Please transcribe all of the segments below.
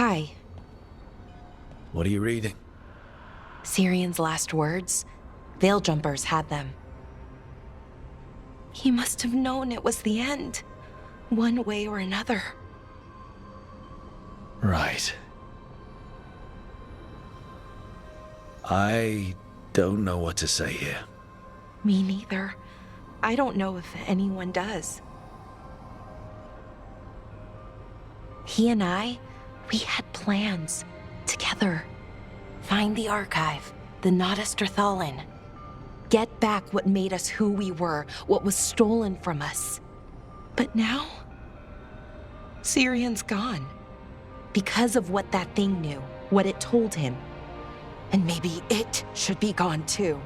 Hi. What are you reading? Sirian's last words? Veil Jumpers had them. He must have known it was the end, one way or another. Right. I don't know what to say here. Me neither. I don't know if anyone does. He and I, we had plans together. Find the archive, the Nodasterthalin. Get back what made us who we were, what was stolen from us. But now, Sirian's gone. Because of what that thing knew, what it told him. And maybe it should be gone too.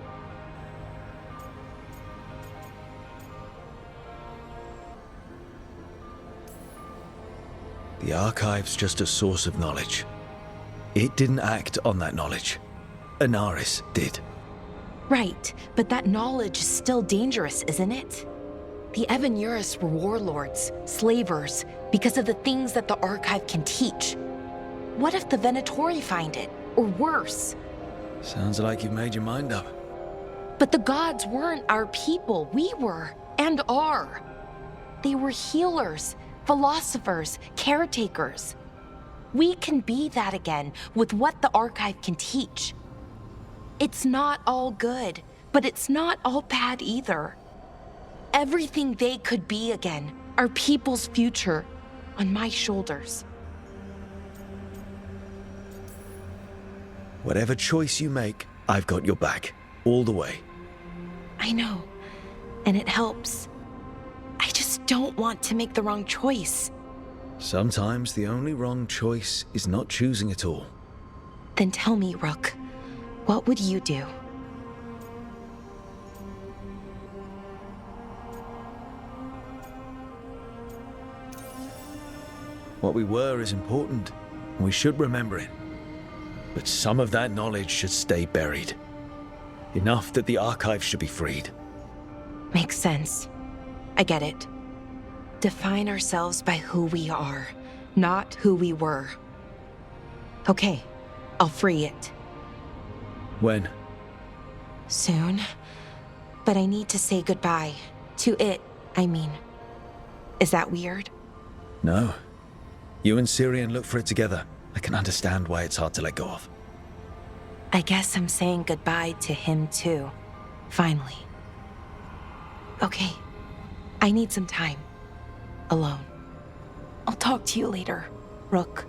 The archive's just a source of knowledge. It didn't act on that knowledge. Inaris did. Right, but that knowledge is still dangerous, isn't it? The Evanuris were warlords, slavers, because of the things that the archive can teach. What if the Venatori find it, or worse? Sounds like you've made your mind up. But the gods weren't our people, we were, and are. They were healers, philosophers, caretakers. We can be that again with what the archive can teach. It's not all good, but it's not all bad either. Everything they could be again, our people's future, on my shoulders. Whatever choice you make, I've got your back, all the way. I know, and it helps. I just don't want to make the wrong choice. Sometimes the only wrong choice is not choosing at all. Then tell me, Rook, what would you do? What we were is important, and we should remember it. But some of that knowledge should stay buried. Enough that the archive should be freed. Makes sense. I get it. Define ourselves by who we are, not who we were. Okay, I'll free it. When? Soon. But I need to say goodbye. To it, I mean. Is that weird? No. You and Sirian look for it together. I can understand why it's hard to let go of. I guess I'm saying goodbye to him too. Finally. Okay. I need some time. Alone. I'll talk to you later, Rook.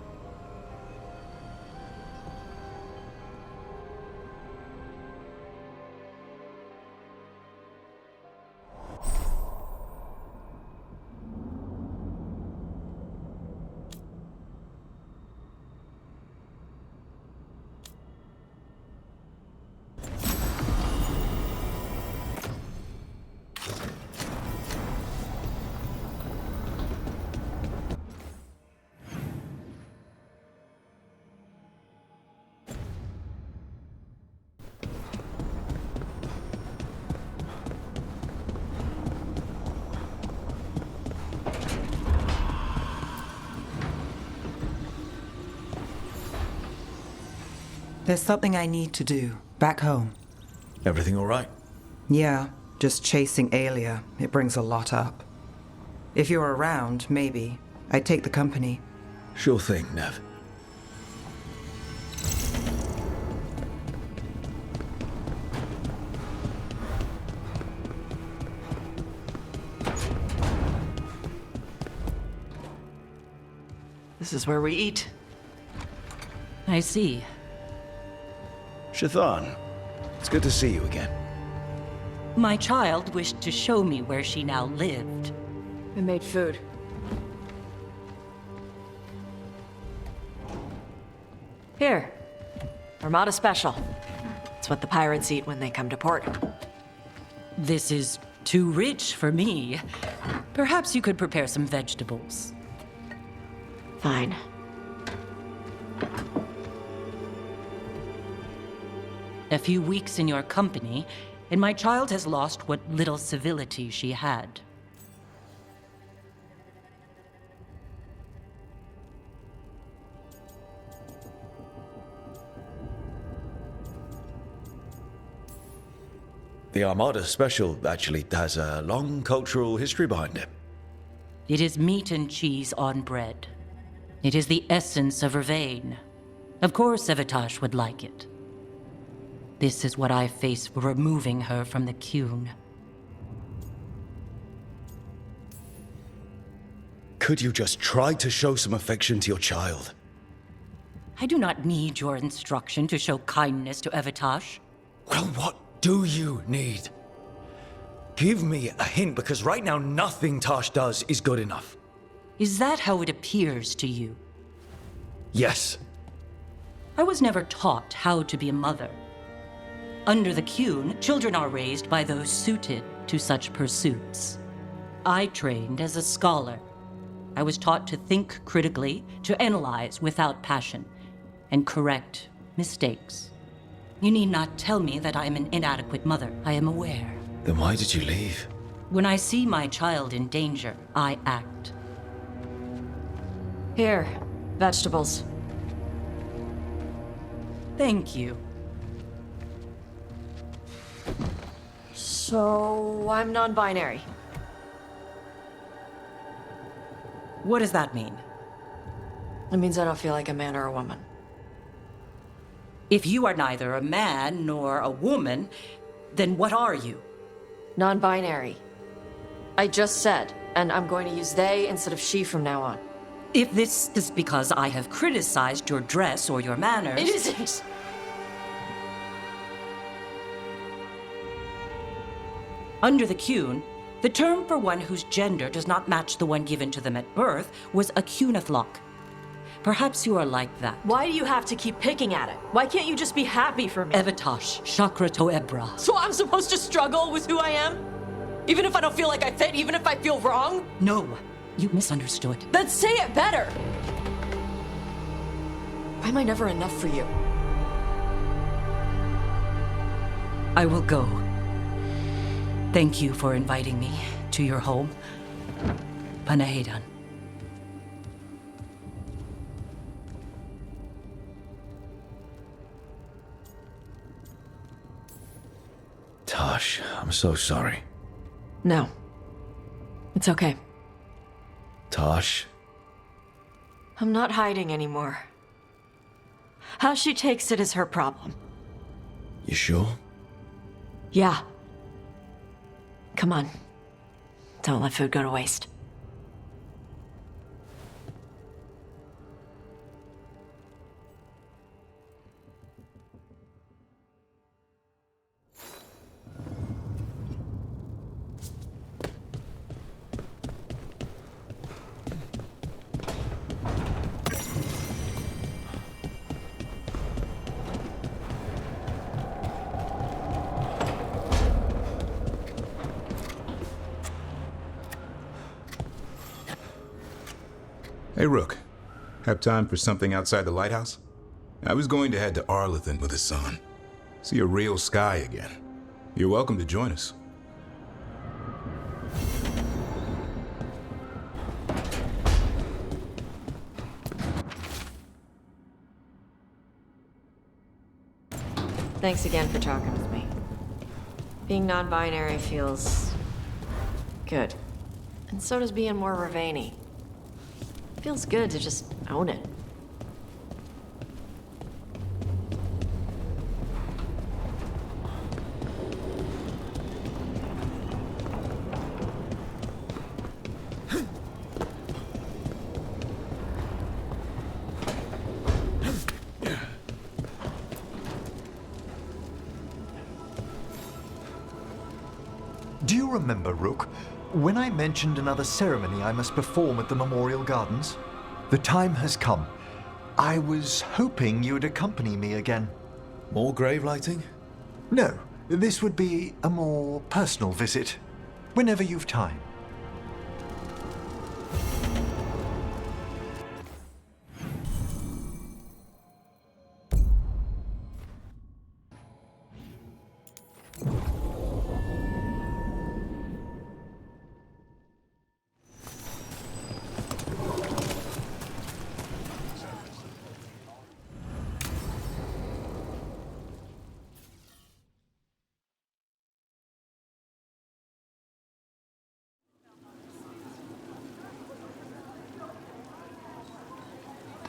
There's something I need to do, back home. Everything all right? Yeah, just chasing Aelia. It brings a lot up. If you're around, maybe. I'd take the company. Sure thing, Nev. This is where we eat. I see. Shathan, it's good to see you again. My child wished to show me where she now lived. I made food. Here. Armada Special. It's what the pirates eat when they come to port. This is too rich for me. Perhaps you could prepare some vegetables. Fine. A few weeks in your company, and my child has lost what little civility she had. the Armada Special actually has a long cultural history behind it. It is meat and cheese on bread. It is the essence of Vervain. Of course Evitash would like it. This is what I face for removing her from the Qun. Could you just try to show some affection to your child? I do not need your instruction to show kindness to Evitash. Well, what do you need? Give me a hint, because right now nothing Tash does is good enough. Is that how it appears to you? Yes. I was never taught how to be a mother. Under the Qun, children are raised by those suited to such pursuits. I trained as a scholar. I was taught to think critically, to analyze without passion, and correct mistakes. You need not tell me that I am an inadequate mother. I am aware. Then why did you leave? When I see my child in danger, I act. Here, vegetables. Thank you. So, I'm non-binary. What does that mean? It means I don't feel like a man or a woman. If you are neither a man nor a woman, then what are you? Non-binary. I just said, and I'm going to use they instead of she from now on. If this is because I have criticized your dress or your manners... It isn't! Under the Qun, the term for one whose gender does not match the one given to them at birth was a Qunathlok. Perhaps you are like that. Why do you have to keep picking at it? Why can't you just be happy for me? Evitash, Chakra Toebra. So I'm supposed to struggle with who I am? Even if I don't feel like I fit, even if I feel wrong? No, you misunderstood. Then say it better! Why am I never enough for you? I will go. Thank you for inviting me to your home. Panahedan. Tash, I'm so sorry. No. It's okay. Tash? I'm not hiding anymore. How she takes it is her problem. You sure? Yeah. Come on. Don't let food go to waste. Hey, Rook. Have time for something outside the lighthouse? I was going to head to Arlethan with the sun. See a real sky again. You're welcome to join us. Thanks again for talking with me. Being non-binary feels good. And so does being more Ravani. Feels good to just own it. Do you remember, Rook, when I mentioned another ceremony I must perform at the Memorial Gardens? The time has come. I was hoping you would accompany me again. More grave lighting? No, this would be a more personal visit, whenever you've time.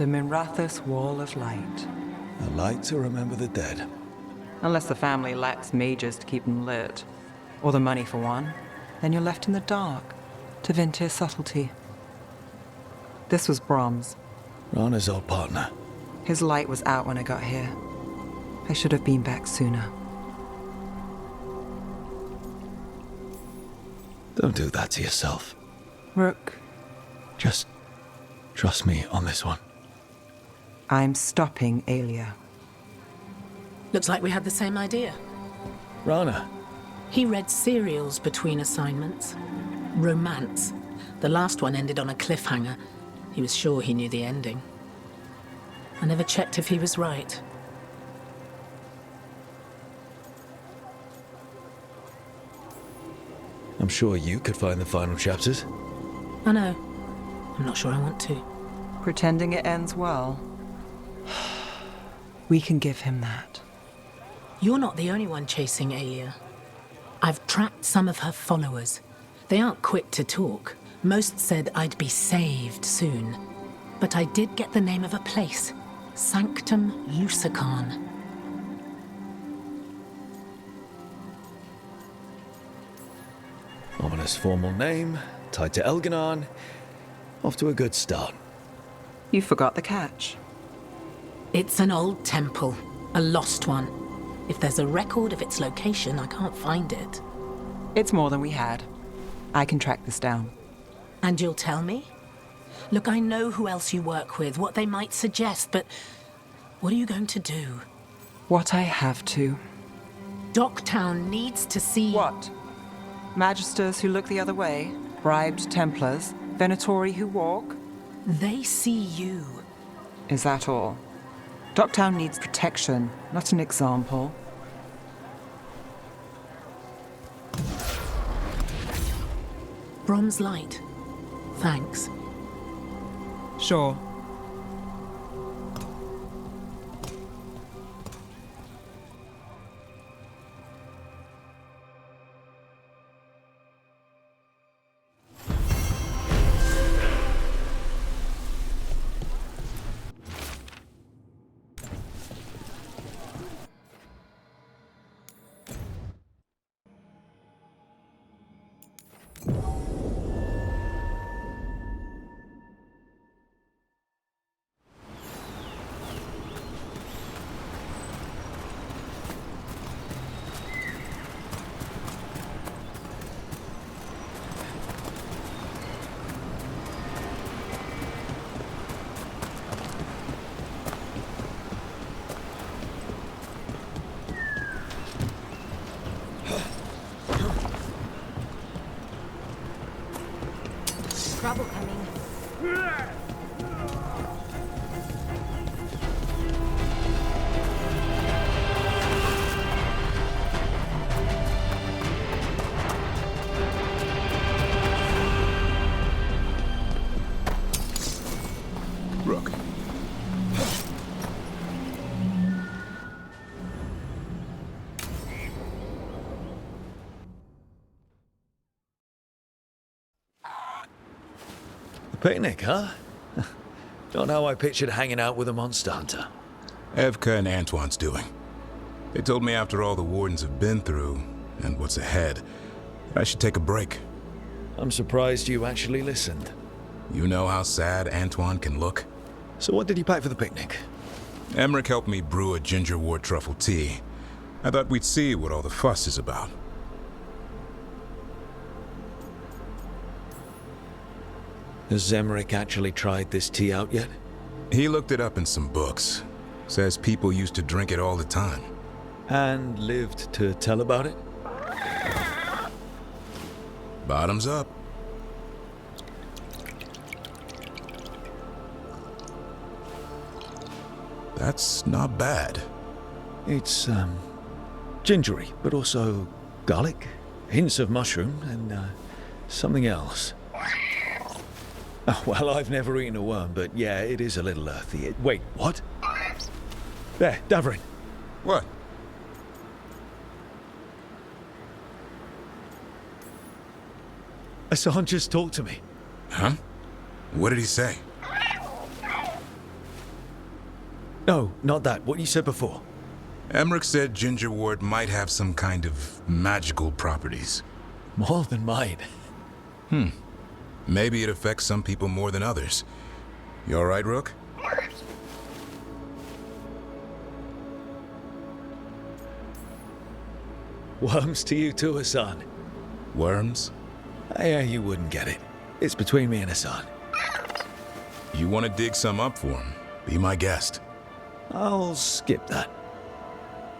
The Minrathous Wall of Light. A light to remember the dead. Unless the family lacks mages to keep them lit. Or the money for one. Then you're left in the dark. To Vintir's subtlety. This was Brahms. Rana's old partner. His light was out when I got here. I should have been back sooner. Don't do that to yourself. Rook, Just trust me on this one. I'm stopping Alia. Looks like we had the same idea. Rana, He read serials between assignments. Romance. The last one ended on a cliffhanger. He was sure he knew the ending. I never checked if he was right. I'm sure you could find the final chapters. I know. I'm not sure I want to. Pretending it ends well. We can give him that. You're not the only one chasing Alia. I've tracked some of her followers. They aren't quick to talk. Most said I'd be saved soon. But I did get the name of a place. Sanctum Lucican. Ominous formal name, tied to Elganon. Off to a good start. You forgot the catch. It's an old temple. A lost one. If there's a record of its location, I can't find it. It's more than we had. I can track this down. And you'll tell me? Look, I know who else you work with, what they might suggest, but what are you going to do? What I have to. Docktown needs to see... What? Magisters who look the other way? Bribed Templars? Venatori who walk? They see you. Is that all? Docktown needs protection, not an example. Brom's light. Thanks. Sure. Trouble coming. Rook. Picnic, huh? Not how I pictured hanging out with a monster hunter. Evka and Antoine's doing. They told me after all the wardens have been through, and what's ahead, I should take a break. I'm surprised you actually listened. You know how sad Antoine can look? So what did you pack for the picnic? Emmerich helped me brew a ginger wort truffle tea. I thought we'd see what all the fuss is about. Has Emmerich actually tried this tea out yet? He looked it up in some books. Says people used to drink it all the time. And lived to tell about it? Bottoms up. That's not bad. It's, gingery, but also garlic, hints of mushroom, and, something else. Oh, well, I've never eaten a worm, but yeah, it is a little earthy. Wait, what? There, Davorin. What? Hassan just talked to me. Huh? What did he say? No, not that. What you said before. Emmerich said Ginger Ward might have some kind of magical properties. More than mine. Maybe it affects some people more than others. You all right, Rook? Worms to you too, Hassan. Worms? Yeah, you wouldn't get it. It's between me and Hassan. You want to dig some up for him? Be my guest. I'll skip that.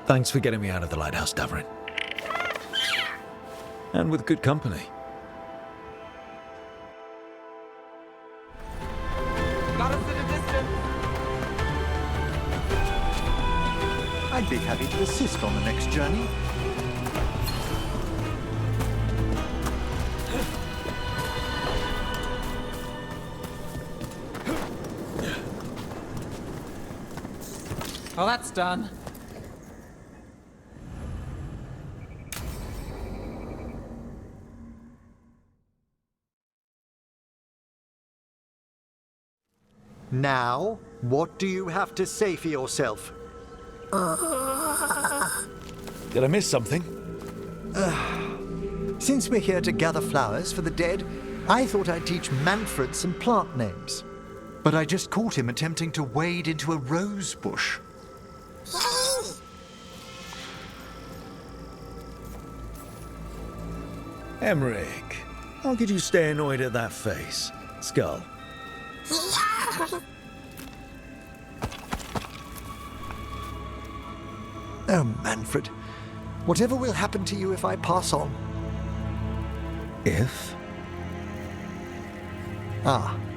Thanks for getting me out of the lighthouse, Davarin. And with good company. Got us in a distance. I'd be happy to assist on the next journey. Well, that's done. Now, what do you have to say for yourself? Did I miss something? Since we're here to gather flowers for the dead, I thought I'd teach Manfred some plant names. But I just caught him attempting to wade into a rose bush. Emmerich, how could you stay annoyed at that face? Skull. Oh, Manfred. Whatever will happen to you if I pass on? If?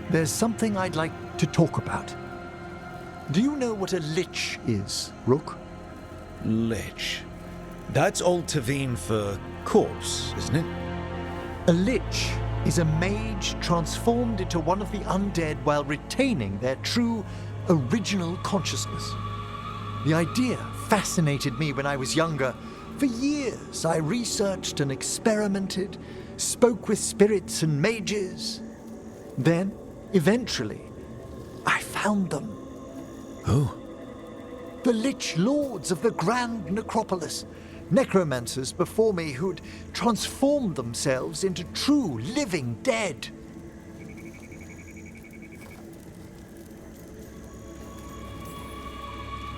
There's something I'd like to talk about. Do you know what a lich is, Rook? Lich. That's Old Tavine for corpse, isn't it? A lich is a mage transformed into one of the undead while retaining their true, original consciousness. The idea fascinated me when I was younger. For years, I researched and experimented, spoke with spirits and mages. Then, eventually, I found them. Who? The Lich Lords of the Grand Necropolis. Necromancers before me who'd transformed themselves into true living dead.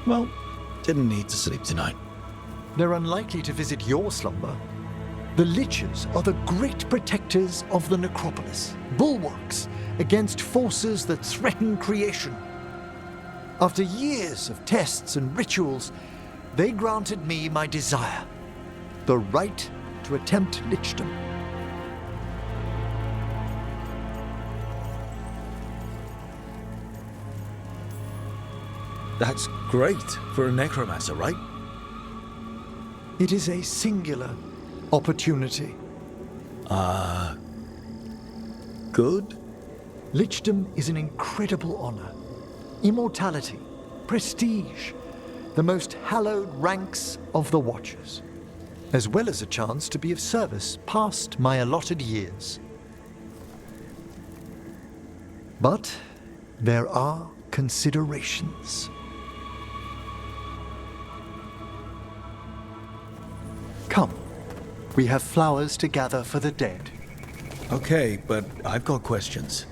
Well, didn't need to sleep tonight. They're unlikely to visit your slumber. The Liches are the great protectors of the necropolis, bulwarks against forces that threaten creation. After years of tests and rituals, they granted me my desire, the right to attempt lichdom. That's great for a necromancer, right? It is a singular opportunity. Good? Lichdom is an incredible honor. Immortality, prestige, the most hallowed ranks of the Watchers, as well as a chance to be of service past my allotted years. But there are considerations. Come, we have flowers to gather for the dead. Okay, but I've got questions.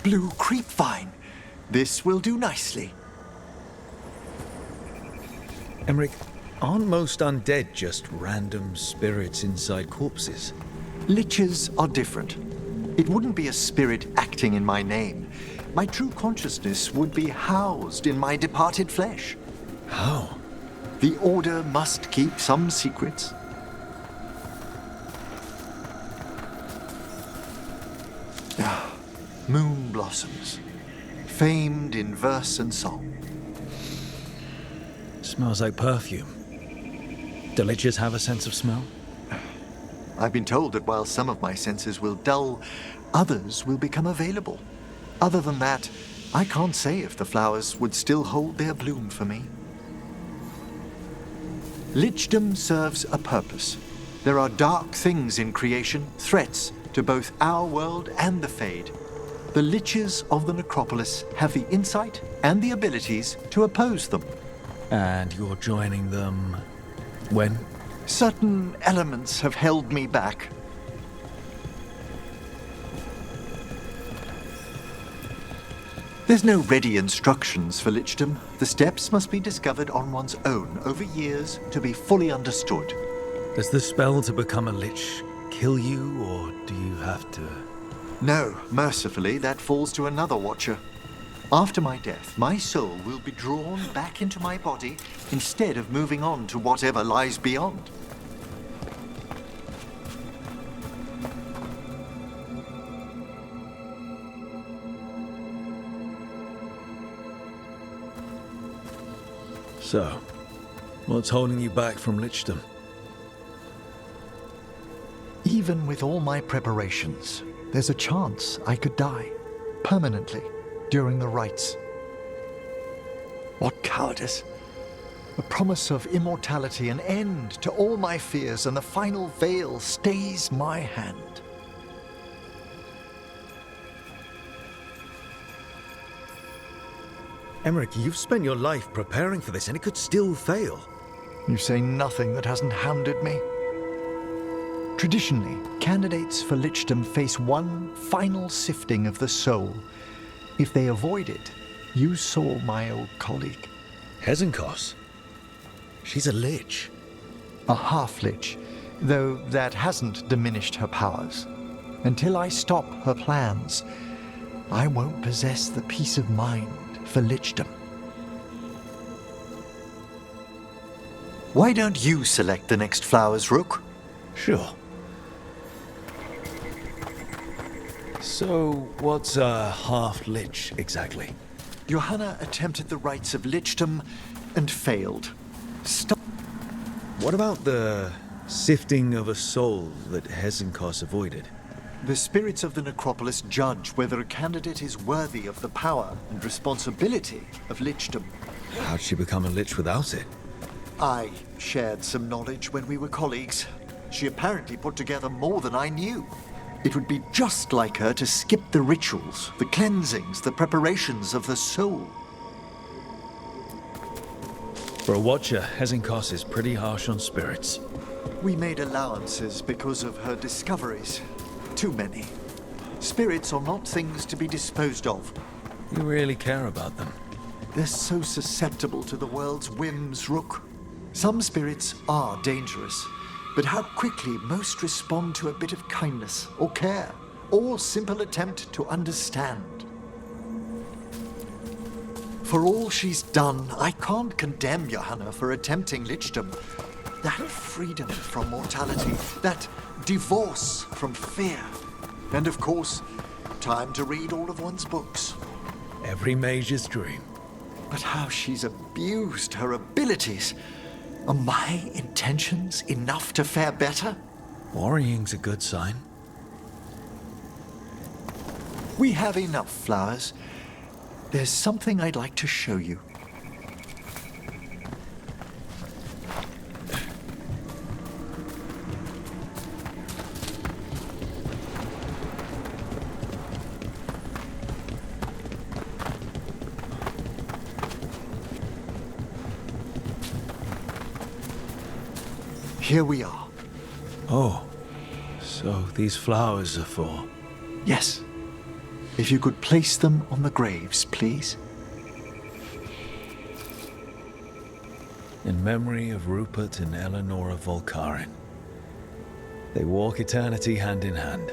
Blue creepvine. This will do nicely. Emmerich, aren't most undead just random spirits inside corpses? Liches are different. It wouldn't be a spirit acting in my name. My true consciousness would be housed in my departed flesh. How? The Order must keep some secrets. Moon blossoms, famed in verse and song. Smells like perfume. Do liches have a sense of smell? I've been told that while some of my senses will dull, others will become available. Other than that, I can't say if the flowers would still hold their bloom for me. Lichdom serves a purpose, There are dark things in creation, threats to both our world and the Fade. The Liches of the Necropolis have the insight and the abilities to oppose them. And you're joining them when? Certain elements have held me back. There's no ready instructions for lichdom. The steps must be discovered on one's own over years to be fully understood. Does the spell to become a lich kill you, or do you have to? No, mercifully, that falls to another watcher. After my death, my soul will be drawn back into my body instead of moving on to whatever lies beyond. So, what's holding you back from lichdom? Even with all my preparations, there's a chance I could die permanently during the rites. What cowardice! A promise of immortality, an end to all my fears, and the final veil stays my hand. Emmerich, you've spent your life preparing for this, and it could still fail. You say nothing that hasn't hounded me. Traditionally, candidates for lichdom face one final sifting of the soul. If they avoid it, you saw my old colleague. Hezenkos? She's a lich. A half-lich, though that hasn't diminished her powers. Until I stop her plans, I won't possess the peace of mind for lichdom. Why don't you select the next flowers, Rook? Sure. So, what's a half-lich exactly? Johanna attempted the rites of lichdom and failed. What about the sifting of a soul that Hezenkos avoided? The spirits of the necropolis judge whether a candidate is worthy of the power and responsibility of lichdom. How'd she become a lich without it? I shared some knowledge when we were colleagues. She apparently put together more than I knew. It would be just like her to skip the rituals, the cleansings, the preparations of the soul. For a watcher, Hezenkos is pretty harsh on spirits. We made allowances because of her discoveries. Too many. Spirits are not things to be disposed of. You really care about them. They're so susceptible to the world's whims, Rook. Some spirits are dangerous, but how quickly most respond to a bit of kindness or care, or simple attempt to understand. For all she's done, I can't condemn Johanna for attempting lichdom. That freedom from mortality, that divorce from fear. And of course, time to read all of one's books. Every mage's dream. But how she's abused her abilities. Are my intentions enough to fare better? Worrying's a good sign. We have enough flowers. There's something I'd like to show you. Here we are. Oh, so these flowers are for... Yes. If you could place them on the graves, please. In memory of Rupert and Eleonora Volkarin. They walk eternity hand in hand.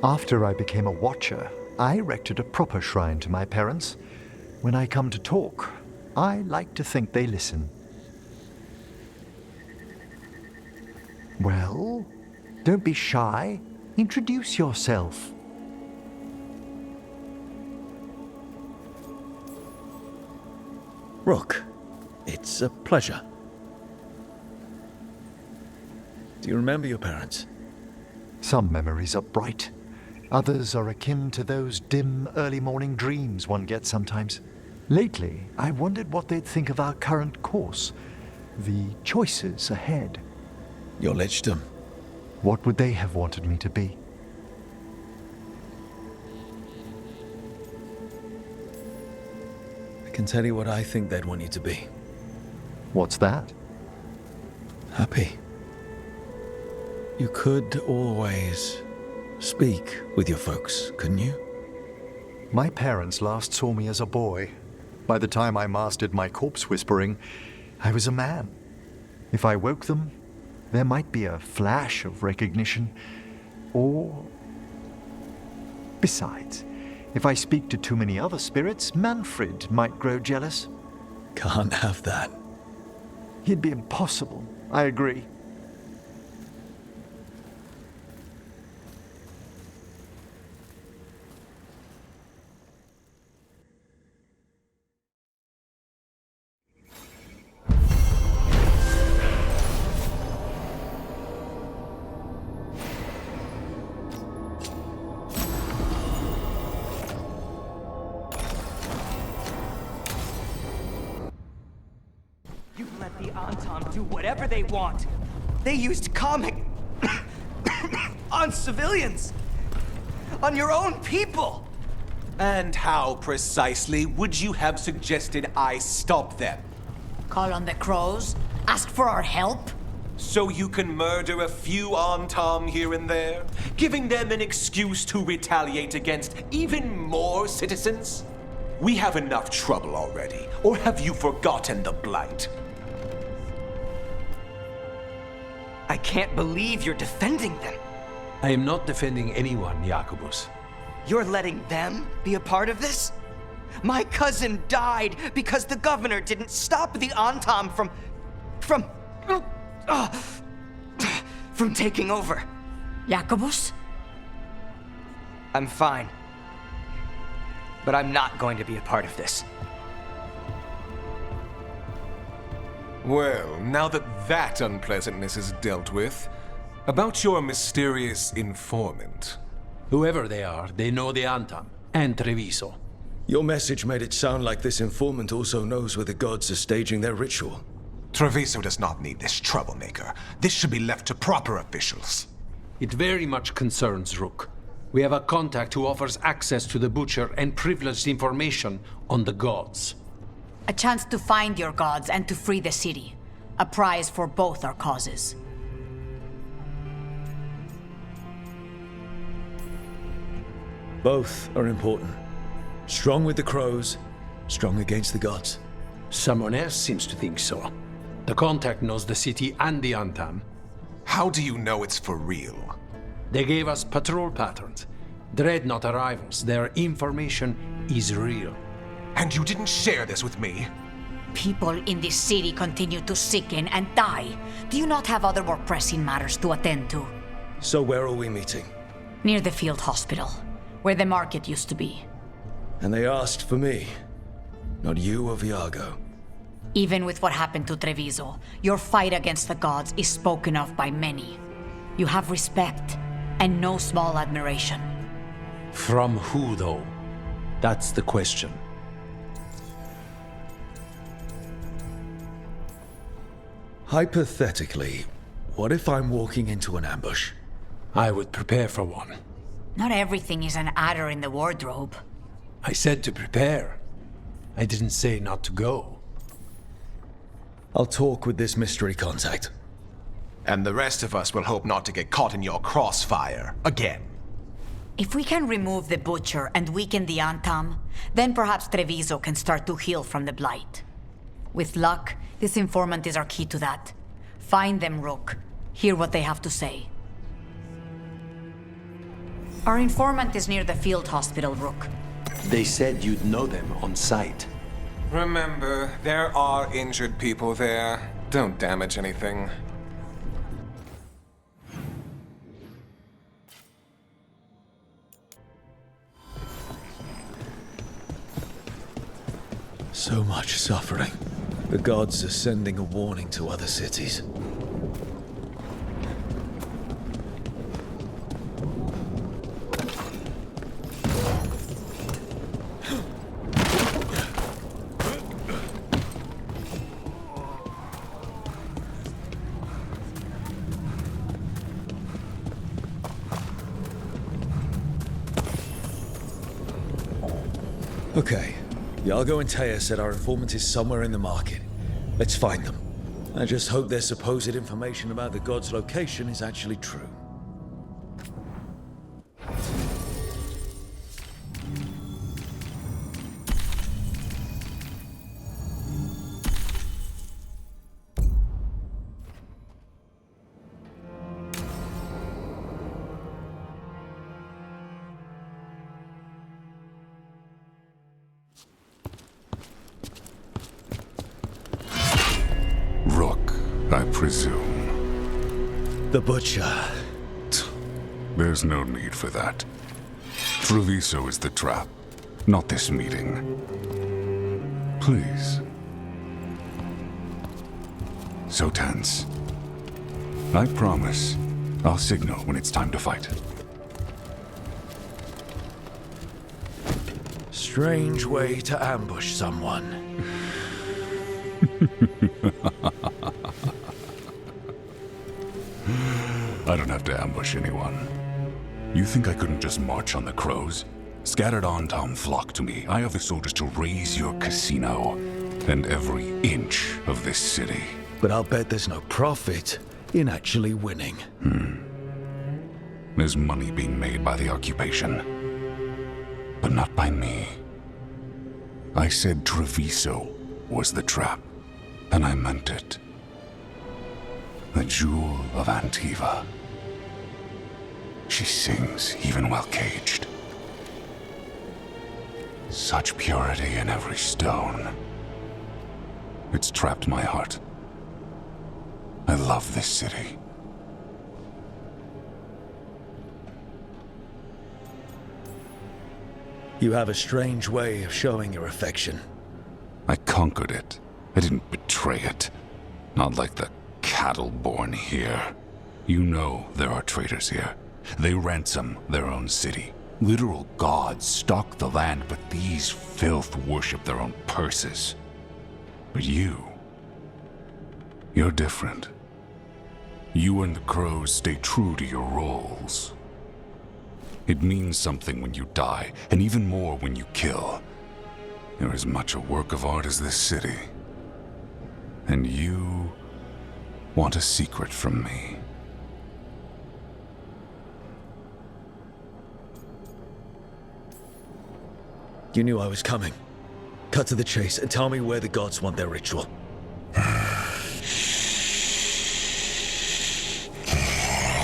After I became a watcher, I erected a proper shrine to my parents. When I come to talk, I like to think they listen. Well, don't be shy. Introduce yourself. Rook, it's a pleasure. Do you remember your parents? Some memories are bright. Others are akin to those dim early morning dreams one gets sometimes. Lately, I wondered what they'd think of our current course, the choices ahead. Your lichdom. What would they have wanted me to be? I can tell you what I think they'd want you to be. What's that? Happy. You could always speak with your folks, couldn't you? My parents last saw me as a boy. By the time I mastered my corpse whispering, I was a man. If I woke them, there might be a flash of recognition, or... Besides, if I speak to too many other spirits, Manfred might grow jealous. Can't have that. It'd be impossible, I agree. You let the Anton do whatever they want. They used comic on civilians, on your own people. And how precisely would you have suggested I stop them? Call on the crows? Ask for our help? So you can murder a few Anton here and there, giving them an excuse to retaliate against even more citizens? We have enough trouble already, or have you forgotten the Blight? I can't believe you're defending them. I am not defending anyone, Jacobus. You're letting them be a part of this? My cousin died because the governor didn't stop the Anton from taking over. Jacobus? I'm fine. But I'm not going to be a part of this. Well, now that unpleasantness is dealt with, about your mysterious informant. Whoever they are, they know the Antam and Treviso. Your message made it sound like this informant also knows where the gods are staging their ritual. Treviso does not need this troublemaker. This should be left to proper officials. It very much concerns Rook. We have a contact who offers access to the Butcher and privileged information on the gods. A chance to find your gods and to free the city. A prize for both our causes. Both are important. Strong with the crows, strong against the gods. Someone else seems to think so. The contact knows the city and the Antam. How do you know it's for real? They gave us patrol patterns. Dreadnought arrivals. Their information is real. And you didn't share this with me? People in this city continue to sicken and die. Do you not have other more pressing matters to attend to? So where are we meeting? Near the field hospital, where the market used to be. And they asked for me, not you or Viago. Even with what happened to Treviso, your fight against the gods is spoken of by many. You have respect, and no small admiration. From who, though? That's the question. Hypothetically, what if I'm walking into an ambush? I would prepare for one. Not everything is an adder in the wardrobe. I said to prepare. I didn't say not to go. I'll talk with this mystery contact. And the rest of us will hope not to get caught in your crossfire again. If we can remove the Butcher and weaken the Antam, then perhaps Treviso can start to heal from the Blight. With luck, this informant is our key to that. Find them, Rook. Hear what they have to say. Our informant is near the field hospital, Rook. They said you'd know them on sight. Remember, there are injured people there. Don't damage anything. So much suffering. The gods are sending a warning to other cities. Okay. Iago and Taya said our informant is somewhere in the market. Let's find them. I just hope their supposed information about the god's location is actually true. Rook, I presume. The Butcher. There's no need for that. Treviso is the trap, not this meeting. Please. So tense. I promise, I'll signal when it's time to fight. Strange way to ambush someone. I don't have to ambush anyone. You think I couldn't just march on the crows? Scattered Antom flock to me. I have the soldiers to raise your casino and every inch of this city. But I'll bet there's no profit in actually winning. There's money being made by the occupation, but not by me. I said Treviso was the trap, and I meant it. The Jewel of Antiva. She sings even while caged. Such purity in every stone. It's trapped my heart. I love this city. You have a strange way of showing your affection. I conquered it. I didn't betray it. Not like the cattle born here. You know there are traitors here. They ransom their own city. Literal gods stalk the land, but these filth worship their own purses. But you're different. You and the crows stay true to your roles. It means something when you die, and even more when you kill. You're as much a work of art as this city. And you want a secret from me. You knew I was coming. Cut to the chase and tell me where the gods want their ritual.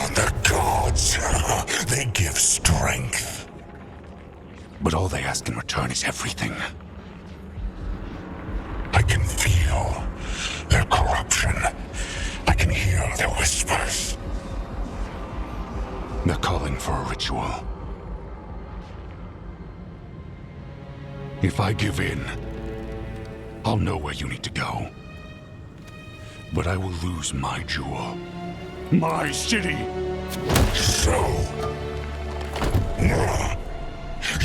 The gods, they give strength. But all they ask in return is everything. I can feel their corruption. I can hear their whispers. They're calling for a ritual. If I give in, I'll know where you need to go. But I will lose my jewel. My city! So...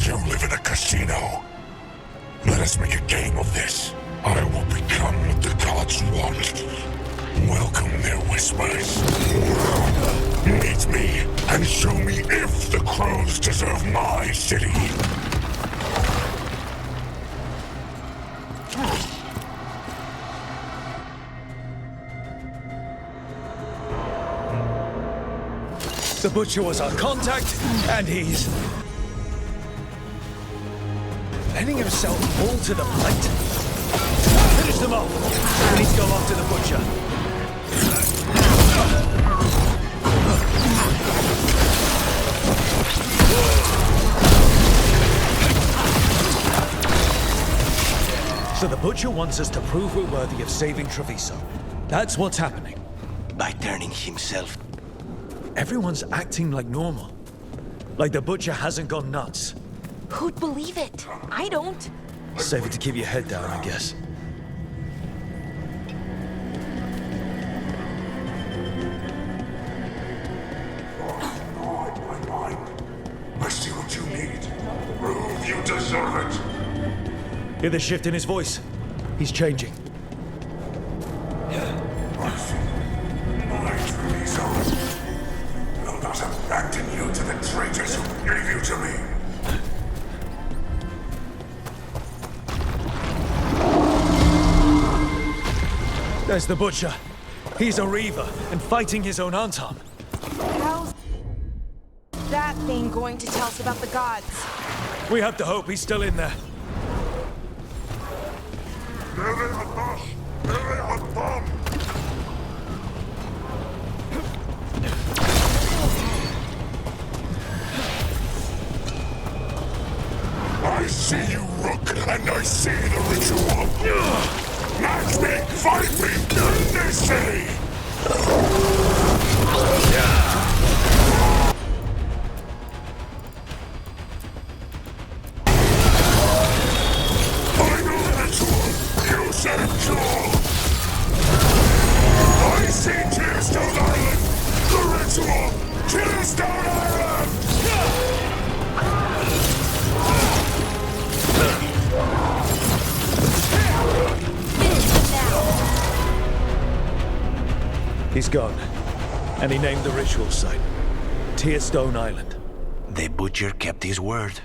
you live in a casino. Let us make a game of this. I will become what the gods want. Welcome their whispers. Meet me and show me if the crows deserve my city. The Butcher was our contact, and he's... letting himself fall to the plate. Finish them off. We need to go after the Butcher. So the Butcher wants us to prove we're worthy of saving Treviso. That's what's happening. By turning himself. Everyone's acting like normal. Like the Butcher hasn't gone nuts. Who'd believe it? I don't. Safer to keep your head down, I guess. I see what you need. Prove you deserve it. Hear the shift in his voice. He's changing. My Treviso. Will not abandon you to the traitors who gave you to me. There's the Butcher. He's a Reaver and fighting his own Antam. How's that thing going to tell us about the gods? We have to hope he's still in there. I see you, Rook, and I see the ritual. Match me, fight me, in this city! Final ritual, you said Joel! I see Tearstone Island! The ritual, Tearstone Island! He's gone. And he named the ritual site. Tearstone Island. The Butcher kept his word.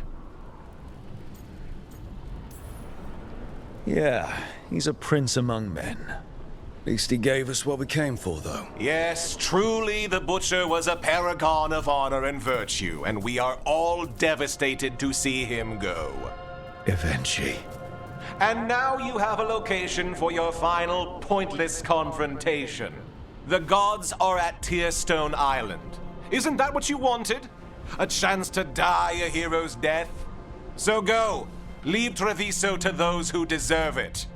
Yeah, he's a prince among men. At least he gave us what we came for, though. Yes, truly the Butcher was a paragon of honor and virtue, and we are all devastated to see him go. Eventually. And now you have a location for your final pointless confrontation. The gods are at Tearstone Island. Isn't that what you wanted? A chance to die a hero's death? So go. Leave Treviso to those who deserve it.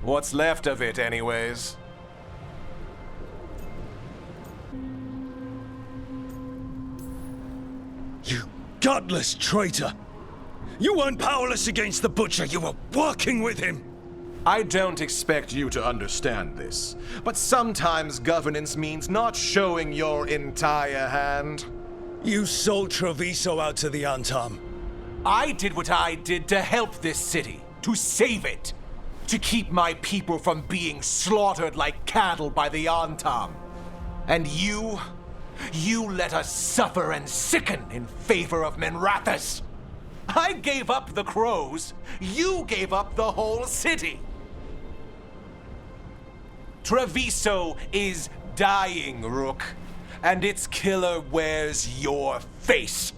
What's left of it, anyways. You godless traitor! You weren't powerless against the Butcher, you were working with him! I don't expect you to understand this, but sometimes governance means not showing your entire hand. You sold Treviso out to the Antam. I did what I did to help this city, to save it, to keep my people from being slaughtered like cattle by the Antam. And you let us suffer and sicken in favor of Minrathous. I gave up the crows, you gave up the whole city. Treviso is dying, Rook, and its killer wears your face.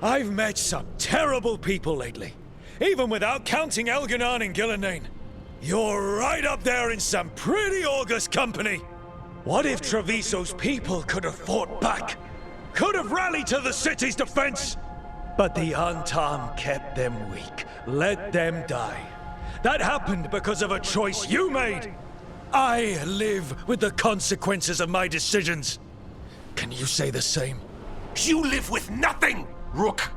I've met some terrible people lately, even without counting Elganon and Gillenane. You're right up there in some pretty august company. What if Treviso's people could have fought back? Could have rallied to the city's defense? But the Antam kept them weak, let them die. That happened because of a choice you made. I live with the consequences of my decisions. Can you say the same? You live with nothing, Rook.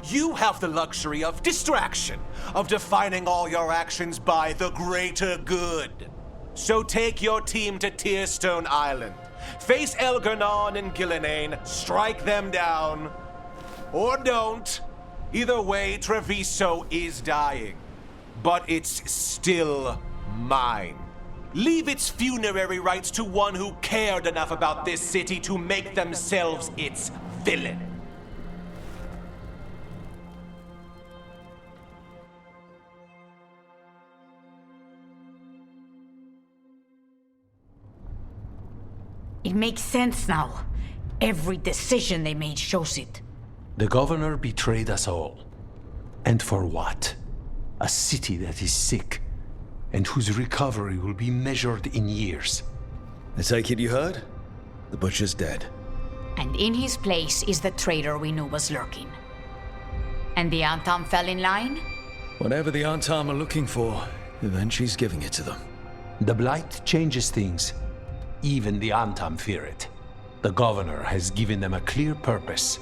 You have the luxury of distraction, of defining all your actions by the greater good. So take your team to Tearstone Island. Face Elganon and Gillenane, strike them down. Or don't. Either way, Treviso is dying. But it's still mine. Leave its funerary rites to one who cared enough about this city to make themselves its villain. It makes sense now. Every decision they made shows it. The governor betrayed us all. And for what? A city that is sick, and whose recovery will be measured in years. I take it you heard? The Butcher's dead. And in his place is the traitor we knew was lurking. And the Antam fell in line? Whatever the Antam are looking for, Eventually's giving it to them. The Blight changes things. Even the Antam fear it. The governor has given them a clear purpose.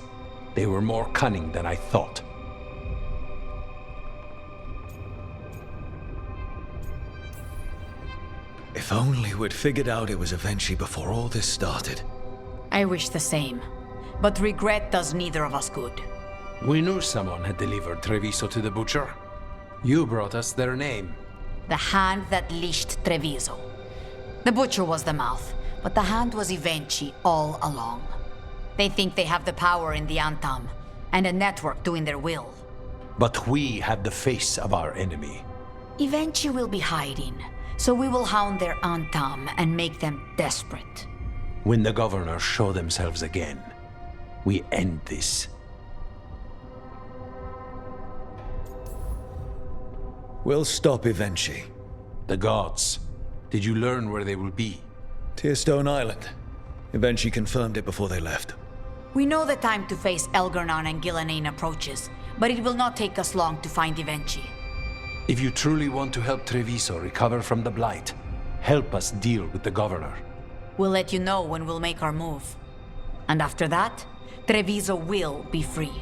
They were more cunning than I thought. If only we'd figured out it was Eventually before all this started. I wish the same. But regret does neither of us good. We knew someone had delivered Treviso to the Butcher. You brought us their name. The hand that leashed Treviso. The Butcher was the mouth, but the hand was Eventually all along. They think they have the power in the Antam, and a network doing their will. But we have the face of our enemy. Eventually will be hiding, so we will hound their Antam and make them desperate. When the governors show themselves again, we end this. We'll stop Evenchi. The gods. Did you learn where they will be? Tearstone Island. Evenchi confirmed it before they left. We know the time to face Elgar'nan and Gillenane approaches, but it will not take us long to find Evenchi. If you truly want to help Treviso recover from the Blight, help us deal with the governor. We'll let you know when we'll make our move. And after that, Treviso will be free.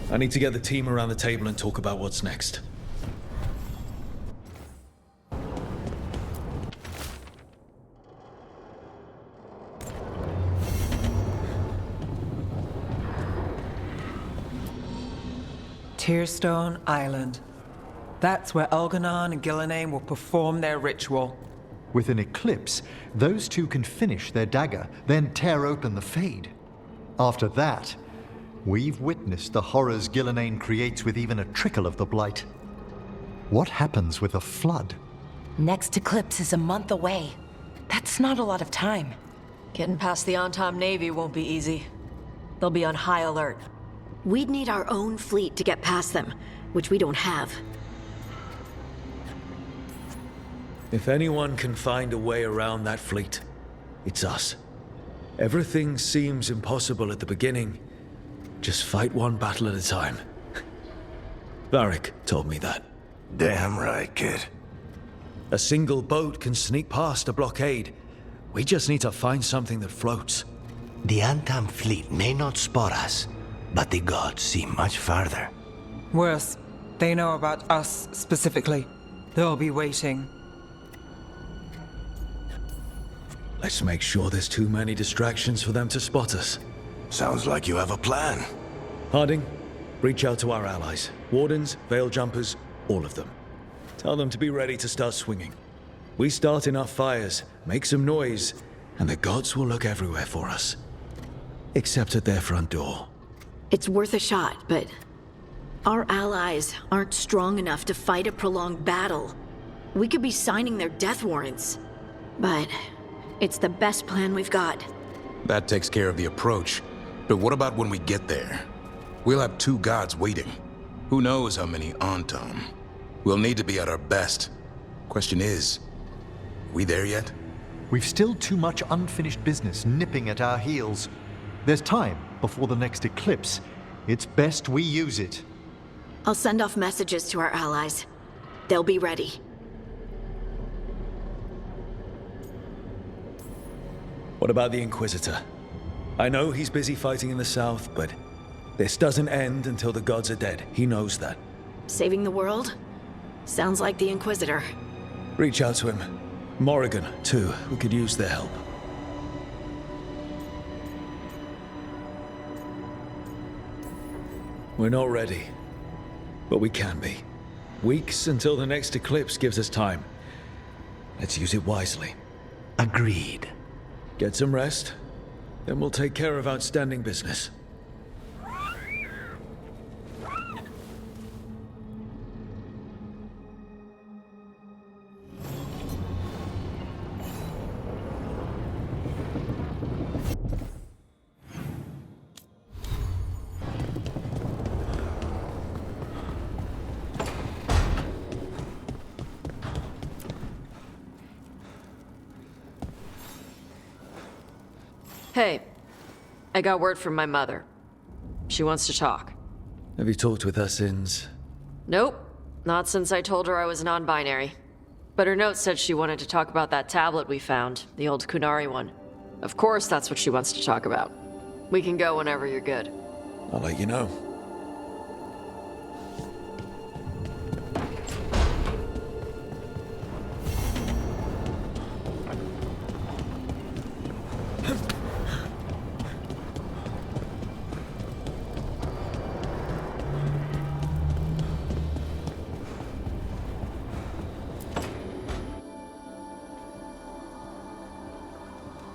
I need to get the team around the table and talk about what's next. Tearstone Island. That's where Elgar'nan and Gillenane will perform their ritual. With an eclipse, those two can finish their dagger, then tear open the Fade. After that, we've witnessed the horrors Gillenane creates with even a trickle of the Blight. What happens with a flood? Next eclipse is a month away. That's not a lot of time. Getting past the Antam Navy won't be easy. They'll be on high alert. We'd need our own fleet to get past them, which we don't have. If anyone can find a way around that fleet, it's us. Everything seems impossible at the beginning. Just fight one battle at a time. Varric told me that. Damn right, kid. A single boat can sneak past a blockade. We just need to find something that floats. The Antam fleet may not spot us, but the gods see much farther. Worse, they know about us specifically. They'll be waiting. Let's make sure there's too many distractions for them to spot us. Sounds like you have a plan. Harding, reach out to our allies. Wardens, Veil Jumpers, all of them. Tell them to be ready to start swinging. We start enough fires, make some noise, and the gods will look everywhere for us. Except at their front door. It's worth a shot, but our allies aren't strong enough to fight a prolonged battle. We could be signing their death warrants, but it's the best plan we've got. That takes care of the approach. But what about when we get there? We'll have two gods waiting. Who knows how many Antam? We'll need to be at our best. Question is, we there yet? We've still too much unfinished business nipping at our heels. There's time before the next eclipse. It's best we use it. I'll send off messages to our allies. They'll be ready. What about the Inquisitor? I know he's busy fighting in the south, but this doesn't end until the gods are dead. He knows that. Saving the world? Sounds like the Inquisitor. Reach out to him. Morrigan, too. We could use their help. We're not ready, but we can be. Weeks until the next eclipse gives us time. Let's use it wisely. Agreed. Get some rest, then we'll take care of outstanding business. Hey, I got word from my mother. She wants to talk. Have you talked with her since? Nope, not since I told her I was non-binary. But her note said she wanted to talk about that tablet we found, the old Kunari one. Of course that's what she wants to talk about. We can go whenever you're good. I'll let you know.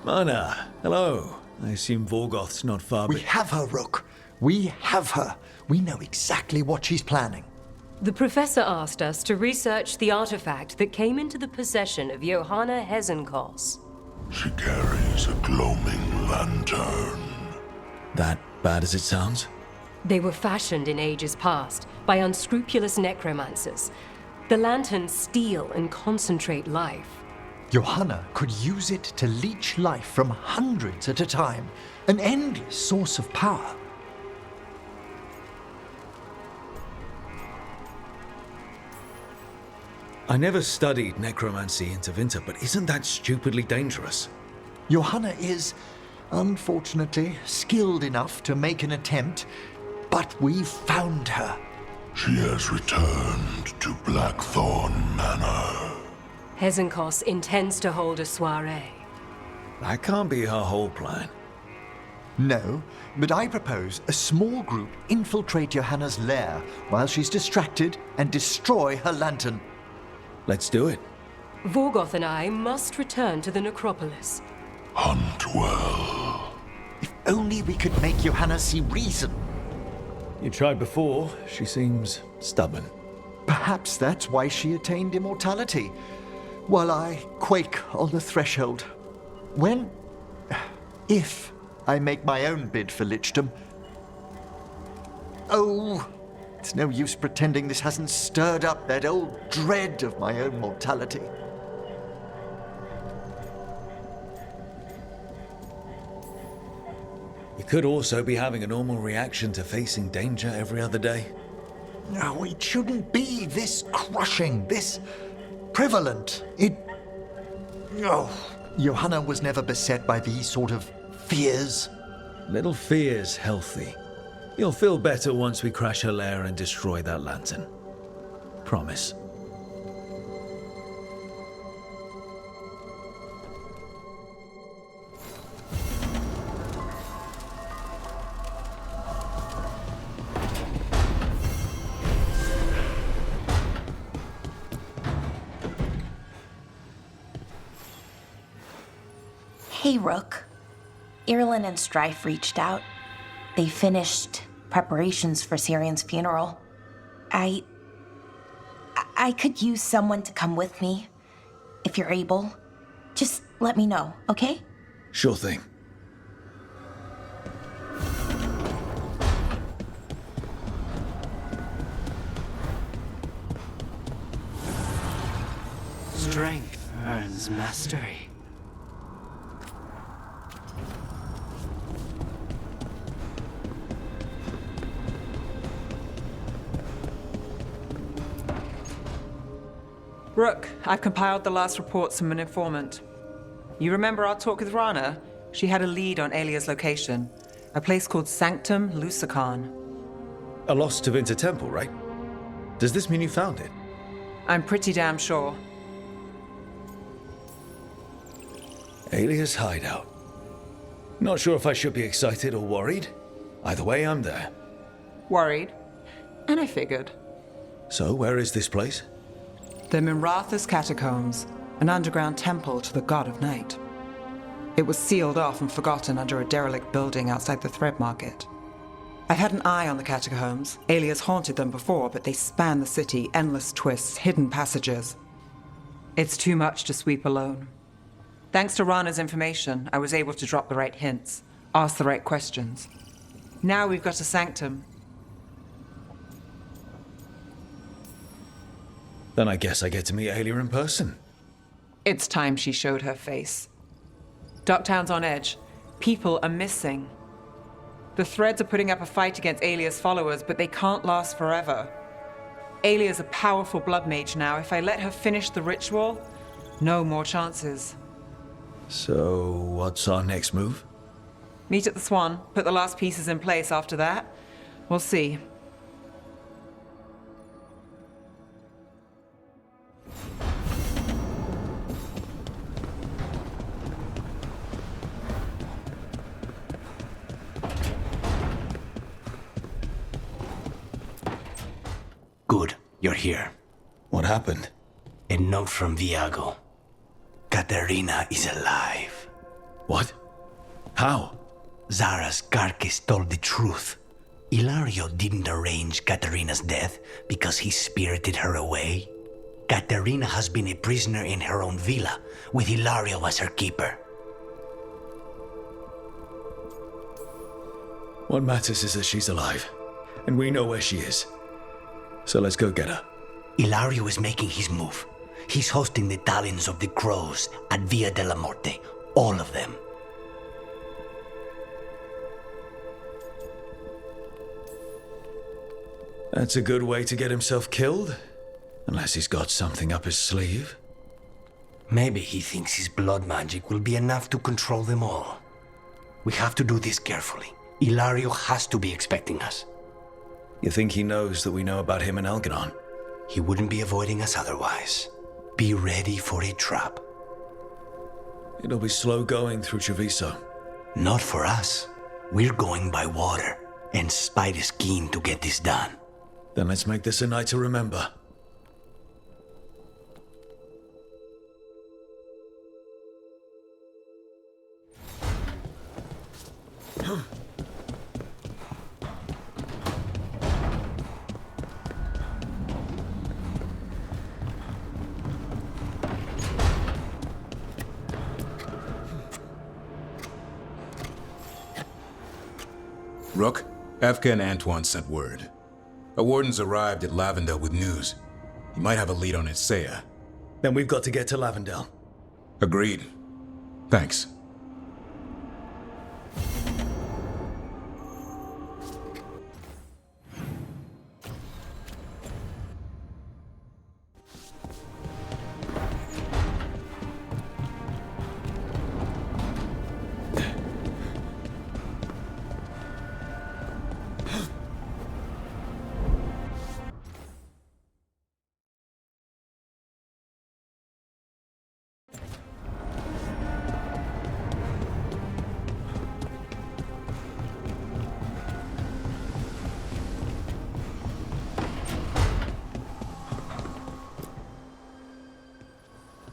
Mana, hello. I assume Vorgoth's not far We have her, Rook. We have her. We know exactly what she's planning. The professor asked us to research the artifact that came into the possession of Johanna Hezenkos. She carries a gloaming lantern. That bad as it sounds? They were fashioned in ages past by unscrupulous necromancers. The lanterns steal and concentrate life. Johanna could use it to leech life from hundreds at a time. An endless source of power. I never studied necromancy in Tevinter, but isn't that stupidly dangerous? Johanna is, unfortunately, skilled enough to make an attempt, but we've found her. She has returned to Blackthorn Manor. Hezenkos intends to hold a soiree. That can't be her whole plan. No, but I propose a small group infiltrate Johanna's lair while she's distracted and destroy her lantern. Let's do it. Vorgoth and I must return to the necropolis. Hunt well. If only we could make Johanna see reason. You tried before. She seems stubborn. Perhaps that's why she attained immortality, while I quake on the threshold. If I make my own bid for lichdom. Oh, it's no use pretending this hasn't stirred up that old dread of my own mortality. You could also be having a normal reaction to facing danger every other day. No, it shouldn't be this crushing, this prevalent. Johanna was never beset by these sort of fears. Little fear's healthy. You'll feel better once we crash her lair and destroy that lantern. Promise. Hey, Rook. Irulan and Strife reached out. They finished preparations for Syrian's funeral. I could use someone to come with me. If you're able, just let me know, okay? Sure thing. Strength earns mastery. Rook, I've compiled the last reports from an informant. You remember our talk with Rana? She had a lead on Alia's location. A place called Sanctum Lucican. A lost Tevinter temple, right? Does this mean you found it? I'm pretty damn sure. Alia's hideout. Not sure if I should be excited or worried. Either way, I'm there. Worried. And I figured. So, where is this place? The Mirathas Catacombs, an underground temple to the god of night. It was sealed off and forgotten under a derelict building outside the Thread Market. I've had an eye on the catacombs. Alias haunted them before, but they span the city, endless twists, hidden passages. It's too much to sweep alone. Thanks to Rana's information, I was able to drop the right hints, ask the right questions. Now we've got a sanctum. Then I guess I get to meet Alia in person. It's time she showed her face. Ducktown's on edge. People are missing. The Threads are putting up a fight against Alia's followers, but they can't last forever. Alia's a powerful blood mage now. If I let her finish the ritual, no more chances. So, what's our next move? Meet at the Swan, put the last pieces in place after that. We'll see. You're here. What happened? A note from Viago. Katerina is alive. What? How? Zara's carcass told the truth. Ilario didn't arrange Katerina's death because he spirited her away. Katerina has been a prisoner in her own villa, with Ilario as her keeper. What matters is that she's alive, and we know where she is. So let's go get her. Ilario is making his move. He's hosting the Talons of the Crows at Via de la Morte. All of them. That's a good way to get himself killed. Unless he's got something up his sleeve. Maybe he thinks his blood magic will be enough to control them all. We have to do this carefully. Ilario has to be expecting us. You think he knows that we know about him and Algernon? He wouldn't be avoiding us otherwise. Be ready for a trap. It'll be slow going through Treviso. Not for us. We're going by water, and Spite is keen to get this done. Then let's make this a night to remember. Rook, Efka and Antoine sent word. A warden's arrived at Lavendel with news. He might have a lead on Isaiah. Then we've got to get to Lavendel. Agreed. Thanks.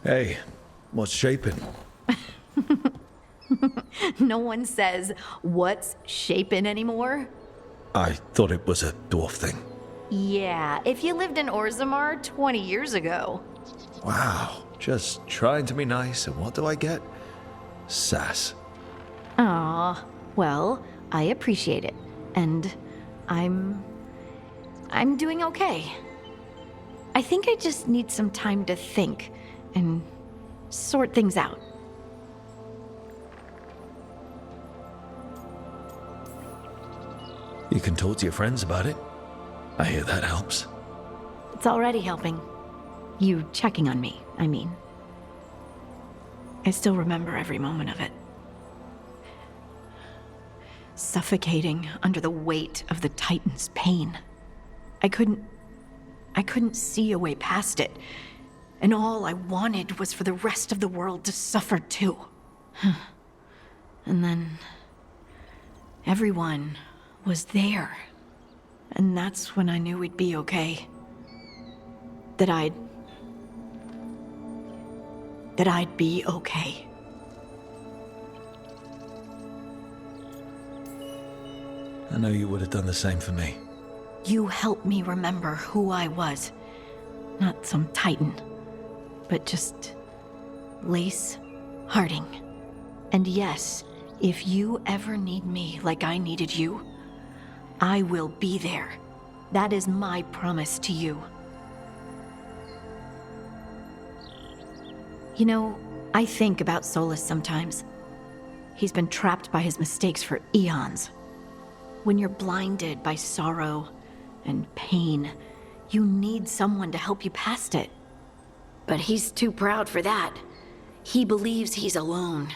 Hey, what's shaping? No one says, what's shaping anymore? I thought it was a dwarf thing. Yeah, if you lived in Orzammar 20 years ago. Wow, just trying to be nice, and what do I get? Sass. Aw, well, I appreciate it. And I'm doing okay. I think I just need some time to think and sort things out. You can talk to your friends about it. I hear that helps. It's already helping. You checking on me, I mean. I still remember every moment of it. Suffocating under the weight of the Titan's pain. I couldn't see a way past it. And all I wanted was for the rest of the world to suffer too. And then everyone was there. And that's when I knew we'd be okay. That I'd be okay. I know you would have done the same for me. You helped me remember who I was. Not some Titan, but just Lace Harding. And yes, if you ever need me like I needed you, I will be there. That is my promise to you. You know, I think about Solus sometimes. He's been trapped by his mistakes for eons. When you're blinded by sorrow and pain, you need someone to help you past it. But he's too proud for that. He believes he's alone,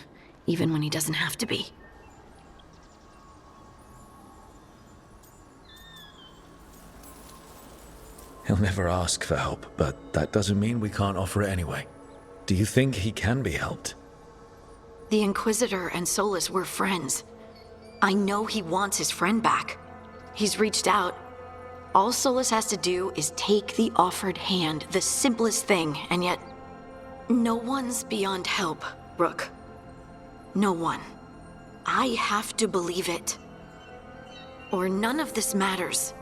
even when he doesn't have to be. He'll never ask for help, but that doesn't mean we can't offer it anyway. Do you think he can be helped? The Inquisitor and Solus were friends. I know he wants his friend back. He's reached out. All Solus has to do is take the offered hand, the simplest thing, and yet no one's beyond help, Rook. No one. I have to believe it. Or none of this matters.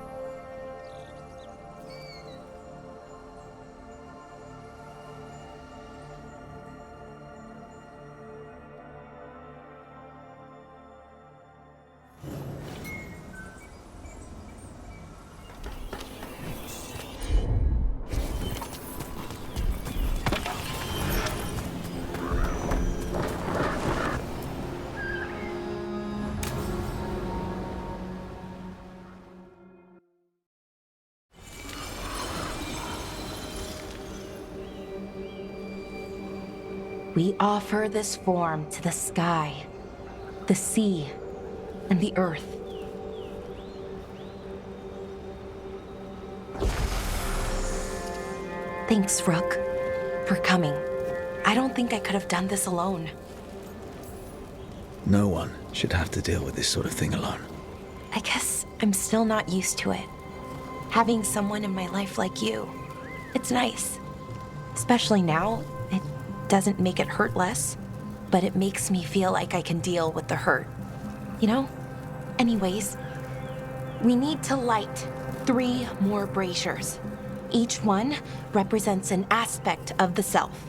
We offer this form to the sky, the sea, and the earth. Thanks, Rook, for coming. I don't think I could have done this alone. No one should have to deal with this sort of thing alone. I guess I'm still not used to it. Having someone in my life like you, it's nice. Especially now, it doesn't make it hurt less, but it makes me feel like I can deal with the hurt. You know? Anyways, we need to light 3 more braziers. Each one represents an aspect of the self.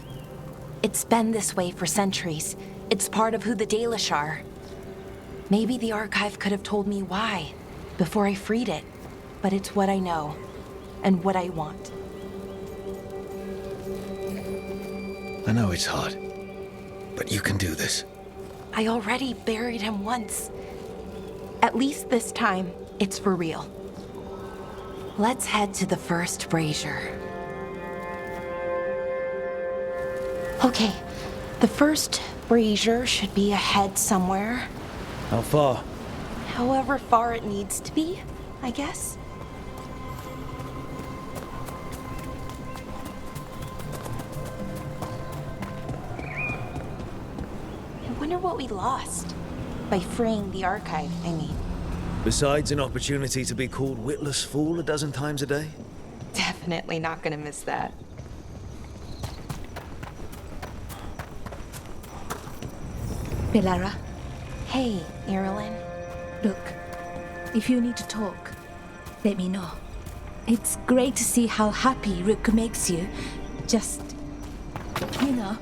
It's been this way for centuries. It's part of who the Dalish are. Maybe the archive could have told me why before I freed it, but it's what I know and what I want. I know it's hard, but you can do this. I already buried him once. At least this time, it's for real. Let's head to the first brazier. Okay, the first brazier should be ahead somewhere. How far? However far it needs to be, I guess. I wonder what we lost by freeing the archive, I mean. Besides an opportunity to be called witless fool a dozen times a day? Definitely not gonna miss that. Belara, Hey, Irilyn. look, if you need to talk, let me know. It's great to see how happy Rook makes you. Just, you know,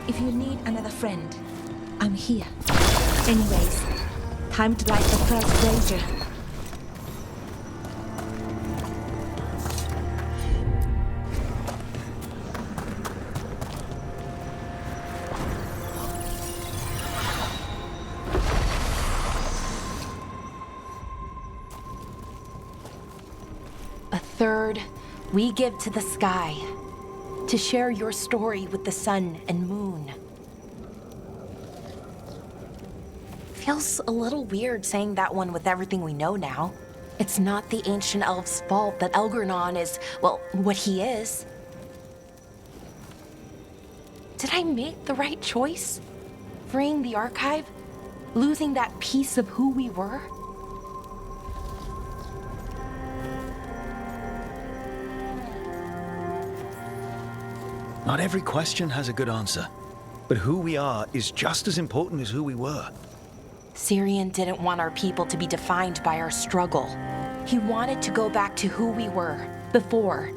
if you need another friend, I'm here. Anyways, time to light the first brazier. A third, we give to the sky, to share your story with the sun and moon. Feels a little weird saying that one with everything we know now. It's not the ancient elves' fault that Elgernon is, well, what he is. Did I make the right choice? Freeing the archive? Losing that piece of who we were? Not every question has a good answer, but who we are is just as important as who we were. Syrian didn't want our people to be defined by our struggle. He wanted to go back to who we were before.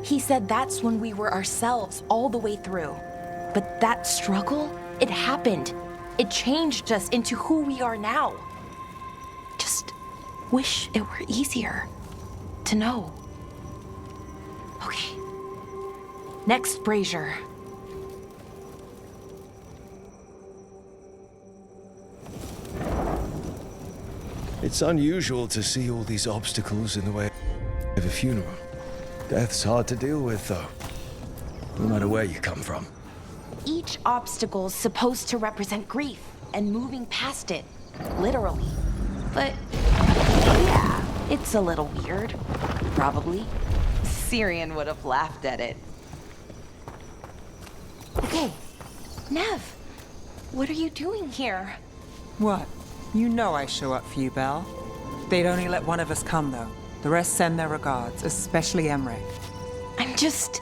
He said that's when we were ourselves all the way through. But that struggle, it happened. It changed us into who we are now. Just wish it were easier to know. Okay. Next brazier. It's unusual to see all these obstacles in the way of a funeral. Death's hard to deal with, though, no matter where you come from. Each obstacle's supposed to represent grief and moving past it, literally. But yeah, it's a little weird, probably. Syrian would have laughed at it. Okay, Nev, what are you doing here? What? You know I show up for you, Belle. They'd only let one of us come, though. The rest send their regards, especially Emmerich. I'm just...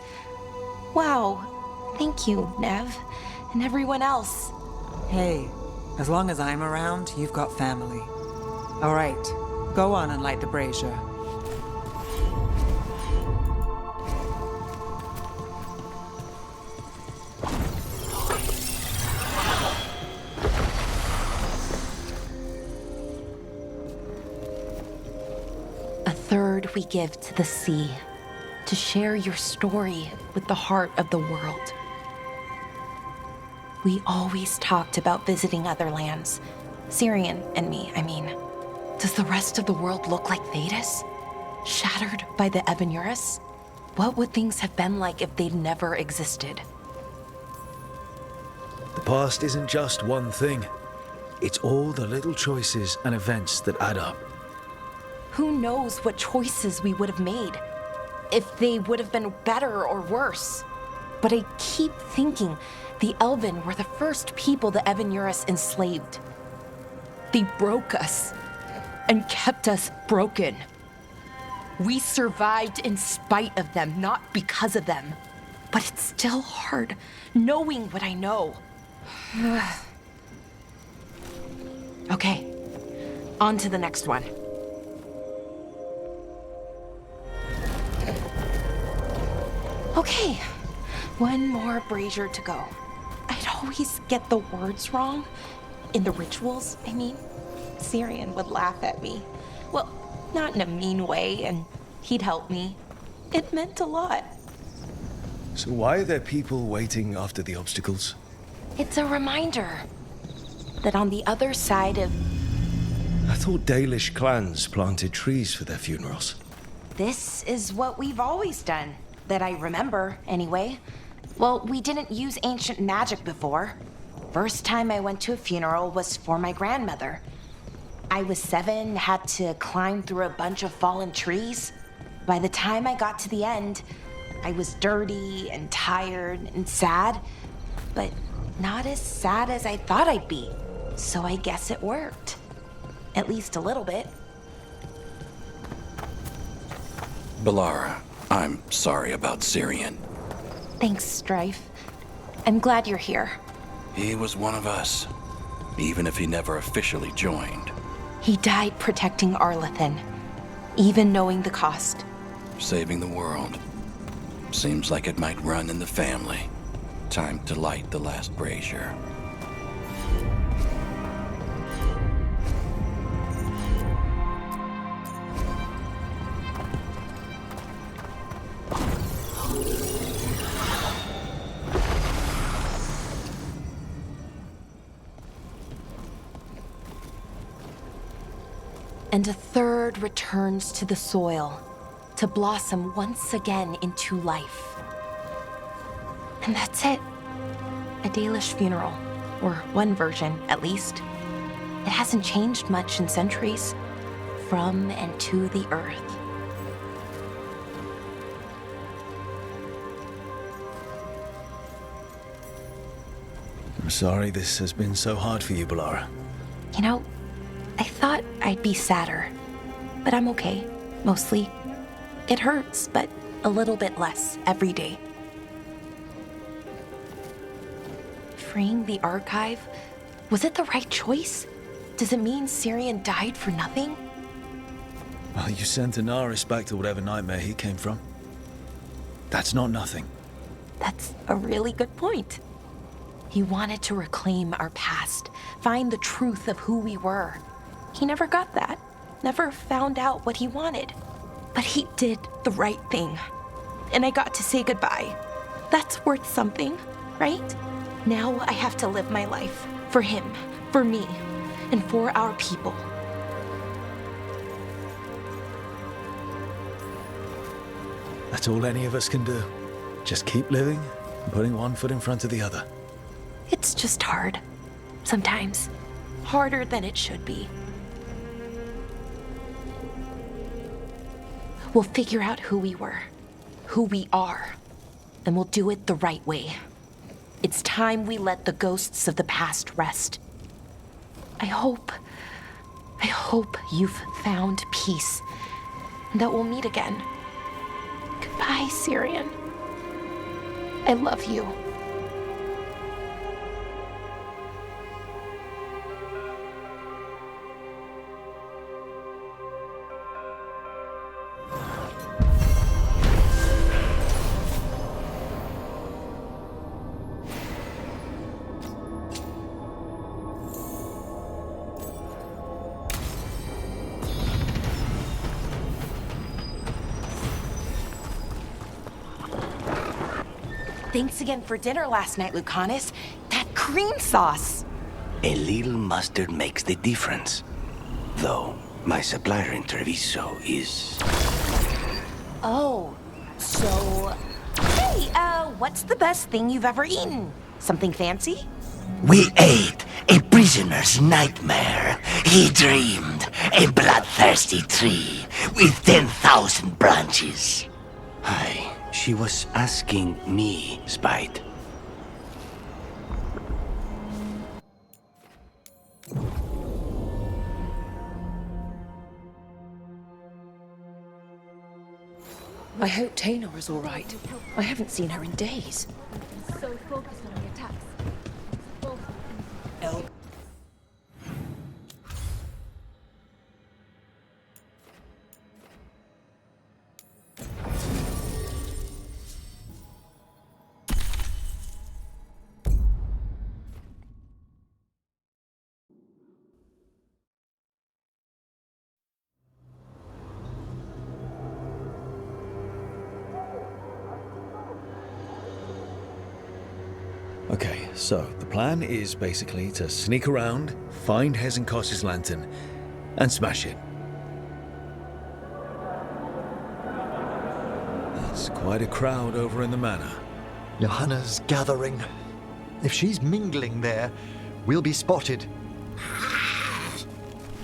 Wow. Thank you, Nev. And everyone else. Hey, as long as I'm around, you've got family. All right, go on and light the brazier. A third we give to the sea, to share your story with the heart of the world. We always talked about visiting other lands. Syrian and me, I mean. Does the rest of the world look like Thedas? Shattered by the Evanurus? What would things have been like if they'd never existed? The past isn't just one thing. It's all the little choices and events that add up. Who knows what choices we would have made? If they would have been better or worse. But I keep thinking the Elven were the first people the Evanurus enslaved. They broke us and kept us broken. We survived in spite of them, not because of them. But it's still hard knowing what I know. Okay, on to the next one. Okay, one more brazier to go. I'd always get the words wrong. In the rituals, I mean. Syrian would laugh at me. Well, not in a mean way, and he'd help me. It meant a lot. So why are there people waiting after the obstacles? It's a reminder that on the other side of... I thought Dalish clans planted trees for their funerals. This is what we've always done. That I remember, anyway. Well, we didn't use ancient magic before. First time I went to a funeral was for my grandmother. I was 7, had to climb through a bunch of fallen trees. By the time I got to the end, I was dirty and tired and sad, but not as sad as I thought I'd be. So I guess it worked. At least a little bit. Balara, I'm sorry about Syrian. Thanks, Strife. I'm glad you're here. He was one of us, even if he never officially joined. He died protecting Arlathan, even knowing the cost. Saving the world. Seems like it might run in the family. Time to light the last brazier. And a third returns to the soil, to blossom once again into life. And that's it. A Dalish funeral, or one version, at least. It hasn't changed much in centuries, from and to the earth. I'm sorry this has been so hard for you, Balara. You know, I thought I'd be sadder, but I'm okay, mostly. It hurts, but a little bit less every day. Freeing the archive, was it the right choice? Does it mean Syrian died for nothing? Well, you sent Anaris back to whatever nightmare he came from. That's not nothing. That's a really good point. He wanted to reclaim our past, find the truth of who we were. He never got that, never found out what he wanted. But he did the right thing. And I got to say goodbye. That's worth something, right? Now I have to live my life for him, for me, and for our people. That's all any of us can do. Just keep living and putting one foot in front of the other. It's just hard. Sometimes. Harder than it should be. We'll figure out who we were, who we are, and we'll do it the right way. It's time we let the ghosts of the past rest. I hope you've found peace and that we'll meet again. Goodbye, Syrian. I love you. Thanks again for dinner last night, Lucanus. That cream sauce! A little mustard makes the difference. Though, my supplier in Treviso is... Oh, so... Hey, what's the best thing you've ever eaten? Something fancy? We ate a prisoner's nightmare. He dreamed a bloodthirsty tree with 10,000 branches. Aye, she was asking me, Spite. I hope Taynor is all right. I haven't seen her in days. So focused on the attacks. Okay, so the plan is basically to sneak around, find Hezenkos's lantern, and smash it. That's quite a crowd over in the manor. Johanna's gathering. If she's mingling there, we'll be spotted.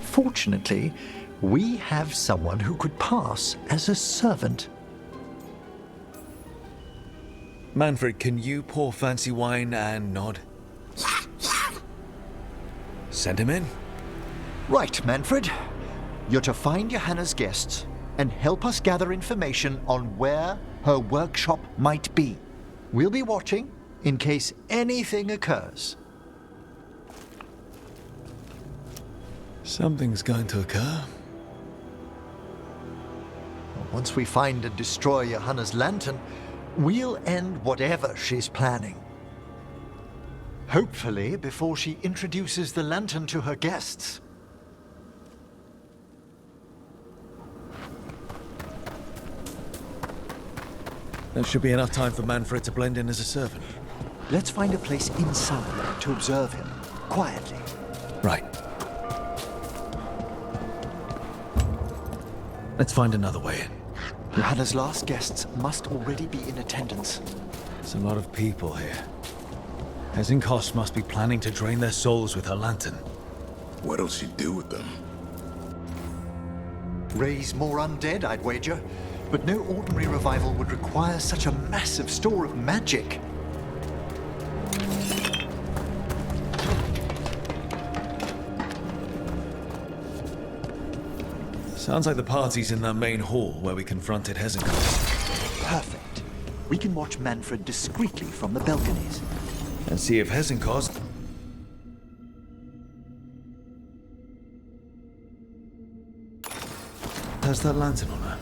Fortunately, we have someone who could pass as a servant. Manfred, can you pour fancy wine and nod? Send him in. Right, Manfred. You're to find Johanna's guests and help us gather information on where her workshop might be. We'll be watching in case anything occurs. Something's going to occur. Once we find and destroy Johanna's lantern, we'll end whatever she's planning. Hopefully before she introduces the lantern to her guests. That should be enough time for Manfred to blend in as a servant. Let's find a place inside to observe him, quietly. Right. Let's find another way in. Johanna's last guests must already be in attendance. There's a lot of people here. Hezenkos must be planning to drain their souls with her lantern. What'll she do with them? Raise more undead, I'd wager. But no ordinary revival would require such a massive store of magic. Sounds like the party's in that main hall where we confronted Hezenkos. Perfect. We can watch Manfred discreetly from the balconies. And see if Hezenkos... has that lantern on her.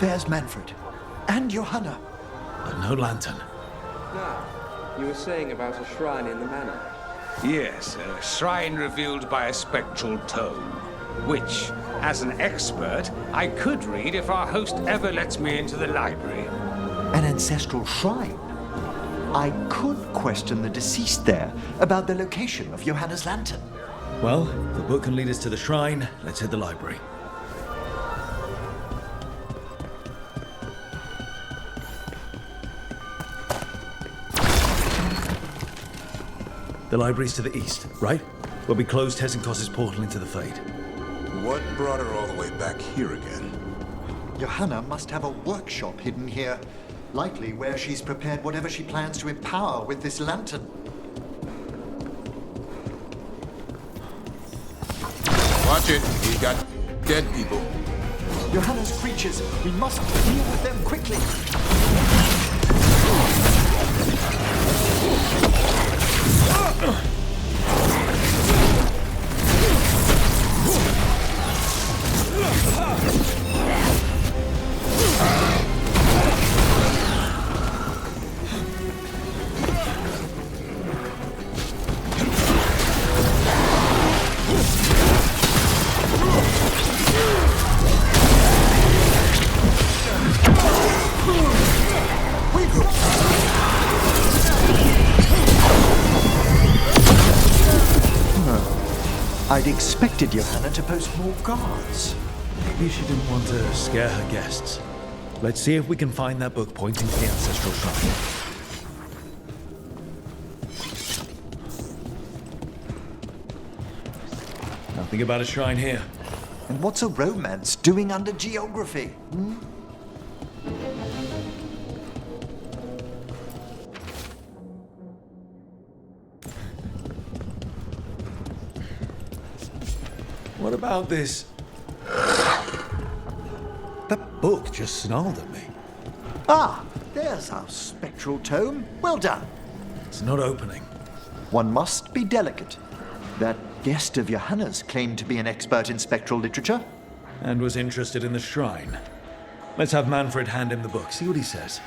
There's Manfred. And Johanna. But no lantern. Now, you were saying about a shrine in the manor. Yes, a shrine revealed by a spectral tome, which, as an expert, I could read if our host ever lets me into the library. An ancestral shrine? I could question the deceased there about the location of Johanna's lantern. Well, the book can lead us to the shrine. Let's hit the library. The library's to the east, right? Where we closed Hesenkos's portal into the Fade. What brought her all the way back here again? Johanna must have a workshop hidden here. Likely where she's prepared whatever she plans to empower with this lantern. Watch it. He's got dead people. Johanna's creatures. We must deal with them quickly. I'd expected Johanna to post more guards. Maybe she didn't want to scare her guests. Let's see if we can find that book pointing to the ancestral shrine. Nothing about a shrine here. And what's a romance doing under geography? What about this? That book just snarled at me. Ah, there's our spectral tome. Well done. It's not opening. One must be delicate. That guest of Johanna's claimed to be an expert in spectral literature. And was interested in the shrine. Let's have Manfred hand him the book, see what he says.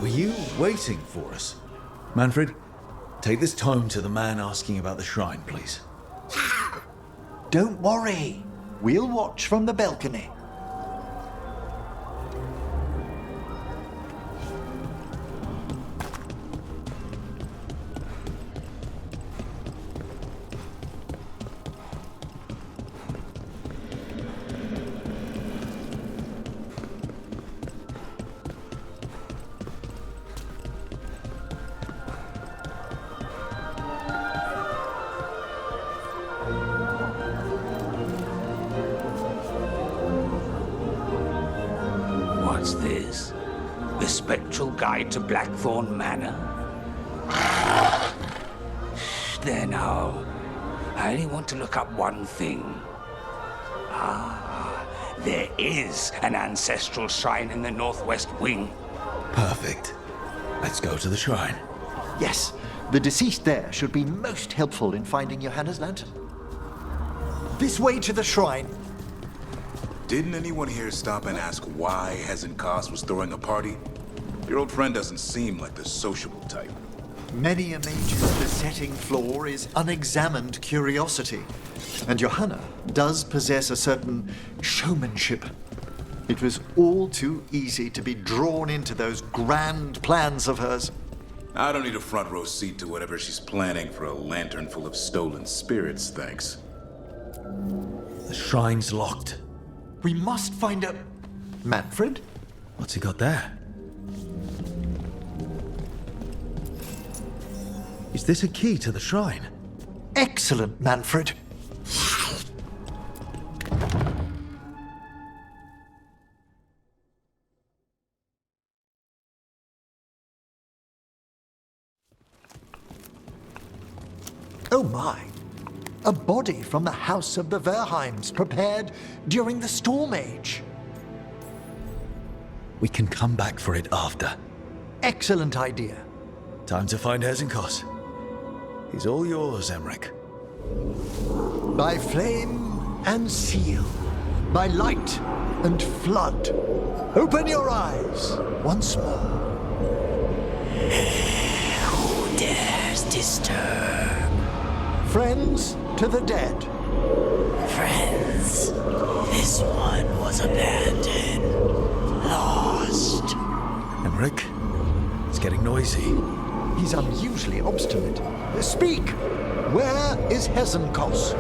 Were you waiting for us? Manfred, take this tome to the man asking about the shrine, please. Don't worry. We'll watch from the balcony. What's this? The Spectral Guide to Blackthorn Manor? There now. I only want to look up one thing. Ah, there is an ancestral shrine in the northwest wing. Perfect. Let's go to the shrine. Yes, the deceased there should be most helpful in finding Johanna's lantern. This way to the shrine. Didn't anyone here stop and ask why Hesenkos was throwing a party? Your old friend doesn't seem like the sociable type. Many a mage's besetting flaw is unexamined curiosity. And Johanna does possess a certain showmanship. It was all too easy to be drawn into those grand plans of hers. I don't need a front row seat to whatever she's planning for a lantern full of stolen spirits, thanks. The shrine's locked. We must find a... Manfred? What's he got there? Is this a key to the shrine? Excellent, Manfred. Oh my. A body from the House of the Verheims, prepared during the Storm Age. We can come back for it after. Excellent idea. Time to find Hezenkos. He's all yours, Emmerich. By flame and seal, by light and flood, open your eyes once more. Who dares disturb? Friends to the dead. Friends, this one was abandoned, lost. Emmerich, it's getting noisy. He's unusually obstinate. Speak! Where is Hezenkos?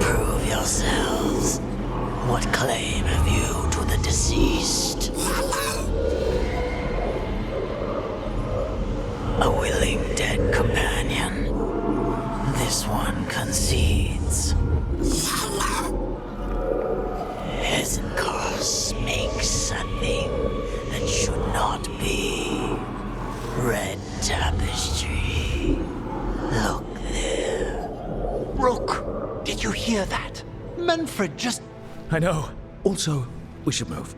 Prove yourselves. What claim have you to the deceased? A willing dead companion. This one concedes. Hezenkos makes a thing that should not be. Red tapestry. Look there. Rook, did you hear that? Manfred just... I know. Also, we should move.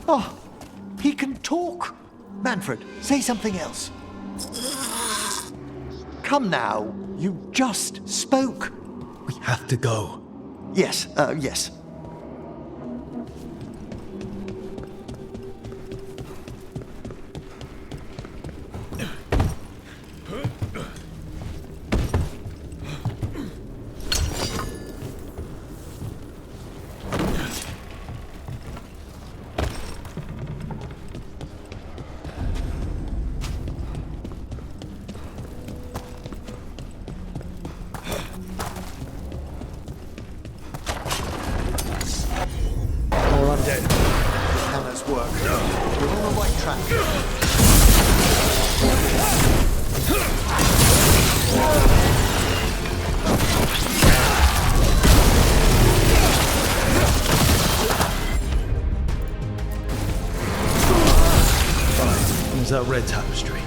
Oh, he can talk. Manfred, say something else. Come now, you just spoke. We have to go. Yes, yes. Work. We're on the right track. Fine. There's that red tapestry.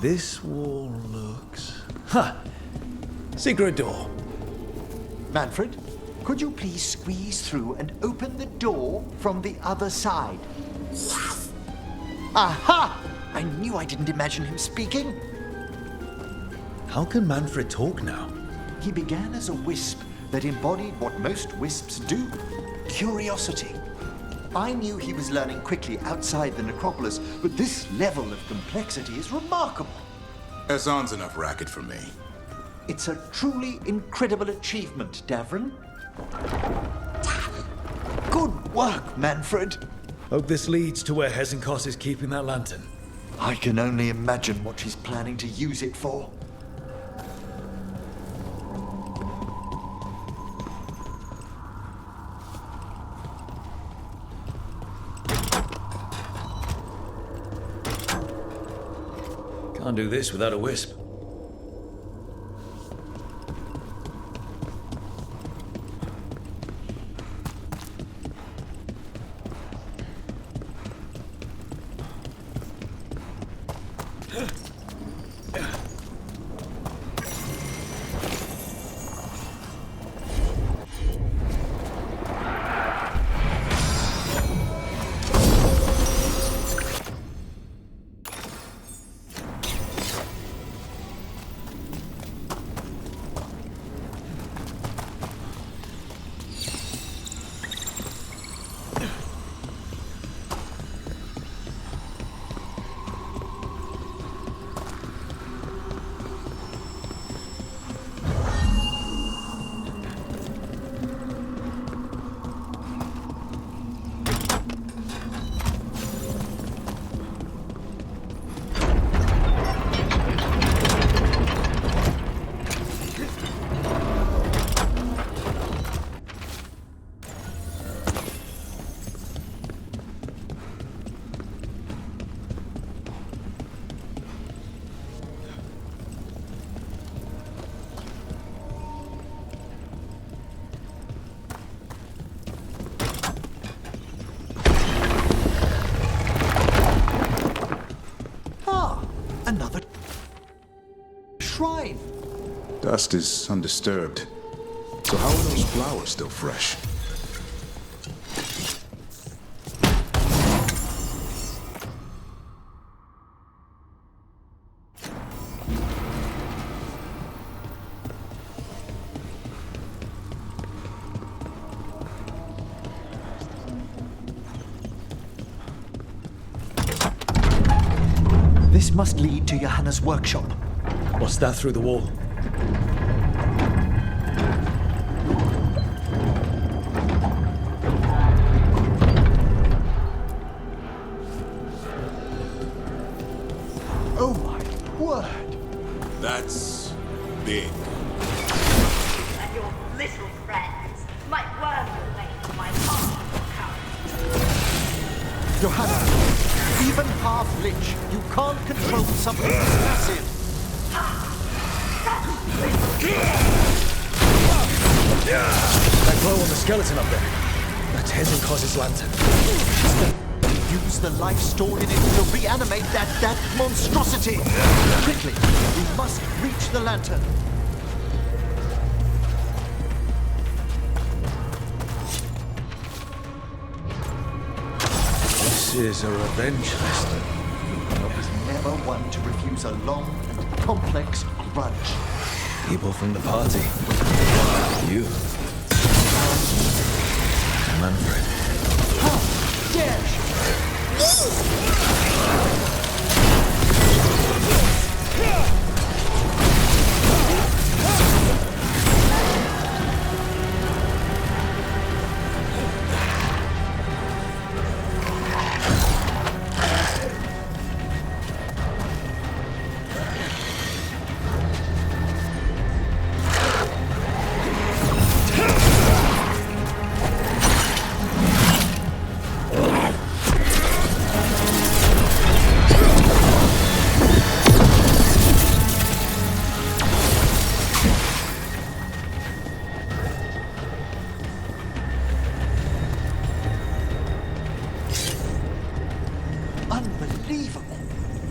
This wall looks... Ha! Secret door. Manfred, could you please squeeze through and open the door from the other side? Yes! Aha! I knew I didn't imagine him speaking. How can Manfred talk now? He began as a wisp that embodied what most wisps do. Curiosity. I knew he was learning quickly outside the necropolis, but this level of complexity is remarkable. Hassan's enough racket for me. It's a truly incredible achievement, Davrin. Good work, Manfred. Hope this leads to where Hezenkos is keeping that lantern. I can only imagine what he's planning to use it for. Can't do this without a wisp. shrine. Dust is undisturbed. So how are those flowers still fresh? This must lead to Johanna's workshop. What's that through the wall? Oh my word! That's big. And your little friends might worm their way to my heart. Johanna, even half-lich, you can't control something massive. That glow on the skeleton up there. That's Hezenkoz's lantern. Use the life stored in it to reanimate that monstrosity. Quickly, we must reach the lantern. This is a revenge list. I was never one to refuse a long and complex grudge. People from the party. You. Manfred. How dare she?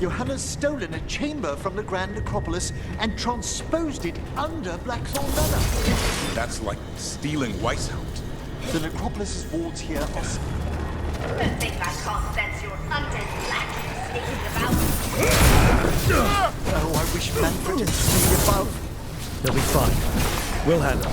Johanna's stolen a chamber from the Grand Necropolis and transposed it under Blackthorn Manor. That's like stealing Weishaupt. The Necropolis's wards here are... Don't think I can't sense your undead black sneaking about. Oh, I wish Manfred had stayed above. They'll be fine. We'll handle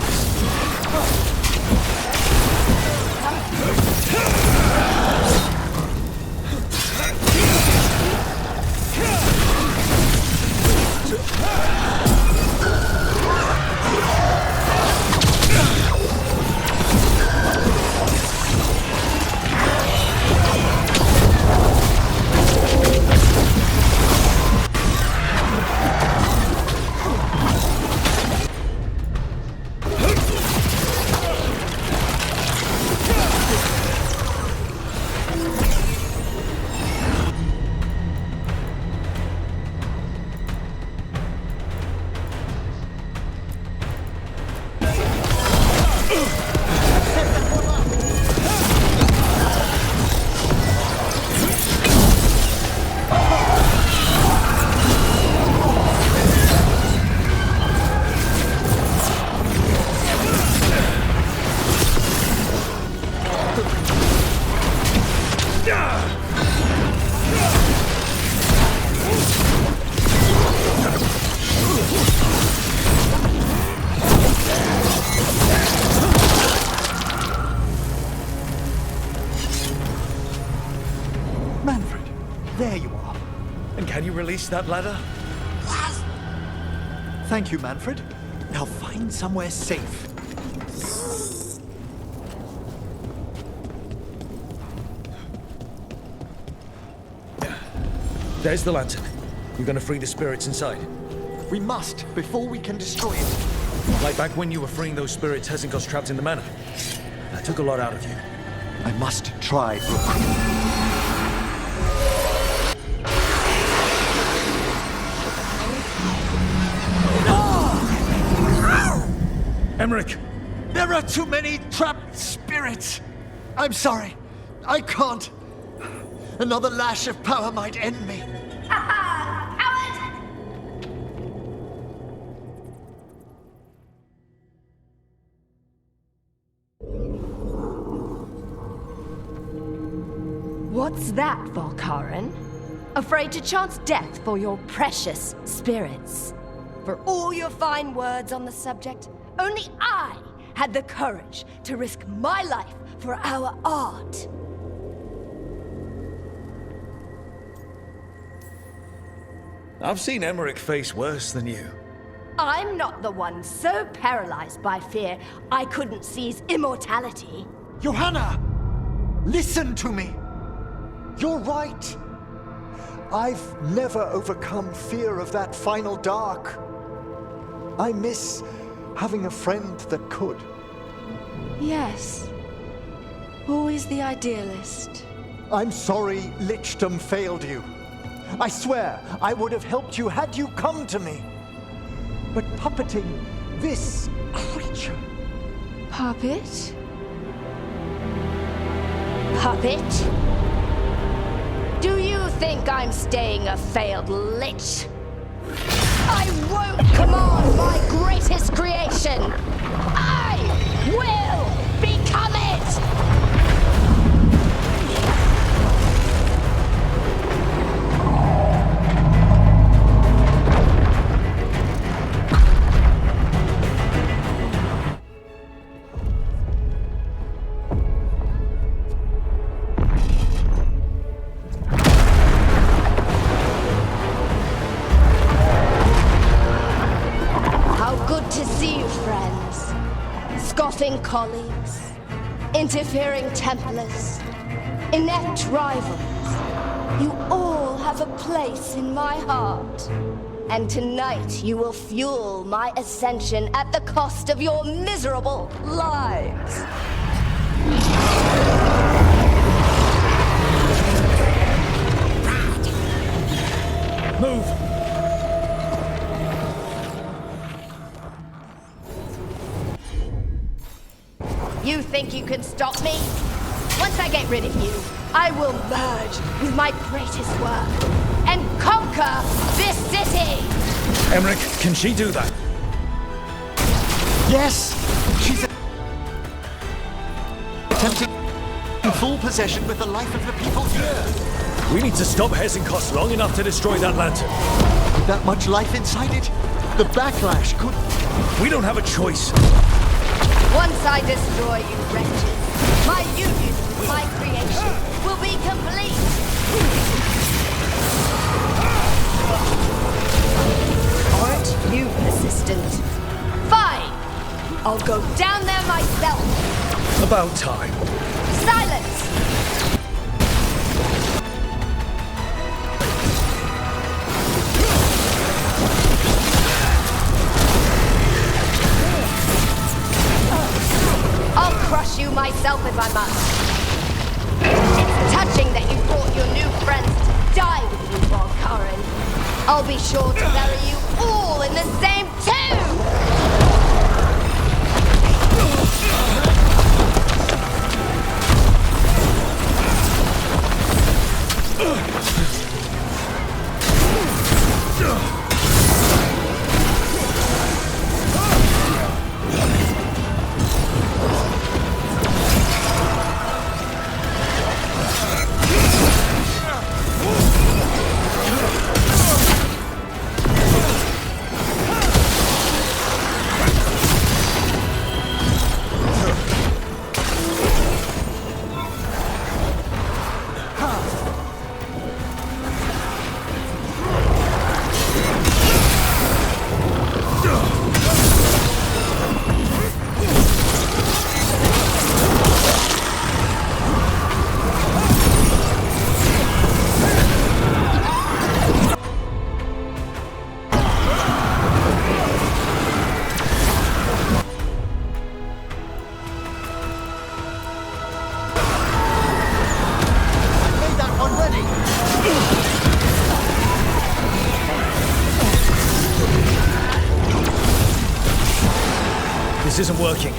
Manfred, there you are. And can you release that ladder? Thank you, Manfred. Now find somewhere safe. There's the lantern. You're gonna free the spirits inside. We must, before we can destroy it. Like back when you were freeing those spirits Hezenkoz trapped in the manor. That took a lot out of you. I must try, Rook. Emmerich! There are too many trapped spirits. I'm sorry. I can't. Another lash of power might end me. What's that, Volkaren? Afraid to chance death for your precious spirits? For all your fine words on the subject, only I had the courage to risk my life for our art. I've seen Emmerich face worse than you. I'm not the one so paralyzed by fear I couldn't seize immortality. Johanna! Listen to me! You're right. I've never overcome fear of that final dark. I miss having a friend that could. Yes. Always the idealist. I'm sorry Lichdom failed you. I swear I would have helped you had you come to me. But puppeting this creature... Puppet? Puppet? Do you think I'm staying a failed lich? I won't command my greatest creation! I will become it! Scoffing colleagues, interfering Templars, inept rivals. You all have a place in my heart. And tonight you will fuel my ascension at the cost of your miserable lives. Move! You think you can stop me? Once I get rid of you, I will merge with my greatest work and conquer this city! Emmerich, can she do that? Yes! She's attempting full possession with the life of the people here. We need to stop Hesenkos long enough to destroy that lantern. With that much life inside it, the backlash could... We don't have a choice. Once I destroy you wretches, my union with my creation will be complete! Aren't you persistent? Fine! I'll go down there myself! About time. Silence! I'll crush you myself if I must. It's touching that you brought your new friends to die with you, Volkaren. I'll be sure to bury you all in the same tomb! This isn't working.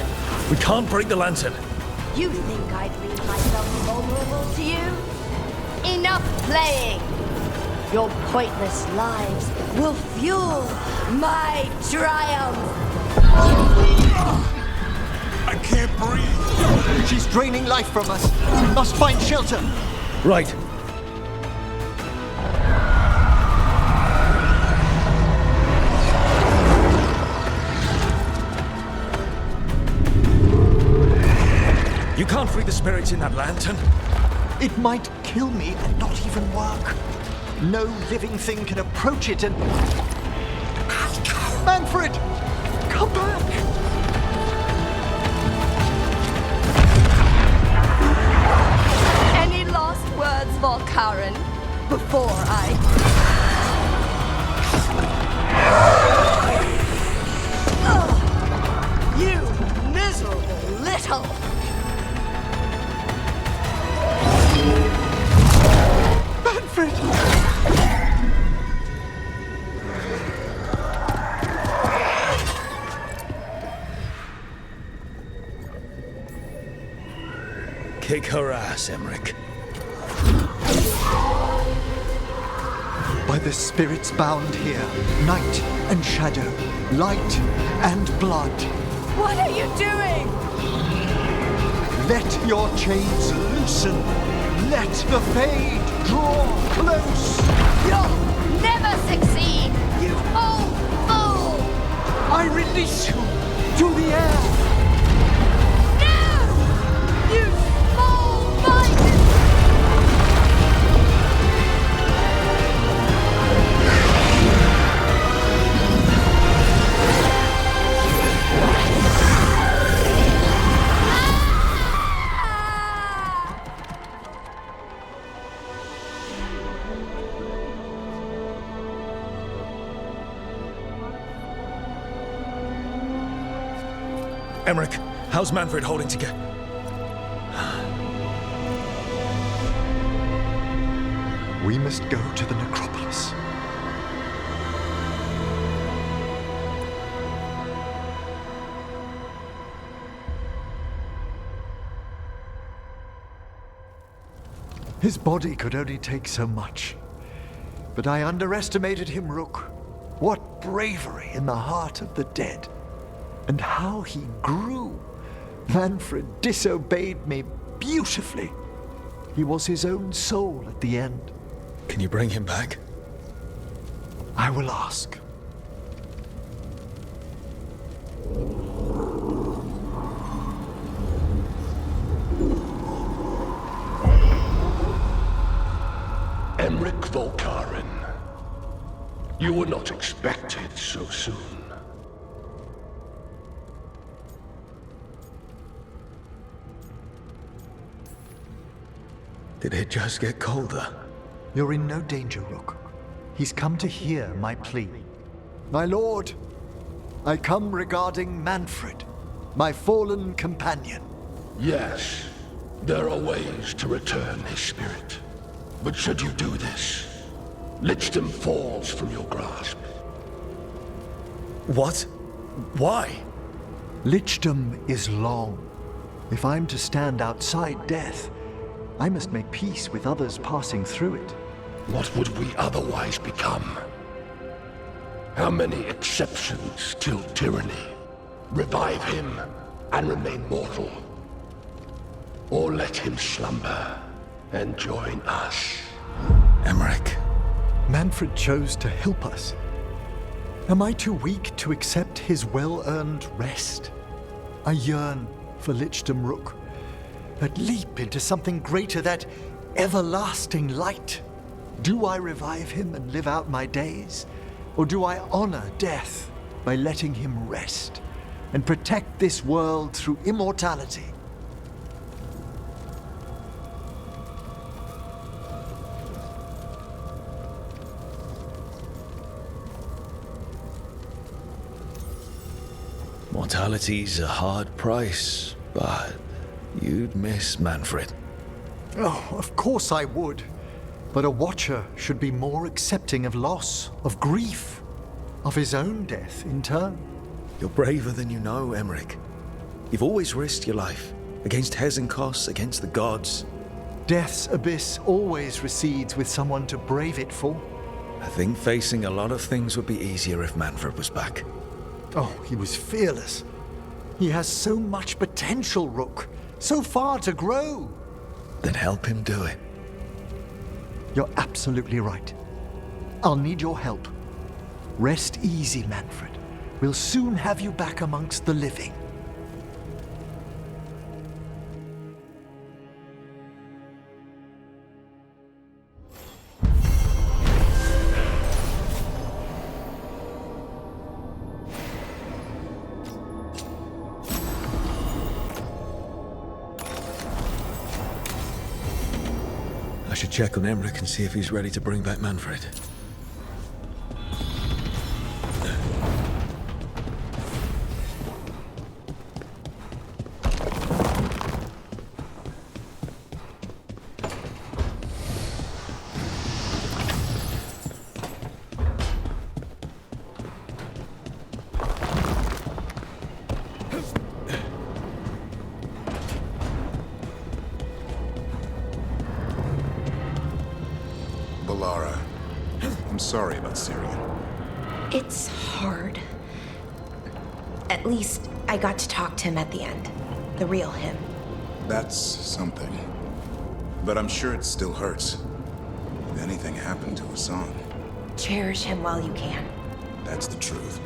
We can't break the lantern. You think I'd leave myself vulnerable to you? Enough playing! Your pointless lives will fuel my triumph! I can't breathe! She's draining life from us. We must find shelter. Right. free the spirits in that lantern? It might kill me and not even work. No living thing can approach it and... Manfred! Come back! Any last words, Volkaren, before I... You miserable little... Manfred! Kick her ass, Emmerich. By the spirits bound here, night and shadow, light and blood. What are you doing? Let your chains loosen. Let the Fade draw close. You'll never succeed, you old fool! I release you to the air. No! You small-minded... Emmerich, how's Manfred holding together? We must go to the necropolis. His body could only take so much. But I underestimated him, Rook. What bravery in the heart of the dead. And how he grew. Manfred disobeyed me beautifully. He was his own soul at the end. Can you bring him back? I will ask. Emmerich Volkaren. You were not expected so soon. Did it just get colder? You're in no danger, Rook. He's come to hear my plea. My lord, I come regarding Manfred, my fallen companion. Yes, there are ways to return his spirit. But should you do this, Lichdom falls from your grasp. What? Why? Lichdom is long. If I'm to stand outside death, I must make peace with others passing through it. What would we otherwise become? How many exceptions till tyranny? Revive him and remain mortal. Or let him slumber and join us. Emmerich. Manfred chose to help us. Am I too weak to accept his well-earned rest? I yearn for Lichdom, Rook. That leap into something greater, that everlasting light. Do I revive him and live out my days? Or do I honor death by letting him rest and protect this world through immortality? Mortality's a hard price, but you'd miss Manfred. Oh, of course I would. But a Watcher should be more accepting of loss, of grief, of his own death in turn. You're braver than you know, Emmerich. You've always risked your life, against Hezenkos, against the gods. Death's abyss always recedes with someone to brave it for. I think facing a lot of things would be easier if Manfred was back. Oh, he was fearless. He has so much potential, Rook. So far to grow. Then help him do it. You're absolutely right. I'll need your help. Rest easy, Manfred. We'll soon have you back amongst the living. should check on Emmerich and see if he's ready to bring back Manfred. Lara, I'm sorry about Syrian. It's hard. At least I got to talk to him at the end. The real him. That's something. But I'm sure it still hurts. If anything happened to Hassan. Cherish him while you can. That's the truth.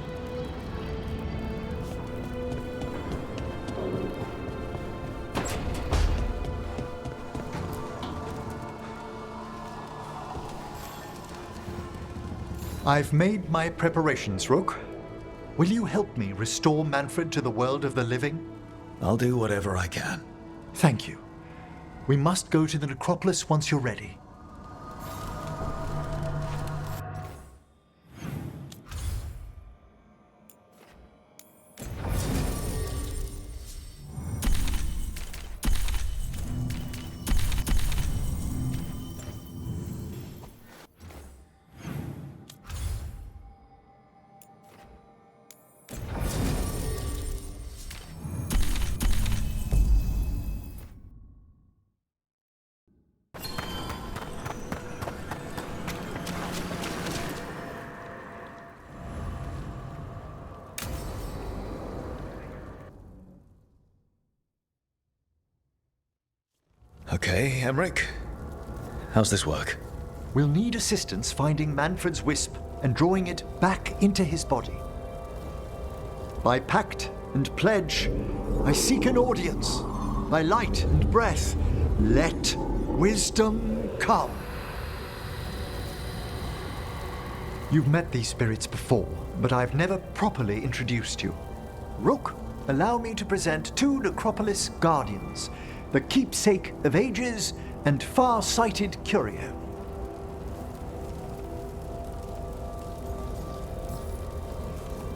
I've made my preparations, Rook. Will you help me restore Manfred to the world of the living? I'll do whatever I can. Thank you. We must go to the necropolis once you're ready. Okay, Emmerich. How's this work? We'll need assistance finding Manfred's wisp and drawing it back into his body. By pact and pledge, I seek an audience. By light and breath, let wisdom come. You've met these spirits before, but I've never properly introduced you. Rook, allow me to present two Necropolis Guardians, the keepsake of ages and far-sighted curio.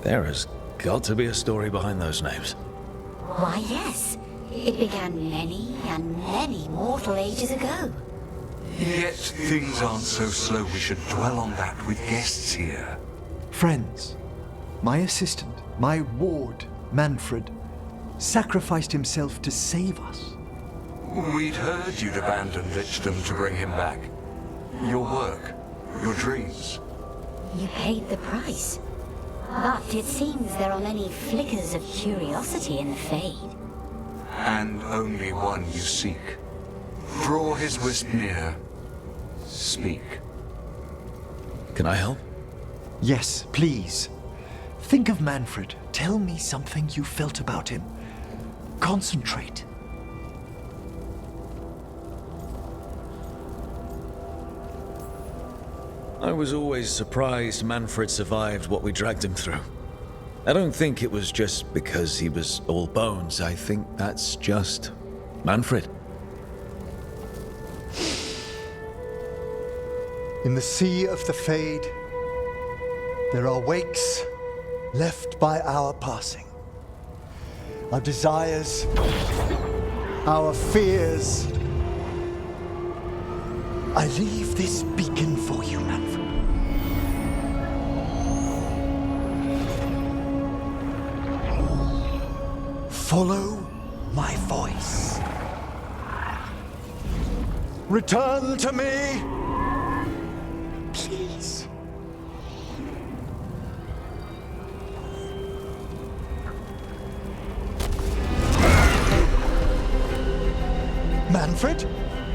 There has got to be a story behind those names. Why, yes. It began many and many mortal ages ago. Yet things aren't so slow we should dwell on that with guests here. Friends, my assistant, my ward, Manfred, sacrificed himself to save us. We'd heard you'd abandoned Lichdom to bring him back. Your work, your dreams. You paid the price. But it seems there are many flickers of curiosity in the Fade. And only one you seek. Draw his wisp near. Speak. Can I help? Yes, please. Think of Manfred. Tell me something you felt about him. Concentrate. I was always surprised Manfred survived what we dragged him through. I don't think it was just because he was all bones. I think that's just Manfred. In the sea of the Fade, there are wakes left by our passing. Our desires, our fears. I leave this beacon for you, Manfred. Follow my voice. Return to me, please. Manfred?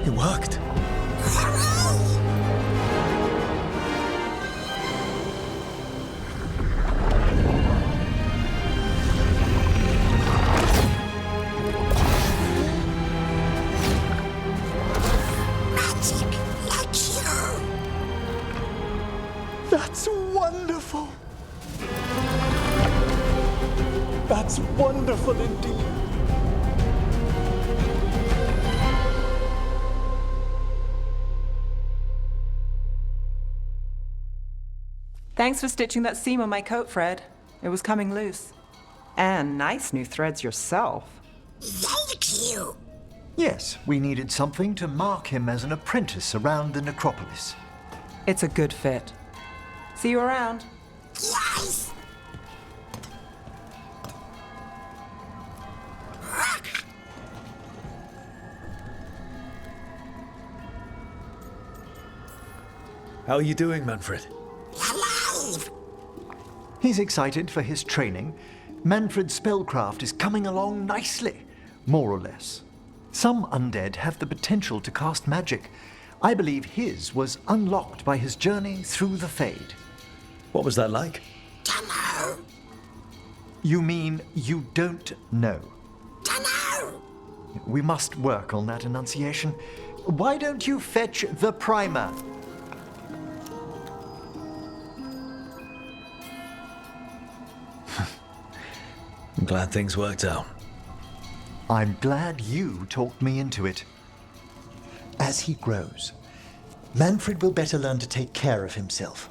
It worked. That's wonderful. That's wonderful indeed. Thanks for stitching that seam on my coat, Fred. It was coming loose. And nice new threads yourself. Thank you. Yes, we needed something to mark him as an apprentice around the necropolis. It's a good fit. See you around. Yes! How are you doing, Manfred? Alive! He's excited for his training. Manfred's spellcraft is coming along nicely, more or less. Some undead have the potential to cast magic. I believe his was unlocked by his journey through the Fade. What was that like? Dunno. You mean you don't know? Dunno. We must work on that enunciation. Why don't you fetch the primer? I'm glad things worked out. I'm glad you talked me into it. As he grows, Manfred will better learn to take care of himself.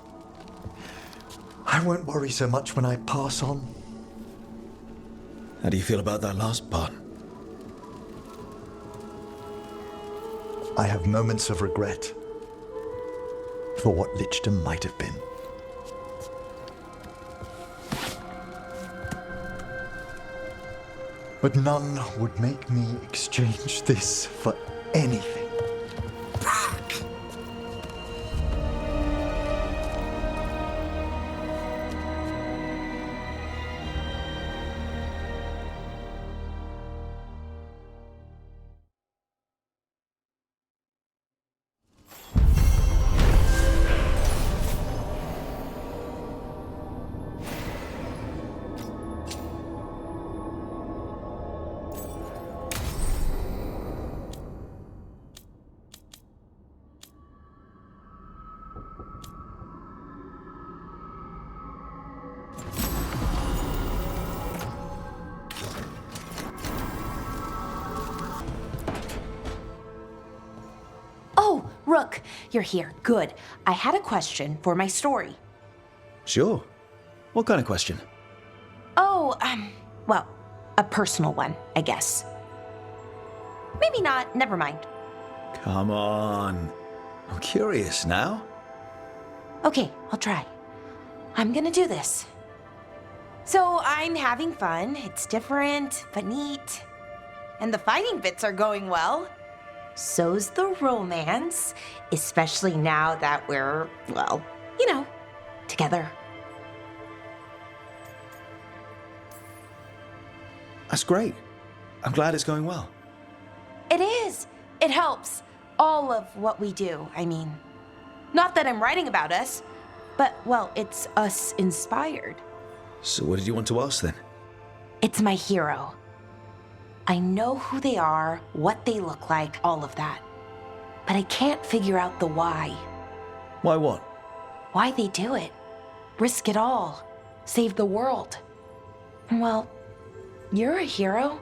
I won't worry so much when I pass on. How do you feel about that last part? I have moments of regret for what Lichdom might have been. But none would make me exchange this for anything. Rook, you're here. Good. I had a question for my story. Sure. What kind of question? Oh, well, a personal one, I guess. Maybe not. Never mind. Come on. I'm curious now. Okay, I'll try. I'm gonna do this. So I'm having fun. It's different, but neat. And the fighting bits are going well. So's the romance, especially now that we're, well, you know, together. That's great. I'm glad it's going well. It is. It helps. All of what we do, I mean. Not that I'm writing about us, but, well, it's us inspired. So what did you want to ask then? It's my hero. I know who they are, what they look like, all of that. But I can't figure out the why. Why what? Why they do it. Risk it all. Save the world. Well, you're a hero.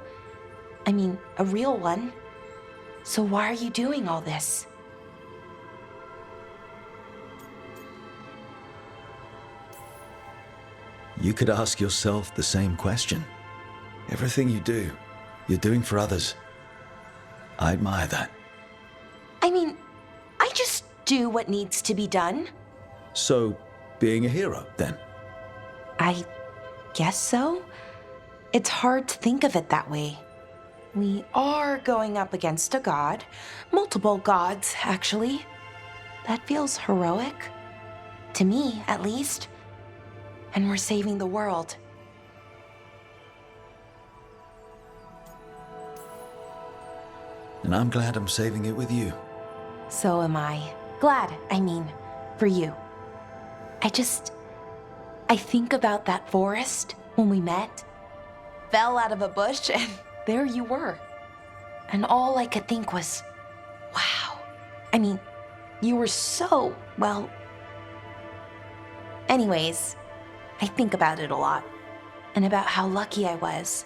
I mean, a real one. So why are you doing all this? You could ask yourself the same question. Everything you do, you're doing for others. I admire that. I mean, I just do what needs to be done. So, being a hero, then? I guess so. It's hard to think of it that way. We are going up against a god. Multiple gods, actually. That feels heroic. To me, at least. And we're saving the world. And I'm glad I'm saving it with you. So am I. Glad, I mean, for you. I think about that forest when we met. Fell out of a bush and there you were. And all I could think was, wow. I mean, you were so, well... Anyways, I think about it a lot. And about how lucky I was.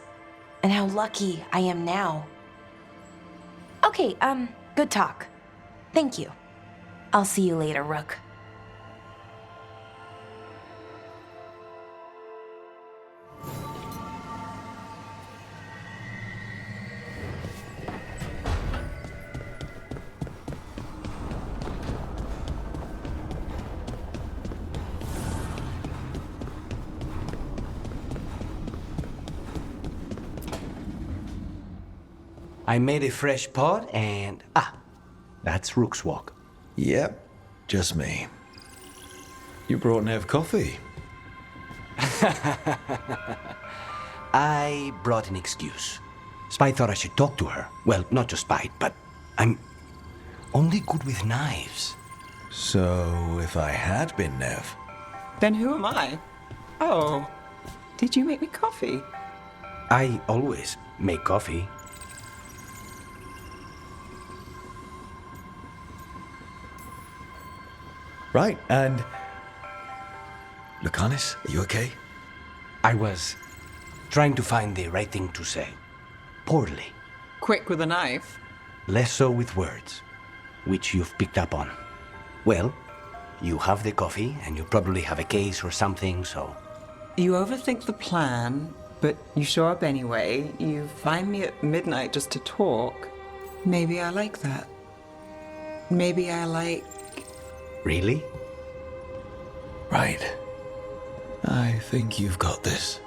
And how lucky I am now. Okay, good talk. Thank you. I'll see you later, Rook. I made a fresh pot and... that's Rook's walk. Yep, just me. You brought Nev coffee. I brought an excuse. Spite thought I should talk to her. Well, not just Spite, but I'm only good with knives. So, if I had been Nev... Then who am I? Oh, did you make me coffee? I always make coffee. Right, and... Lucanus, are you okay? I was trying to find the right thing to say. Poorly. Quick with a knife. Less so with words, which you've picked up on. Well, you have the coffee, and you probably have a case or something, so... You overthink the plan, but you show up anyway. You find me at midnight just to talk. Maybe I like that. Maybe I like... Really? Right. I think you've got this.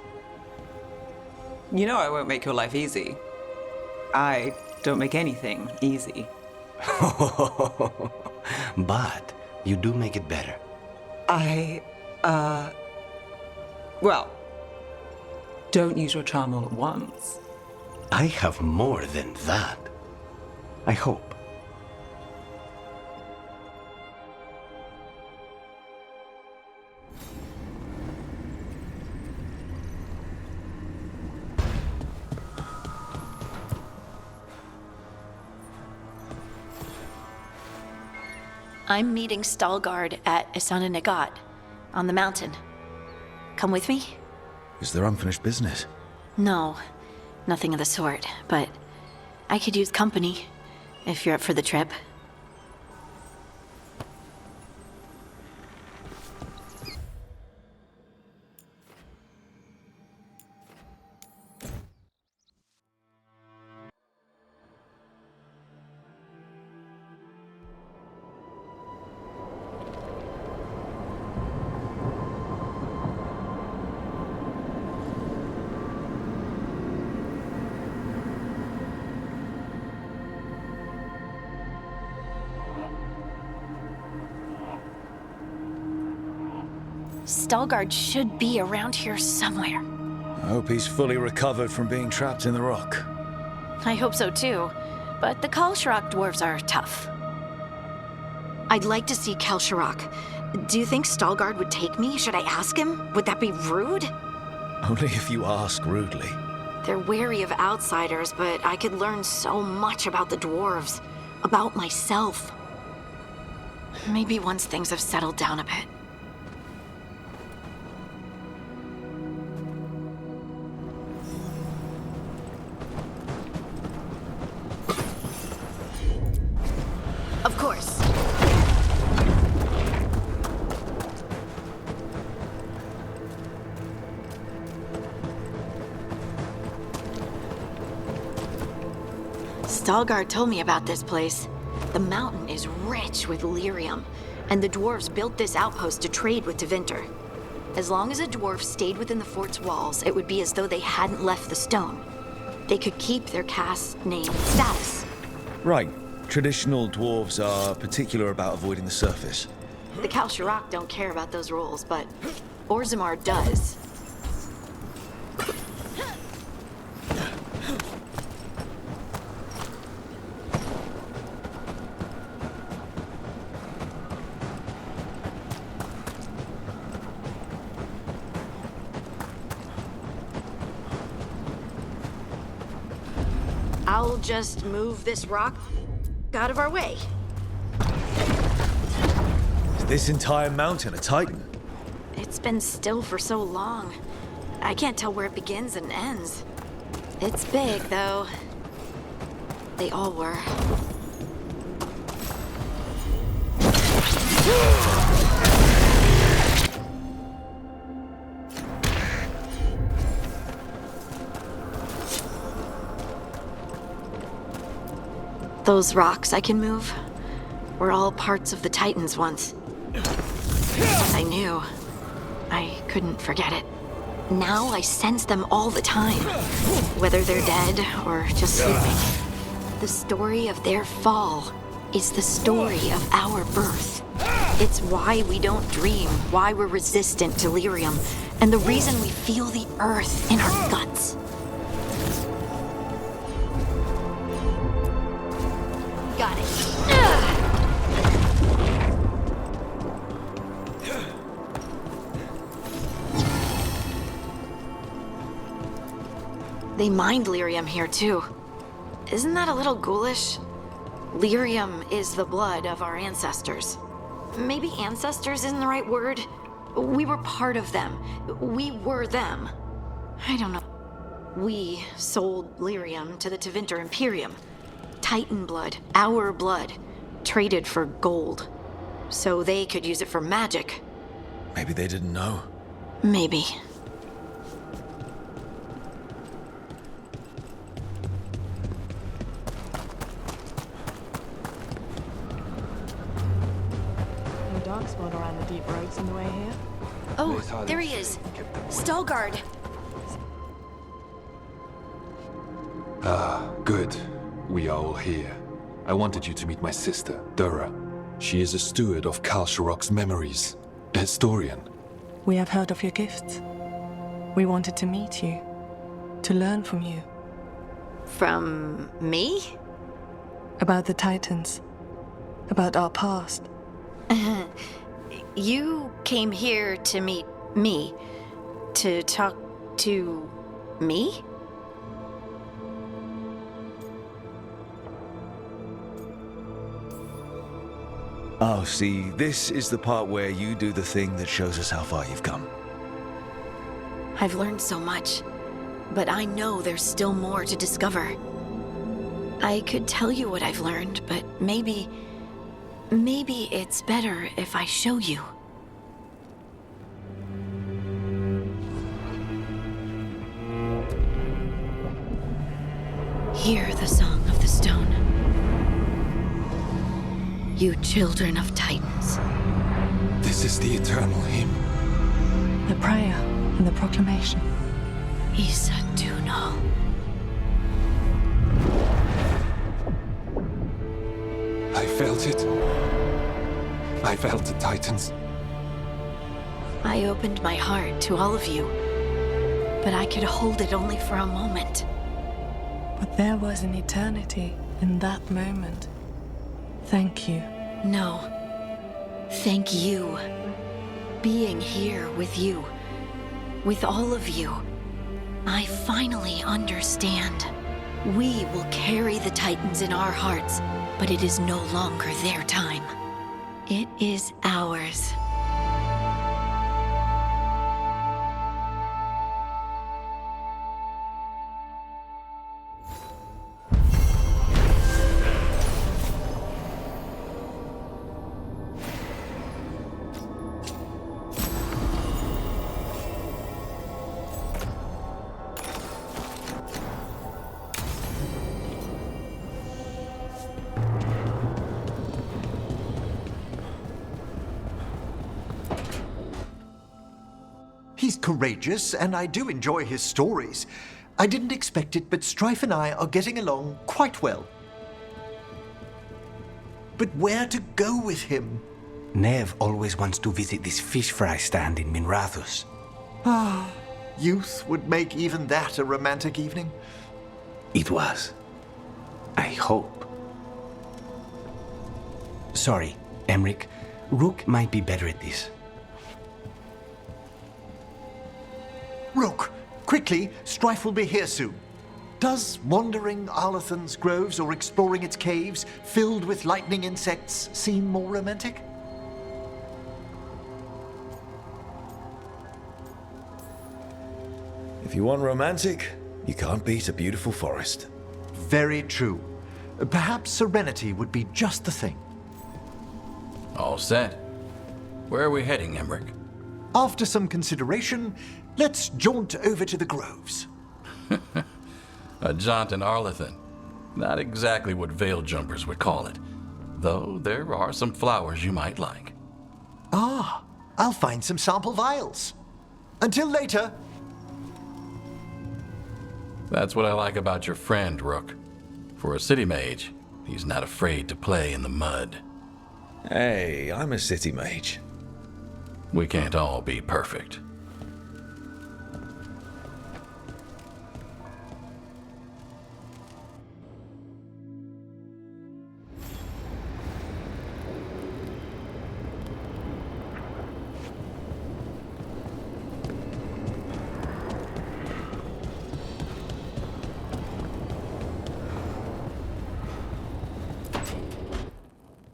You know I won't make your life easy. I don't make anything easy. But you do make it better. Well, don't use your charm all at once. I have more than that. I hope. I'm meeting Stalgard at Isananegat, on the mountain. Come with me? Is there unfinished business? No, nothing of the sort, but I could use company, if you're up for the trip. Stalgard should be around here somewhere. I hope he's fully recovered from being trapped in the rock. I hope so too, but the Kalsharak dwarves are tough. I'd like to see Kalsharak. Do you think Stalgard would take me? Should I ask him? Would that be rude? Only if you ask rudely. They're wary of outsiders, but I could learn so much about the dwarves, about myself. Maybe once things have settled down a bit. Of course. Stalgard told me about this place. The mountain is rich with lyrium, and the dwarves built this outpost to trade with Tevinter. As long as a dwarf stayed within the fort's walls, it would be as though they hadn't left the stone. They could keep their caste name and status. Right. Traditional dwarves are particular about avoiding the surface. The Kalsharak don't care about those rules, but Orzammar does. I'll just move this rock out of our way. Is this entire mountain a titan? It's been still for so long. I can't tell where it begins and ends. It's big, though. They all were. Those rocks I can move were all parts of the Titans once. I knew. I couldn't forget it. Now I sense them all the time, whether they're dead or just sleeping. The story of their fall is the story of our birth. It's why we don't dream, why we're resistant to lyrium, and the reason we feel the earth in our guts. Got it. They mined lyrium here too. Isn't that a little ghoulish? Lyrium is the blood of our ancestors. Maybe ancestors isn't the right word. We were part of them. We were them. I don't know. We sold lyrium to the Tevinter Imperium. Titan blood, our blood, traded for gold. So they could use it for magic. Maybe they didn't know. Maybe. Darkspawn around the deep roads on the way here. Oh, there he is. Stalguard. Ah, good. We are all here. I wanted you to meet my sister, Dura. She is a steward of Khal Sharok's memories, a historian. We have heard of your gifts. We wanted to meet you, to learn from you. From me? About the Titans, about our past. You came here to meet me, to talk to me? Oh, see, this is the part where you do the thing that shows us how far you've come. I've learned so much, but I know there's still more to discover. I could tell you what I've learned, but maybe it's better if I show you. Hear the song of the stone. You children of Titans. This is the eternal hymn. The prayer and the proclamation. Isa Tunal. I felt it. I felt the Titans. I opened my heart to all of you, but I could hold it only for a moment. But there was an eternity in that moment. Thank you. No. Thank you. Being here with you, with all of you, I finally understand. We will carry the Titans in our hearts, but it is no longer their time. It is ours. He's courageous, and I do enjoy his stories. I didn't expect it, but Strife and I are getting along quite well. But where to go with him? Nev always wants to visit this fish fry stand in Minrathous. Ah, youth would make even that a romantic evening. It was. I hope. Sorry, Emric. Rook might be better at this. Rook, quickly, Strife will be here soon. Does wandering Arlathan's groves or exploring its caves, filled with lightning insects, seem more romantic? If you want romantic, you can't beat a beautiful forest. Very true. Perhaps serenity would be just the thing. All set. Where are we heading, Emric? After some consideration, let's jaunt over to the groves. A jaunt in Arlathan. Not exactly what veil jumpers would call it. Though there are some flowers you might like. Ah, I'll find some sample vials. Until later. That's what I like about your friend, Rook. For a city mage, he's not afraid to play in the mud. Hey, I'm a city mage. We can't all be perfect.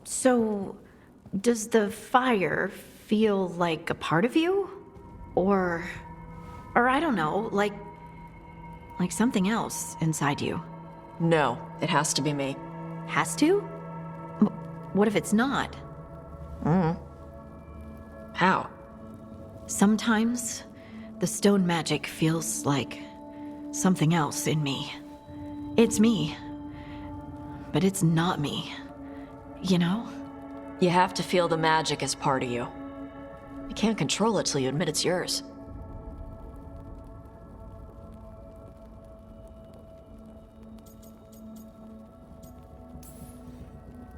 So, does the fire feel like a part of you? Or I don't know, like something else inside you? No, it has to be me. Has to? What if it's not? How? Sometimes the stone magic feels like something else in me. It's me, but it's not me. You know? You have to feel the magic as part of you. You can't control it till you admit it's yours.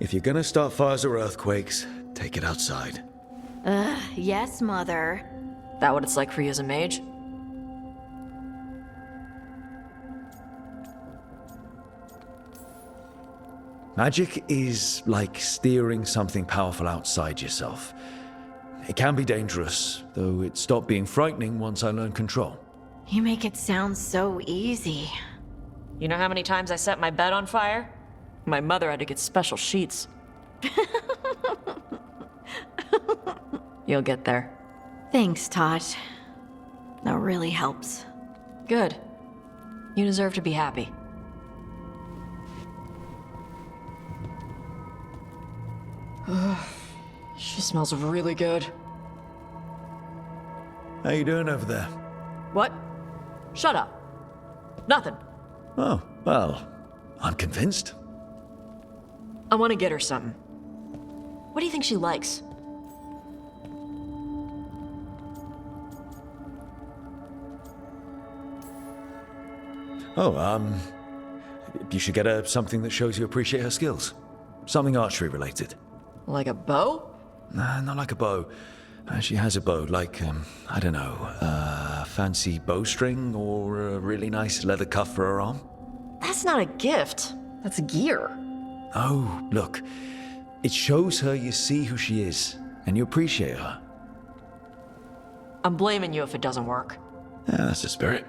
If you're gonna start fires or earthquakes, take it outside. Yes, Mother. That what it's like for you as a mage? Magic is like steering something powerful outside yourself. It can be dangerous, though it stopped being frightening once I learned control. You make it sound so easy. You know how many times I set my bed on fire? My mother had to get special sheets. You'll get there. Thanks, Tot. That really helps. Good. You deserve to be happy. She smells really good. How you doing over there? What? Shut up. Nothing. Oh, well, I'm convinced. I want to get her something. What do you think she likes? Oh, you should get her something that shows you appreciate her skills. Something archery related. Like a bow? Nah, not like a bow. She has a bow, like, I don't know, a fancy bowstring or a really nice leather cuff for her arm. That's not a gift. That's gear. Oh, look. It shows her you see who she is, and you appreciate her. I'm blaming you if it doesn't work. Yeah, that's the spirit.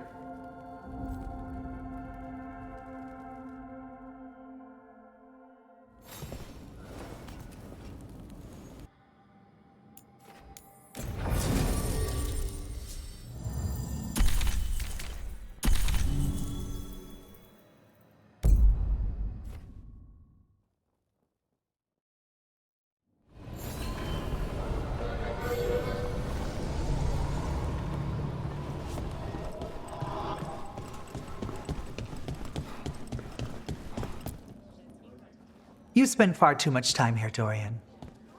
You spend far too much time here, Dorian.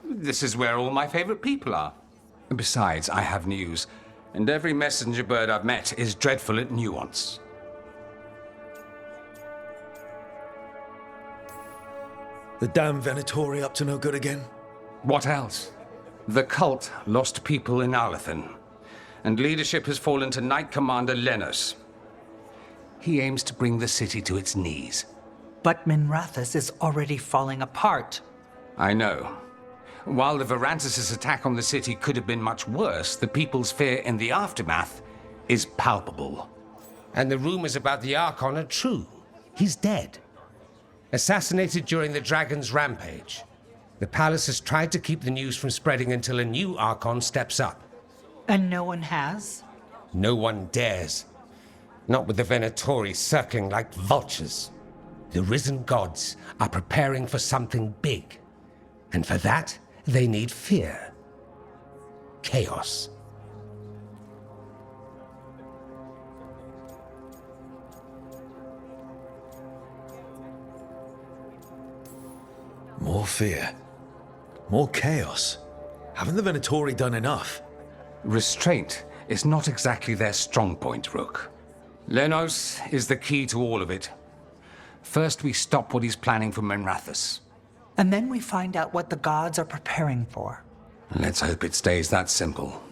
This is where all my favorite people are. Besides, I have news, and every messenger bird I've met is dreadful at nuance. The damn Venatori up to no good again? What else? The cult lost people in Arlethan, and leadership has fallen to Knight Commander Lenos. He aims to bring the city to its knees. But Minrathous is already falling apart. I know. While the Varantis' attack on the city could have been much worse, the people's fear in the aftermath is palpable. And the rumors about the Archon are true. He's dead. Assassinated during the Dragon's rampage. The palace has tried to keep the news from spreading until a new Archon steps up. And no one has? No one dares. Not with the Venatori circling like vultures. The risen gods are preparing for something big. And for that, they need fear. Chaos. More fear. More chaos. Haven't the Venatori done enough? Restraint is not exactly their strong point, Rook. Lenos is the key to all of it. First, we stop what he's planning for Menrathus. And then we find out what the gods are preparing for. Let's hope it stays that simple.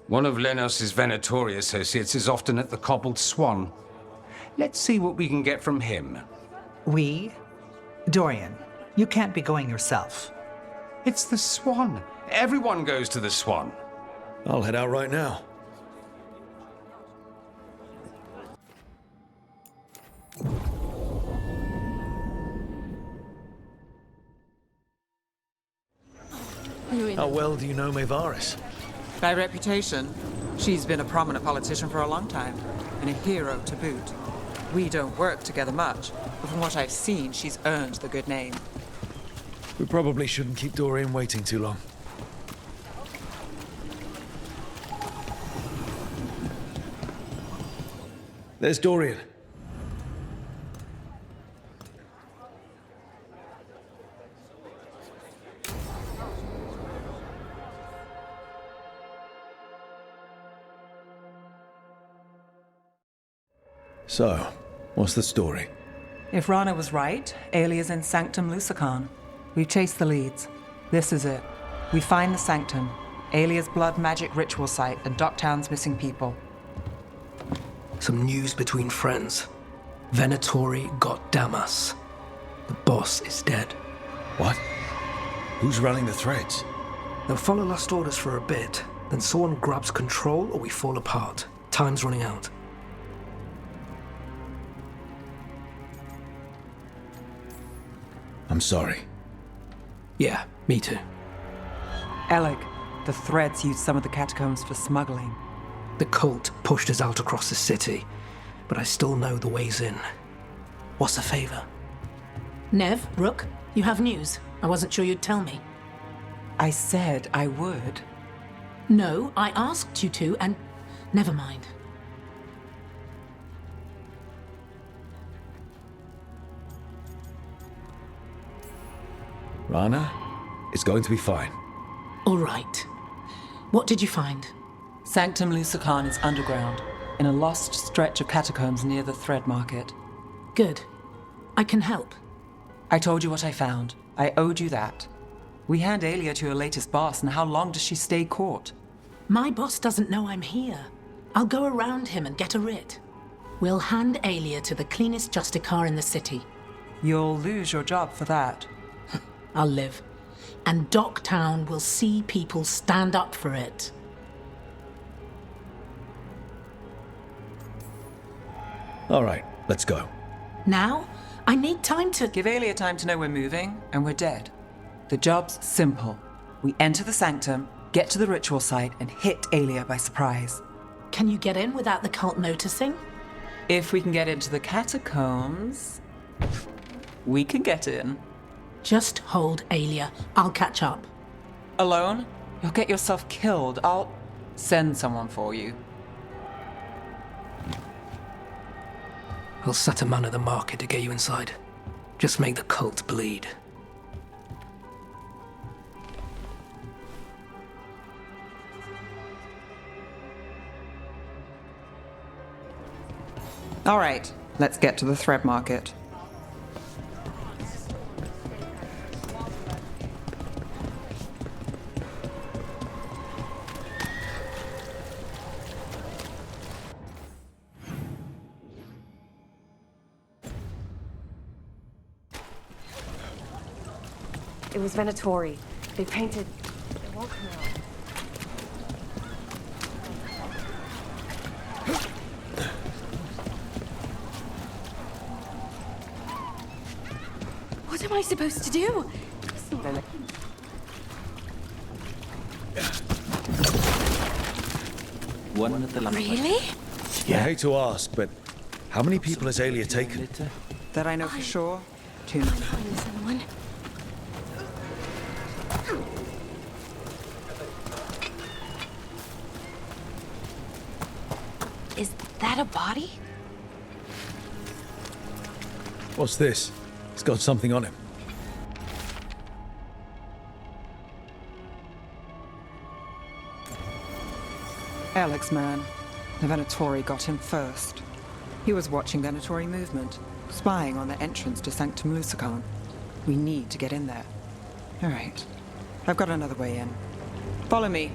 One of Lenos' Venatori associates is often at the Cobbled Swan. Let's see what we can get from him. We? Dorian, you can't be going yourself. It's the Swan. Everyone goes to the Swan. I'll head out right now. How well do you know Maevaris? By reputation, she's been a prominent politician for a long time, and a hero to boot. We don't work together much, but from what I've seen, she's earned the good name. We probably shouldn't keep Dorian waiting too long. There's Dorian. So, what's the story? If Rana was right, Alia's in Sanctum Lusicon. We've chased the leads. This is it. We find the Sanctum, Alia's blood magic ritual site, and Docktown's missing people. Some news between friends. Venatori got Damas. The boss is dead. What? Who's running the threads? They'll follow last orders for a bit, then someone grabs control or we fall apart. Time's running out. I'm sorry. Yeah, me too. Alec, the threads used some of the catacombs for smuggling. The cult pushed us out across the city, but I still know the ways in. What's the favor? Nev, Rook, you have news. I wasn't sure you'd tell me. I said I would. No, I asked you to, and never mind. Rana, it's going to be fine. All right. What did you find? Sanctum Lusicon is underground, in a lost stretch of catacombs near the Thread Market. Good. I can help. I told you what I found. I owed you that. We hand Aelia to your latest boss, and how long does she stay caught? My boss doesn't know I'm here. I'll go around him and get a writ. We'll hand Aelia to the cleanest Justicar in the city. You'll lose your job for that. I'll live. And Docktown will see people stand up for it. All right, let's go. Now? I need time to... Give Aelia time to know we're moving, and we're dead. The job's simple. We enter the Sanctum, get to the ritual site, and hit Aelia by surprise. Can you get in without the cult noticing? If we can get into the catacombs, we can get in. Just hold Aelia. I'll catch up. Alone? You'll get yourself killed. I'll send someone for you. I'll set a man at the market to get you inside. Just make the cult bleed. All right, let's get to the Thread Market. It was Venatori. They painted... It won't come out. What am I supposed to do? Really? I hate to ask, but how many people has Aelia taken? That I know for sure. 2 many. Someone. Is that a body? What's this? It's got something on him. Alex, man. The Venatori got him first. He was watching Venatori movement. spying on the entrance to Sanctum Lucican. We need to get in there. All right. I've got another way in. Follow me.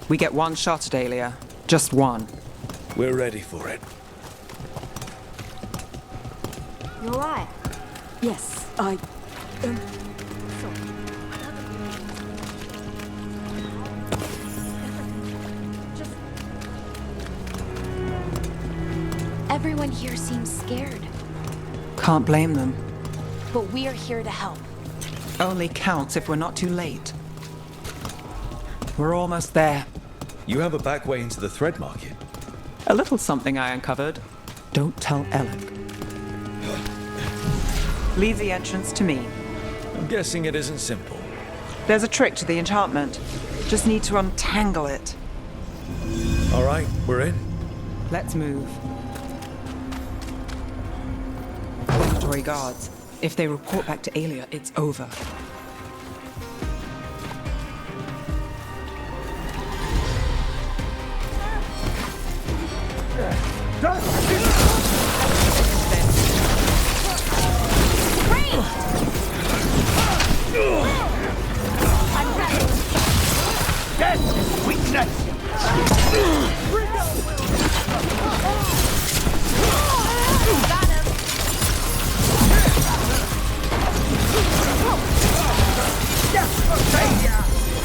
We get one shot at Aelia. Just one. We're ready for it. You alright? Yes, I... Everyone here seems scared, Can't blame them. but we're here to help. Only counts if we're not too late. We're almost there. You have a back way into the thread market. A little something I uncovered. Don't tell Alec. Leave the entrance to me. I'm guessing it isn't simple. There's a trick to the enchantment. Just need to untangle it. All right, we're in. Let's move. Laboratory guards. If they report back to Aelia, it's over.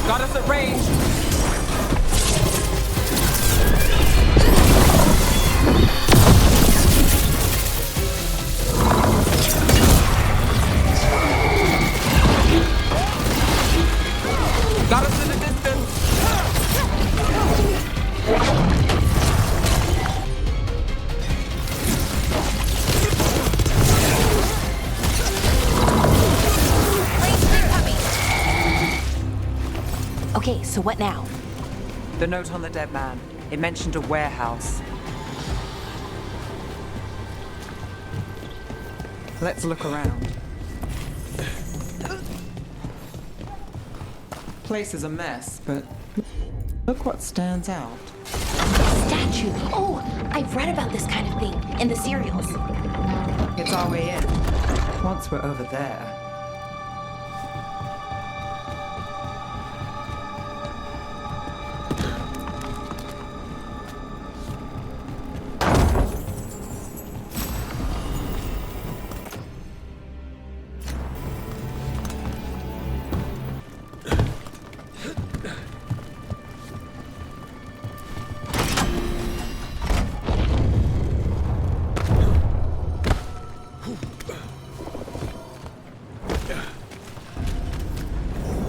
Got us at range. Got us in the distance. Okay, so what now? The note on the dead man. It mentioned a warehouse. Let's look around. Place is a mess, but look what stands out. Statue. Oh, I've read about this kind of thing in the serials. It's our way in. Once we're over there.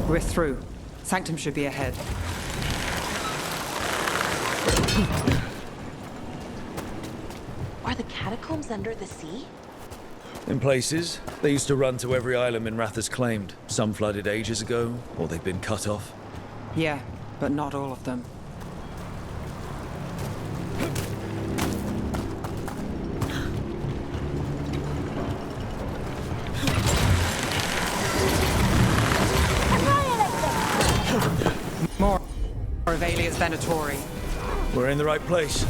We're through. Sanctum should be ahead. Are the catacombs under the sea? In places, they used to run to every island Minrathous claimed. Some flooded ages ago, or they've been cut off. Yeah, but not all of them. More of Aelia's Venatori. We're in the right place.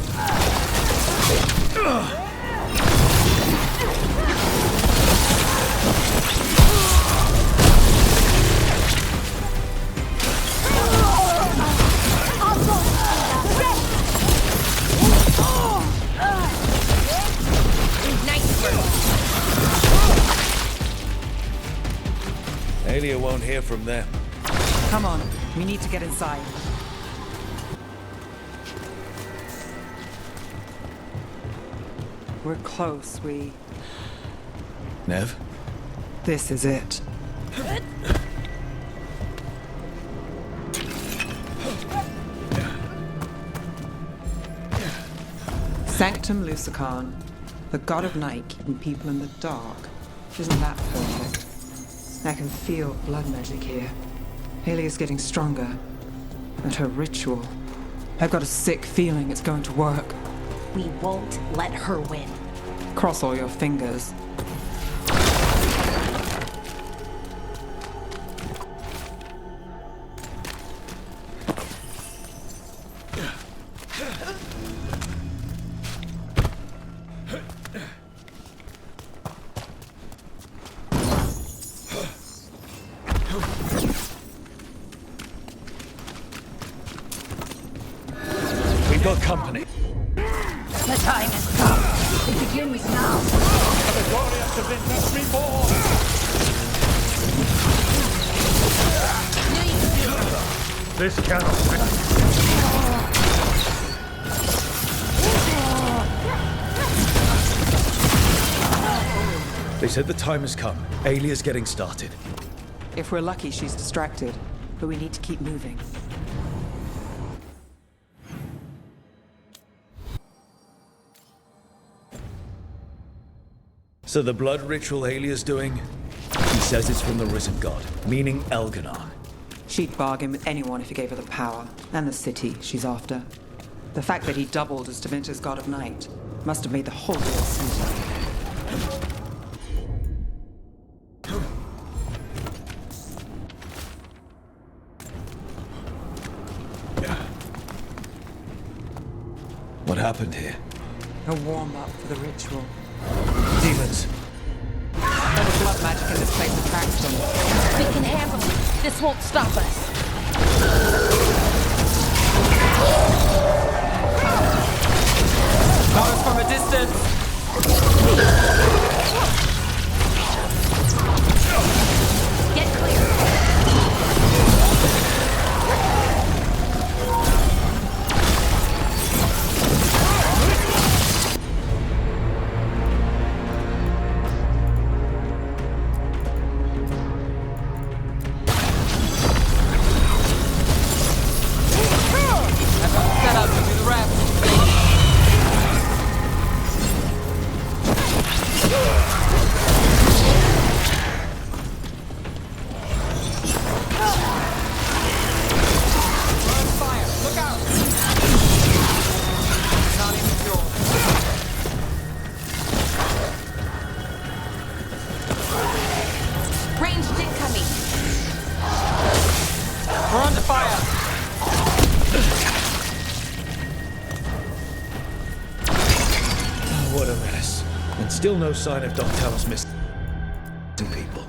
Aelia won't hear from them. Come on, we need to get inside. We're close, Nev? This is it. Sanctum Lucican, the god of night keeping people in the dark. Isn't that perfect? I can feel blood magic here. Aelia's getting stronger. And her ritual. I've got a sick feeling it's going to work. We won't let her win. Cross all your fingers. have been left reborn! This cannot be. They said the time has come. Alia's getting started. If we're lucky, she's distracted. But we need to keep moving. So the blood ritual Alia's doing? He says it's from the Risen God, meaning Elganon. She'd bargain with anyone if he gave her the power, and the city she's after. The fact that he doubled as Tevinter's God of Night must have made the whole deal sweeter. What happened here? A warm-up for the ritual. Demons. All the blood magic in this place attracts them. We can handle it. This won't stop us. Got us from a distance. Get clear. Still no sign of Doctown's missing people.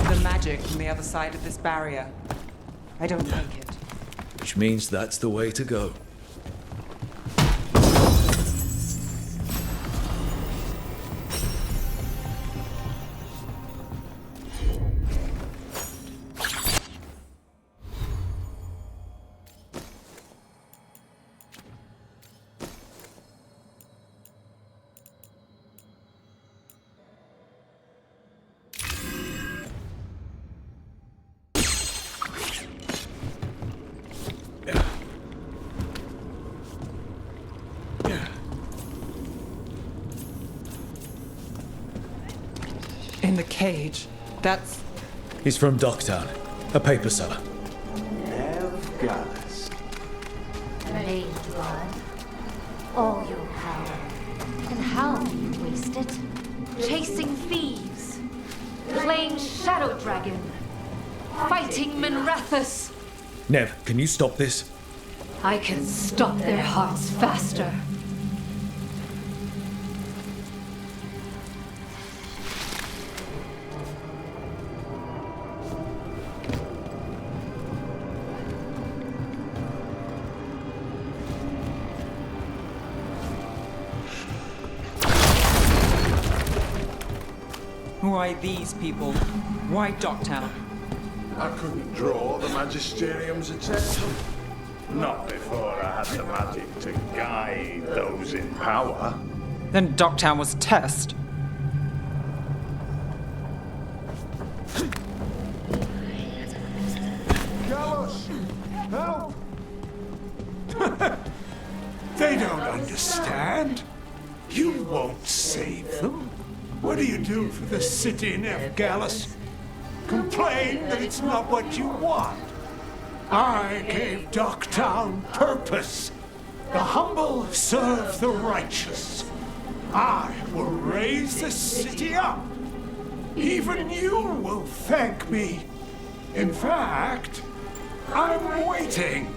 The magic from the other side of this barrier. I don't like it. Which means that's the way to go. In the cage. That's... He's from Docktown, a paper seller. Veilguard. Veilguard. All your power. And how do you waste it? Chasing thieves. Playing Shadow Dragon. Fighting Minrathus. Nev, can you stop this? I can stop their hearts faster. Why these people? Why Docktown? I couldn't draw the Magisterium's attention. Not before I had the magic to guide those in power. Then Docktown was a test. Gallus! Help! They don't understand. You won't save them. What do you do for the city, Nev Gallus? Complain that it's not what you want. I gave Docktown purpose. The humble serve the righteous. I will raise the city up. Even you will thank me. In fact, I'm waiting.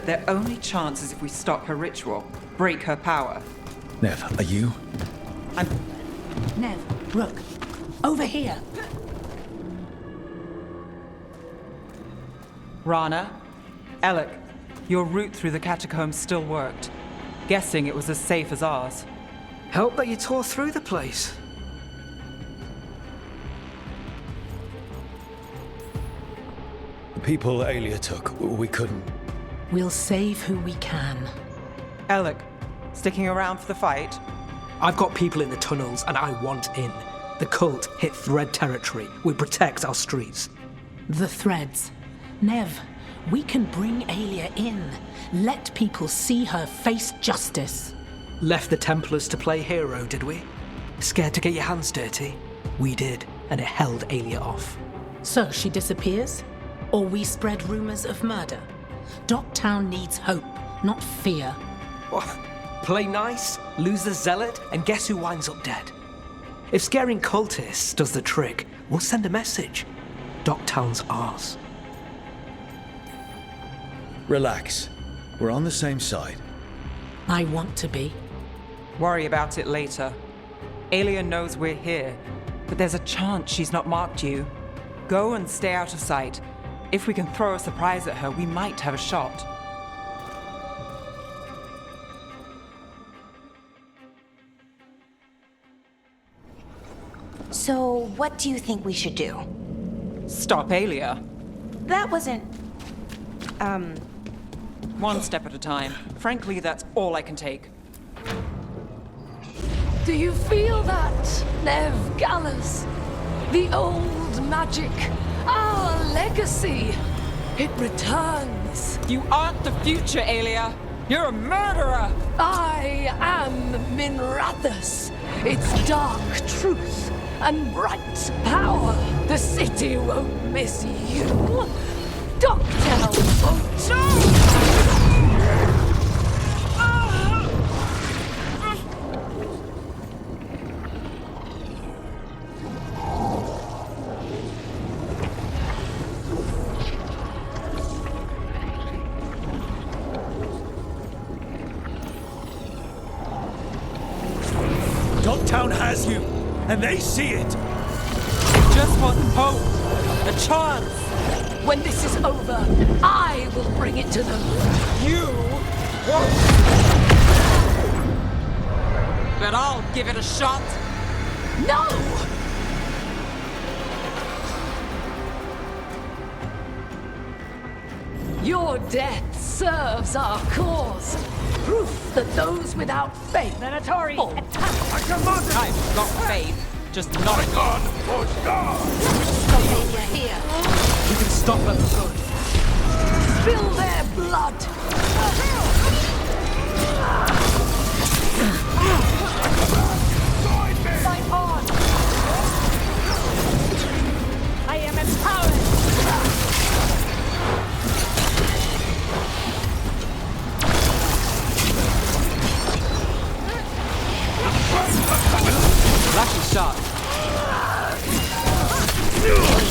Their only chance is if we stop her ritual, break her power. Nev, are you? Nev, Rook, over here. Rana, Alec, your route through the catacombs still worked. Guessing it was as safe as ours. Help that you tore through the place. The people Aelia took, we couldn't. We'll save who we can. Alec, sticking around for the fight? I've got people in the tunnels and I want in. The cult hit Thread territory. We protect our streets. The threads. Nev, we can bring Aelia in. Let people see her face justice. Left the Templars to play hero, did we? Scared to get your hands dirty? We did, and it held Aelia off. So she disappears? Or we spread rumors of murder? Docktown needs hope, not fear. What? Play nice, lose the zealot, and guess who winds up dead? If scaring cultists does the trick, we'll send a message. Docktown's ours. Relax. We're on the same side. I want to be. Worry about it later. Aelia knows we're here, but there's a chance she's not marked you. Go and stay out of sight. If we can throw a surprise at her, we might have a shot. So, what do you think we should do? Stop Aelia. That wasn't... One step at a time. Frankly, that's all I can take. Do you feel that, Nev Gallus? The old magic, our legacy. It returns. You aren't the future, Aelia. You're a murderer. I am Minrathus. It's dark truth and bright power. The city won't miss you. Docktown won't. No! Docktown has you, and they see it. Just want hope, a chance. When this is over, I will bring it to them. You won't. But I'll give it a shot. No! Your death serves our cause. Proof that those without faith... Venatori! I command it! I've got faith, just not a god. Stop here. You can stop them for good. Spill their blood. Fight on! I am empowered! Flashy shot.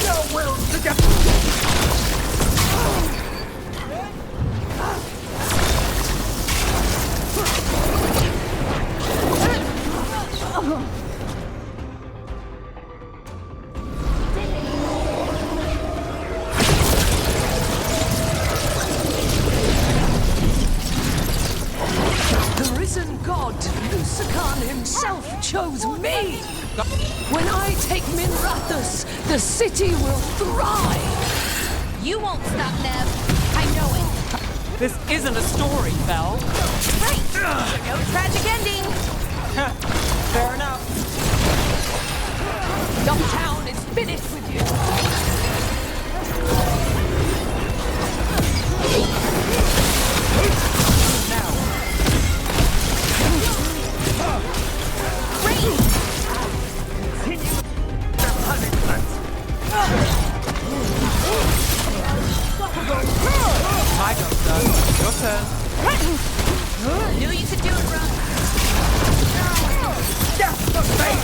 Your will to get... The risen god, Lucican himself, chose me. When I take Minrathus, the city will thrive. You won't stop, Nev. I know it. This isn't a story, Belle. Right. No tragic ending. Fair enough. Docktown is finished with you. Now. My job's done. Your turn. Knew you could do it, Rook. Death for faith!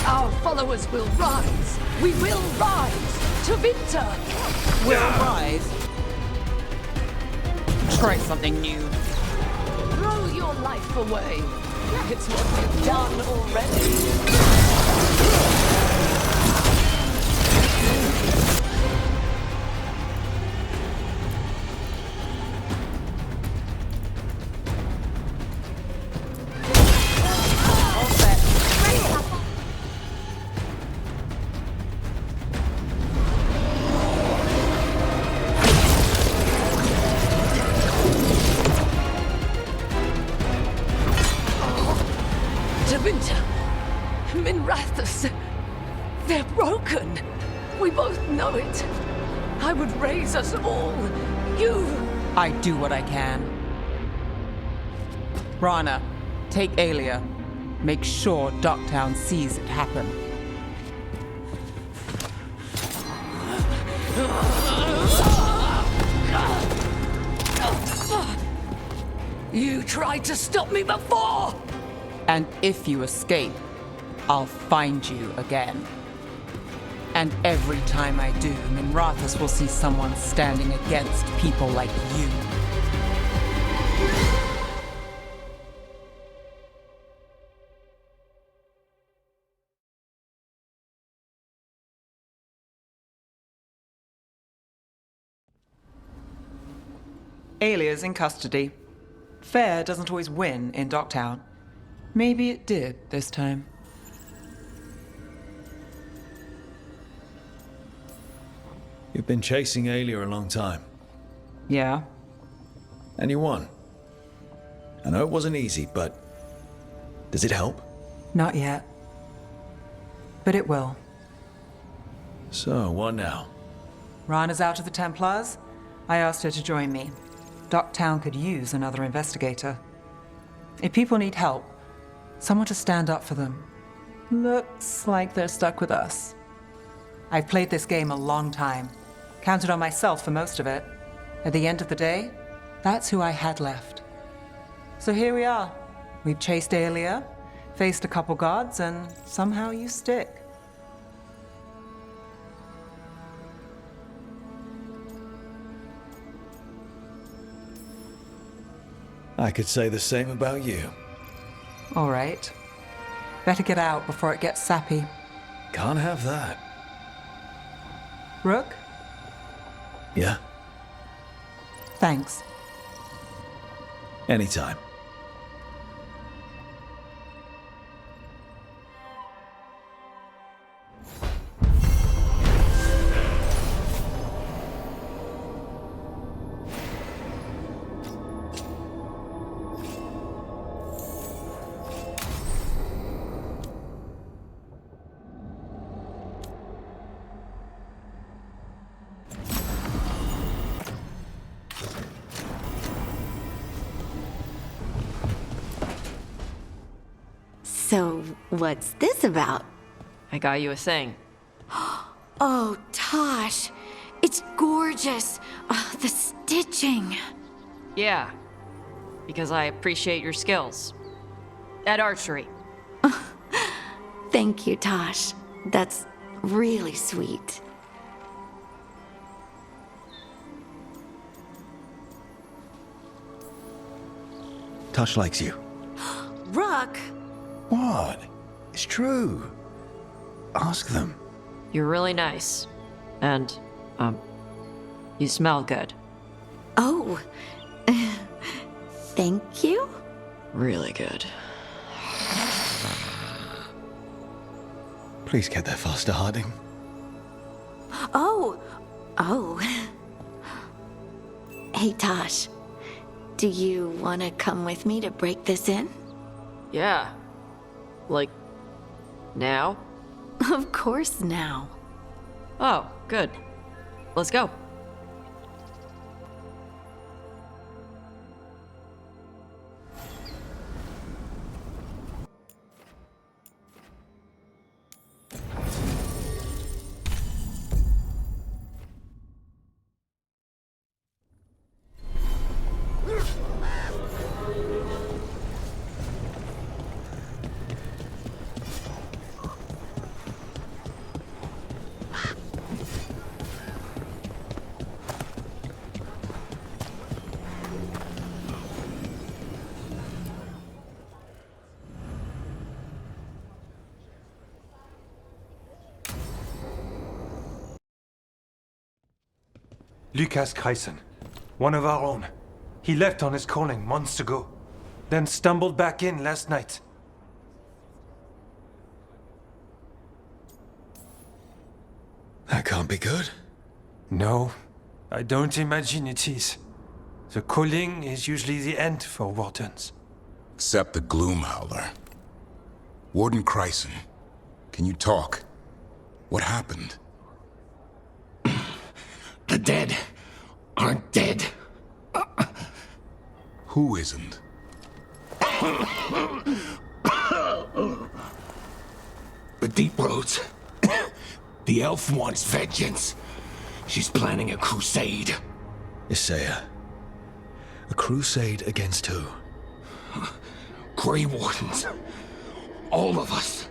Our followers will rise. We will rise. To winter! We'll rise. Try something new. Throw your life away. It's what you've done already. They're broken. We both know it. I would raise us all. You... I do what I can. Rana, take Aelia. Make sure Docktown sees it happen. You tried to stop me before! And if you escape, I'll find you again. And every time I do, Minrathous will see someone standing against people like you. Aelia's in custody. Fair doesn't always win in Docktown. Maybe it did this time. You've been chasing Aelia a long time. Yeah. And you won. I know it wasn't easy, but does it help? Not yet. But it will. So, what now? Rana's out of the Templars. I asked her to join me. Docktown could use another investigator. If people need help, someone to stand up for them. Looks like they're stuck with us. I've played this game a long time. Counted on myself for most of it. At the end of the day, that's who I had left. So here we are. We've chased Aelia, faced a couple gods, and somehow you stick. I could say the same about you. All right. Better get out before it gets sappy. Can't have that. Rook? Yeah? Thanks. Anytime. So, what's this about? I got you a thing. Oh, Tosh. It's gorgeous. The stitching. Yeah, because I appreciate your skills. At archery. Thank you, Tosh. That's really sweet. Tosh likes you. Rook! What? It's true. Ask them. You're really nice. And, you smell good. Oh. Thank you? Really good. Please get there faster, Harding. Oh. Hey, Tosh. Do you want to come with me to break this in? Yeah. Like, now? Of course now. Oh, good. Let's go. Lucas Kreisen, one of our own. He left on his calling months ago, then stumbled back in last night. That can't be good. No, I don't imagine it is. The calling is usually the end for wardens. Except the Gloom Howler. Warden Kreisen, can you talk? What happened? The dead aren't dead. Who isn't? The Deep Roads. The elf wants vengeance. She's planning a crusade. Isaiah. A crusade against who? Grey Wardens. All of us.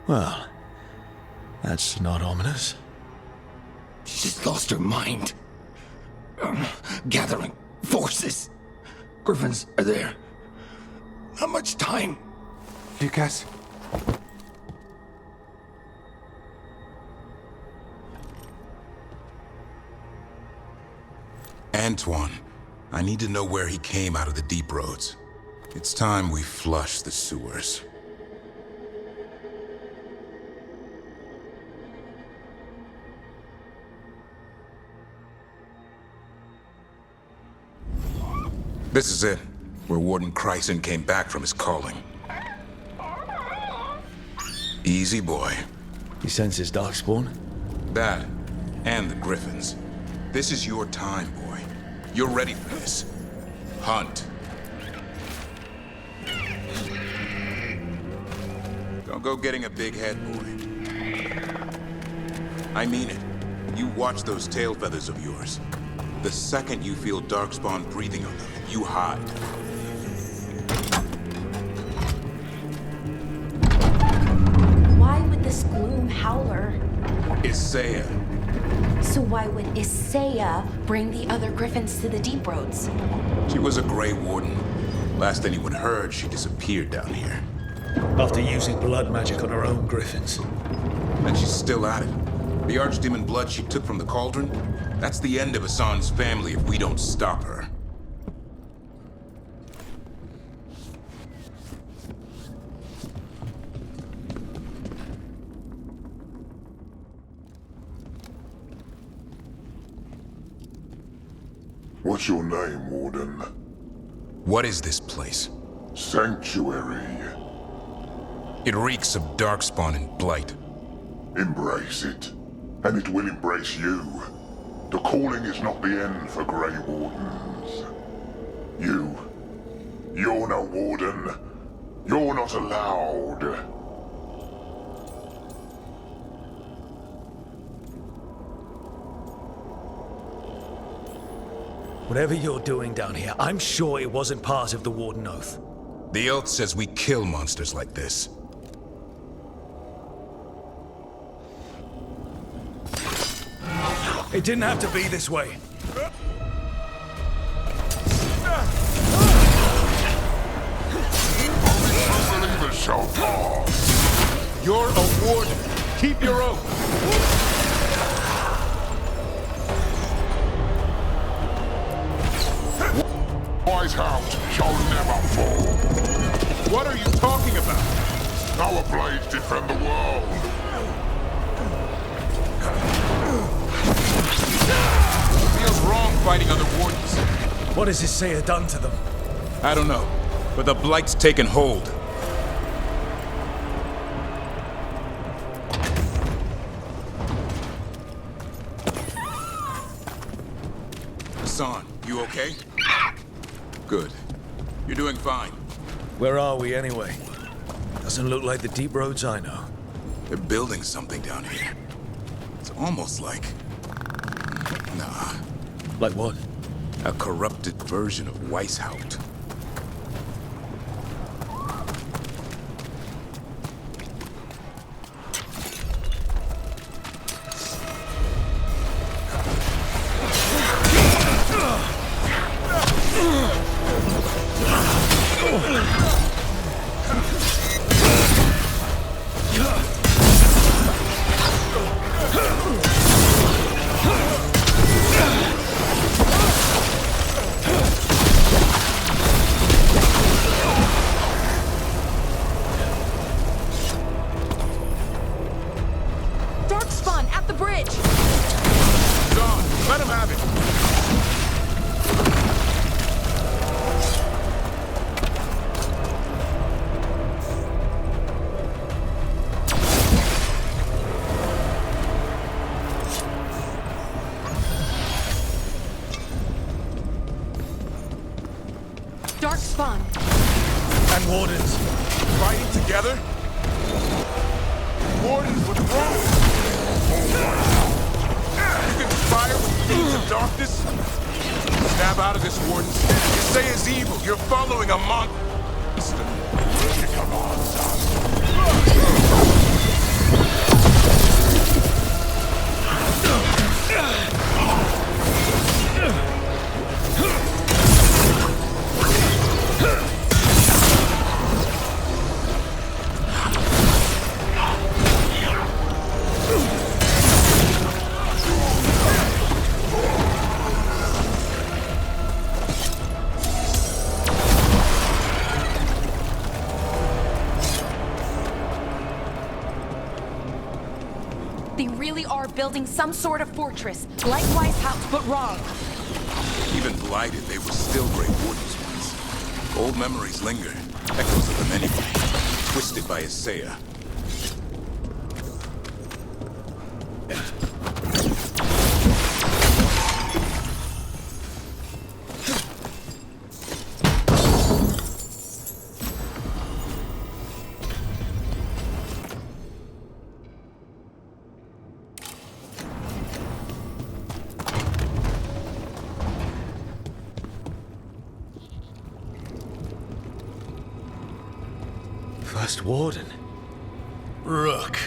Well, that's not ominous. She just lost her mind. Gathering forces. Griffins are there. Not much time. Lucas. Antoine, I need to know where he came out of the Deep Roads. It's time we flush the sewers. This is it, where Warden Kreisen came back from his calling. Easy, boy. He senses Darkspawn? That, and the Griffins. This is your time, boy. You're ready for this. Hunt. Don't go getting a big head, boy. I mean it. You watch those tail feathers of yours. The second you feel Darkspawn breathing on them, you hide. Why would this Gloom Howler? Isaiah. So why would Isaiah bring the other Griffins to the Deep Roads? She was a Grey Warden. Last anyone heard, she disappeared down here. After using blood magic on her own Griffins. And she's still at it. The Archdemon blood she took from the cauldron? That's the end of Hassan's family if we don't stop her. What's your name, Warden? What is this place? Sanctuary. It reeks of Darkspawn and Blight. Embrace it, and it will embrace you. The calling is not the end for Grey Wardens. You're no Warden. You're not allowed. Whatever you're doing down here, I'm sure it wasn't part of the Warden Oath. The Oath says we kill monsters like this. It didn't have to be this way. Unbelievers shall pass. You're a warden. Keep your oath. Wise house shall never fall. What are you talking about? Our blades defend the world. Feels wrong fighting other wardens. What has Isaiah done to them? I don't know, but the Blight's taken hold. Hassan, you okay? Good. You're doing fine. Where are we anyway? Doesn't look like the Deep Roads I know. They're building something down here. It's almost like... Nah. Like what? A corrupted version of Weishaupt. And wardens. Fighting together? Wardens with Rook! You conspire with fiends of darkness? Snap out of this, wardens. You say it's evil. You're following a monster. Come on, son. They really are building some sort of fortress, like Weishaupt, but wrong. Even blighted, they were still great wardens once. Old memories linger, echoes of them anyway, twisted by Isaiah. First Warden. Rook,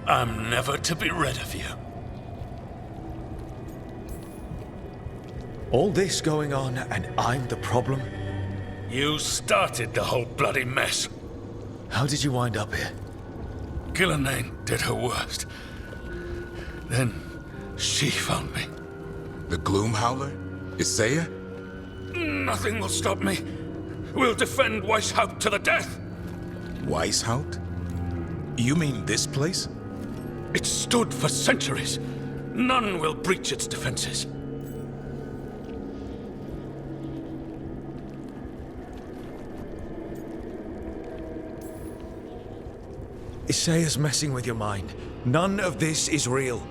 I'm never to be rid of you. All this going on, and I'm the problem? You started the whole bloody mess. How did you wind up here? Gillenane did her worst. Then she found me. The Gloom Howler? Isaiah? Nothing will stop me. We'll defend Weishaupt to the death. Weishaupt? You mean this place? It stood for centuries. None will breach its defenses. Isaiah's messing with your mind. None of this is real.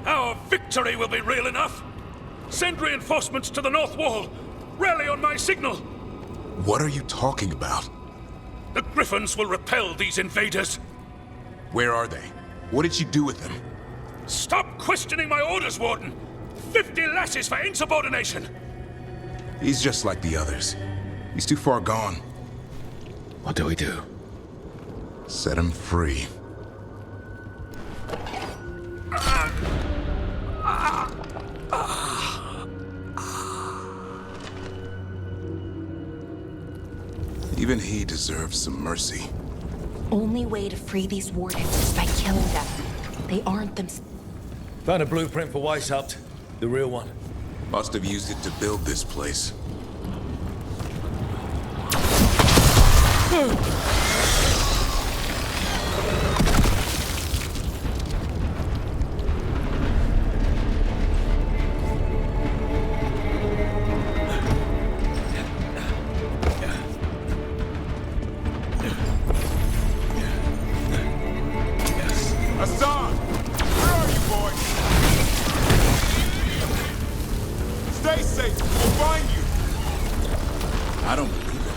Our victory will be real enough. Send reinforcements to the North Wall. Rally on my signal. What are you talking about? The Griffins will repel these invaders. Where are they? What did you do with them? Stop questioning my orders, Warden! 50 lashes for insubordination! He's just like the others. He's too far gone. What do we do? Set him free. Even he deserves some mercy. Only way to free these wardens is by killing them. They aren't them. Found a blueprint for Weishaupt. The real one. Must have used it to build this place. Hassan! Where are you, boy? Stay safe. We'll find you. I don't believe it.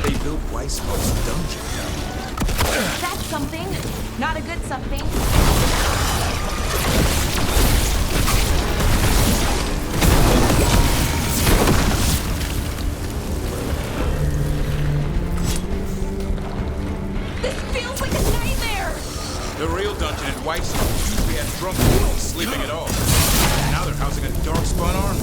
They built Weishaupt's dungeon. That's something. Not a good something. This feels like a nightmare! The real dungeon at Weishaupt usually had drunk wolves sleeping at all. Now they're housing a darkspawn army.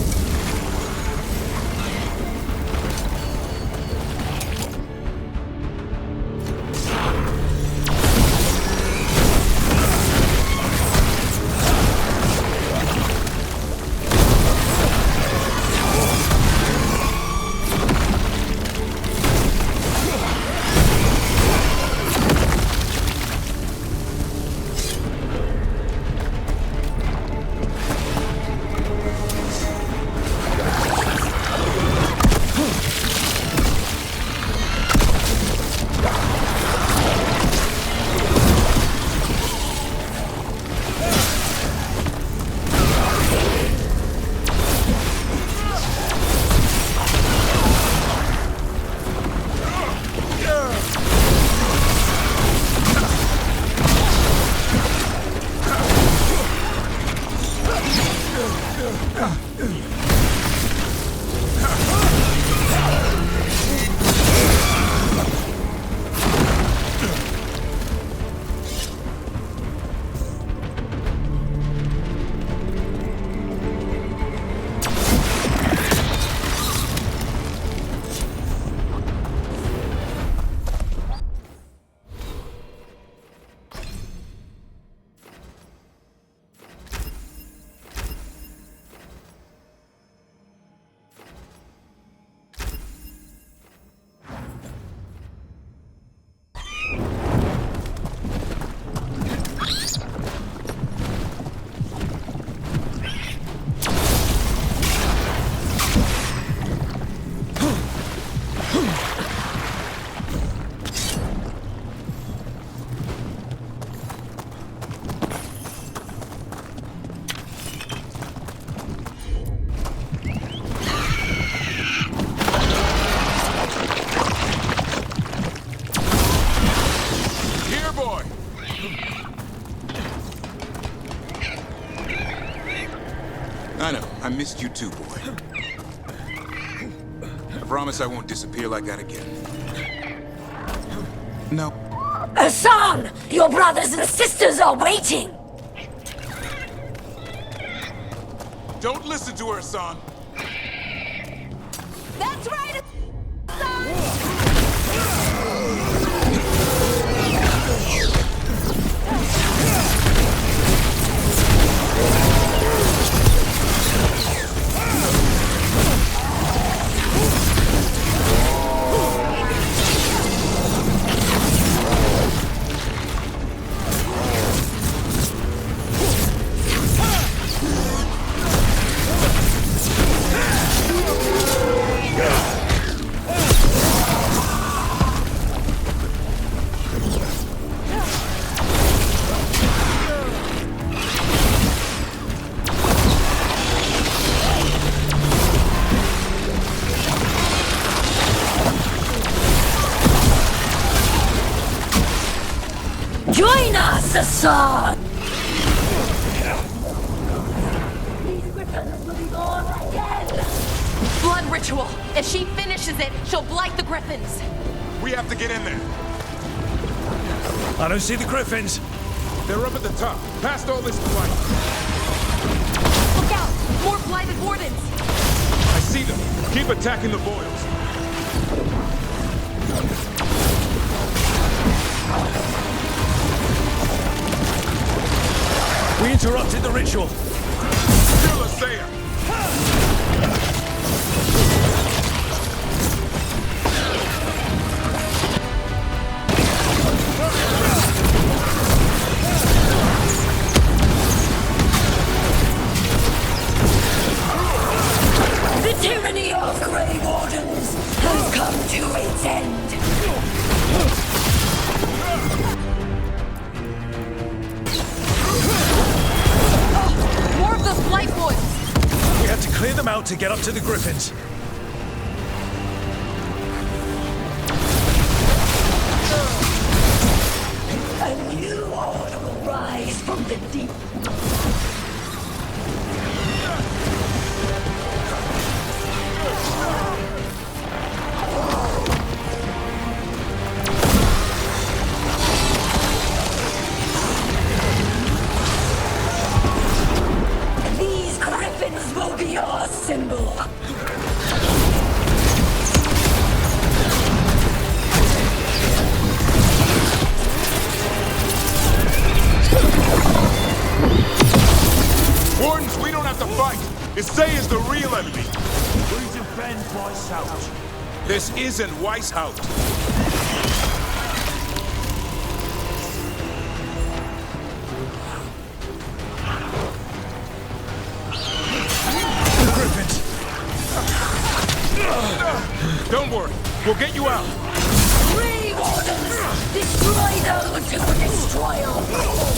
I missed you too, boy. I promise I won't disappear like that again. No. Hassan! Your brothers and sisters are waiting! Don't listen to her, son. That's right! Join us, Hassan! These griffins will be born again! Blood ritual. If she finishes it, she'll blight the griffins. We have to get in there. I don't see the griffins. They're up at the top, past all this blight. Look out! More blighted wardens! I see them. Keep attacking the boils. We interrupted the ritual. Kill Asaya! The tyranny of Grey Wardens has come to its end! More of those blight boils! We have to clear them out to get up to the griffins. A new order will rise from the deep. These griffins will be our symbol. Wardens, we don't have to fight. Isaya's the real enemy. We're to defend Weishaupt. This isn't Weishaupt. The griffins. Don't worry, we'll get you out. Grey Wardens! Destroy those who destroy our people!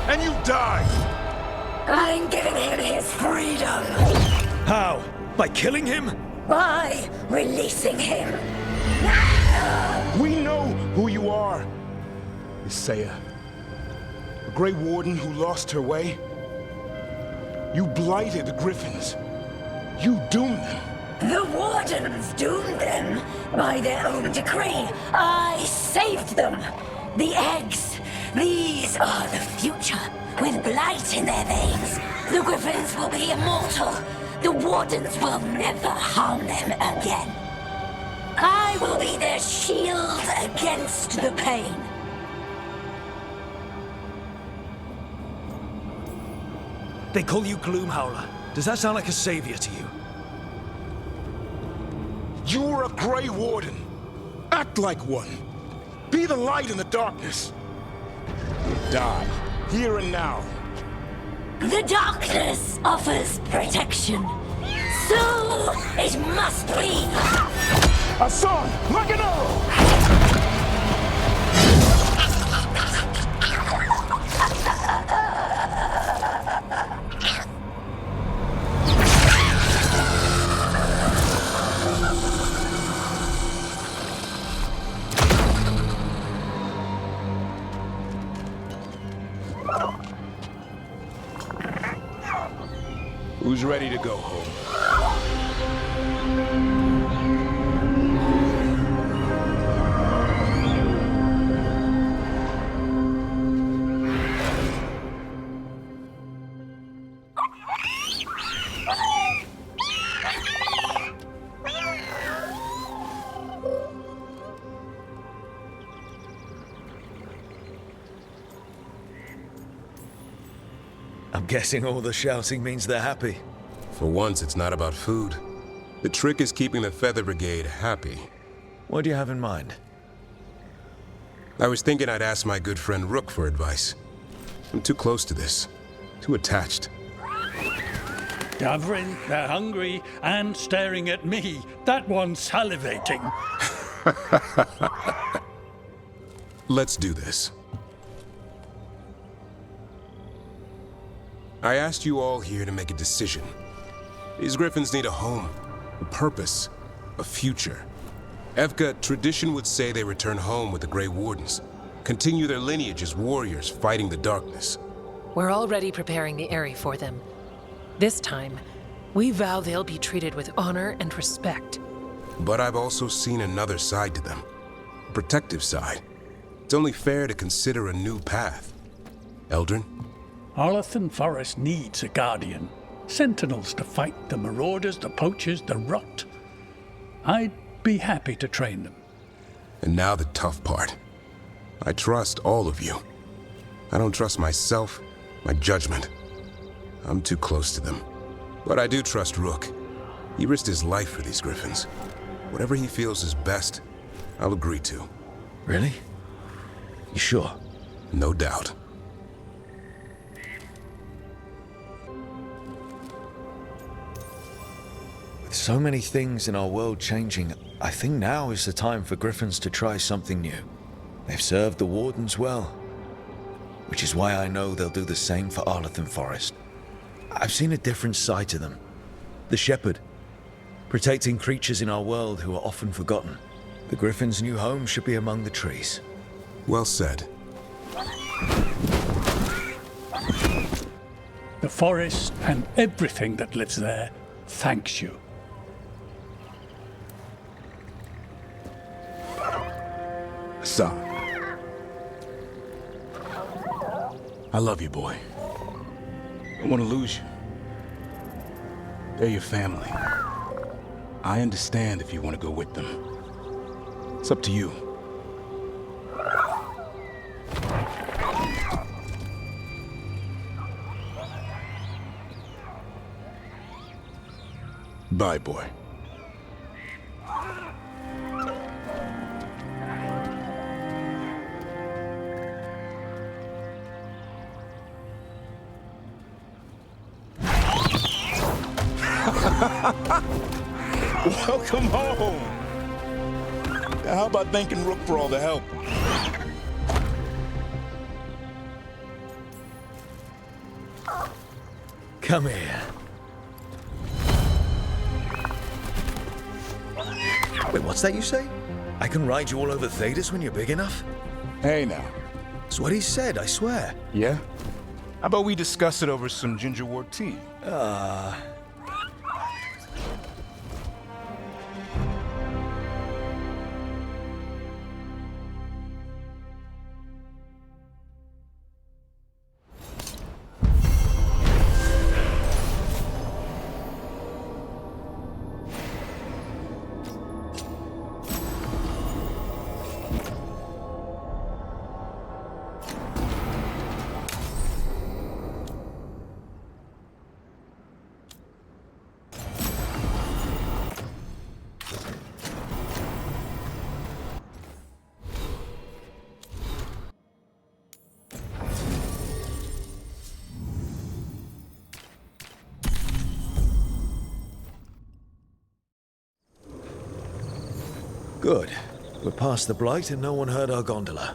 And you die! I'm giving him his freedom! How? By killing him? By releasing him! We know who you are. Isaiah. A Grey Warden who lost her way. You blighted the Griffins. You doomed them. The Wardens doomed them by their own decree. I saved them. The eggs. These are the future. With blight in their veins, the Griffins will be immortal. The Wardens will never harm them again. I will be their shield against the pain. They call you Gloomhowler. Does that sound like a savior to you? You're a Grey Warden. Act like one. Be the light in the darkness. Die, here and now. The darkness offers protection. So it must be. Hassan, like an arrow! Who's ready to go home? I'm guessing all the shouting means they're happy. For once, it's not about food. The trick is keeping the Feather Brigade happy. What do you have in mind? I was thinking I'd ask my good friend Rook for advice. I'm too close to this. Too attached. Davrin, they're hungry and staring at me. That one's salivating. Let's do this. I asked you all here to make a decision. These griffins need a home, a purpose, a future. Evka, tradition would say they return home with the Grey Wardens, continue their lineage as warriors fighting the darkness. We're already preparing the Eyrie for them. This time, we vow they'll be treated with honor and respect. But I've also seen another side to them, a protective side. It's only fair to consider a new path. Eldrin? Arlathan Forest needs a guardian. Sentinels to fight the marauders, the poachers, the rot. I'd be happy to train them. And now the tough part. I trust all of you. I don't trust myself, my judgment. I'm too close to them. But I do trust Rook. He risked his life for these griffins. Whatever he feels is best, I'll agree to. Really? You sure? No doubt. With so many things in our world changing, I think now is the time for griffins to try something new. They've served the Wardens well, which is why I know they'll do the same for Arlathan Forest. I've seen a different side to them. The shepherd, protecting creatures in our world who are often forgotten. The griffin's new home should be among the trees. Well said. The forest and everything that lives there thanks you. Son. I love you, boy. I don't want to lose you. They're your family. I understand if you want to go with them. It's up to you. Bye, boy. Welcome home. How about thanking Rook for all the help? Come here. Wait, what's that you say? I can ride you all over Thedas when you're big enough? Hey now. That's what he said, I swear. Yeah? How about we discuss it over some gingerwort tea? Good. We're past the Blight and no one heard our gondola.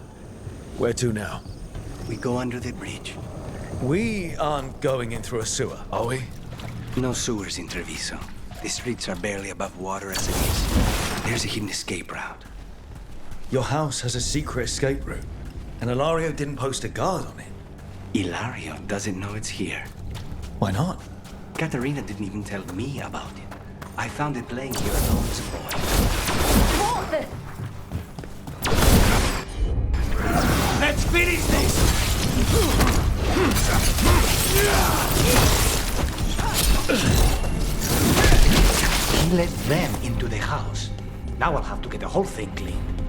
Where to now? We go under the bridge. We aren't going in through a sewer, are we? No sewers in Treviso. The streets are barely above water as it is. There's a hidden escape route. Your house has a secret escape route, and Ilario didn't post a guard on it. Ilario doesn't know it's here. Why not? Katerina didn't even tell me about it. I found it playing here alone as a boy. Let's finish this! He let them into the house. Now I'll have to get the whole thing cleaned.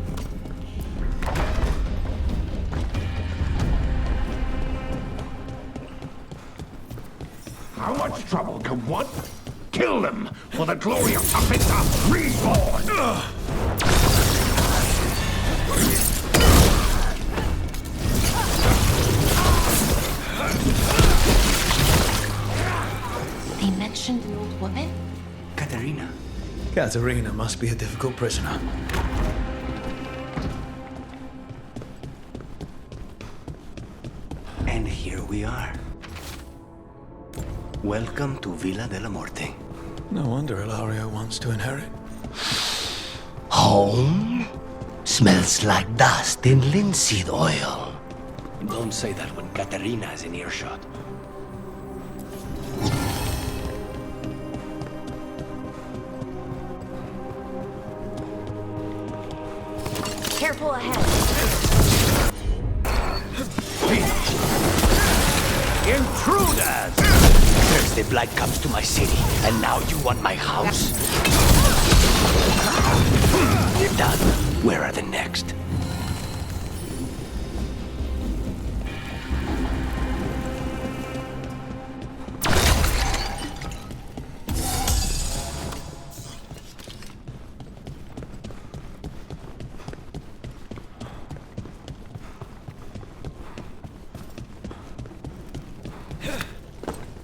How much trouble can one? Kill them for the glory of Tapeta reborn! They mentioned an old woman? Katerina. Katerina must be a difficult prisoner. And here we are. Welcome to Villa de la Morte. No wonder Ilario wants to inherit. Home? Smells like dust and linseed oil. Don't say that when Katerina is in earshot. Careful ahead. Intruders! First the Blight comes to my city, and now you want my house? You're done. Where are the next?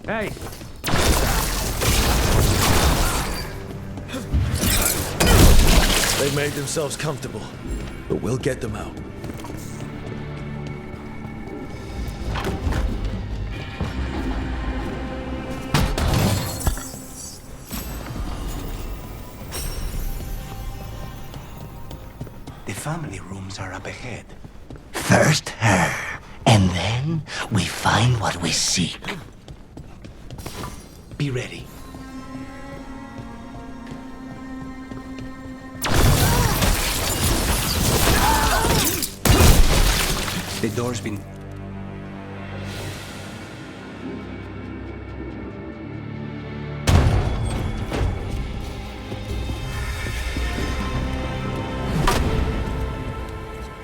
Hey! They've made themselves comfortable, but we'll get them out. The family rooms are up ahead. First her, and then we find what we seek. Be ready. The door's been...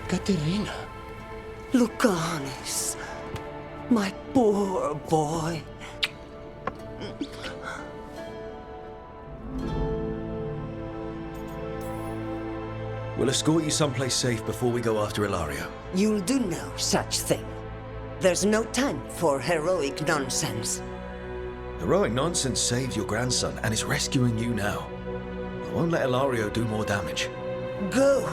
Katerina. Lucanis. My poor boy. We'll escort you someplace safe before we go after Ilario. You'll do no such thing. There's no time for heroic nonsense. Heroic nonsense saved your grandson and is rescuing you now. I won't let Ilario do more damage. Go.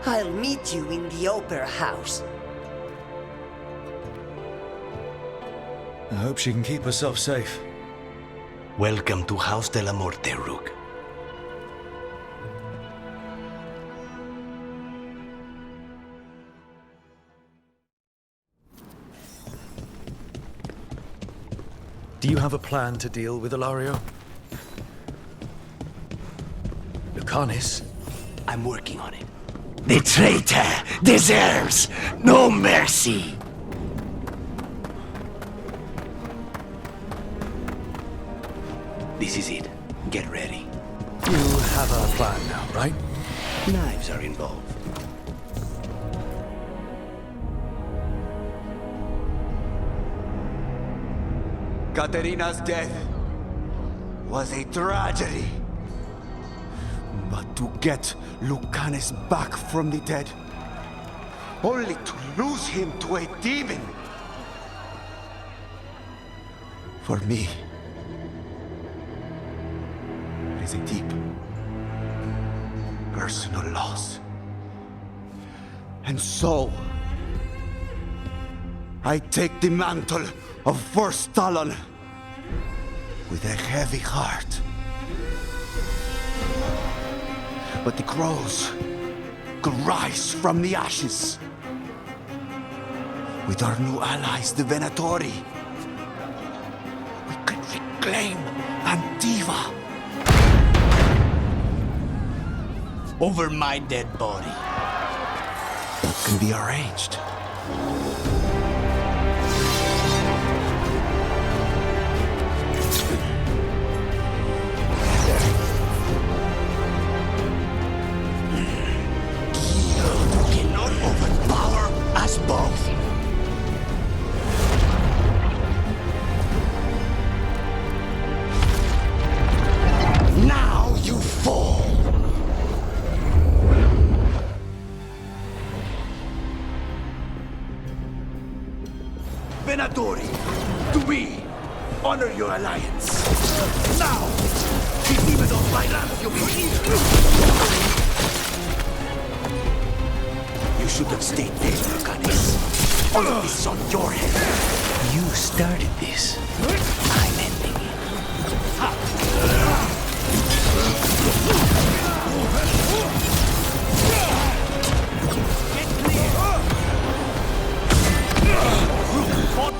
I'll meet you in the opera house. I hope she can keep herself safe. Welcome to House de la Morte, Rook. Do you have a plan to deal with Ilario? Lucanis? I'm working on it. The traitor deserves no mercy. This is it. Get ready. You have a plan now, right? Knives are involved. Katerina's death was a tragedy. But to get Lucanis back from the dead, only to lose him to a demon. For me, it is a deep personal loss. And so, I take the mantle of First Talon with a heavy heart. But the crows could rise from the ashes. With our new allies, the Venatori, we could reclaim Antiva. Over my dead body. That can be arranged. You cannot overpower us both. Now you fall. Venatori, to me, honor your alliance. Now, if even those Bailans you'll be here. You should have stayed there, Lucanis. All of this is on your head. You started this. I'm ending it. Get clear! Rook,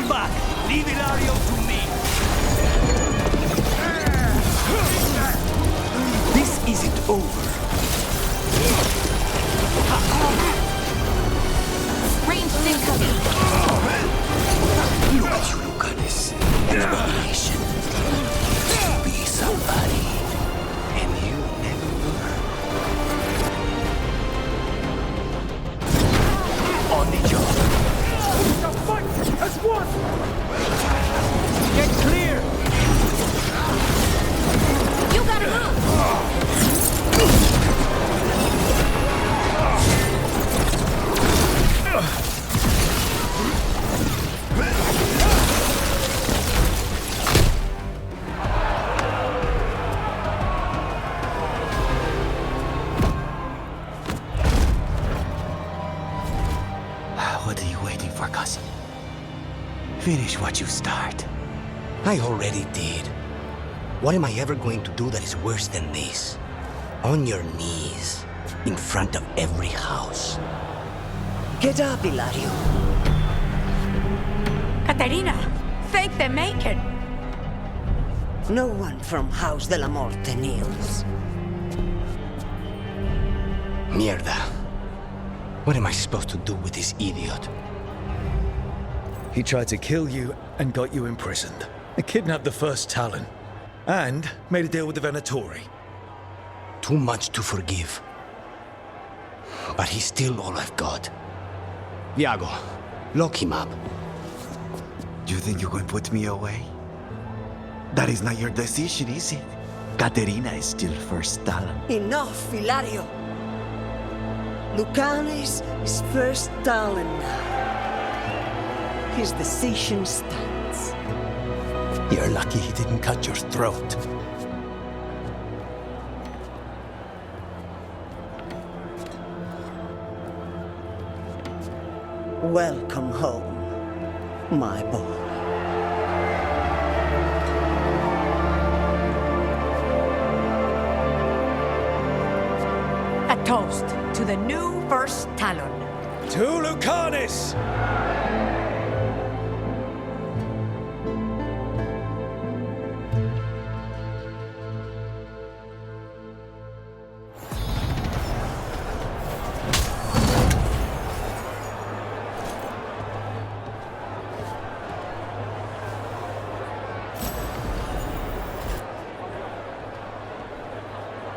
back! Leave Ilario to me! This isn't over. Ranged incoming. Look at you, Lucanis. An abomination. Be somebody. And you never were. On the job. The fight has won! Get clear! You gotta move! What are you waiting for, cousin? Finish what you start. I already did. What am I ever going to do that is worse than this? On your knees, in front of every house. Get up, Ilario. Katerina, thank the Maker. No one from House de la Morte kneels. Mierda. What am I supposed to do with this idiot? He tried to kill you and got you imprisoned. And kidnapped the First Talon. And made a deal with the Venatori. Too much to forgive. But he's still all I've got. Iago, lock him up. You think you can put me away? That is not your decision, is it? Caterina is still First Talon. Enough, Ilario. Lucanis is First Talon now. His decision stands. You're lucky he didn't cut your throat. Welcome home, my boy. A toast to the new First Talon. To Lucanis!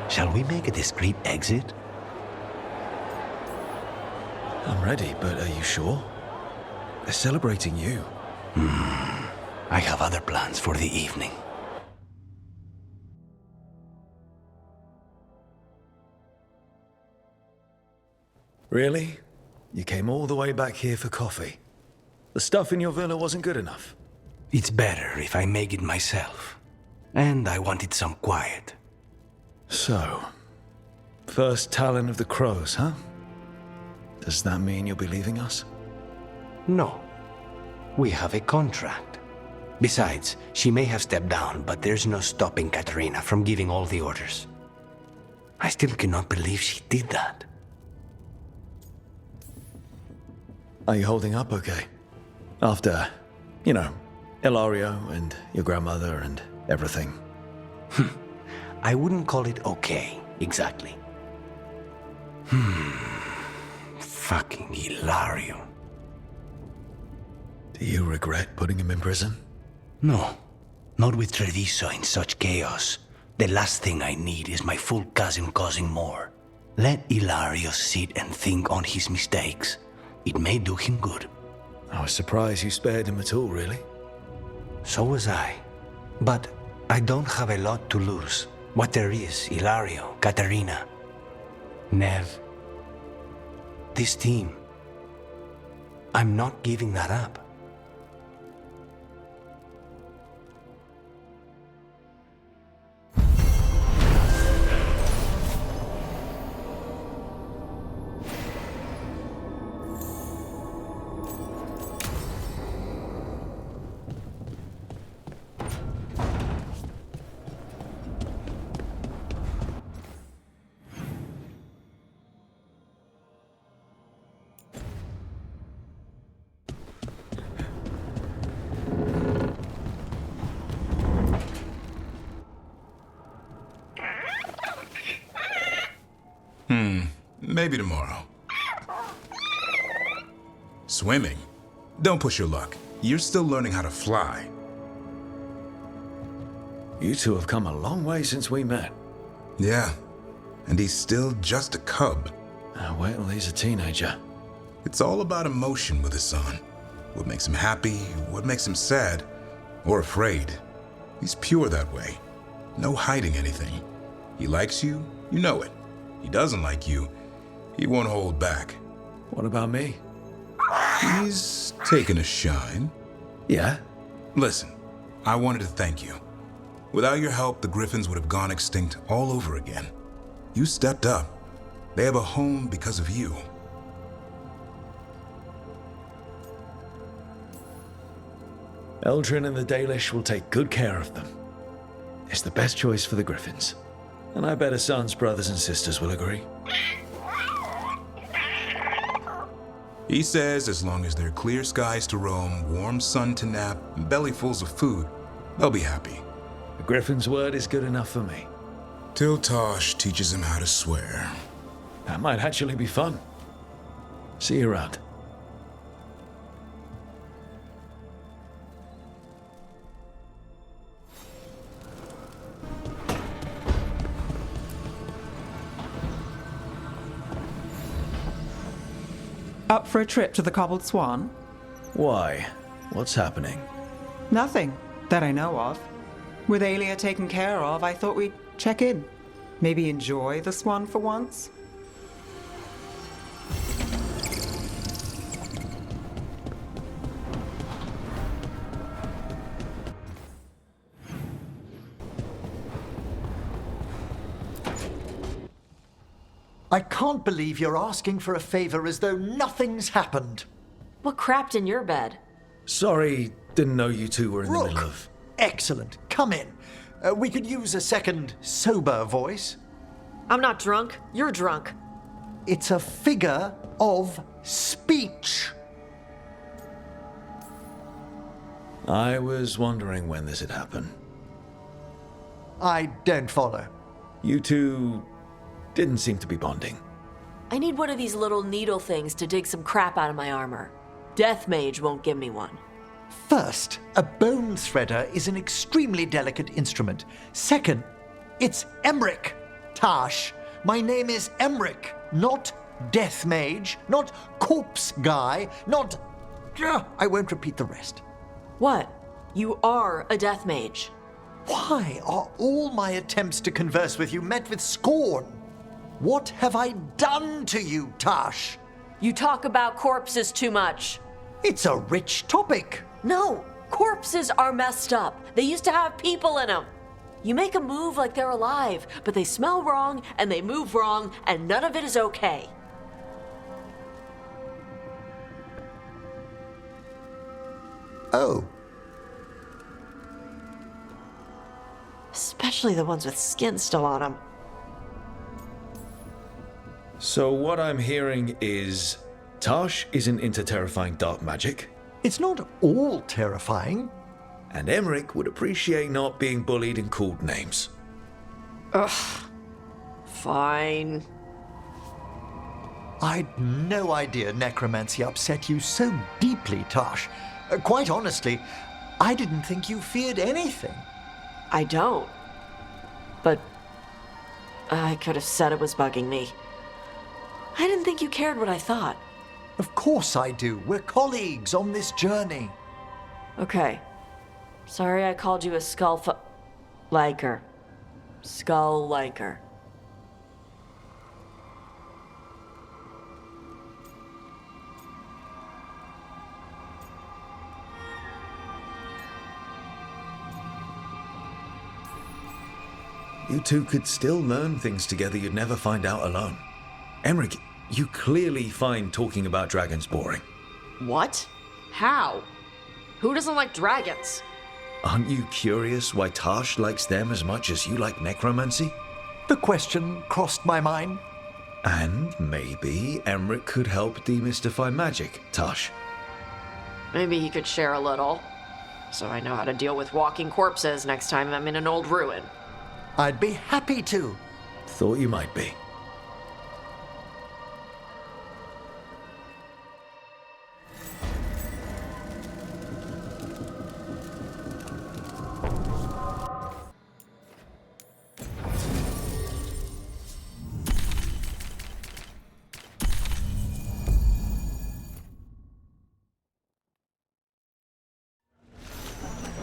Shall we make a discreet exit? I'm ready, but are you sure? They're celebrating you. I have other plans for the evening. Really? You came all the way back here for coffee? The stuff in your villa wasn't good enough? It's better if I make it myself. And I wanted some quiet. So, first Talon of the Crows, huh? Does that mean you'll be leaving us? No. We have a contract. Besides, she may have stepped down, but there's no stopping Katarina from giving all the orders. I still cannot believe she did that. Are you holding up okay? After, you know, Ilario and your grandmother and everything. I wouldn't call it okay, exactly. Fucking Ilario. Do you regret putting him in prison? No, not with Treviso in such chaos. The last thing I need is my full cousin causing more. Let Ilario sit and think on his mistakes. It may do him good. I was surprised you spared him at all, really. So was I. But I don't have a lot to lose. What there is, Ilario, Katarina, Nev, this team. I'm not giving that up. Maybe tomorrow. Swimming? Don't push your luck. You're still learning how to fly. You two have come a long way since we met. Yeah, and he's still just a cub. Wait till he's a teenager. It's all about emotion with his son. What makes him happy, what makes him sad, or afraid. He's pure that way. No hiding anything. He likes you, you know it. He doesn't like you, he won't hold back. What about me? He's taken a shine. Yeah? Listen, I wanted to thank you. Without your help, the Griffins would have gone extinct all over again. You stepped up. They have a home because of you. Eldrin and the Dalish will take good care of them. It's the best choice for the Griffins. And I bet Hassan's brothers and sisters will agree. He says as long as there are clear skies to roam, warm sun to nap, and bellyfuls of food, they'll be happy. The Griffin's word is good enough for me. Till Tosh teaches him how to swear. That might actually be fun. See you around. Up for a trip to the Cobbled Swan? Why? What's happening? Nothing that I know of. With Aelia taken care of, I thought we'd check in. Maybe enjoy the Swan for once? I can't believe you're asking for a favor as though nothing's happened. What crapped in your bed? Sorry, didn't know you two were in the Rook, middle of... excellent. Come in. We could use a second sober voice. I'm not drunk. You're drunk. It's a figure of speech. I was wondering when this had happened. I don't follow. You two didn't seem to be bonding. I need one of these little needle things to dig some crap out of my armor. Death Mage won't give me one. First, a bone threader is an extremely delicate instrument. Second, it's Emmerich. Tash, my name is Emmerich, not Death Mage, not Corpse Guy, not... I won't repeat the rest. What? You are a Death Mage. Why are all my attempts to converse with you met with scorn? What have I done to you, Tash? You talk about corpses too much. It's a rich topic. No, corpses are messed up. They used to have people in them. You make a move like they're alive, but they smell wrong and they move wrong, and none of it is okay. Oh. Especially the ones with skin still on them. So what I'm hearing is Tash isn't into terrifying dark magic. It's not all terrifying. And Emmerich would appreciate not being bullied and called names. Ugh. Fine. I'd no idea necromancy upset you so deeply, Tash. Quite honestly, I didn't think you feared anything. I don't. But I could have said it was bugging me. I didn't think you cared what I thought. Of course I do. We're colleagues on this journey. Okay. Sorry I called you a liker. Skull liker. You two could still learn things together you'd never find out alone. Emmerich, you clearly find talking about dragons boring. What? How? Who doesn't like dragons? Aren't you curious why Tash likes them as much as you like necromancy? The question crossed my mind. And maybe Emmerich could help demystify magic, Tash. Maybe he could share a little. So I know how to deal with walking corpses next time I'm in an old ruin. I'd be happy to. Thought you might be.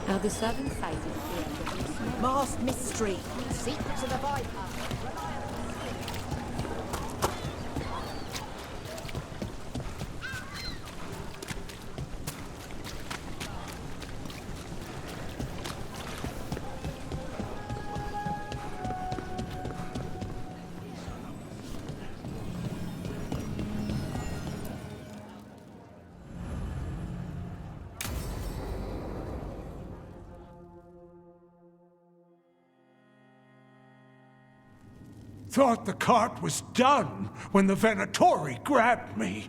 Now the seven sizes here. Masked mystery. Secrets of the Viper. Thought the cart was done when the Venatori grabbed me.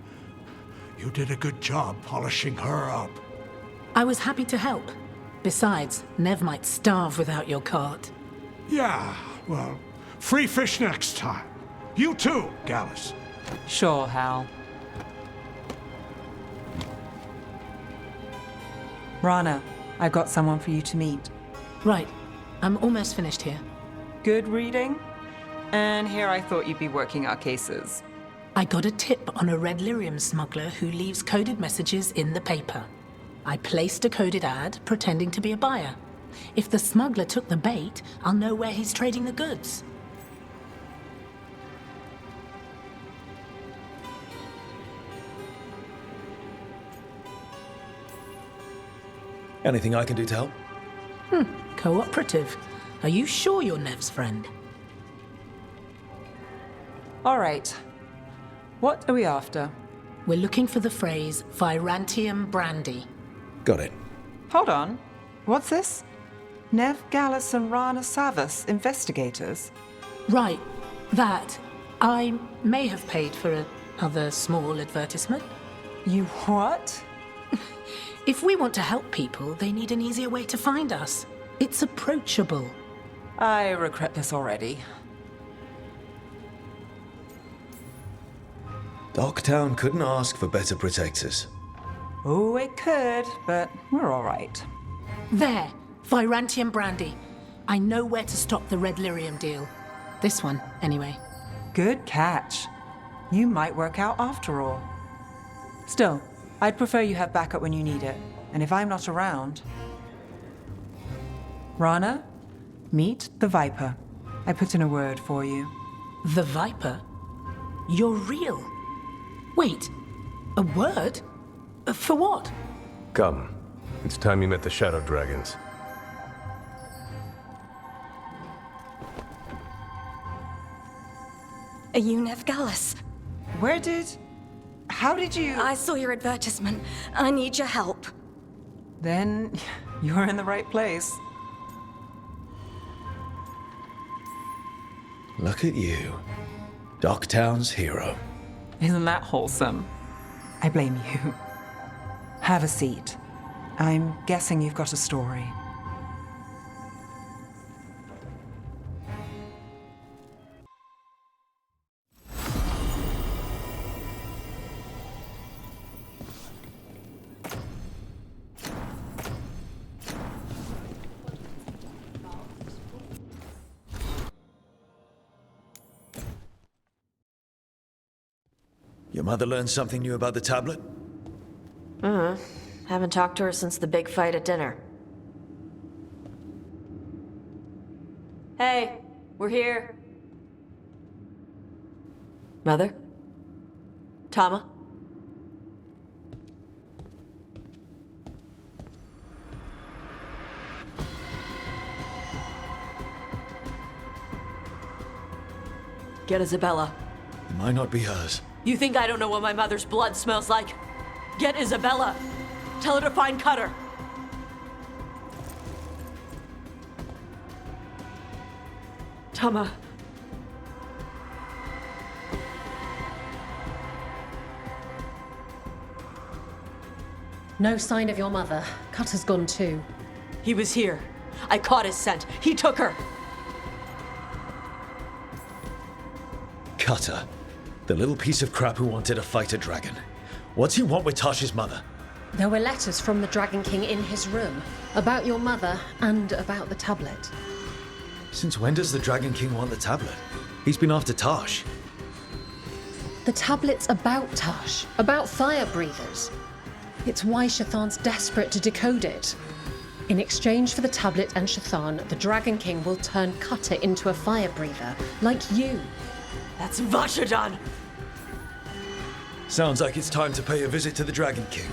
You did a good job polishing her up. I was happy to help. Besides, Nev might starve without your cart. Yeah, well, free fish next time. You too, Gallus. Sure, Hal. Rana, I've got someone for you to meet. Right. I'm almost finished here. Good reading? And here I thought you'd be working our cases. I got a tip on a red lyrium smuggler who leaves coded messages in the paper. I placed a coded ad pretending to be a buyer. If the smuggler took the bait, I'll know where he's trading the goods. Anything I can do to help? Cooperative. Are you sure you're Nev's friend? All right. What are we after? We're looking for the phrase Virantium brandy. Got it. Hold on. What's this? Nev Gallus and Rana Savas, investigators? Right. That. I may have paid for another small advertisement. You what? If we want to help people, they need an easier way to find us. It's approachable. I regret this already. Docktown couldn't ask for better protectors. Oh, it could, but we're all right. There. Virantium brandy. I know where to stop the red lyrium deal. This one, anyway. Good catch. You might work out after all. Still, I'd prefer you have backup when you need it. And if I'm not around... Rana, meet the Viper. I put in a word for you. The Viper? You're real? Wait, a word? For what? Come. It's time you met the Shadow Dragons. Are you Nev Gallus? How did you... I saw your advertisement. I need your help. Then you're in the right place. Look at you. Docktown's hero. Isn't that wholesome? I blame you. Have a seat. I'm guessing you've got a story. Your mother learned something new about the tablet? Haven't talked to her since the big fight at dinner. Hey, we're here. Mother? Tama? Get Isabella. It might not be hers. You think I don't know what my mother's blood smells like? Get Isabella. Tell her to find Cutter. Tama. No sign of your mother. Cutter's gone too. He was here. I caught his scent. He took her. Cutter. The little piece of crap who wanted to fight a dragon. What's he want with Tasha's mother? There were letters from the Dragon King in his room about your mother and about the tablet. Since when does the Dragon King want the tablet? He's been after Tash. The tablet's about Tash, about fire breathers. It's why Shathan's desperate to decode it. In exchange for the tablet and Shathan, the Dragon King will turn Cutter into a fire breather, like you. That's Vashadan! Sounds like it's time to pay a visit to the Dragon King.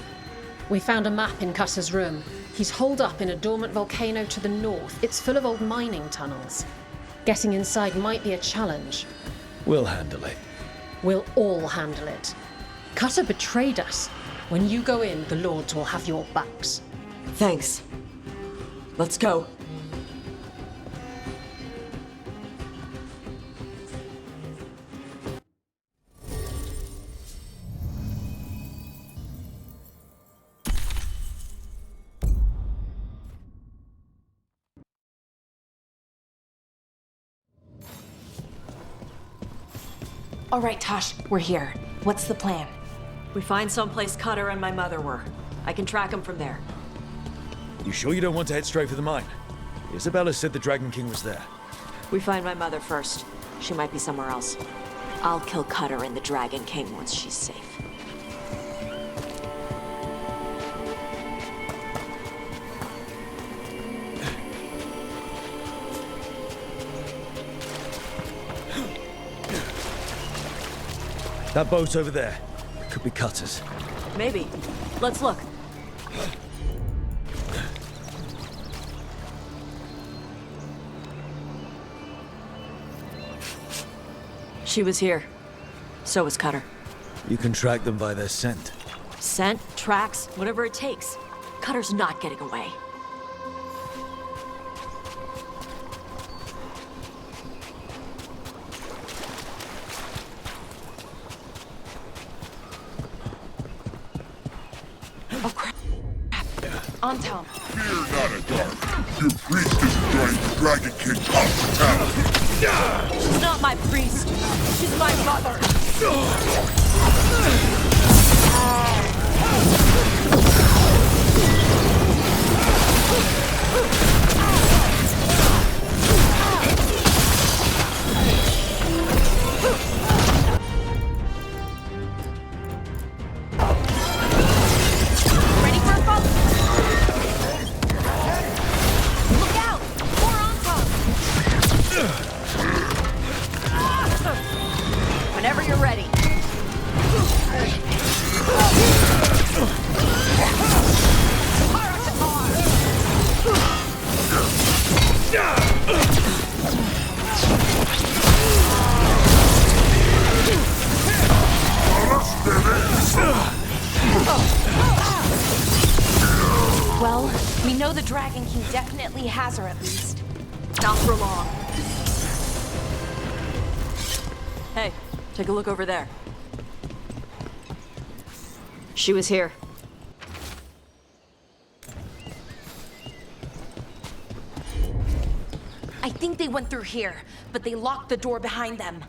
We found a map in Cutter's room. He's holed up in a dormant volcano to the north. It's full of old mining tunnels. Getting inside might be a challenge. We'll handle it. We'll all handle it. Cutter betrayed us. When you go in, the Lords will have your backs. Thanks. Let's go. All right, Tosh, we're here. What's the plan? We find someplace Cutter and my mother were. I can track them from there. You sure you don't want to head straight for the mine? Isabella said the Dragon King was there. We find my mother first. She might be somewhere else. I'll kill Cutter and the Dragon King once she's safe. That boat over there. Could be Cutter's. Maybe. Let's look. She was here. So was Cutter. You can track them by their scent. Scent, tracks, whatever it takes. Cutter's not getting away. Oh, crap. On Tom. Fear not a dark. Your priest isn't trying to Dragon King hospitality. She's not my priest. She's my mother. Ready for a fall? Look out! More on top! Whenever you're ready. Well, we know the Dragon King definitely has her at least. Not for long. Hey, take a look over there. She was here. I think they went through here, but they locked the door behind them.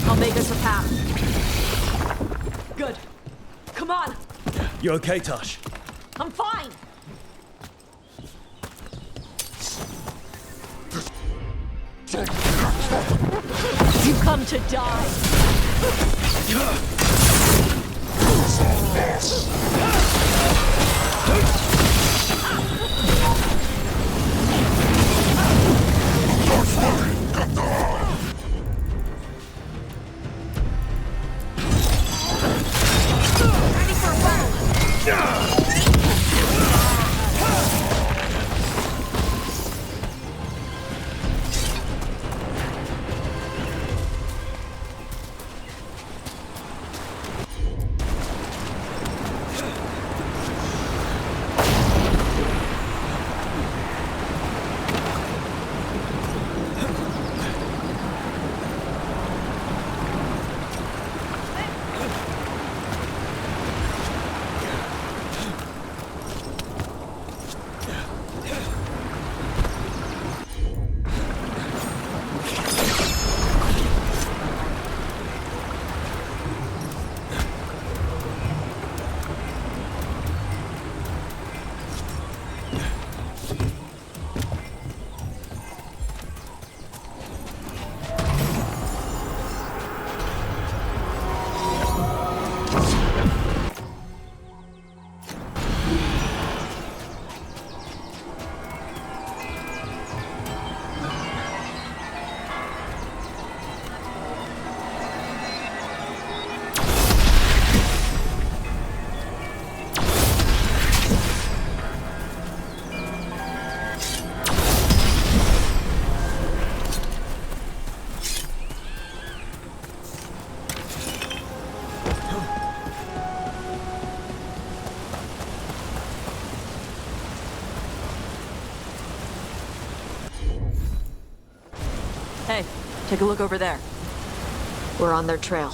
I'll make us a path. Good. Come on. You okay, Tosh? I'm fine. You come to die. Ready for a battle. Hey, take a look over there. We're on their trail.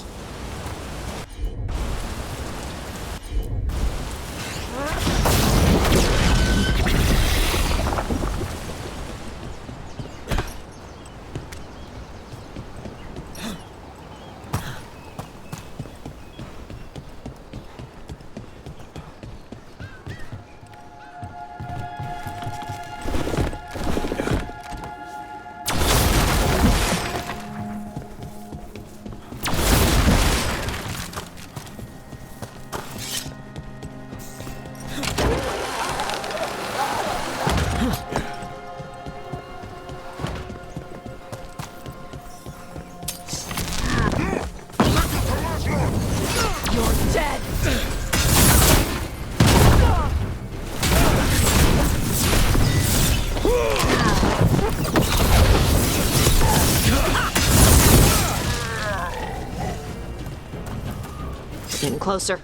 Getting closer.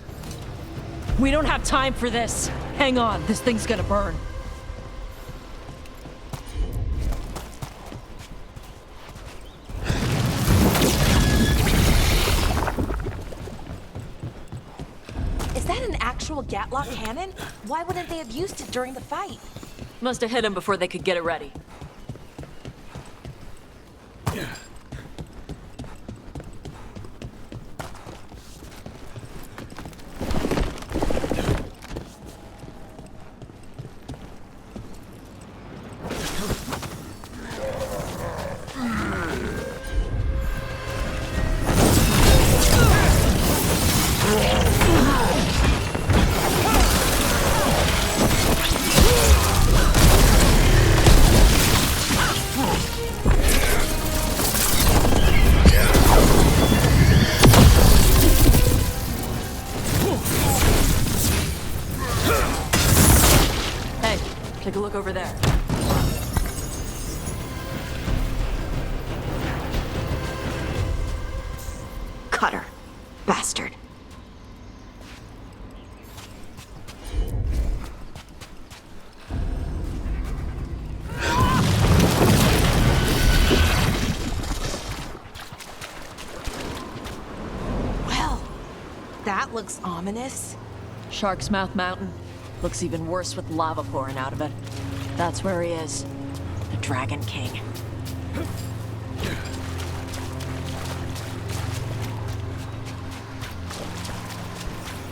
We don't have time for this. Hang on, this thing's gonna burn. Is that an actual Gatlock cannon? Why wouldn't they have used it during the fight? Must have hit them before they could get it ready. Take a look over there. Cutter. Bastard. looks ominous. Shark's Mouth Mountain. Looks even worse with lava pouring out of it. That's where he is. The Dragon King.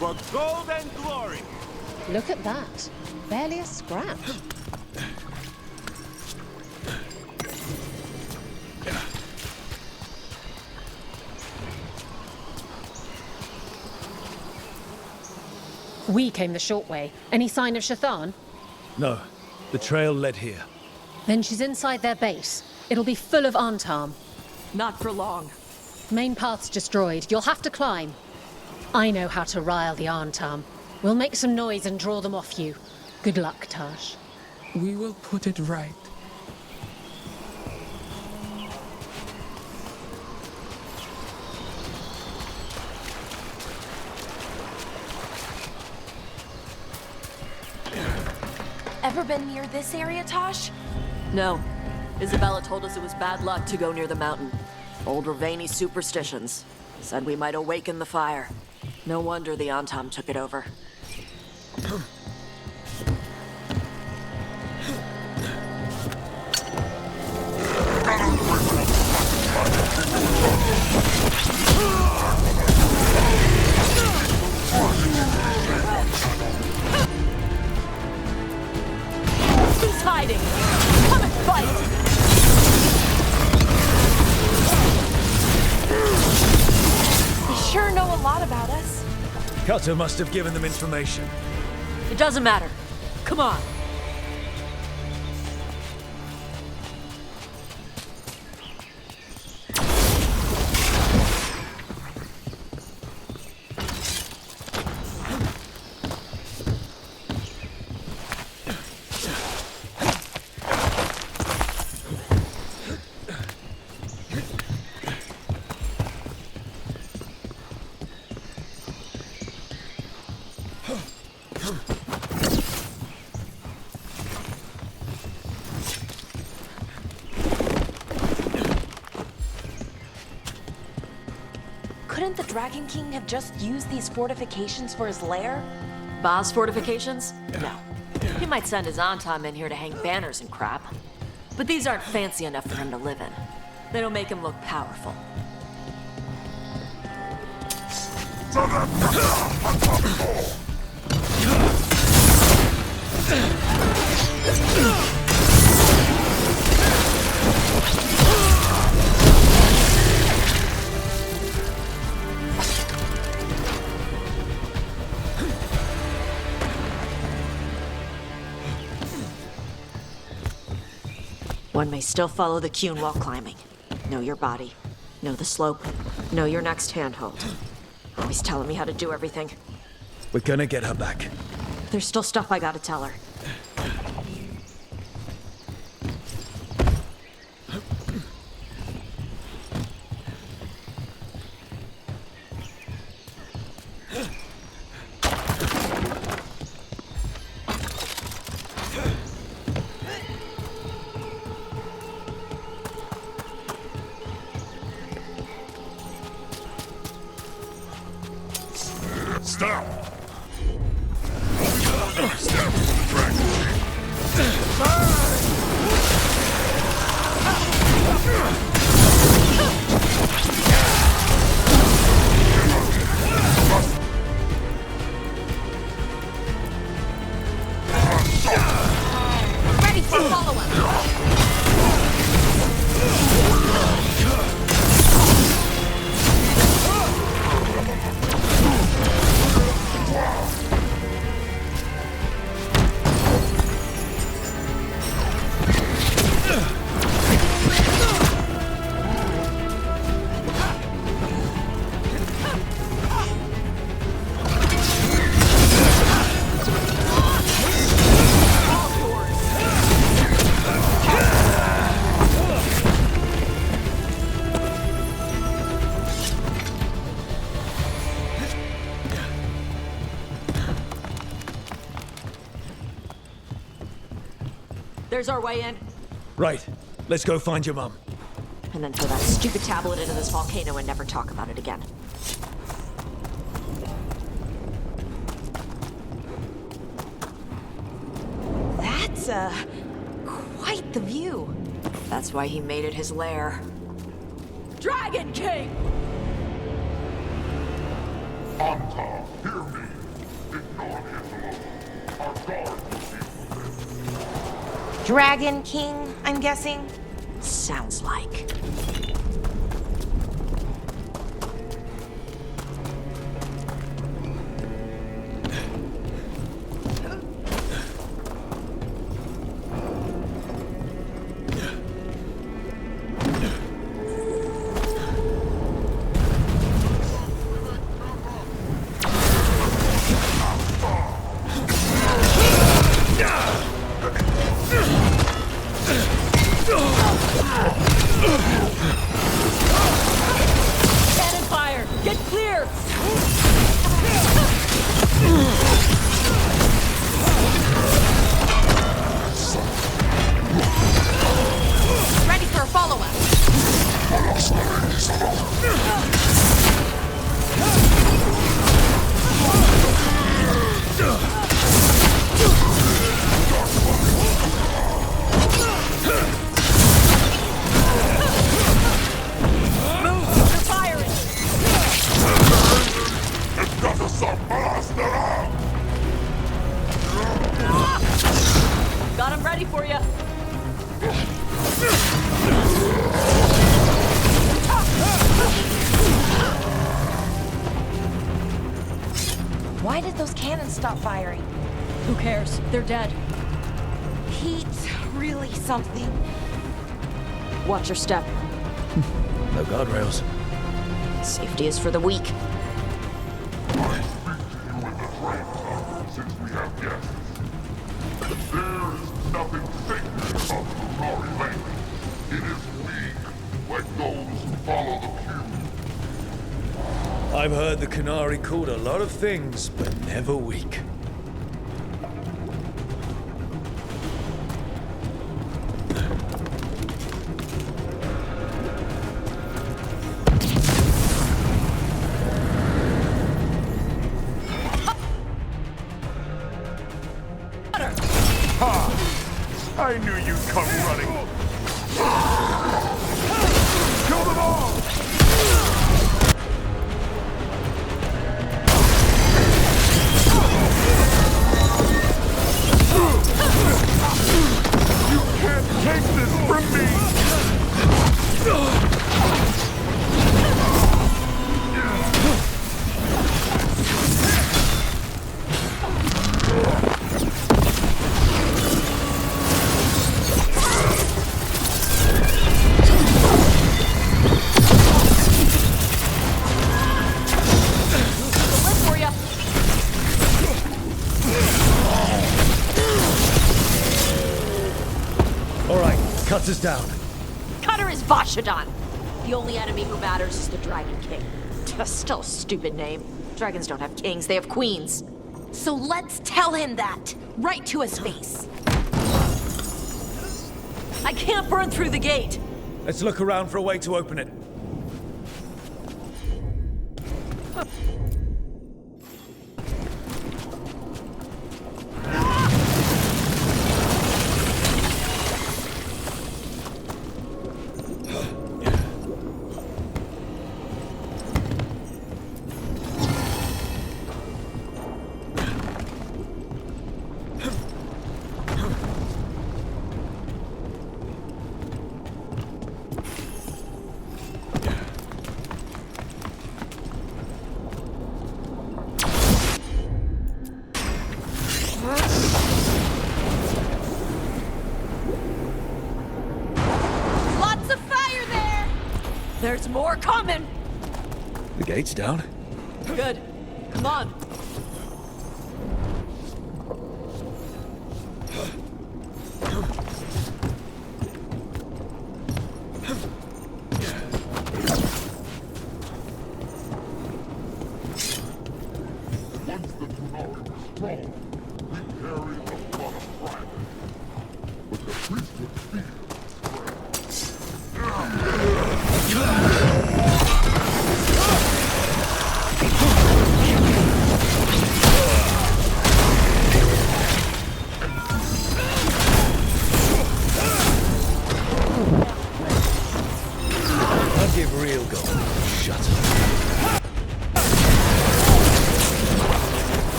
For gold and glory! Look at that. Barely a scratch. We came the short way. Any sign of Shathan? No. The trail led here. Then she's inside their base. It'll be full of Antam. Not for long. Main path's destroyed. You'll have to climb. I know how to rile the Antam. We'll make some noise and draw them off you. Good luck, Tash. We will put it right. Ever been near this area, Tosh? No. Isabella told us it was bad luck to go near the mountain. Old Ravani superstitions. Said we might awaken the fire. No wonder the Antam took it over. Who's hiding? Come and fight! They sure know a lot about us. Cutter must have given them information. It doesn't matter. Come on. Couldn't the Dragon King have just used these fortifications for his lair? Ba's fortifications? No. He might send his Antam in here to hang banners and crap. But these aren't fancy enough for him to live in. They don't make him look powerful. One may still follow the Cune while climbing. Know your body. Know the slope. Know your next handhold. Always telling me how to do everything. We're gonna get her back. There's still stuff I gotta tell her. Stop! Step on the Dragon Ready for follow-up! There's our way in. Right. Let's go find your mum. And then throw that stupid tablet into this volcano and never talk about it again. It's, quite the view. That's why he made it his lair. Dragon King! Anta, hear me. Ignore him alone. Our guard will deal with him. Dragon King, I'm guessing? Sounds like. Cannon fire! Get clear! Ready for a follow-up. Got him ready for you. Why did those cannons stop firing? Who cares? They're dead. Heat's really something. Watch your step. No guardrails. Safety is for the weak. Since we have guests. There is nothing sacred about the Kunari language. It is weak, like those who follow the pew. I've heard the Canary called a lot of things, but never weak. I knew you'd come running. Kill them all! You can't take this from me! Cuts us down. Cutter is Vashadon. The only enemy who matters is the Dragon King. Still a stupid name. Dragons don't have kings, they have queens. So let's tell him that, right to his face. I can't burn through the gate. Let's look around for a way to open it. There's more coming! The gate's down. Good. Come on. Once the Kunari were strong, we carried the blood of Dragon. But the priesthood fear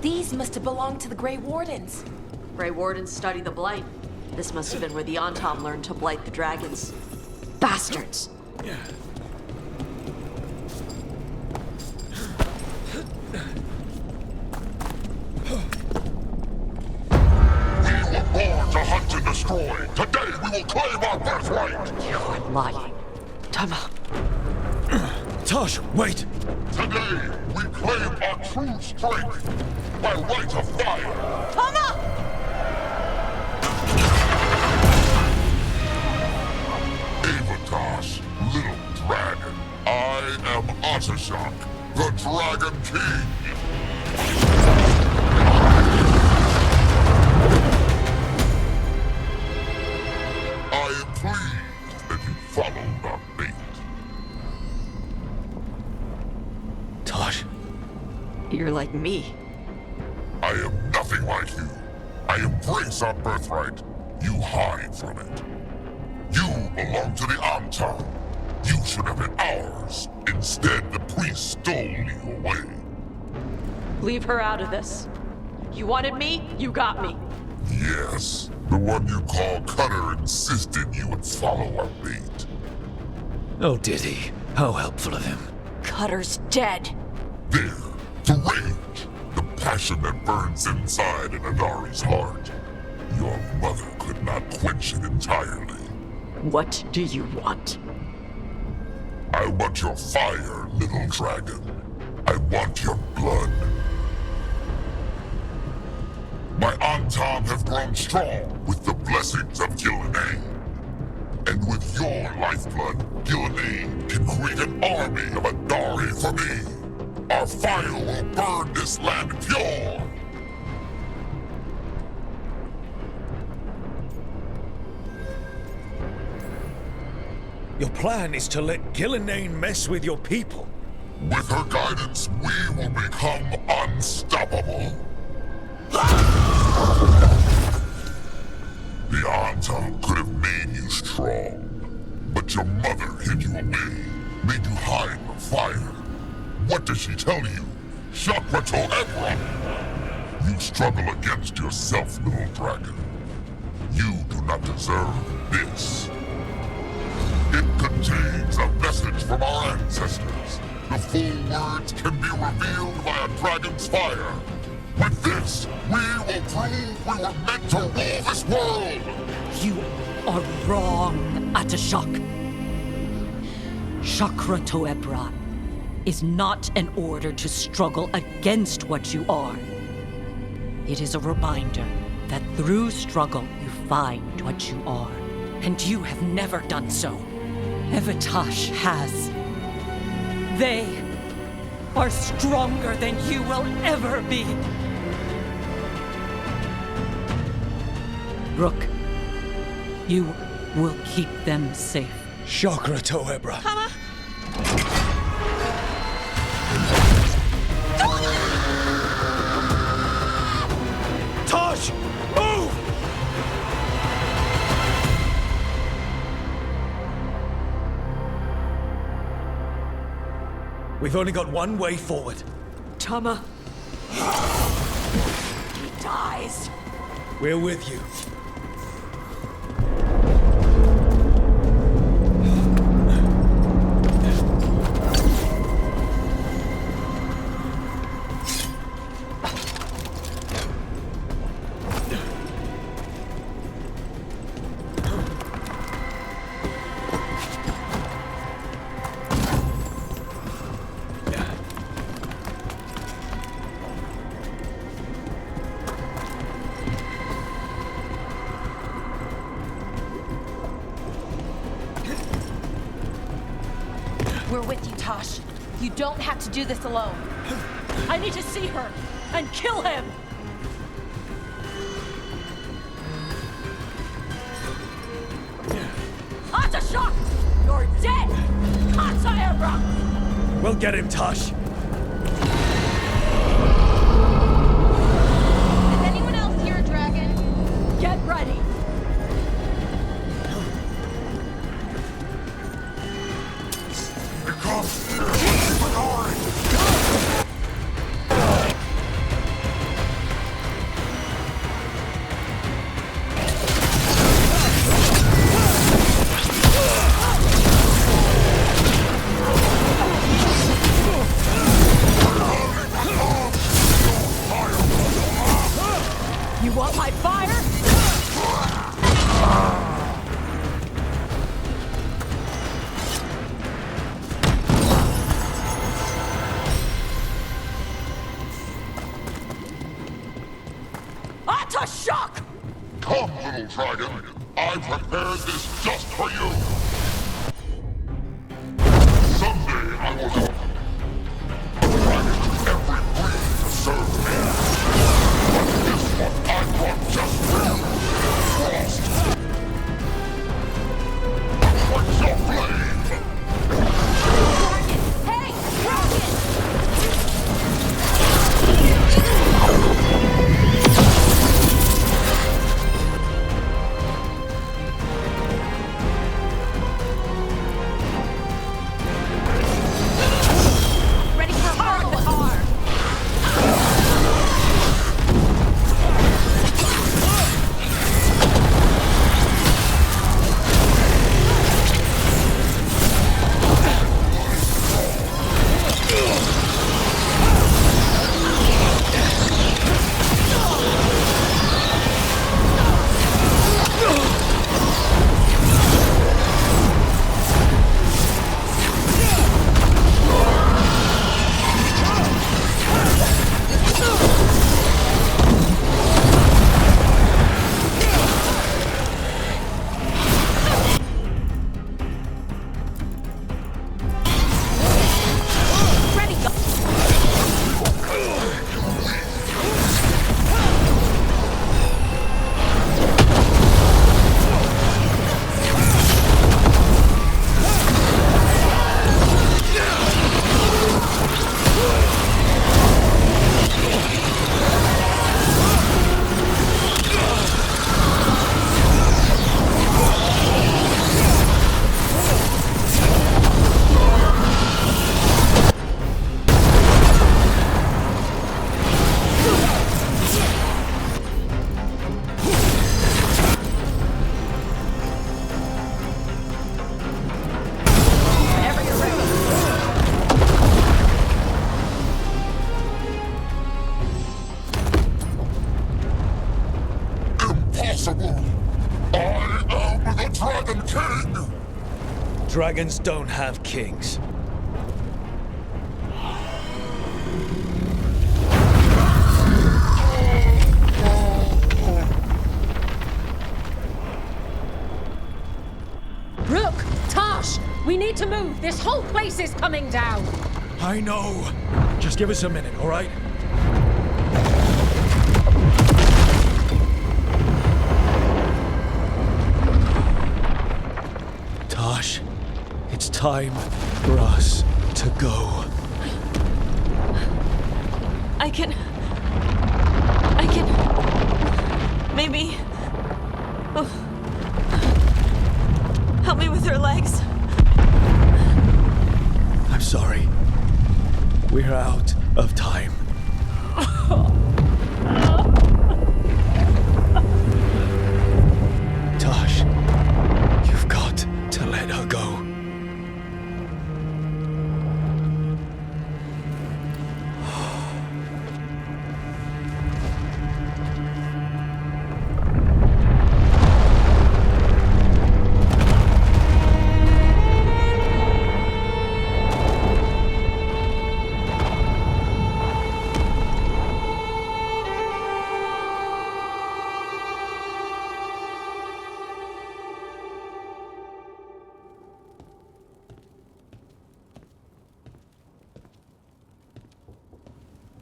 These must have belonged to the Grey Wardens. Grey Wardens study the Blight. This must have been where the Antom learned to blight the dragons. Bastards! Born to hunt and destroy. Today we will claim our birthright. You are lying. Tama. Tosh, wait! Today we claim our true strength by right of fire. Tama! Avatosh, little dragon. I am Ottershok, the Dragon King. I am pleased that you followed our fate. Tosh. You're like me. I am nothing like you. I embrace our birthright. You hide from it. You belong to the Antom. You should have been ours. Instead, the priest stole you away. Leave her out of this. You wanted me, you got me. Yes, the one you call Cutter insisted you would follow our bait. Oh, did he? How helpful of him. Cutter's dead. There, the rage, the passion that burns inside an Adari's heart. Your mother could not quench it entirely. What do you want? I want your fire, little dragon. I want your blood. My Antom have grown strong with the blessings of Gillenane. And with your lifeblood, Gillenane can create an army of Adari for me. Our fire will burn this land pure. Your plan is to let Gillenane mess with your people. With her guidance, we will become unstoppable. The Antom could have made you strong, but your mother hid you away, made you hide the fire. What does she tell you? Chakra to Ebron! You struggle against yourself, little dragon. You do not deserve this. It contains a message from our ancestors. The full words can be revealed by a dragon's fire. With this, we will prove we were meant to rule this world! You are wrong, Atashok. Chakra to Ebron is not an order to struggle against what you are. It is a reminder that through struggle you find what you are. And you have never done so. Evatosh has. They are stronger than you will ever be. Rook, you will keep them safe. Chakra to Ebron. Tosh! Move! We've only got one way forward. Tama. He dies. We're with you. You don't have to do this alone. I need to see her and kill him! Shock! You're dead! We'll get him, Tosh. Is anyone else here a dragon? Get ready! You want my fire? Shock! Come, little dragon. I prepared this just for you. Someday I will have dragons every breed to serve me. But this one I brought just for you. Frost. What's your blade? Dragon! Hey! Dragon! Dragons don't have kings. Rook! Tosh! We need to move! This whole place is coming down! I know. Just give us a minute, all right? Tosh, it's time for us to go. I can... Maybe... Oh. Help me with her legs. I'm sorry. We're out of time. Tosh, you've got to let her go.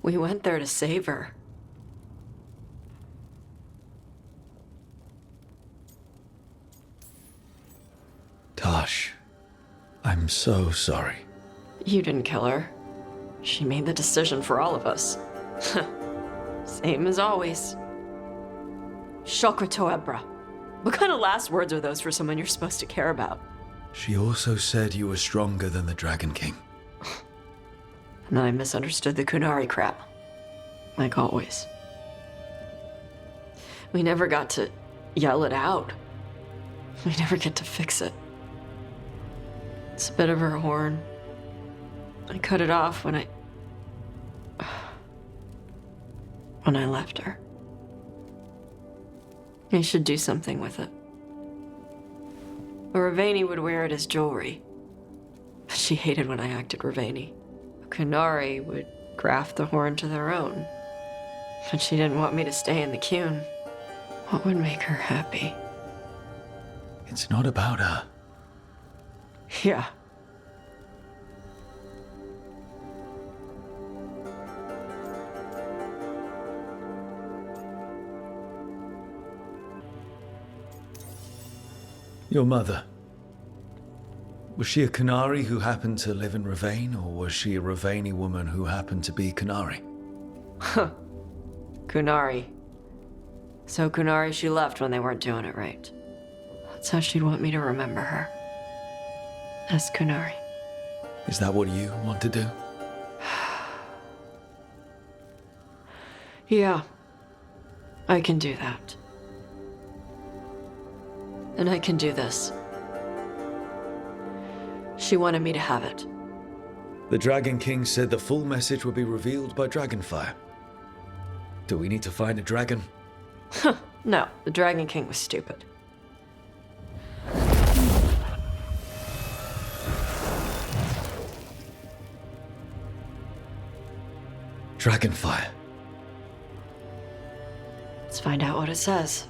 We went there to save her. Tash, I'm so sorry. You didn't kill her. She made the decision for all of us. Same as always. Shokrato Ebra. What kind of last words are those for someone you're supposed to care about? She also said you were stronger than the Dragon King. And then I misunderstood the Kunari crap. Like always. We never got to yell it out. We never get to fix it. It's a bit of her horn. I cut it off when I left her. I should do something with it. Ravani would wear it as jewelry. But she hated when I acted Ravani. Kunari would graft the horn to their own. But she didn't want me to stay in the Qun. What would make her happy? It's not about her. Yeah. Your mother. Was she a Kunari who happened to live in Ravane, or was she a Ravani woman who happened to be Kunari? Huh. Kunari. So Kunari she left when they weren't doing it right. That's how she'd want me to remember her. As Kunari. Is that what you want to do? Yeah. I can do that. And I can do this. She wanted me to have it. The Dragon King said the full message would be revealed by Dragonfire. Do we need to find a dragon? No, the Dragon King was stupid. Dragonfire. Let's find out what it says.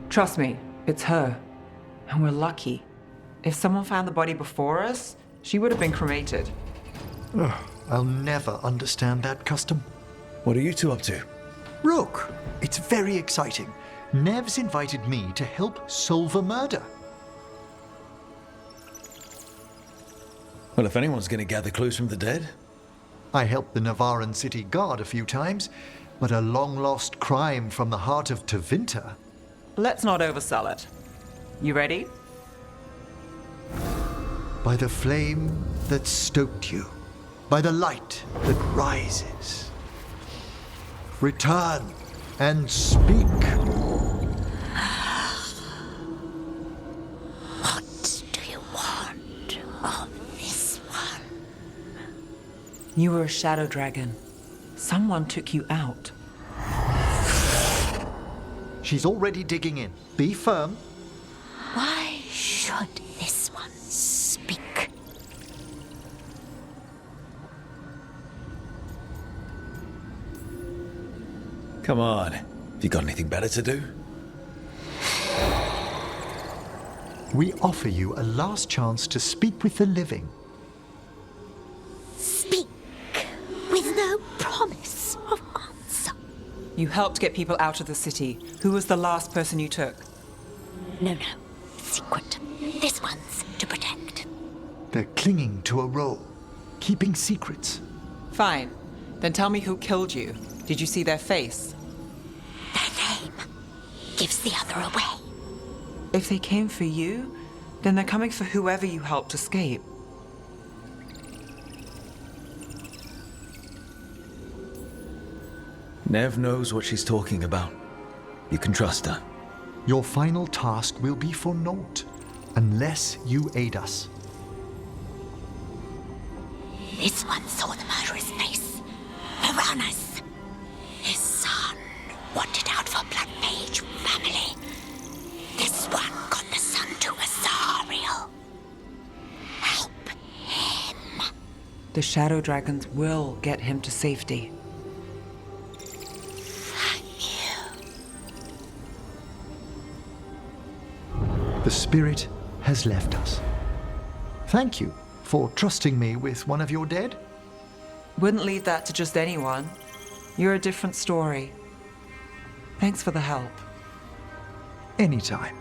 Trust me, it's her. And we're lucky. If someone found the body before us, she would have been cremated. I'll never understand that custom. What are you two up to? Rook, it's very exciting. Nev's invited me to help solve a murder. Well, if anyone's going to gather clues from the dead. I helped the Navaran city guard a few times, but a long-lost crime from the heart of Tevinter. Let's not oversell it. You ready? By the flame that stoked you, by the light that rises. Return and speak. What do you want of this one? You were a shadow dragon. Someone took you out. She's already digging in. Be firm. Why should this one speak? Come on. Have you got anything better to do? We offer you a last chance to speak with the living. Speak with no promise of answer. You helped get people out of the city. Who was the last person you took? No. Secret. This one's to protect. They're clinging to a role, keeping secrets. Fine. Then tell me who killed you. Did you see their face? Their name gives the other away. If they came for you, then they're coming for whoever you helped escape. Nev knows what she's talking about. You can trust her. Your final task will be for naught, unless you aid us. This one saw the murderer's face. Piranhas. His son wanted out for Blood Mage family. This one got the son to Azariel. Help him. The Shadow Dragons will get him to safety. The spirit has left us. Thank you for trusting me with one of your dead. Wouldn't leave that to just anyone. You're a different story. Thanks for the help. Anytime.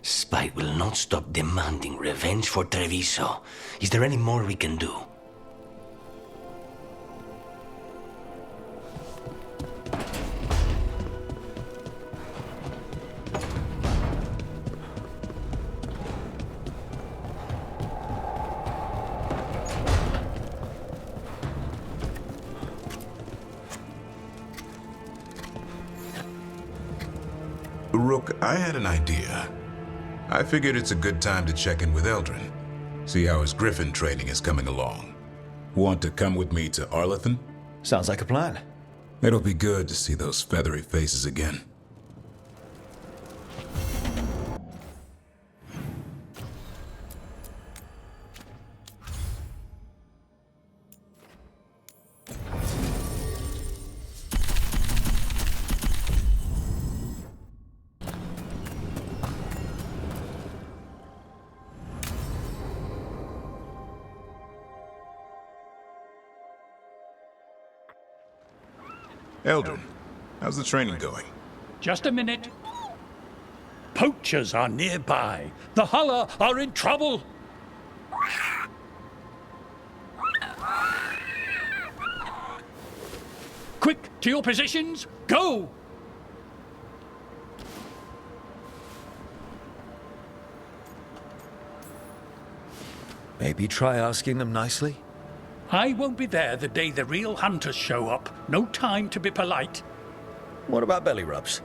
Spite will not stop demanding revenge for Treviso. Is there any more we can do? Rook, I had an idea. I figured it's a good time to check in with Eldrin. See how his Griffin training is coming along. Want to come with me to Arlathan? Sounds like a plan. It'll be good to see those feathery faces again. Eldrin, how's the training going? Just a minute. Poachers are nearby. The Hulla are in trouble. Quick, to your positions. Go! Maybe try asking them nicely? I won't be there the day the real hunters show up. No time to be polite. What about belly rubs?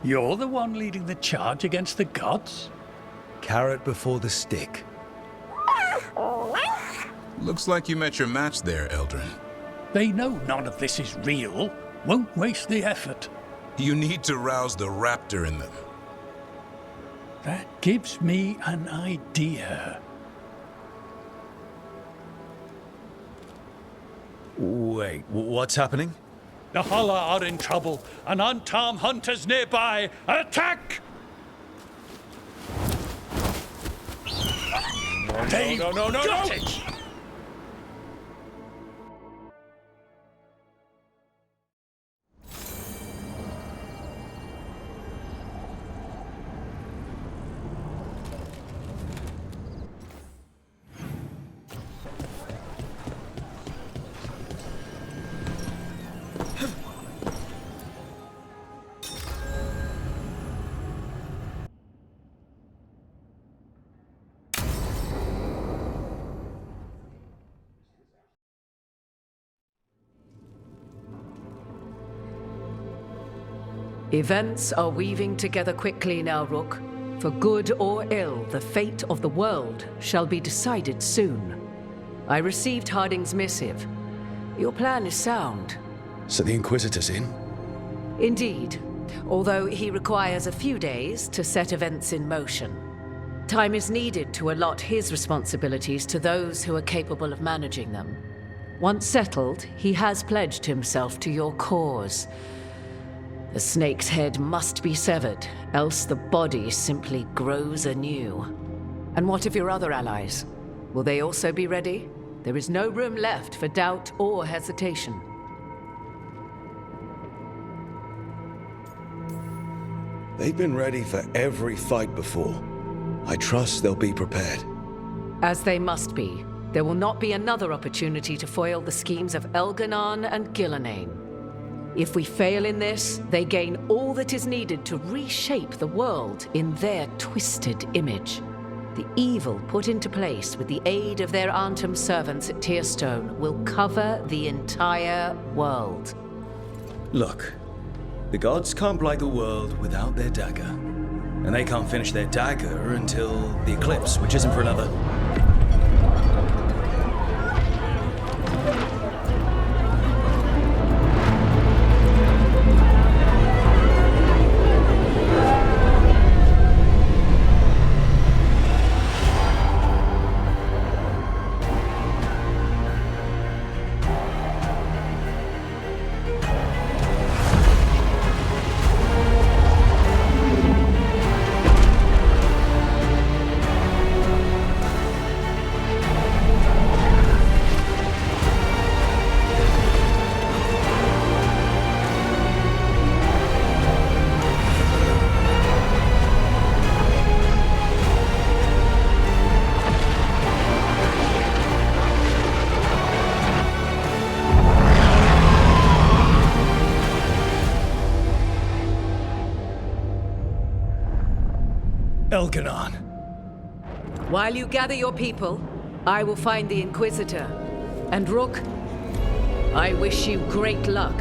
You're the one leading the charge against the gods? Carrot before the stick. Looks like you met your match there, Eldrin. They know none of this is real. Won't waste the effort. You need to rouse the raptor in them. That gives me an idea. Wait, what's happening? The Hulla are in trouble, and unarmed hunters nearby. Attack! They got it! Events are weaving together quickly now, Rook. For good or ill, the fate of the world shall be decided soon. I received Harding's missive. Your plan is sound. So the Inquisitor's in? Indeed, although he requires a few days to set events in motion. Time is needed to allot his responsibilities to those who are capable of managing them. Once settled, he has pledged himself to your cause. The snake's head must be severed, else the body simply grows anew. And what of your other allies? Will they also be ready? There is no room left for doubt or hesitation. They've been ready for every fight before. I trust they'll be prepared. As they must be. There will not be another opportunity to foil the schemes of Elganon and Gillenane. If we fail in this, they gain all that is needed to reshape the world in their twisted image. The evil put into place with the aid of their Arnhem servants at Tearstone will cover the entire world. Look, the gods can't blight the world without their dagger. And they can't finish their dagger until the eclipse, which isn't for another... Elganon. While you gather your people, I will find the Inquisitor. And Rook, I wish you great luck.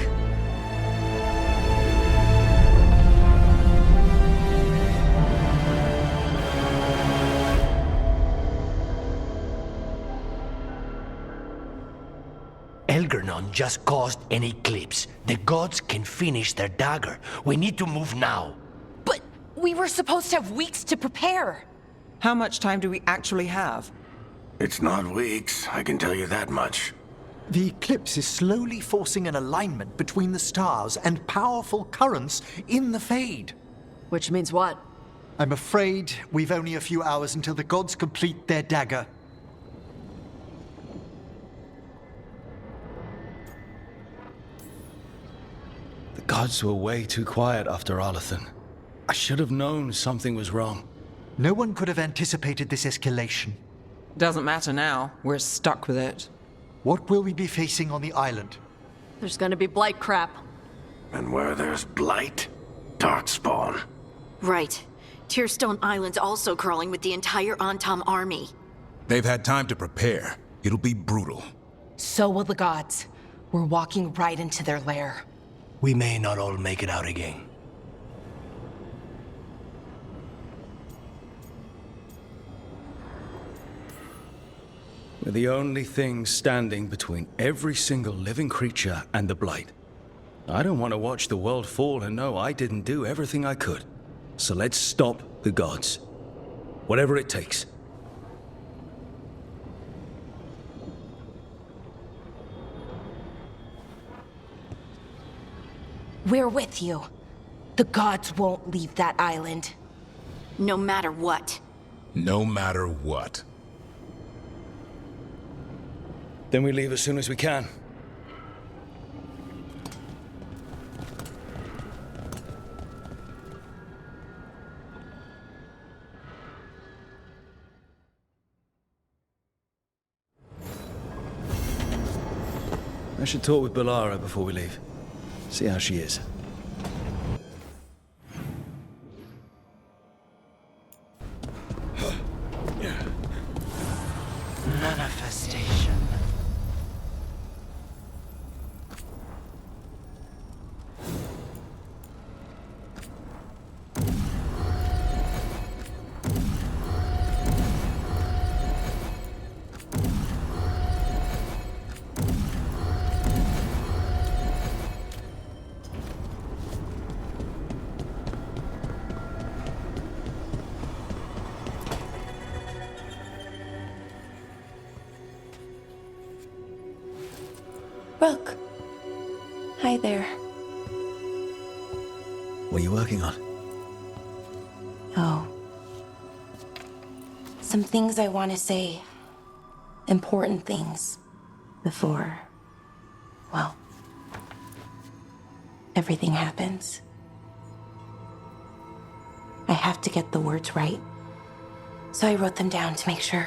Elganon just caused an eclipse. The gods can finish their dagger. We need to move now. But we were supposed to have weeks to prepare. How much time do we actually have? It's not weeks, I can tell you that much. The eclipse is slowly forcing an alignment between the stars and powerful currents in the Fade. Which means what? I'm afraid we've only a few hours until the gods complete their dagger. The gods were way too quiet after Arlathan. I should have known something was wrong. No one could have anticipated this escalation. Doesn't matter now. We're stuck with it. What will we be facing on the island? There's gonna be blight crap. And where there's blight, darkspawn. Right. Tearstone Island's also crawling with the entire Antam army. They've had time to prepare. It'll be brutal. So will the gods. We're walking right into their lair. We may not all make it out again. We're the only thing standing between every single living creature and the Blight. I don't want to watch the world fall and know I didn't do everything I could. So let's stop the gods. Whatever it takes. We're with you. The gods won't leave that island. No matter what. No matter what. Then we leave as soon as we can. I should talk with Balara before we leave. See how she is. Manifestation. Rook. Hi there. What are you working on? Oh. Some things I want to say. Important things. Before, well, everything happens. I have to get the words right. So I wrote them down to make sure.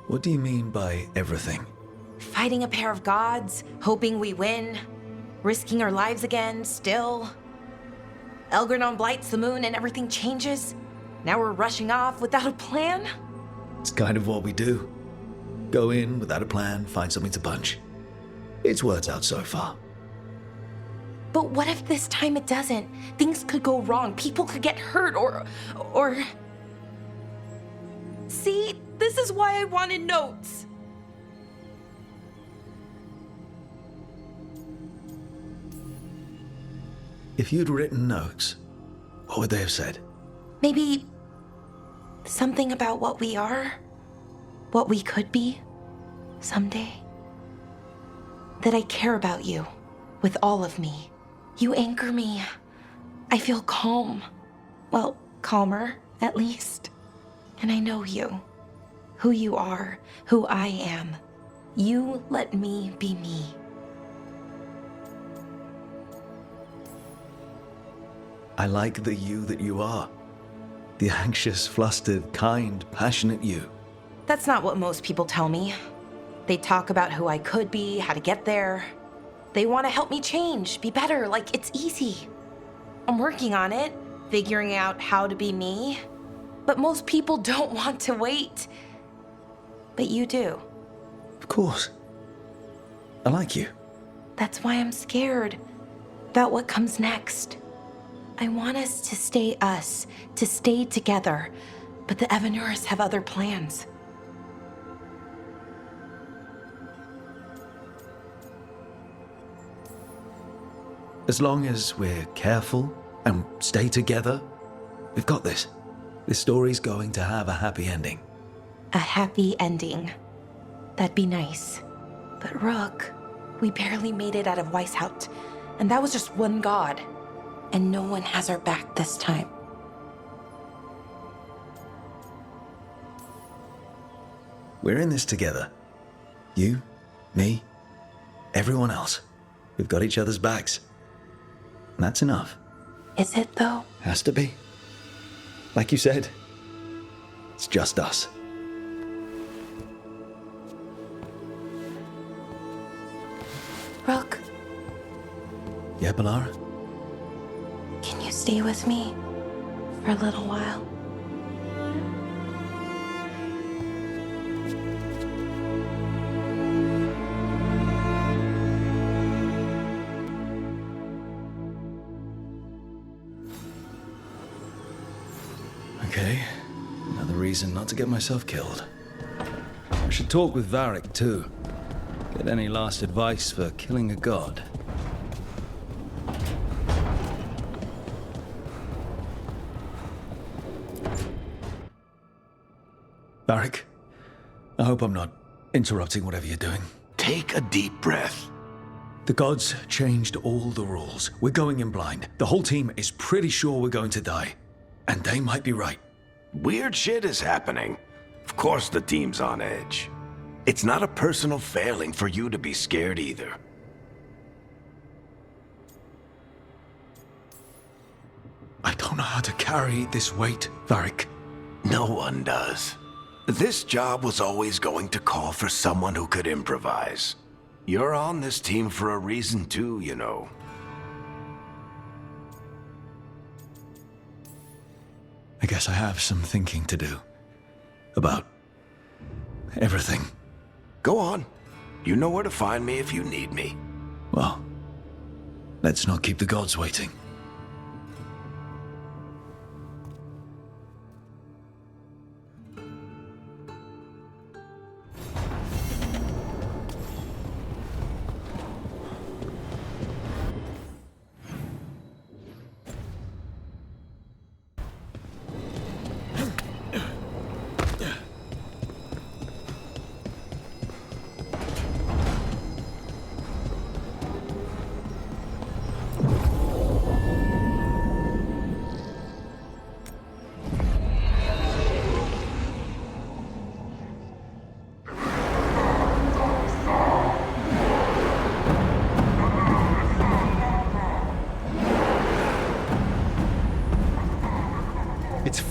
What do you mean by everything? Fighting a pair of gods, hoping we win, risking our lives again, still. Elgernon blights the moon and everything changes. Now we're rushing off without a plan? It's kind of what we do. Go in without a plan, find something to punch. It's worked out so far. But what if this time it doesn't? Things could go wrong, people could get hurt, or... See, this is why I wanted notes. If you'd written notes, what would they have said? Maybe something about what we are, what we could be someday. That I care about you with all of me. You anchor me. I feel calm. Well, calmer, at least. And I know you. Who you are, who I am. You let me be me. I like the you that you are. The anxious, flustered, kind, passionate you. That's not what most people tell me. They talk about who I could be, how to get there. They want to help me change, be better, like it's easy. I'm working on it, figuring out how to be me. But most people don't want to wait. But you do. Of course. I like you. That's why I'm scared about what comes next. I want us to stay together, but the Evanurs have other plans. As long as we're careful and stay together, we've got this. This story's going to have a happy ending. A happy ending. That'd be nice. But Rook, we barely made it out of Weishaupt, and that was just one god. And no one has our back this time. We're in this together. You, me, everyone else. We've got each other's backs. And that's enough. Is it, though? Has to be. Like you said, it's just us. Rook. Yeah, Balara? Can you stay with me for a little while? Okay, another reason not to get myself killed. I should talk with Varric, too. Get any last advice for killing a god. Varric, I hope I'm not interrupting whatever you're doing. Take a deep breath. The gods changed all the rules. We're going in blind. The whole team is pretty sure we're going to die. And they might be right. Weird shit is happening. Of course the team's on edge. It's not a personal failing for you to be scared either. I don't know how to carry this weight, Varric. No one does. This job was always going to call for someone who could improvise. You're on this team for a reason too, you know. I guess I have some thinking to do. About everything. Go on. You know where to find me if you need me. Well, let's not keep the gods waiting.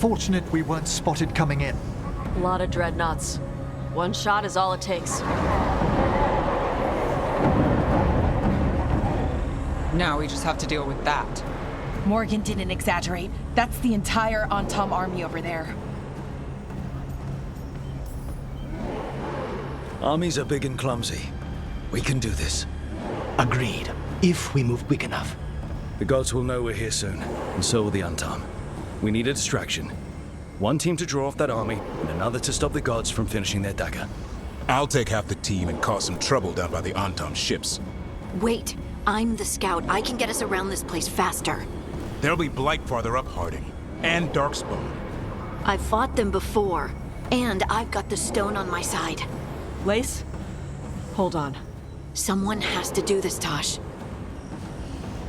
Unfortunate we weren't spotted coming in. A lot of dreadnoughts. One shot is all it takes. Now we just have to deal with that. Morgan didn't exaggerate. That's the entire Antom army over there. Armies are big and clumsy. We can do this. Agreed. If we move quick enough. The gods will know we're here soon, and so will the Antom. We need a distraction. One team to draw off that army, and another to stop the gods from finishing their dagger. I'll take half the team and cause some trouble down by the Antom ships. Wait, I'm the scout. I can get us around this place faster. There'll be Blight farther up, Harding. And Darkspawn. I've fought them before, and I've got the stone on my side. Lace? Hold on. Someone has to do this, Tosh.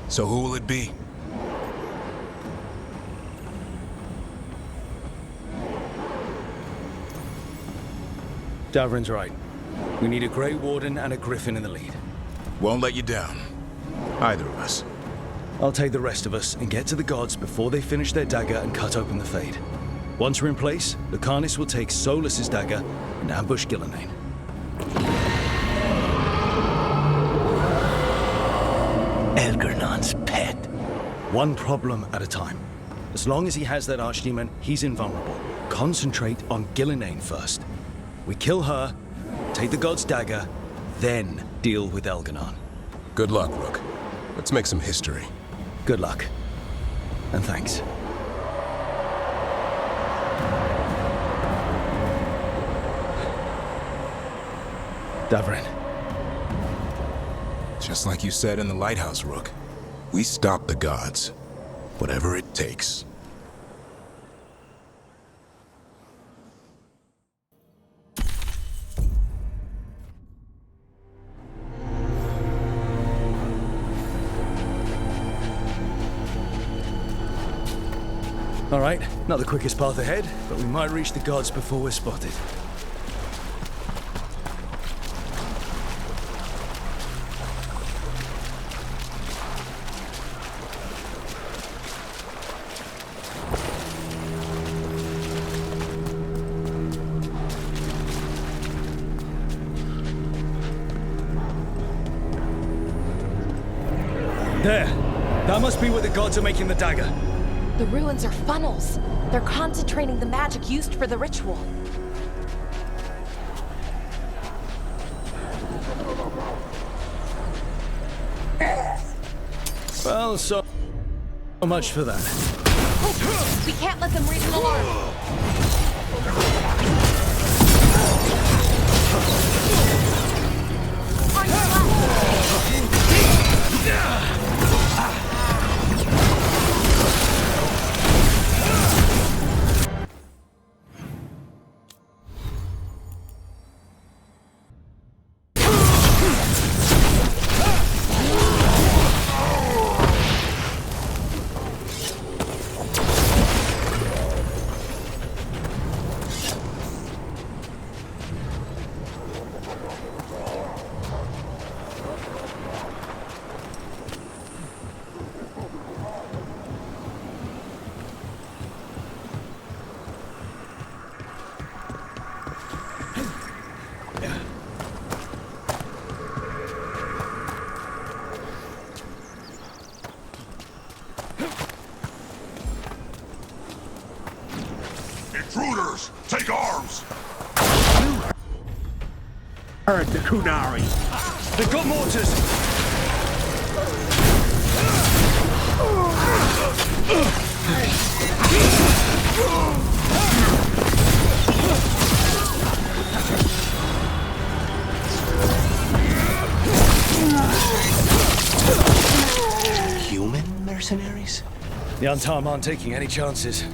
So who will it be? Davrin's right. We need a Grey Warden and a Griffin in the lead. Won't let you down. Either of us. I'll take the rest of us and get to the gods before they finish their dagger and cut open the Fade. Once we're in place, Lucanus will take Solus's dagger and ambush Gillenane. Elgernon's pet. One problem at a time. As long as he has that archdemon, he's invulnerable. Concentrate on Gillenane first. We kill her, take the god's dagger, then deal with Elganon. Good luck, Rook. Let's make some history. Good luck. And thanks. Davrin. Just like you said in the lighthouse, Rook. We stop the gods. Whatever it takes. All right, not the quickest path ahead, but we might reach the gods before we're spotted. There! That must be where the gods are making the dagger. The ruins are funnels. They're concentrating the magic used for the ritual. Well, so much for that. We can't let them reach an alarm. On your left! Intruders, take arms! Heard the Kunari. They've got mortars! Human mercenaries? The Antom aren't taking any chances.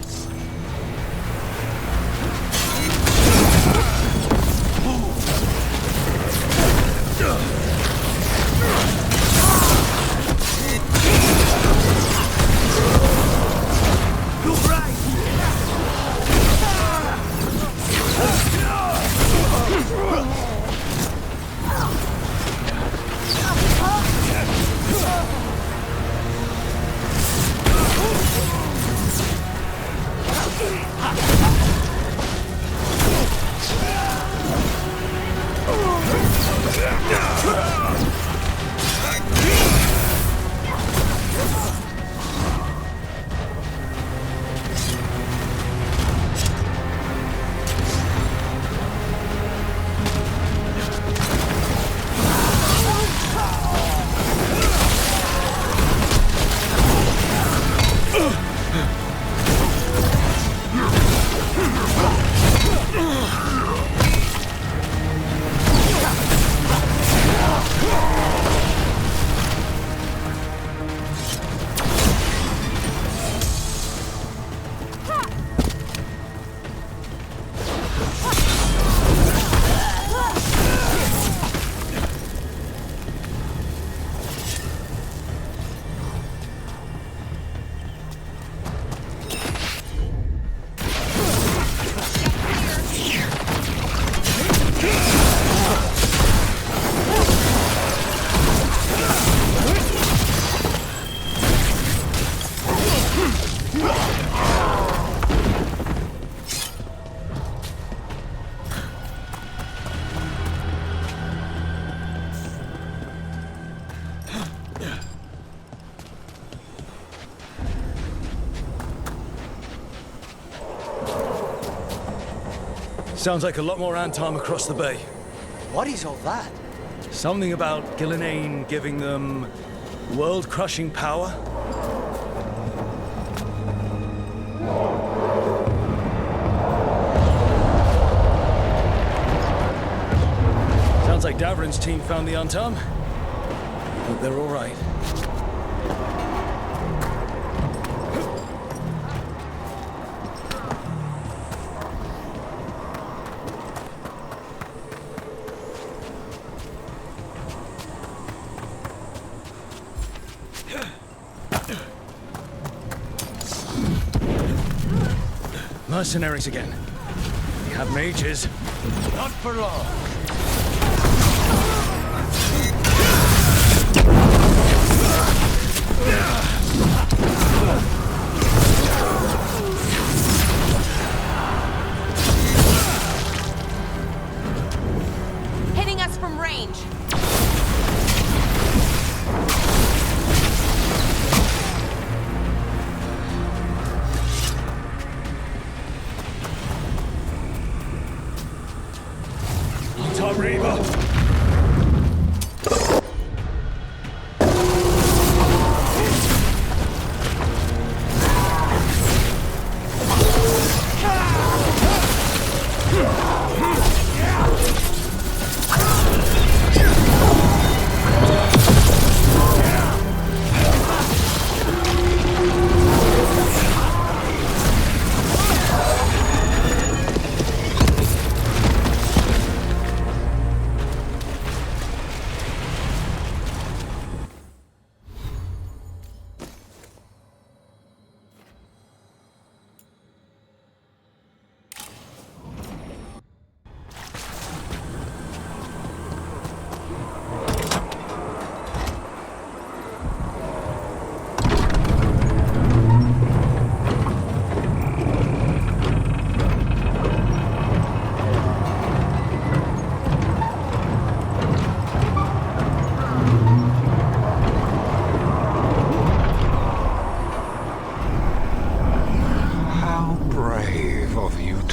Sounds like a lot more Antam across the bay. What is all that? Something about Gillinane giving them world-crushing power? Sounds like Davrin's team found the Antam. Hope they're all right. Mercenaries again. We have mages. Not for long. Hitting us from range.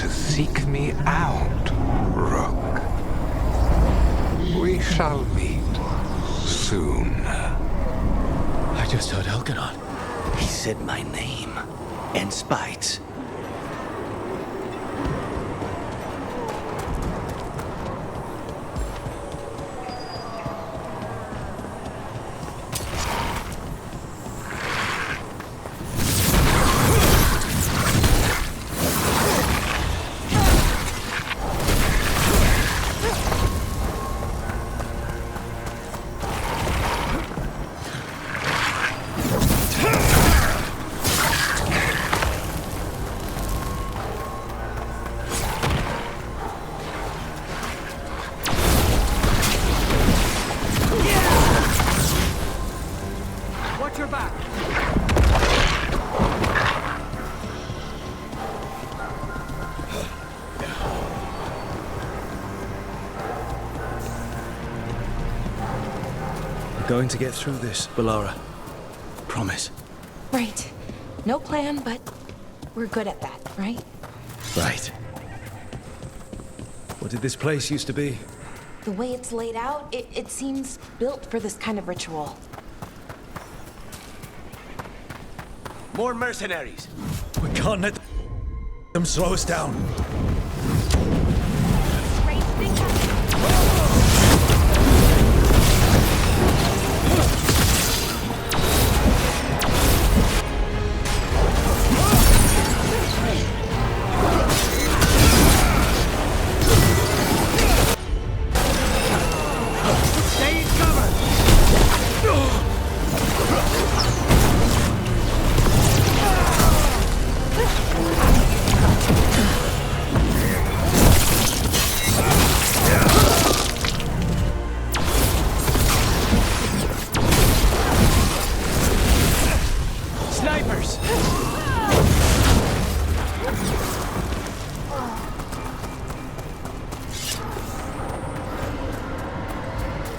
Seek me out, Rook. We shall meet soon. I just heard Elganon. He said my name. And Spite. Going to get through this, Balara. Promise. Right. No plan, but we're good at that, right? Right. What did this place used to be? The way it's laid out, it seems built for this kind of ritual. More mercenaries. We can't let them slow us down.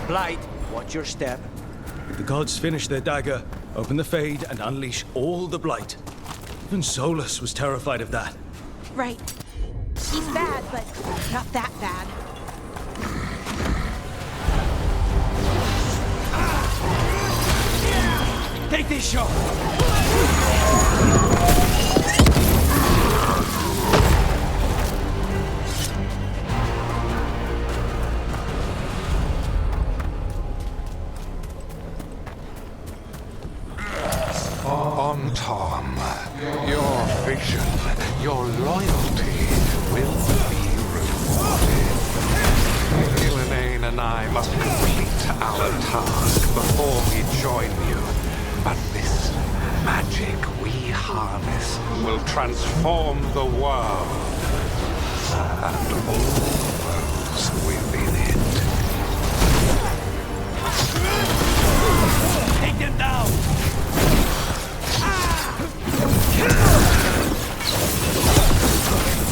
Blight, watch your step. The gods finish their dagger, open the Fade, and unleash all the Blight. Even Solus was terrified of that. Right. He's bad, but not that bad. Take this shot! On Tom, your vision, your loyalty will be rewarded. Gillenane and I must complete our task before we join you. But this magic we harness will transform the world and all those within it. Take them down!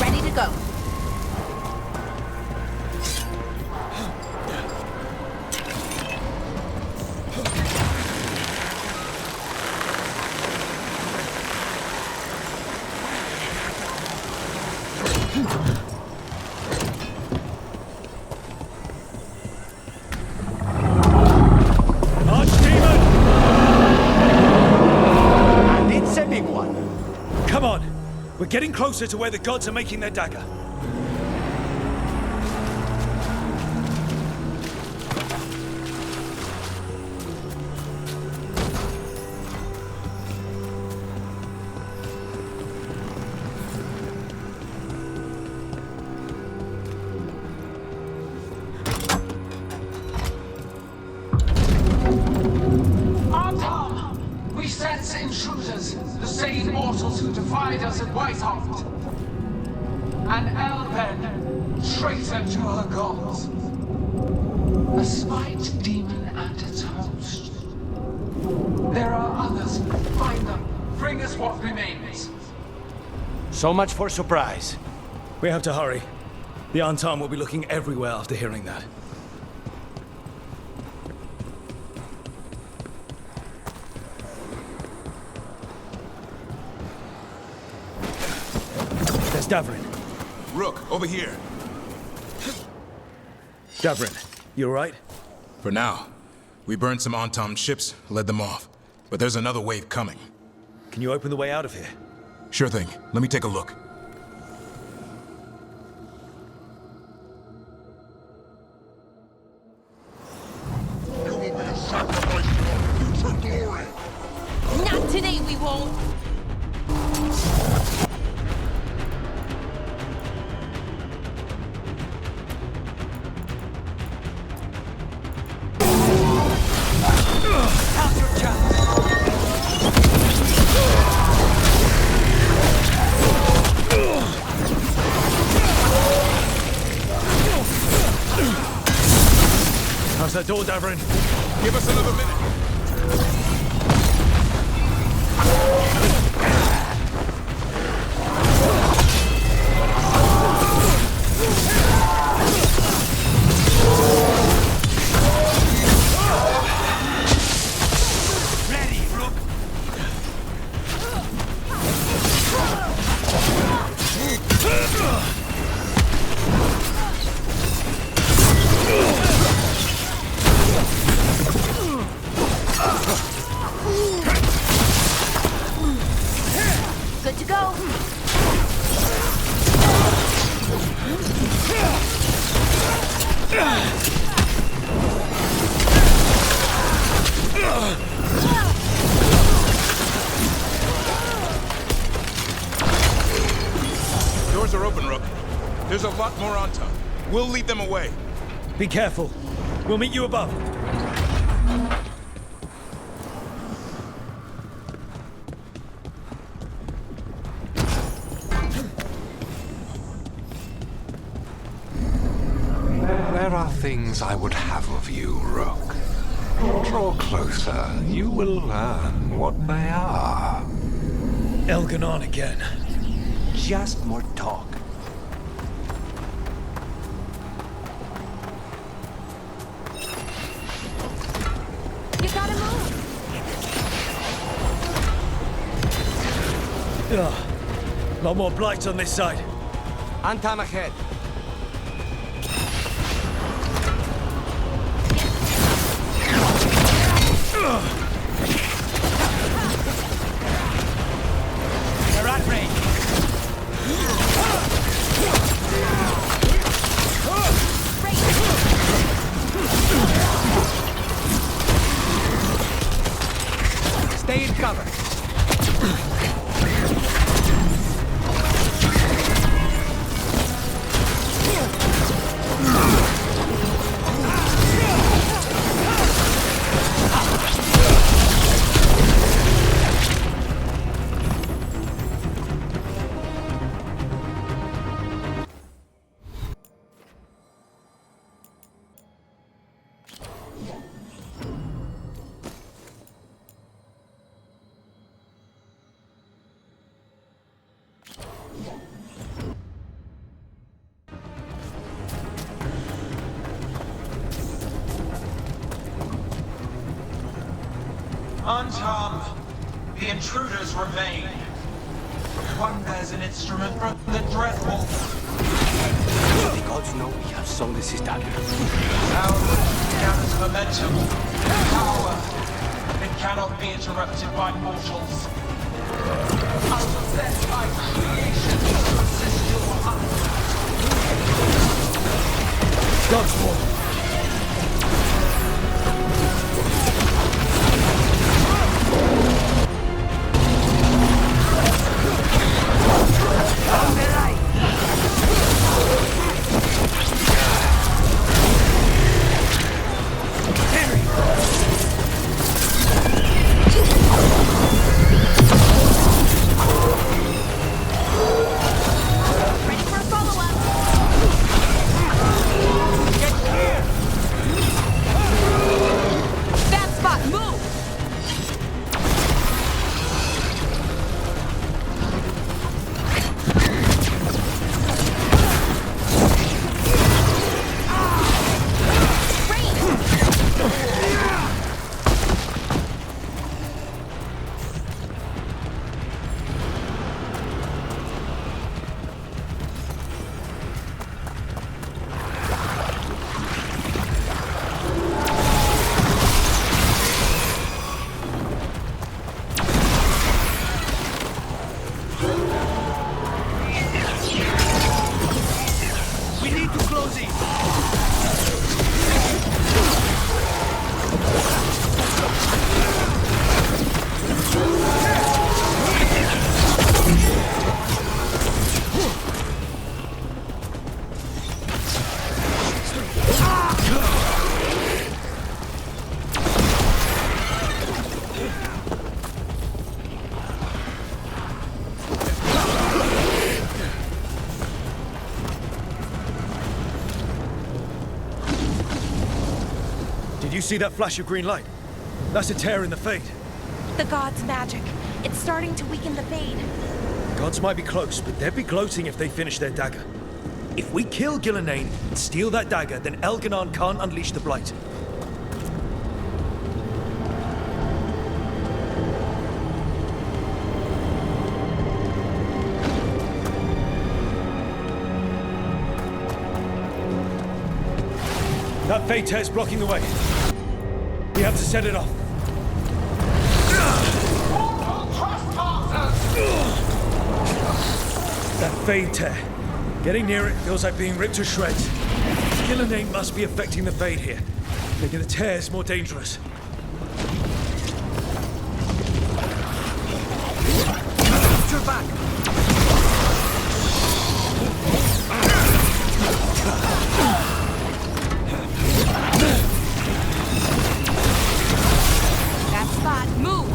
Ready to go. We're getting closer to where the gods are making their dagger. Artom! We sense intruders, the same mortals who defied us at Whitehoft. An Elven, traitor to her gods. A spite demon and its host. There are others. Find them. Bring us what remains. So much for surprise. We have to hurry. The Antam will be looking everywhere after hearing that. There's Davrin. Rook, over here. Davrin, you alright? For now. We burned some Antam ships, led them off. But there's another wave coming. Can you open the way out of here? Sure thing. Let me take a look. Not today, we won't. How's that door, Davrin? Give us another minute. Ready, Rook. Good to go. Doors are open, Rook. There's a lot more on top. We'll lead them away. Be careful. We'll meet you above. There are things I would have of you, Rook. Draw closer. You will learn what they are. Elganon again. Just more talk. You gotta move. Ugh. A lot more blight on this side. Anton ahead. They're at range. Stay in cover. Untom, the intruders remain. One bears an instrument from the Dreadwolf. The gods know we have soulless his dagger. Power gathers momentum. Power. It cannot be interrupted by mortals. I will set my creation to assist your heart. God's will. Did you see that flash of green light? That's a tear in the Fade. The gods' magic. It's starting to weaken the Fade. The gods might be close, but they'd be gloating if they finish their dagger. If we kill Gillenane and steal that dagger, then Elganon can't unleash the Blight. That Fade tear's blocking the way. We have to set it off. That Fade tear. Getting near it feels like being ripped to shreds. Gillenane must be affecting the Fade here, making the tears more dangerous. Your back. That spot, move!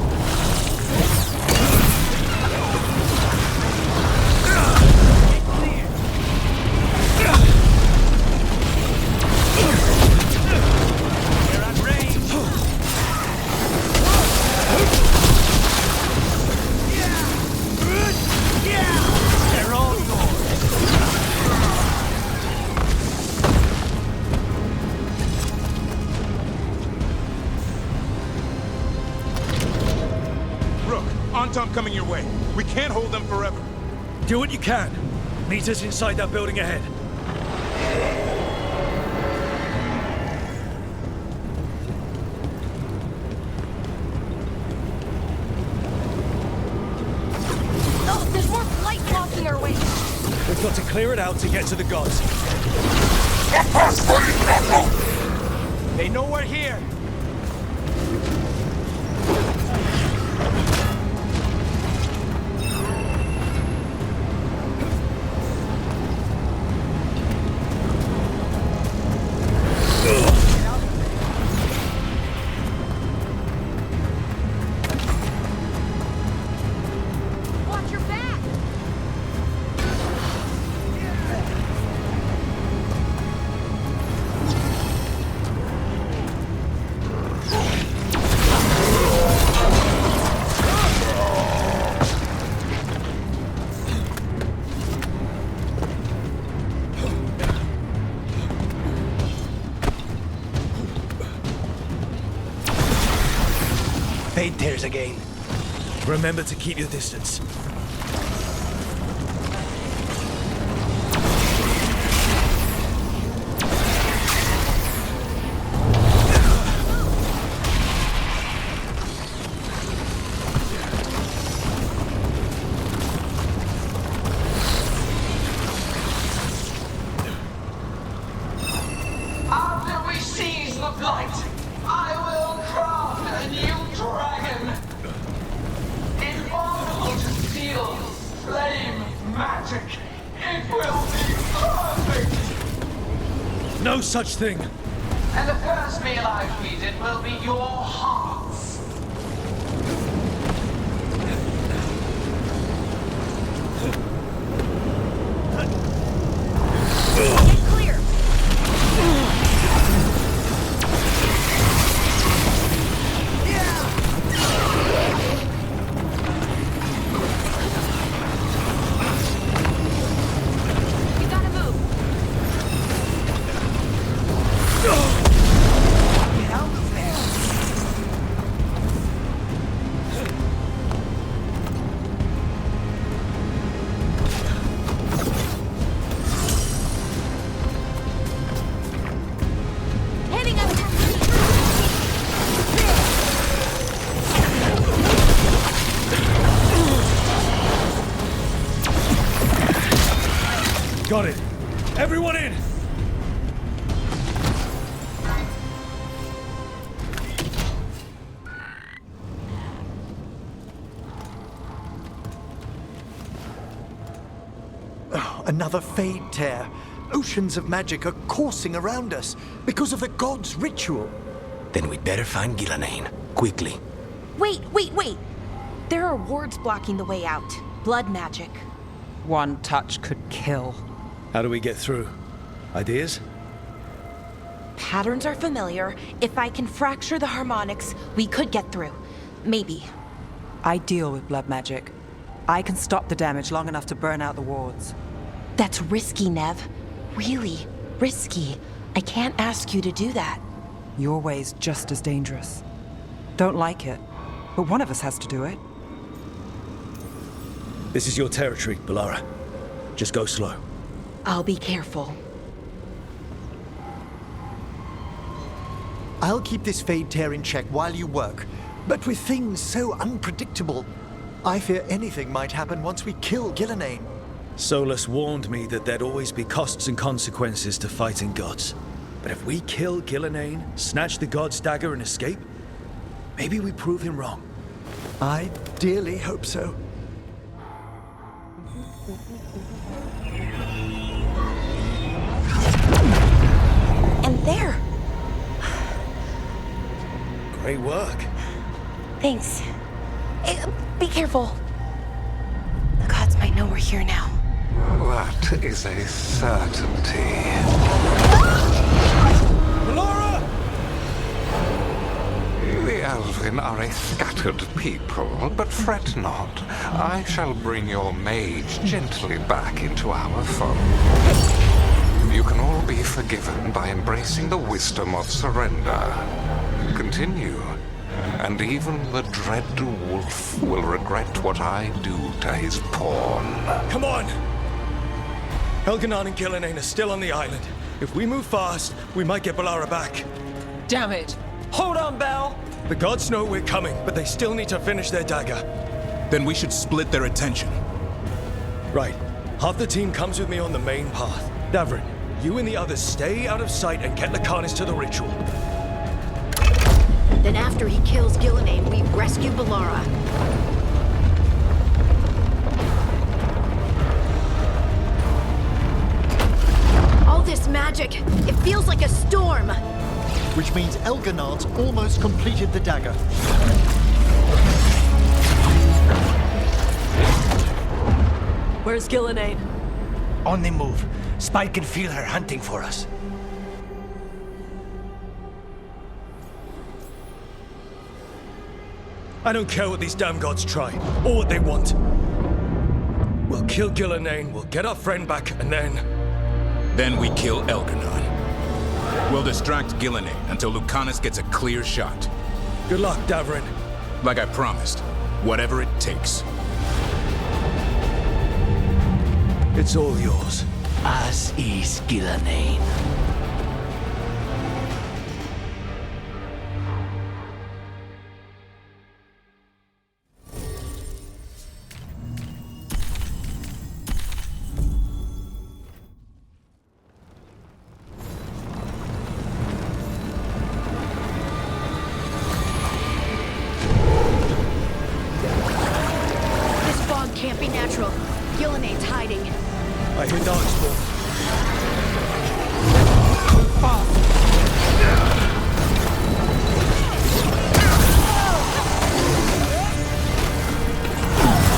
Rook, Antom coming your way. We can't hold them forever. Do what you can. Meet us inside that building ahead. Oh, there's more light blocking our way. We've got to clear it out to get to the gods. They know we're here. Watch your back. Fade tears again. Remember to keep your distance. After we seize the blight, I will craft a new dragon. Impossible to steal. Flame magic. It will be perfect. No such thing. And the first meal I feed it will be your hearts. Get clear. You gotta move. Get out of there. Heading up. Got it. Everyone in! Oh, another fade tear. Oceans of magic are coursing around us because of the gods' ritual. Then we'd better find Gillenane. Quickly. Wait. There are wards blocking the way out. Blood magic. One touch could kill. How do we get through? Ideas? Patterns are familiar. If I can fracture the harmonics, we could get through. Maybe. I deal with blood magic. I can stop the damage long enough to burn out the wards. That's risky, Nev. Really risky. I can't ask you to do that. Your way's just as dangerous. Don't like it, but one of us has to do it. This is your territory, Balara. Just go slow. I'll be careful. I'll keep this fade tear in check while you work. But with things so unpredictable, I fear anything might happen once we kill Gillenane. Solus warned me that there'd always be costs and consequences to fighting gods. But if we kill Gillenane, snatch the god's dagger and escape, maybe we prove him wrong. I dearly hope so. And there. Great work. Thanks. Be careful. The gods might know we're here now. That is a certainty. Balara! The Elven are a scattered people, but fret not. I shall bring your mage gently back into our fold. You can all be forgiven by embracing the wisdom of surrender. Continue, and even the dread wolf will regret what I do to his pawn. Come on! Elganon and Gillenane are still on the island. If we move fast, we might get Balara back. Damn it! Hold on, Bell! The gods know we're coming, but they still need to finish their dagger. Then we should split their attention. Right. Half the team comes with me on the main path. Davrin, you and the others stay out of sight and get Lakanis to the ritual. Then after he kills Gillenane, we rescue Balara. All this magic, it feels like a storm. Which means Elganard's almost completed the dagger. Where's Gillenane? On the move. Spike can feel her hunting for us. I don't care what these damn gods try, or what they want. We'll kill Gillenane, we'll get our friend back, and then... Then we kill Elganon. We'll distract Gillenane until Lucanus gets a clear shot. Good luck, Davrin. Like I promised, whatever it takes. It's all yours. As is Gillenane. This fog can't be natural. Gillenane's hiding. I hear Darkspawn.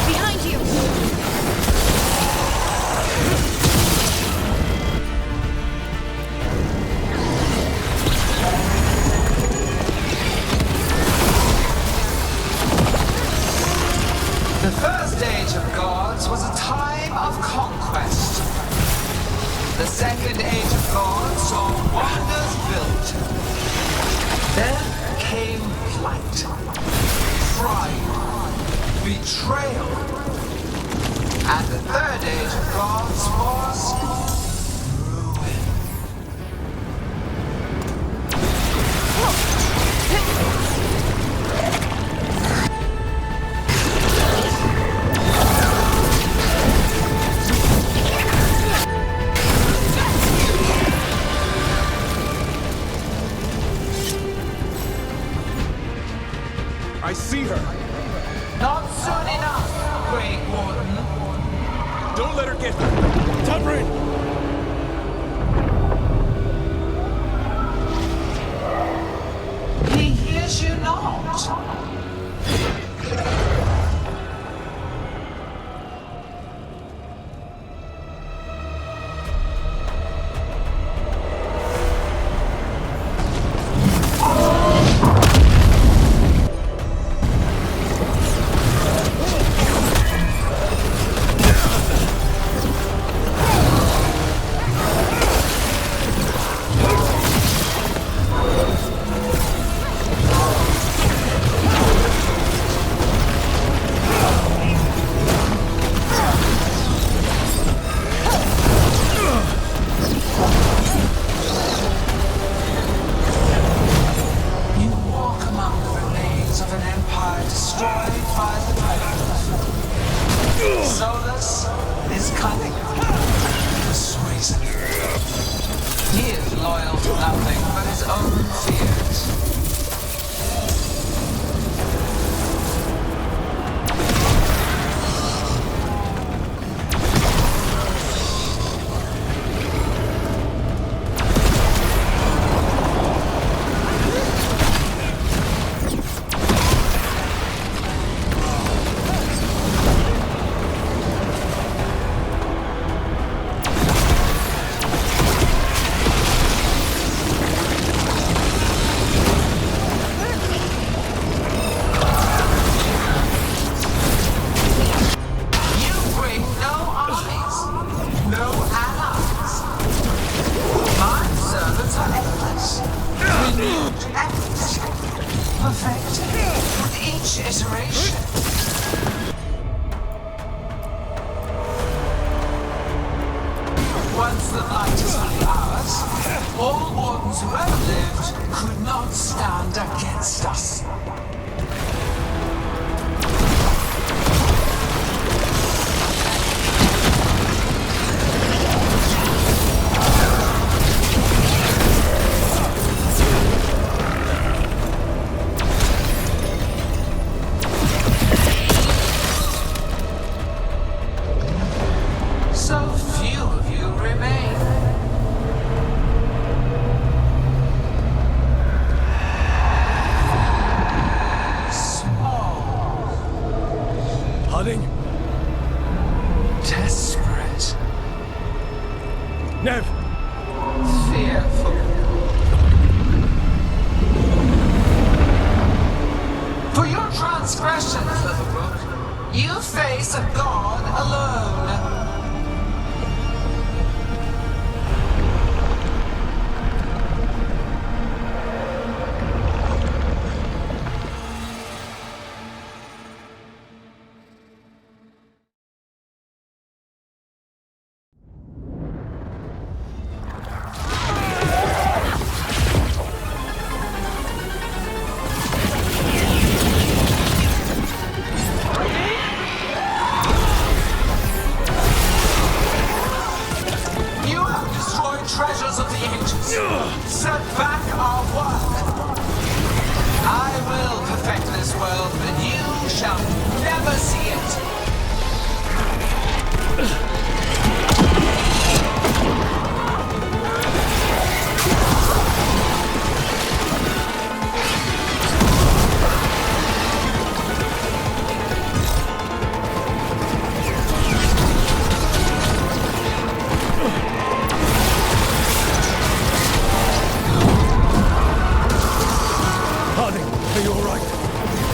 Behind you! The first age of gods was a time of conquest. The second age of gods saw wonders built. Then came flight, crime, betrayal. And the third age of gods was I see her. not soon enough, Great Warden. Don't let her get her. Davrin! He hears you not. You walk among the remains of an empire destroyed by the Dragon. Solus is cunning, persuasive. He is loyal to nothing but his own fears. Harding? Desperate. Nev! Fearful. For your transgressions, little Rook, you face a god alone. Treasures of the ancients. Set back our work. I will perfect this world, but you shall never see it. Are you alright?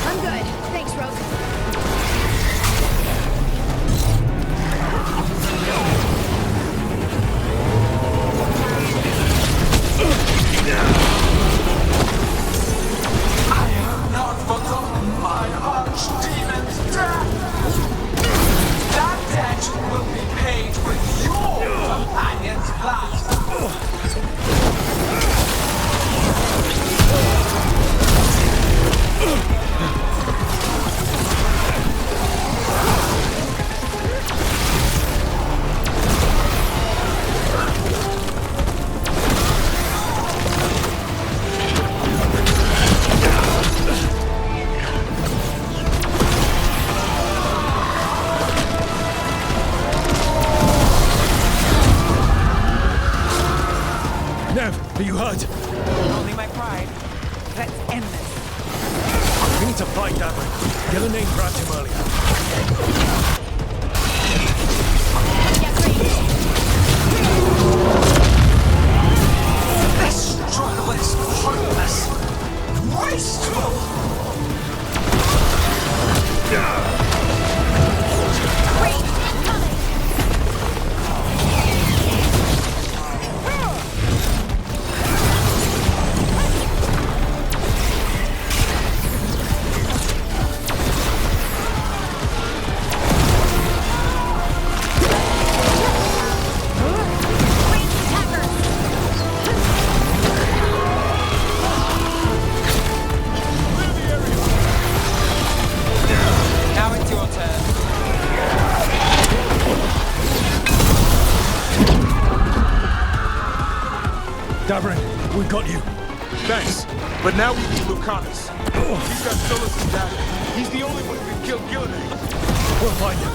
I'm good. Thanks, Rook. I have not forgotten my archdemon's death. That debt will be paid with your companion's blood. Nev, are you hurt? Only my pride. Let's end this. We need to find Davin. Gillenane grabbed him earlier. This struggle is pointless. Wasteful. Now it's your turn. Davin, we got you. Thanks. But now we need Lucanus. He's got Solus's dagger. He's the only one who can kill Gillenane. We'll find him.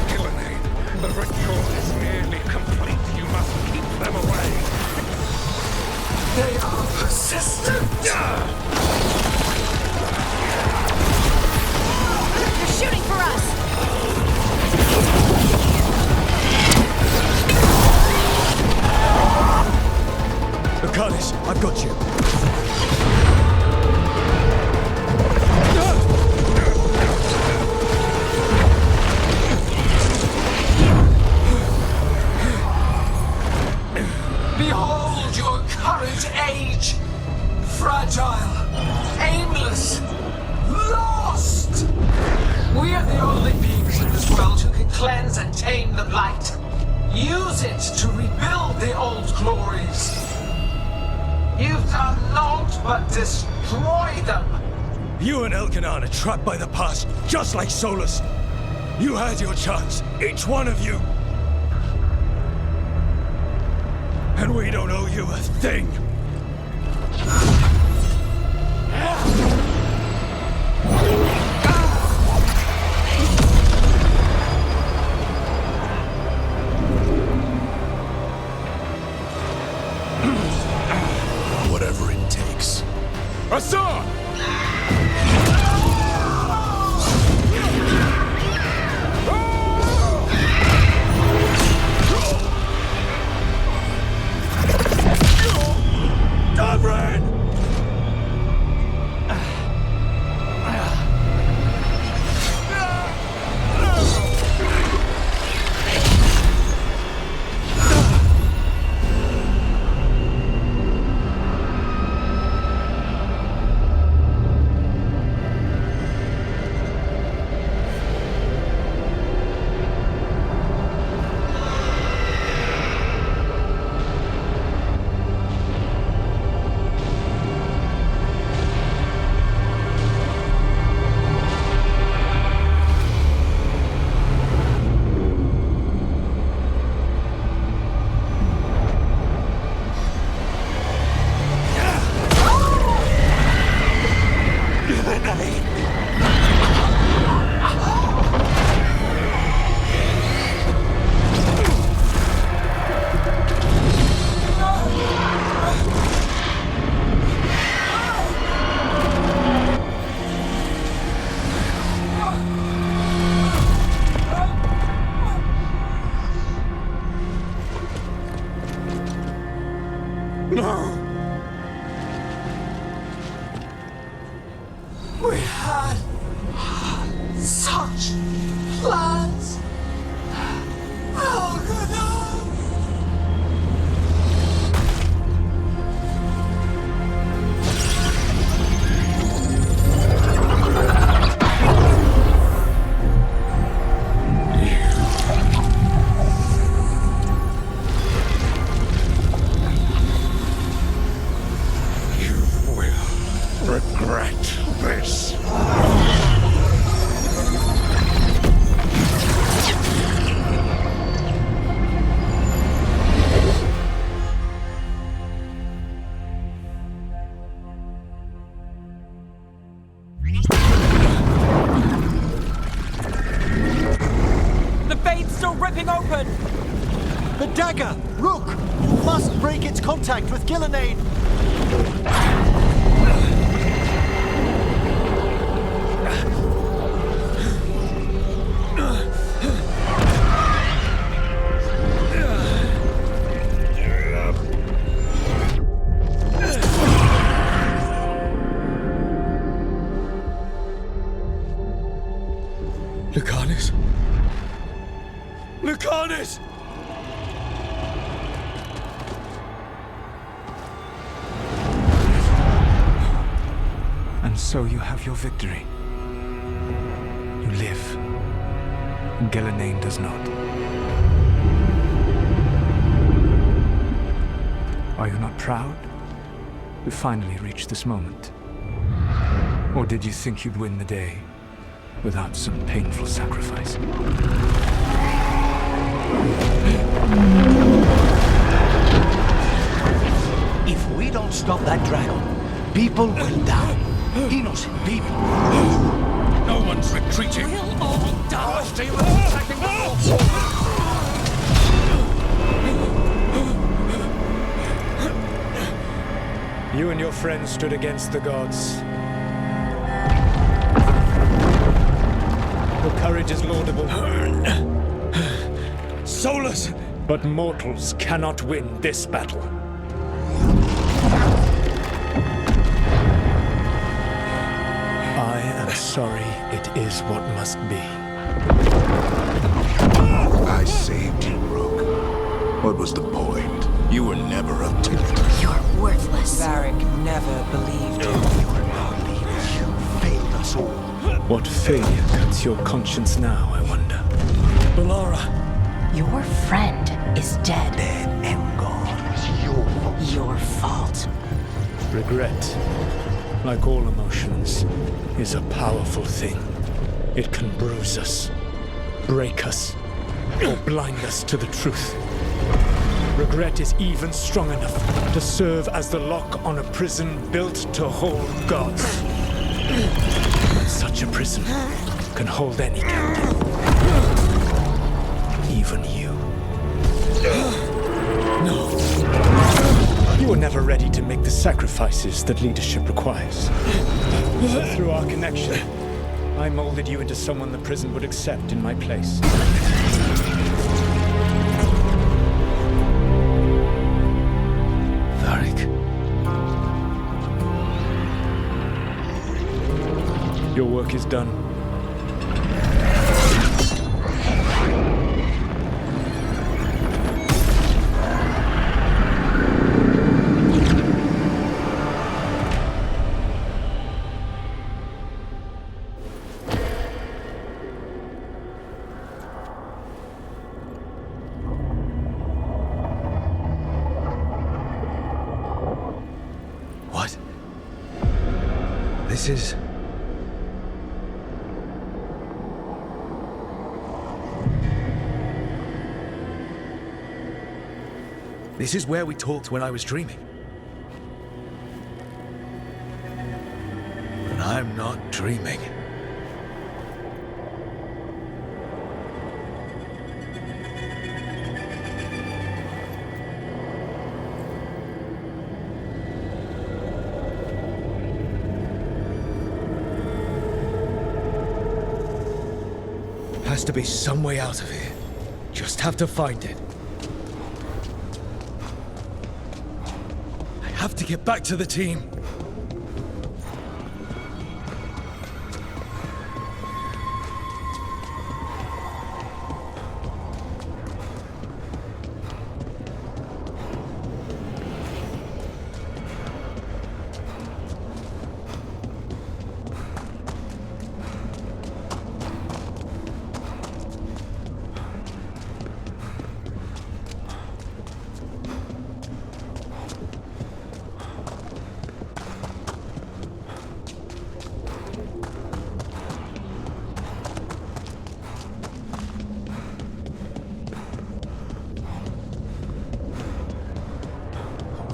Gillenane, the ritual is nearly complete. You must keep them away. They are persistent. They're shooting for us. Lucanus, I've got you. Behold your current age. Fragile, aimless, lost. We are the only beings in this world who can cleanse and tame the blight. Use it to rebuild the old glories. You've done naught but destroy them. You and Elkanan are trapped by the past, just like Solus. You had your chance, each one of you. And we don't owe you a thing. Whatever it takes. Assad! We had such plans. Regret this. The fade's still ripping open! The dagger! Rook! You must break its contact with Gillenane! Lucanus? Lucanus! And so you have your victory. You live. And Gillenane does not. Are you not proud to finally reach this moment? Or did you think you'd win the day without some painful sacrifice? If we don't stop that dragon, people will die. Innocent people. No one's retreating. We'll all die. Stay with attacking the You and your friends stood against the gods. Your courage is laudable. Solus! But mortals cannot win this battle. I am sorry it is what must be. I saved you, Rook. What was the point? You were never up to it. You're worthless. Varric never believed you. You were our leaders. You failed us all. What failure cuts your conscience now, I wonder? Balara! Your friend is dead. Dead and gone. It's your fault. Your fault. Regret, like all emotions, is a powerful thing. It can bruise us, break us, or blind us to the truth. Regret is even strong enough to serve as the lock on a prison built to hold gods. But such a prison can hold any captive. Even you. No. You were never ready to make the sacrifices that leadership requires. But through our connection, I molded you into someone the prison would accept in my place. Varric. Your work is done. What? This is... This is where we talked when I was dreaming. But I'm not dreaming. Has to be some way out of here. Just have to find it. I have to get back to the team.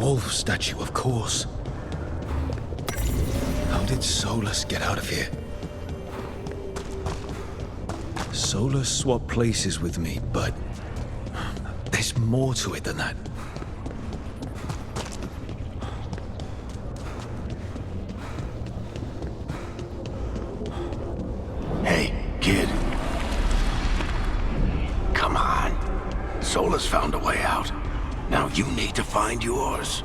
Wolf statue, of course. How did Solus get out of here? Solus swapped places with me, but there's more to it than that. Hey, kid. Come on. Solus found a way out. Now you need to find yours.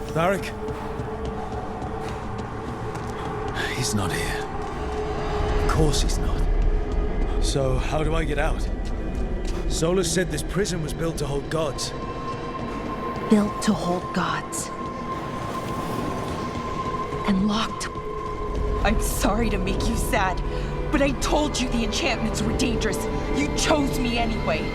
Varric? He's not here. Of course he's not. So, how do I get out? Solus said this prison was built to hold gods. Built to hold gods. And locked. I'm sorry to make you sad, but I told you the enchantments were dangerous. You chose me anyway.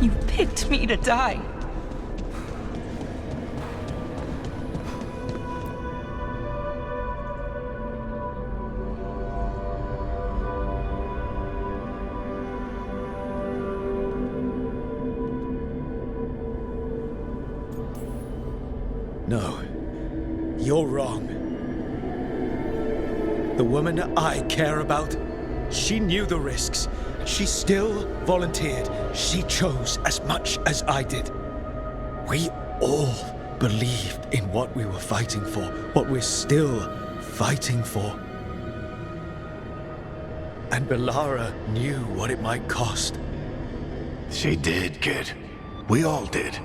You picked me to die. No, you're wrong. The woman I care about, she knew the risks. She still volunteered. She chose as much as I did. We all believed in what we were fighting for, what we're still fighting for. And Belara knew what it might cost. She did, kid. We all did.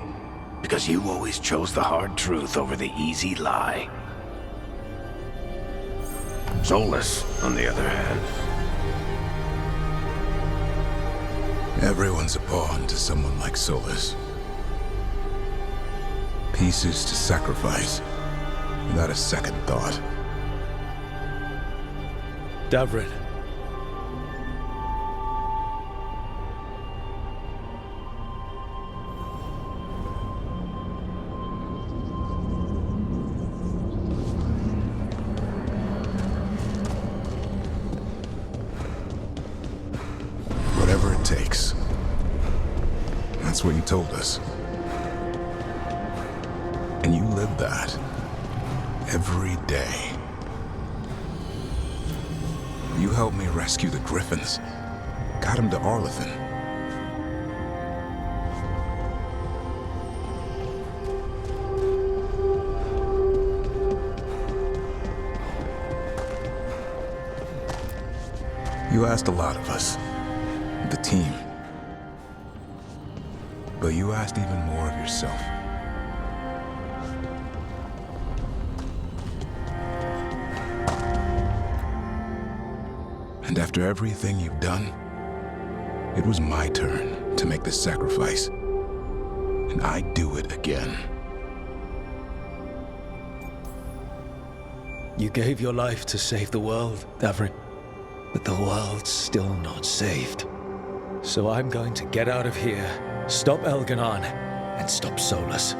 Because you always chose the hard truth over the easy lie. Solus, on the other hand. Everyone's a pawn to someone like Solus. Pieces to sacrifice, without a second thought. Davrin. Whatever it takes. That's what you told us. And you live that every day. helped me rescue the Griffins. Got him to Arlathan. You asked a lot of us, the team. But you asked even more of yourself. And after everything you've done, it was my turn to make the sacrifice. And I'd do it again. You gave your life to save the world, Davrin. But the world's still not saved. So I'm going to get out of here, stop Elganon, and stop Solus.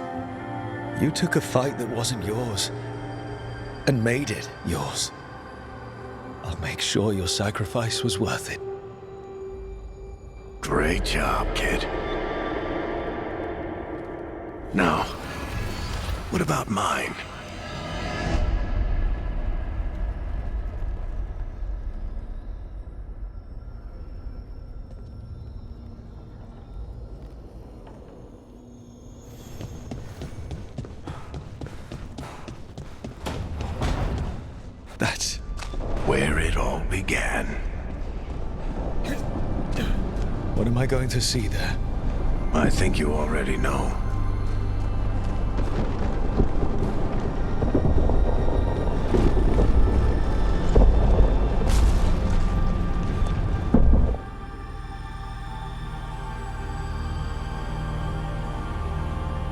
You took a fight that wasn't yours, and made it yours. I'll make sure your sacrifice was worth it. Great job, kid. Now, what about mine? That's where it all began. What am I going to see there? I think you already know.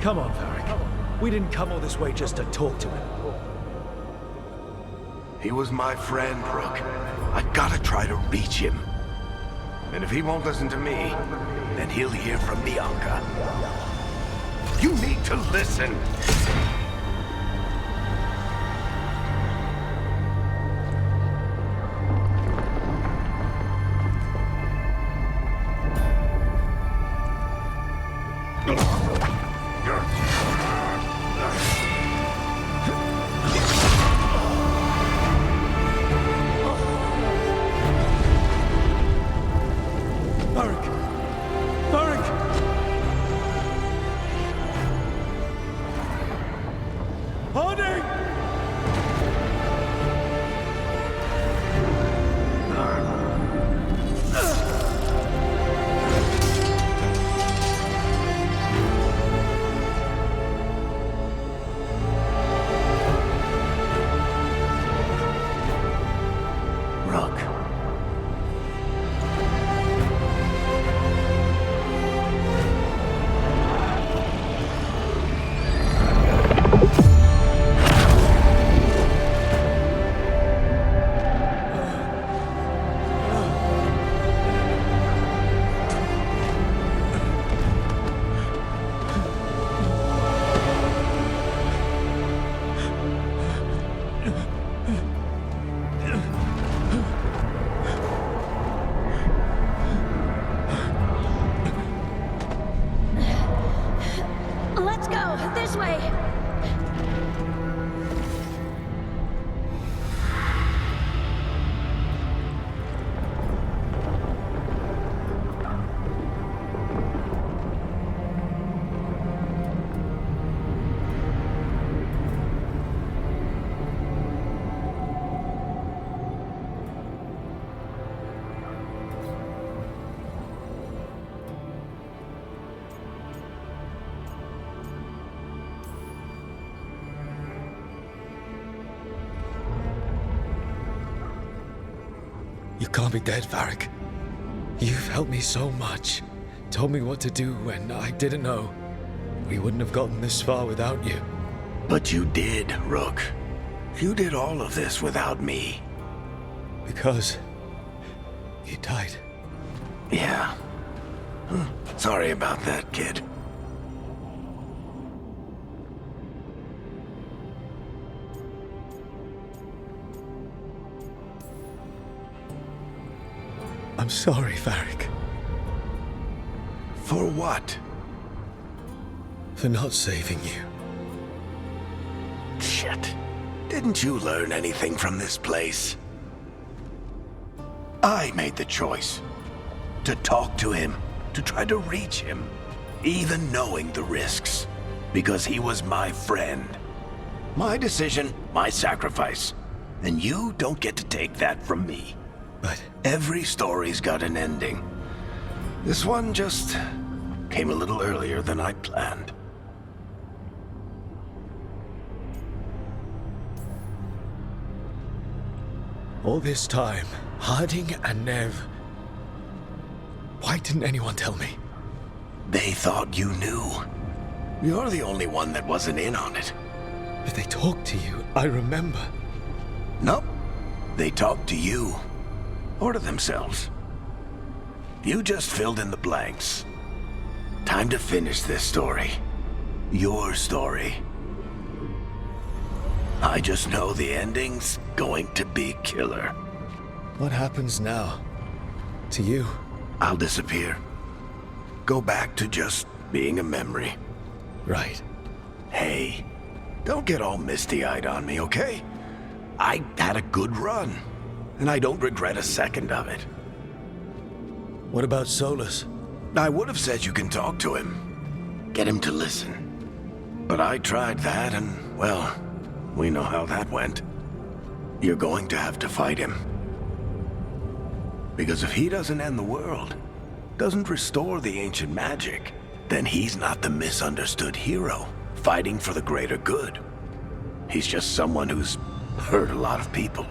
Come on, Varric. We didn't come all this way just to talk to him. He was my friend, Rook. I gotta try to reach him. And if he won't listen to me, then he'll hear from Bianca. You need to listen! You can't be dead, Varric. You've helped me so much. Told me what to do when I didn't know. We wouldn't have gotten this far without you. But you did, Rook. You did all of this without me. Because you died. Yeah. Sorry about that, kid. I'm sorry, Varric. For what? For not saving you. Shit. Didn't you learn anything from this place? I made the choice. To talk to him, to try to reach him, even knowing the risks. Because he was my friend. My decision, my sacrifice. And you don't get to take that from me. But every story's got an ending. This one just came a little earlier than I'd planned. all this time, Harding and Nev... Why didn't anyone tell me? They thought you knew. You're the only one that wasn't in on it. But they talked to you, I remember. Nope. They talked to you. Or to themselves. You just filled in the blanks. Time to finish this story. Your story. I just know the ending's going to be killer. What happens now? To you? I'll disappear. Go back to just being a memory. Right. Hey, don't get all misty-eyed on me, okay? I had a good run, and I don't regret a second of it. What about Solus? I would have said you can talk to him. Get him to listen. But I tried that, and, well, we know how that went. You're going to have to fight him. Because if he doesn't end the world, doesn't restore the ancient magic, then he's not the misunderstood hero, fighting for the greater good. He's just someone who's hurt a lot of people.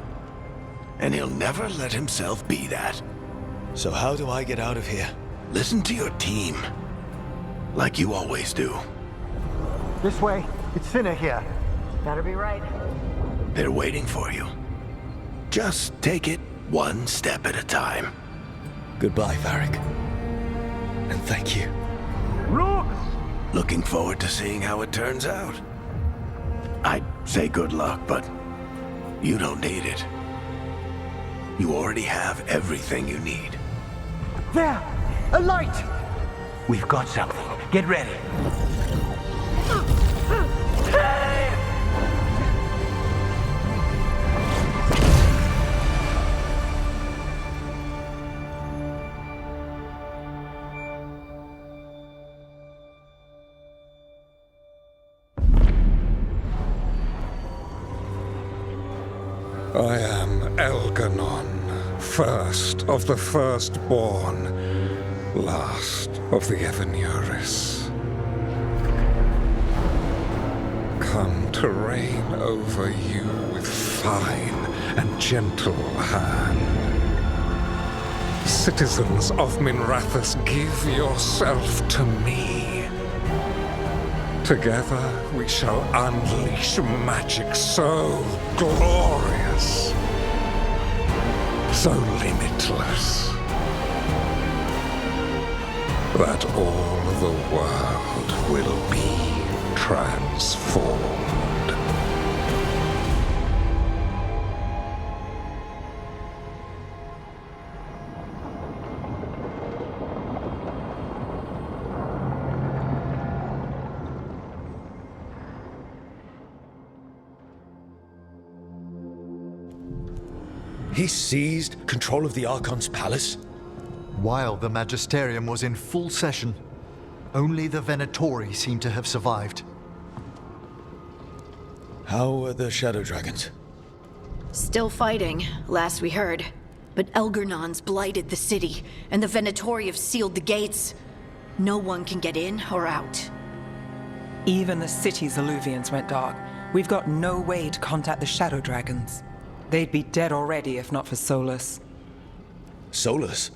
And he'll never let himself be that. So how do I get out of here? Listen to your team. Like you always do. This way. It's Finna here. Better be right. They're waiting for you. Just take it one step at a time. Goodbye, Varric. And thank you. Rook! Looking forward to seeing how it turns out. I'd say good luck, but you don't need it. You already have everything you need. There! A light! We've got something. Get ready. I am Elganon, first of the firstborn, last of the Evanuris. Come to reign over you with fine and gentle hand. Citizens of Minrathous, give yourself to me. Together we shall unleash magic so glorious, so limitless, that all the world will be transformed. He seized control of the Archon's palace? While the Magisterium was in full session, only the Venatori seem to have survived. How are the Shadow Dragons? Still fighting, last we heard. But Elgernon's blighted the city, and the Venatori have sealed the gates. No one can get in or out. Even the city's alluvians went dark. We've got no way to contact the Shadow Dragons. They'd be dead already if not for Solus. Solus?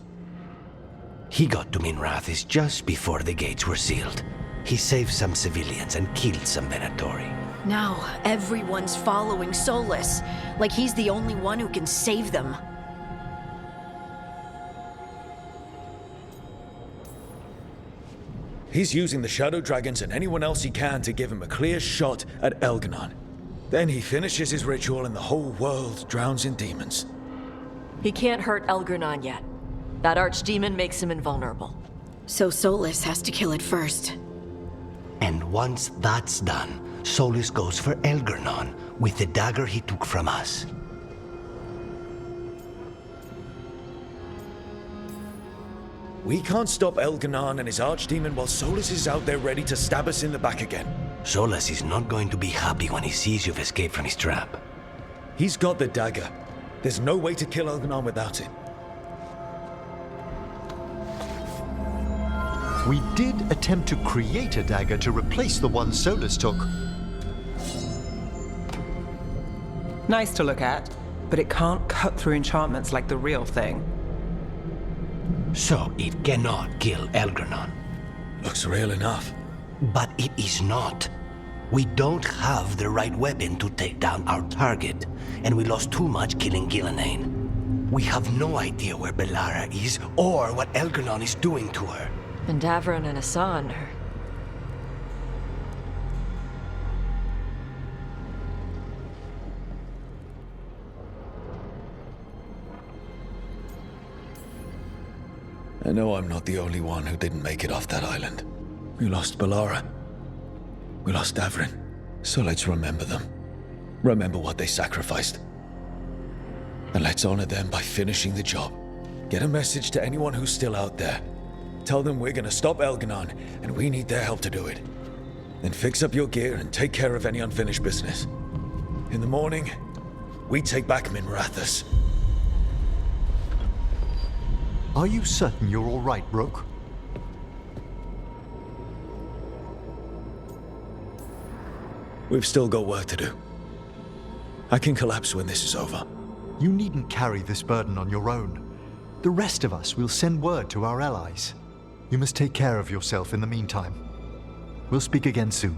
He got to Minrathous just before the gates were sealed. He saved some civilians and killed some Venatori. Now, everyone's following Solus, like he's the only one who can save them. He's using the Shadow Dragons and anyone else he can to give him a clear shot at Elganon. Then he finishes his ritual and the whole world drowns in demons. He can't hurt Elgernon yet. That archdemon makes him invulnerable. So Solus has to kill it first. And once that's done, Solus goes for Elgernon with the dagger he took from us. We can't stop Elganon and his archdemon while Solus is out there ready to stab us in the back again. Solus is not going to be happy when he sees you've escaped from his trap. He's got the dagger. There's no way to kill Elganon without it. We did attempt to create a dagger to replace the one Solus took. Nice to look at, but it can't cut through enchantments like the real thing. So it cannot kill Elgranon. Looks real enough. But it is not. We don't have the right weapon to take down our target, and we lost too much killing Gillenane. We have no idea where Bellara is or what Elgranon is doing to her. And Davron and Hassan are... I know I'm not the only one who didn't make it off that island. We lost Bellara. We lost Davrin. So let's remember them. Remember what they sacrificed. And let's honor them by finishing the job. Get a message to anyone who's still out there. Tell them we're gonna stop Elganon, and we need their help to do it. Then fix up your gear and take care of any unfinished business. In the morning, we take back Minrathous. Are you certain you're all right, Rook? We've still got work to do. I can collapse when this is over. You needn't carry this burden on your own. The rest of us will send word to our allies. You must take care of yourself in the meantime. We'll speak again soon.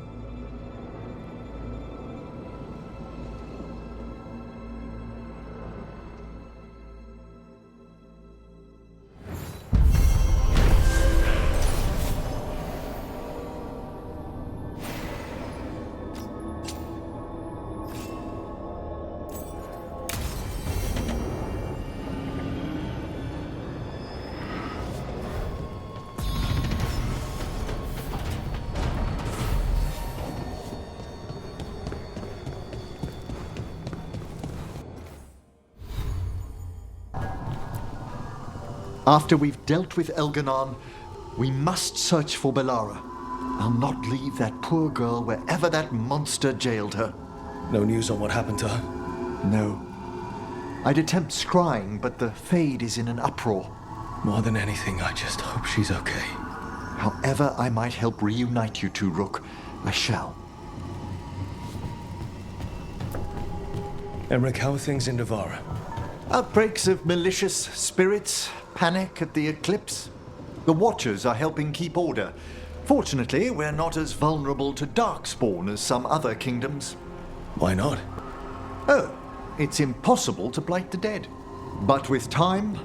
After we've dealt with Elganon, we must search for Bellara. I'll not leave that poor girl wherever that monster jailed her. No news on what happened to her? No. I'd attempt scrying, but the Fade is in an uproar. More than anything, I just hope she's okay. However I might help reunite you two, Rook, I shall. Emmerich, how are things in Navarra? Outbreaks of malicious spirits, panic at the eclipse. The Watchers are helping keep order. Fortunately, we're not as vulnerable to Darkspawn as some other kingdoms. Why not? Oh, it's impossible to blight the dead. But with time,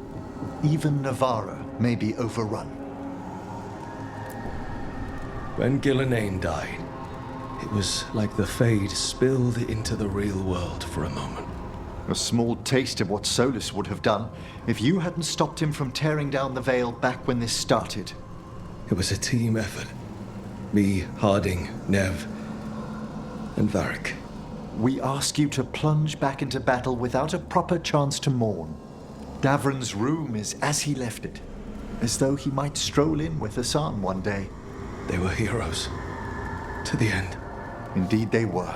even Navarra may be overrun. When Gillenane died, it was like the Fade spilled into the real world for a moment. A small taste of what Solus would have done if you hadn't stopped him from tearing down the Veil back when this started. It was a team effort. Me, Harding, Nev, and Varric. We ask you to plunge back into battle without a proper chance to mourn. Davron's room is as he left it, as though he might stroll in with Hassan one day. They were heroes. To the end. Indeed they were.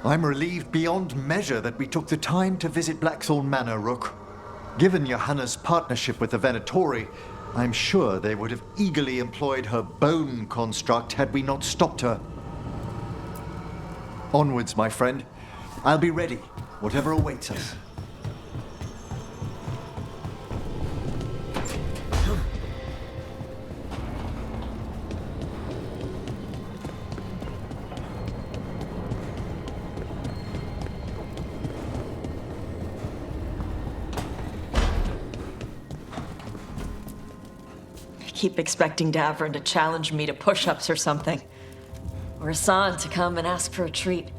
I'm relieved beyond measure that we took the time to visit Blackthorn Manor, Rook. Given Johanna's partnership with the Venatori, I'm sure they would have eagerly employed her bone construct had we not stopped her. Onwards, my friend. I'll be ready, whatever awaits us. Keep expecting Davron to challenge me to push-ups or something. Or Hassan to come and ask for a treat.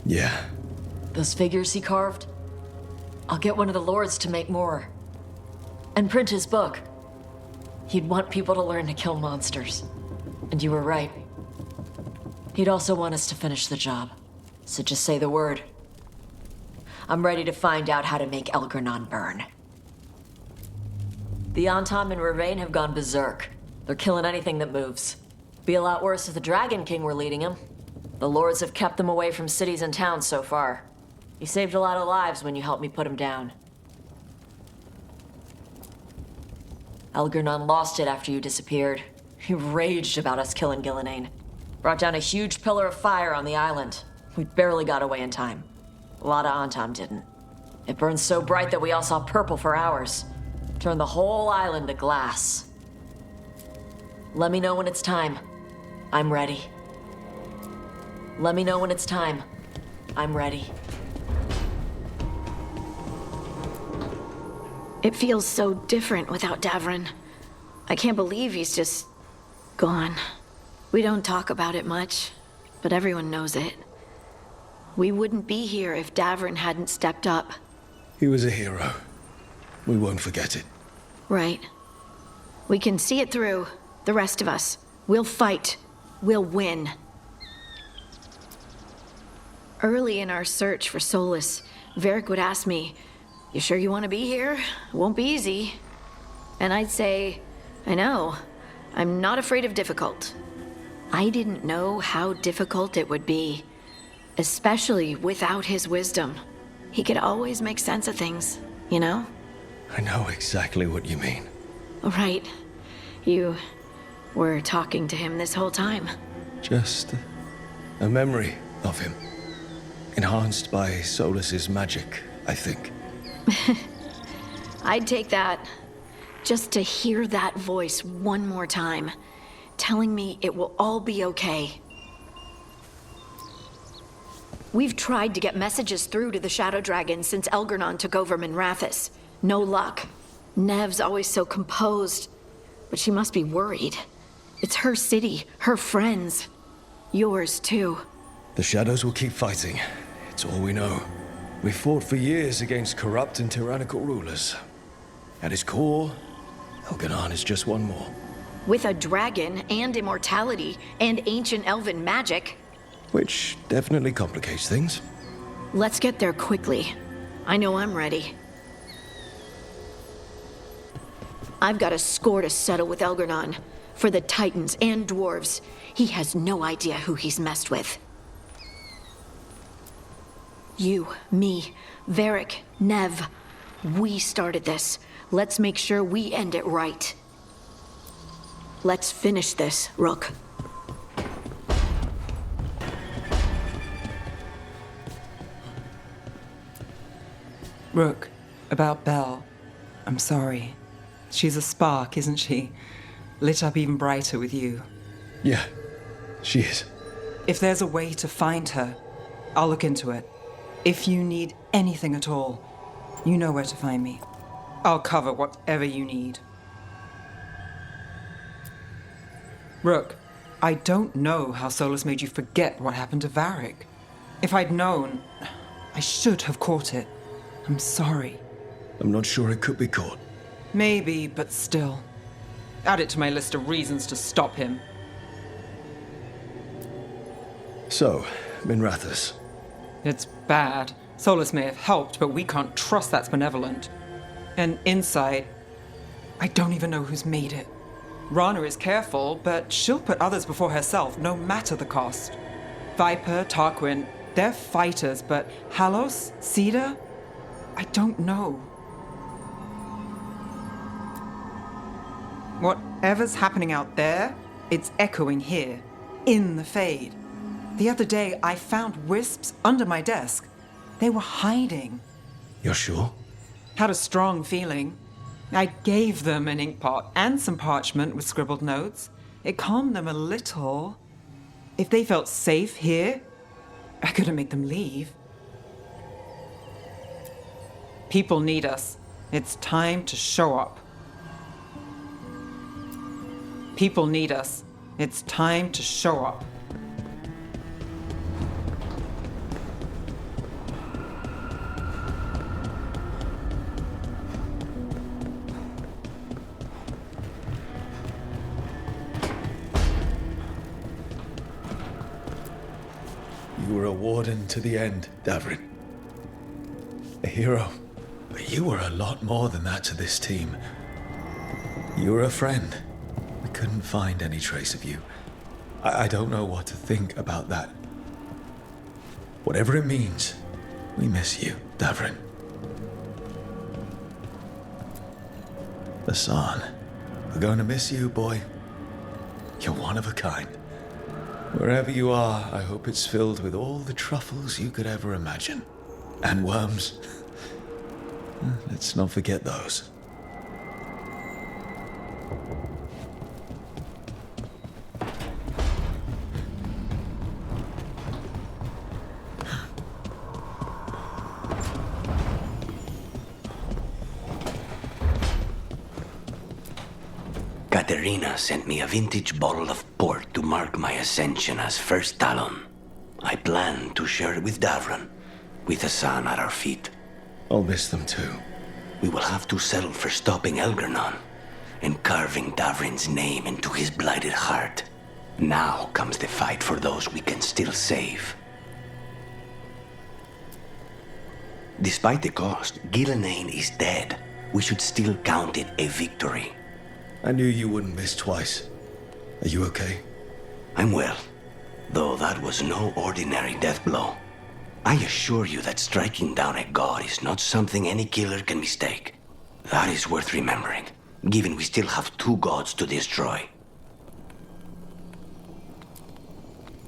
Yeah. Those figures he carved? I'll get one of the lords to make more. And print his book. He'd want people to learn to kill monsters. And you were right. He'd also want us to finish the job. So just say the word. I'm ready to find out how to make Elgranon burn. The Antam and Ravane have gone berserk. They're killing anything that moves. Be a lot worse if the Dragon King were leading them. The Lords have kept them away from cities and towns so far. You saved a lot of lives when you helped me put him down. Algernon lost it after you disappeared. He raged about us killing Gillenane. Brought down a huge pillar of fire on the island. We barely got away in time. A lot of Antam didn't. It burned so bright that we all saw purple for hours. Turned the whole island to glass. Let me know when it's time. I'm ready. Let me know when it's time. I'm ready. It feels so different without Davrin. I can't believe he's just gone. We don't talk about it much, but everyone knows it. We wouldn't be here if Davrin hadn't stepped up. He was a hero. We won't forget it. Right. We can see it through, the rest of us. We'll fight. We'll win. Early in our search for Solus, Varric would ask me, "You sure you want to be here? It won't be easy." And I'd say, "I know. I'm not afraid of difficult." I didn't know how difficult it would be, especially without his wisdom. He could always make sense of things, you know? I know exactly what you mean. Right. You were talking to him this whole time. Just a memory of him. Enhanced by Solus's magic, I think. I'd take that. Just to hear that voice one more time, telling me it will all be okay. We've tried to get messages through to the Shadow Dragon since Elgernon took over Minrathous. No luck. Nev's always so composed, but she must be worried. It's her city, her friends. Yours, too. The Shadows will keep fighting. It's all we know. We fought for years against corrupt and tyrannical rulers. At its core, Elgernon is just one more. With a dragon and immortality and ancient elven magic. Which definitely complicates things. Let's get there quickly. I know I'm ready. I've got a score to settle with Elgernon. For the Titans and Dwarves. He has no idea who he's messed with. You, me, Varric, Nev. We started this. Let's make sure we end it right. Let's finish this, Rook. Rook, about Belle. I'm sorry. She's a spark, isn't she? Lit up even brighter with you. Yeah, she is. If there's a way to find her, I'll look into it. If you need anything at all, you know where to find me. I'll cover whatever you need. Rook, I don't know how Solus made you forget what happened to Varric. If I'd known, I should have caught it. I'm sorry. I'm not sure it could be caught. Maybe, but still. Add it to my list of reasons to stop him. So, Minrathous. It's bad. Solus may have helped, but we can't trust that's benevolent. And inside, I don't even know who's made it. Rana is careful, but she'll put others before herself, no matter the cost. Viper, Tarquin, they're fighters, but Halos, Cedar? I don't know. Whatever's happening out there, it's echoing here, in the Fade. The other day, I found wisps under my desk. They were hiding. You're sure? Had a strong feeling. I gave them an inkpot and some parchment with scribbled notes. It calmed them a little. If they felt safe here, I couldn't make them leave. People need us. It's time to show up. People need us. It's time to show up. You were a warden to the end, Davrin. A hero. But you were a lot more than that to this team. You were a friend. We couldn't find any trace of you. I don't know what to think about that. Whatever it means, we miss you, Davrin. Hassan, we're going to miss you, boy. You're one of a kind. Wherever you are, I hope it's filled with all the truffles you could ever imagine. And worms. Let's not forget those. Katerina sent me a vintage bottle of port to mark my ascension as First Talon. I plan to share it with Davran, with Hassan at our feet. I'll miss them too. We will have to settle for stopping Algernon and carving Davrin's name into his blighted heart. Now comes the fight for those we can still save. Despite the cost, Gillenane is dead. We should still count it a victory. I knew you wouldn't miss twice. Are you okay? I'm well, though that was no ordinary death blow. I assure you that striking down a god is not something any killer can mistake. That is worth remembering, given we still have 2 gods to destroy.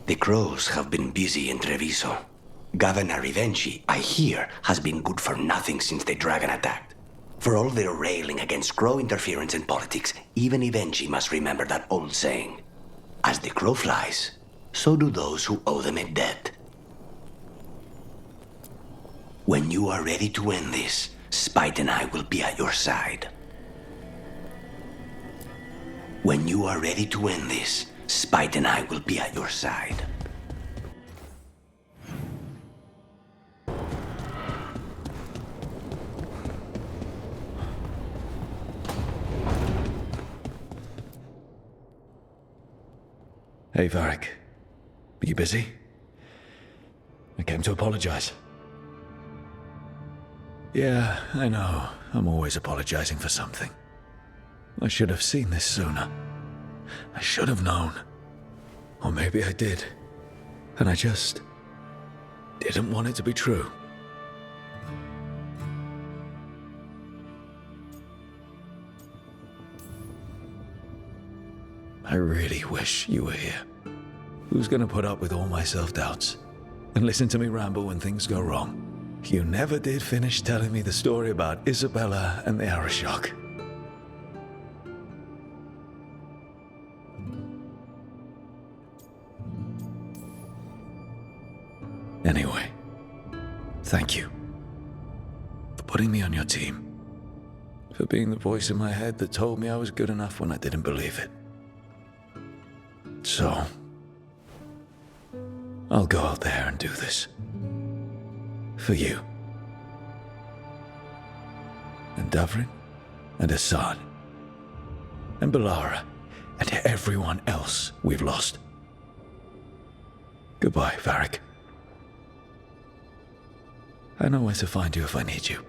The crows have been busy in Treviso. Governor Rivenchi, I hear, has been good for nothing since the dragon attacked. For all their railing against crow interference in politics, even Rivenchi must remember that old saying. As the crow flies, so do those who owe them a debt. When you are ready to end this, Spite and I will be at your side. When you are ready to end this, Spite and I will be at your side. Hey, Varric. Are you busy? I came to apologize. Yeah, I know. I'm always apologizing for something. I should have seen this sooner. I should have known. Or maybe I did. And I just didn't want it to be true. I really wish you were here. Who's gonna put up with all my self-doubts and listen to me ramble when things go wrong? You never did finish telling me the story about Isabella and the Arashok. Anyway, thank you for putting me on your team, for being the voice in my head that told me I was good enough when I didn't believe it. So, I'll go out there and do this. For you. And Davrin. And Hassan. And Balara. And everyone else we've lost. Goodbye, Varric. I know where to find you if I need you.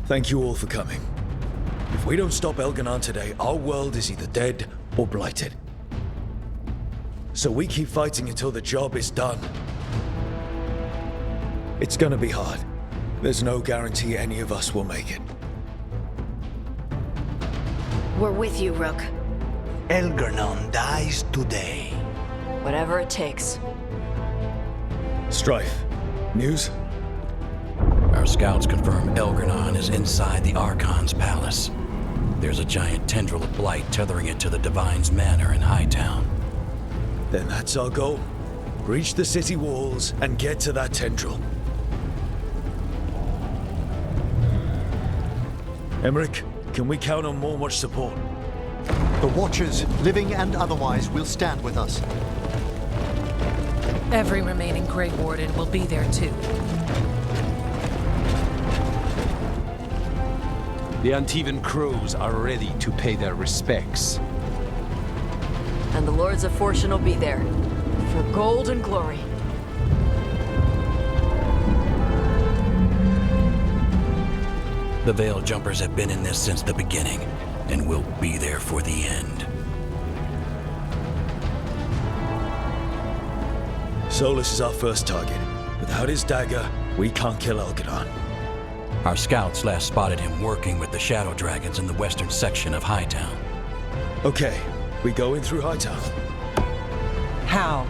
Thank you all for coming. If we don't stop Elganon today, our world is either dead or blighted. So we keep fighting until the job is done. It's gonna be hard. There's no guarantee any of us will make it. We're with you, Rook. Elgernon dies today. Whatever it takes. Strife. News? Our scouts confirm Elgernon is inside the Archon's palace. There's a giant tendril of blight tethering it to the Divine's manor in Hightown. Then that's our goal. Breach the city walls and get to that tendril. Emmerich, can we count on more much support? The Watchers, living and otherwise, will stand with us. Every remaining Grey Warden will be there too. The Antivan crows are ready to pay their respects. And the Lords of Fortune will be there. For gold and glory. The Veil Jumpers have been in this since the beginning, and will be there for the end. Solus is our first target. Without his dagger, we can't kill Elgadon. Our scouts last spotted him working with the Shadow Dragons in the western section of Hightown. Okay, we go in through Hightown. How?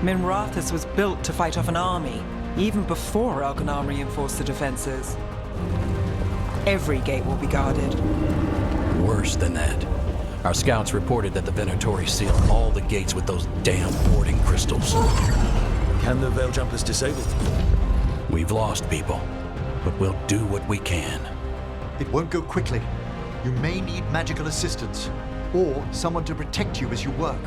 Minrathous was built to fight off an army, even before Elganon reinforced the defenses. Every gate will be guarded. Worse than that. Our scouts reported that the Venatori sealed all the gates with those damn warding crystals. Can the Veil Jumpers disable them? We've lost people, but we'll do what we can. It won't go quickly. You may need magical assistance, or someone to protect you as you work.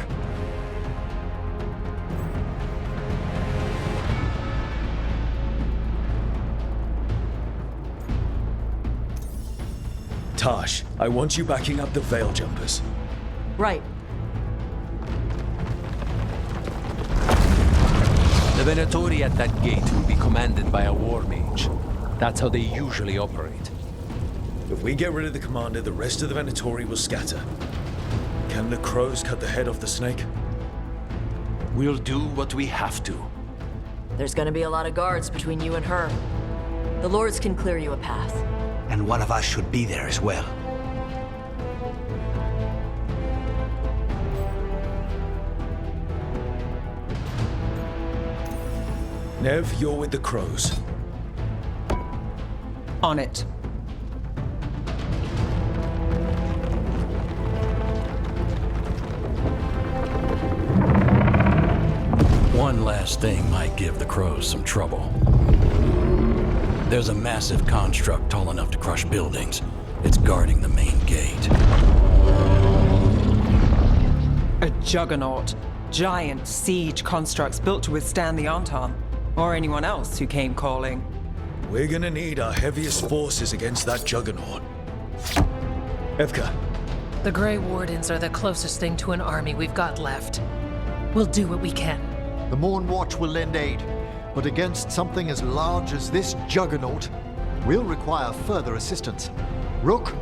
Tash, I want you backing up the Veil Jumpers. Right. The Venatori at that gate will be commanded by a war mage. That's how they usually operate. If we get rid of the commander, the rest of the Venatori will scatter. Can the crows cut the head off the snake? We'll do what we have to. There's gonna be a lot of guards between you and her. The Lords can clear you a path. And one of us should be there as well. Nev, you're with the crows. On it. One last thing might give the crows some trouble. There's a massive construct tall enough to crush buildings. It's guarding the main gate. A juggernaut. Giant siege constructs built to withstand the Anton, or anyone else who came calling. We're gonna need our heaviest forces against that juggernaut. Evka. The Grey Wardens are the closest thing to an army we've got left. We'll do what we can. The Morn Watch will lend aid, but against something as large as this juggernaut, we'll require further assistance. Rook?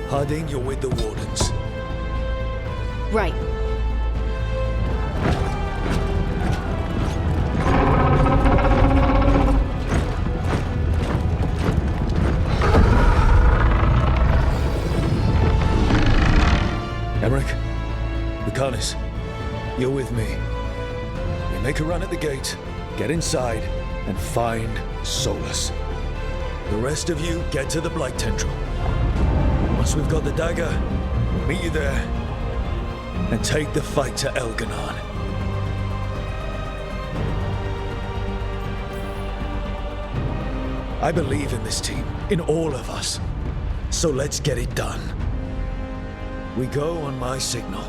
Harding, you're with the Wardens. Right. Emmerich, Lucanus, you're with me. We make a run at the gate, get inside, and find Solus. The rest of you get to the Blight Tendril. Once we've got the dagger, we'll meet you there and take the fight to Elganon. I believe in this team, in all of us. So let's get it done. We go on my signal.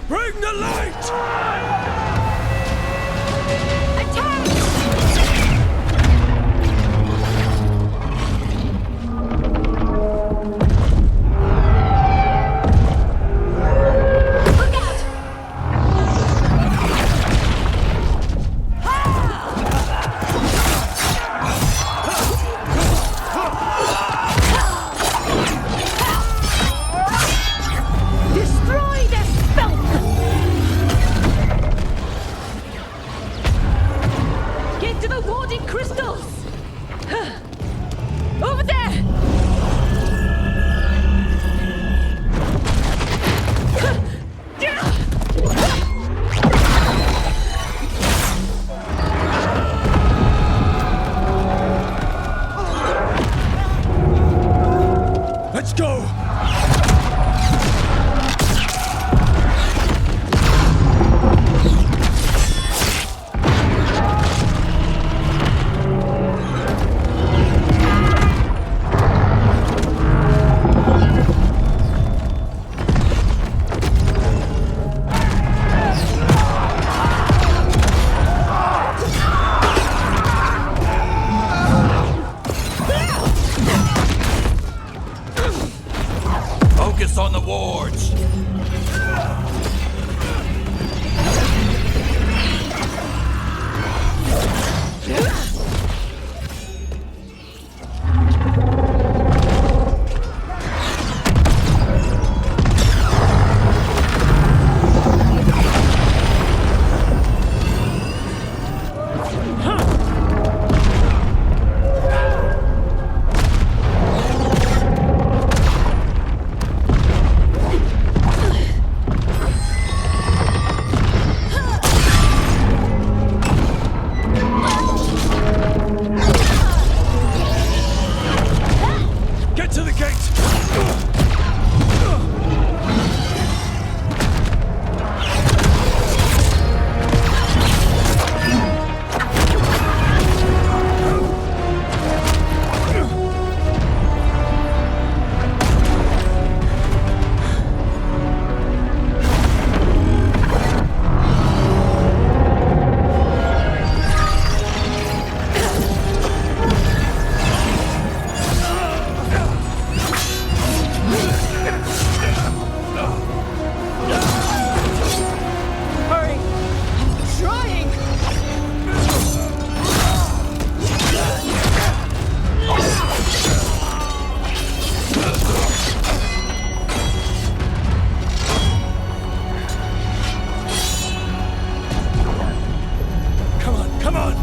Bring the light! Destroy the spell! wards! Get to the gate! Hurry! I'm trying! Come on, come on!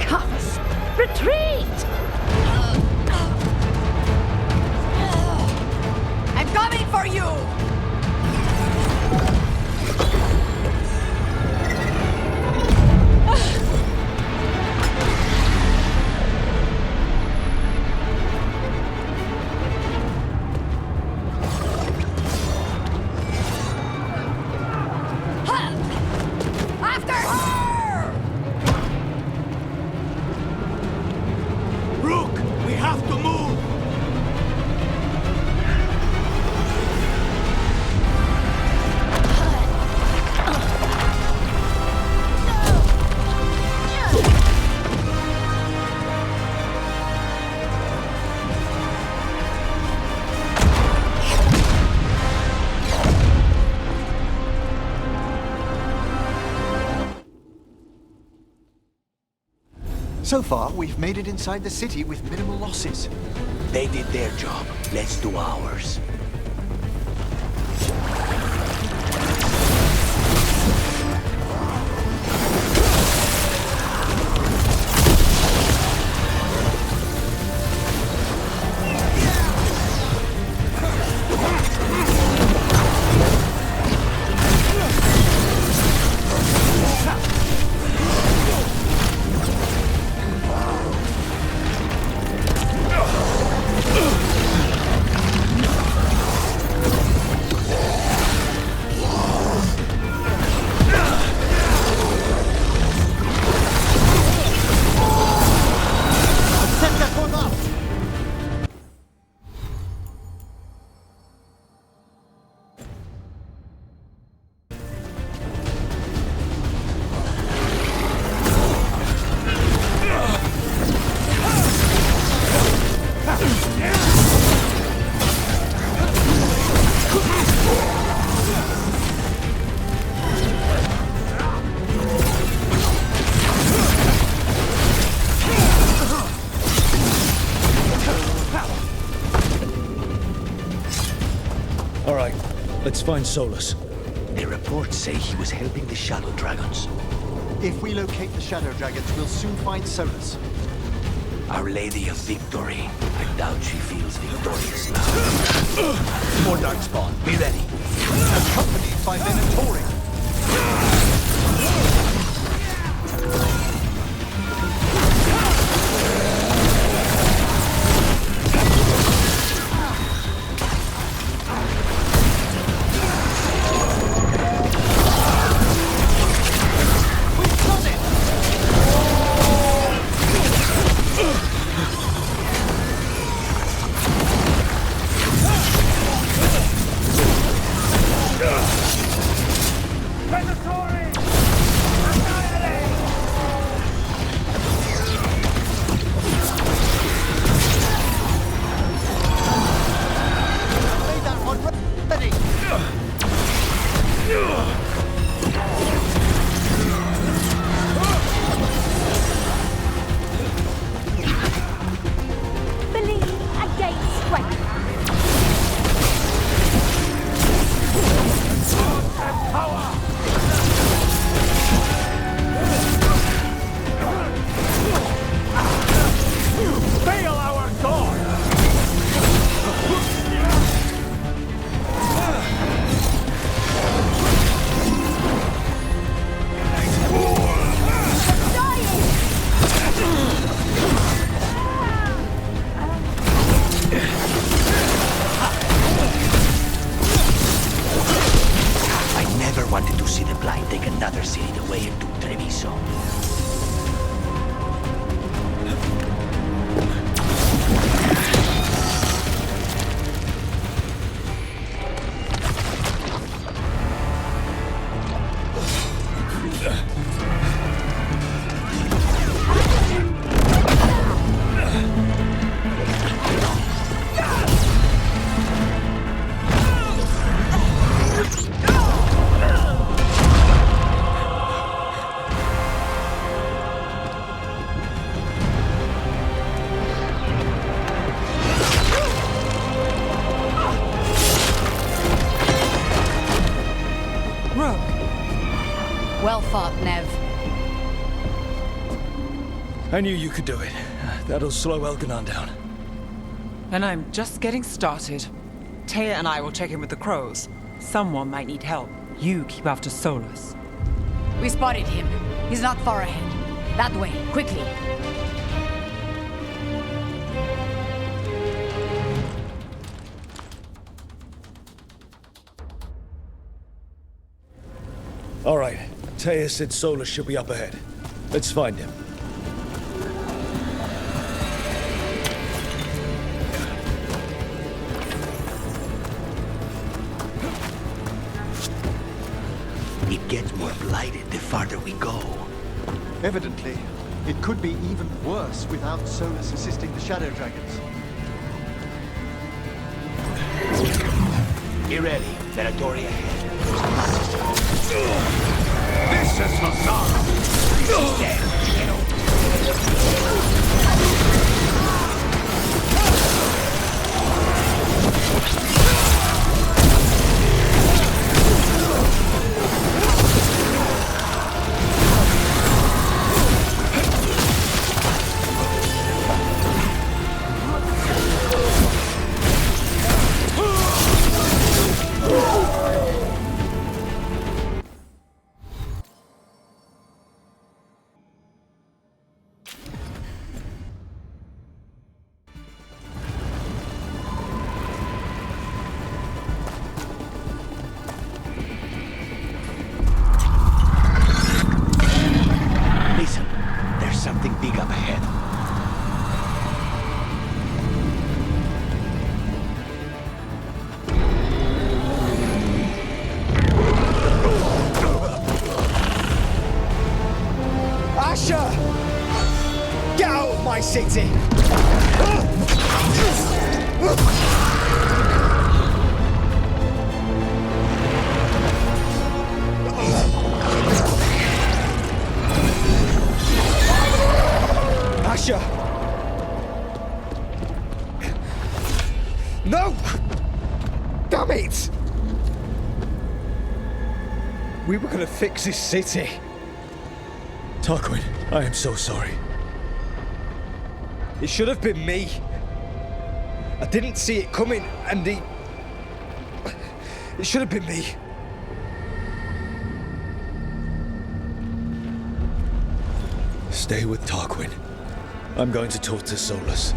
Cops! Retreat! I'm coming for you! After her! Rook, we have to move! So far, we've made it inside the city with minimal losses. They did their job. Let's do ours. All right, let's find Solus. The reports say he was helping the Shadow Dragons. If we locate the Shadow Dragons, we'll soon find Solus. Our Lady of Victory. I doubt she feels victorious now. More Darkspawn, be ready. Accompanied by Venatori. wanted to see the Blight take another city the way it took Treviso. Well fought, Nev. I knew you could do it. That'll slow Elganon down. And I'm just getting started. Taya and I will check in with the crows. Someone might need help. You keep after Solus. We spotted him. He's not far ahead. That way, quickly. All right. Taya said Solus should be up ahead. Let's find him. It gets more blighted the farther we go. Evidently, it could be even worse without Solus assisting the Shadow Dragons. Be ready. Venatori ahead. This is Hazara! Get out of my city! Asher! No! Damn it! We were gonna fix this city. Tarquin, I am so sorry. It should have been me. I didn't see it coming, and it should have been me. Stay with Tarquin. I'm going to talk to Solus.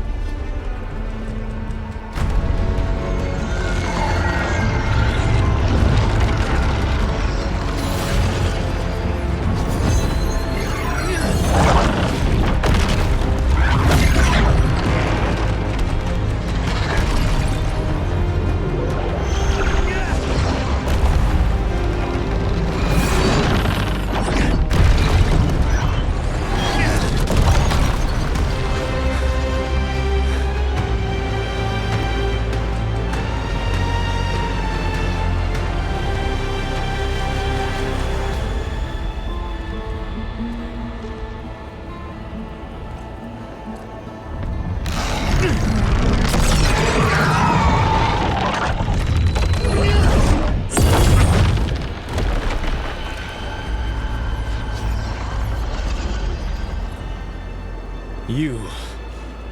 You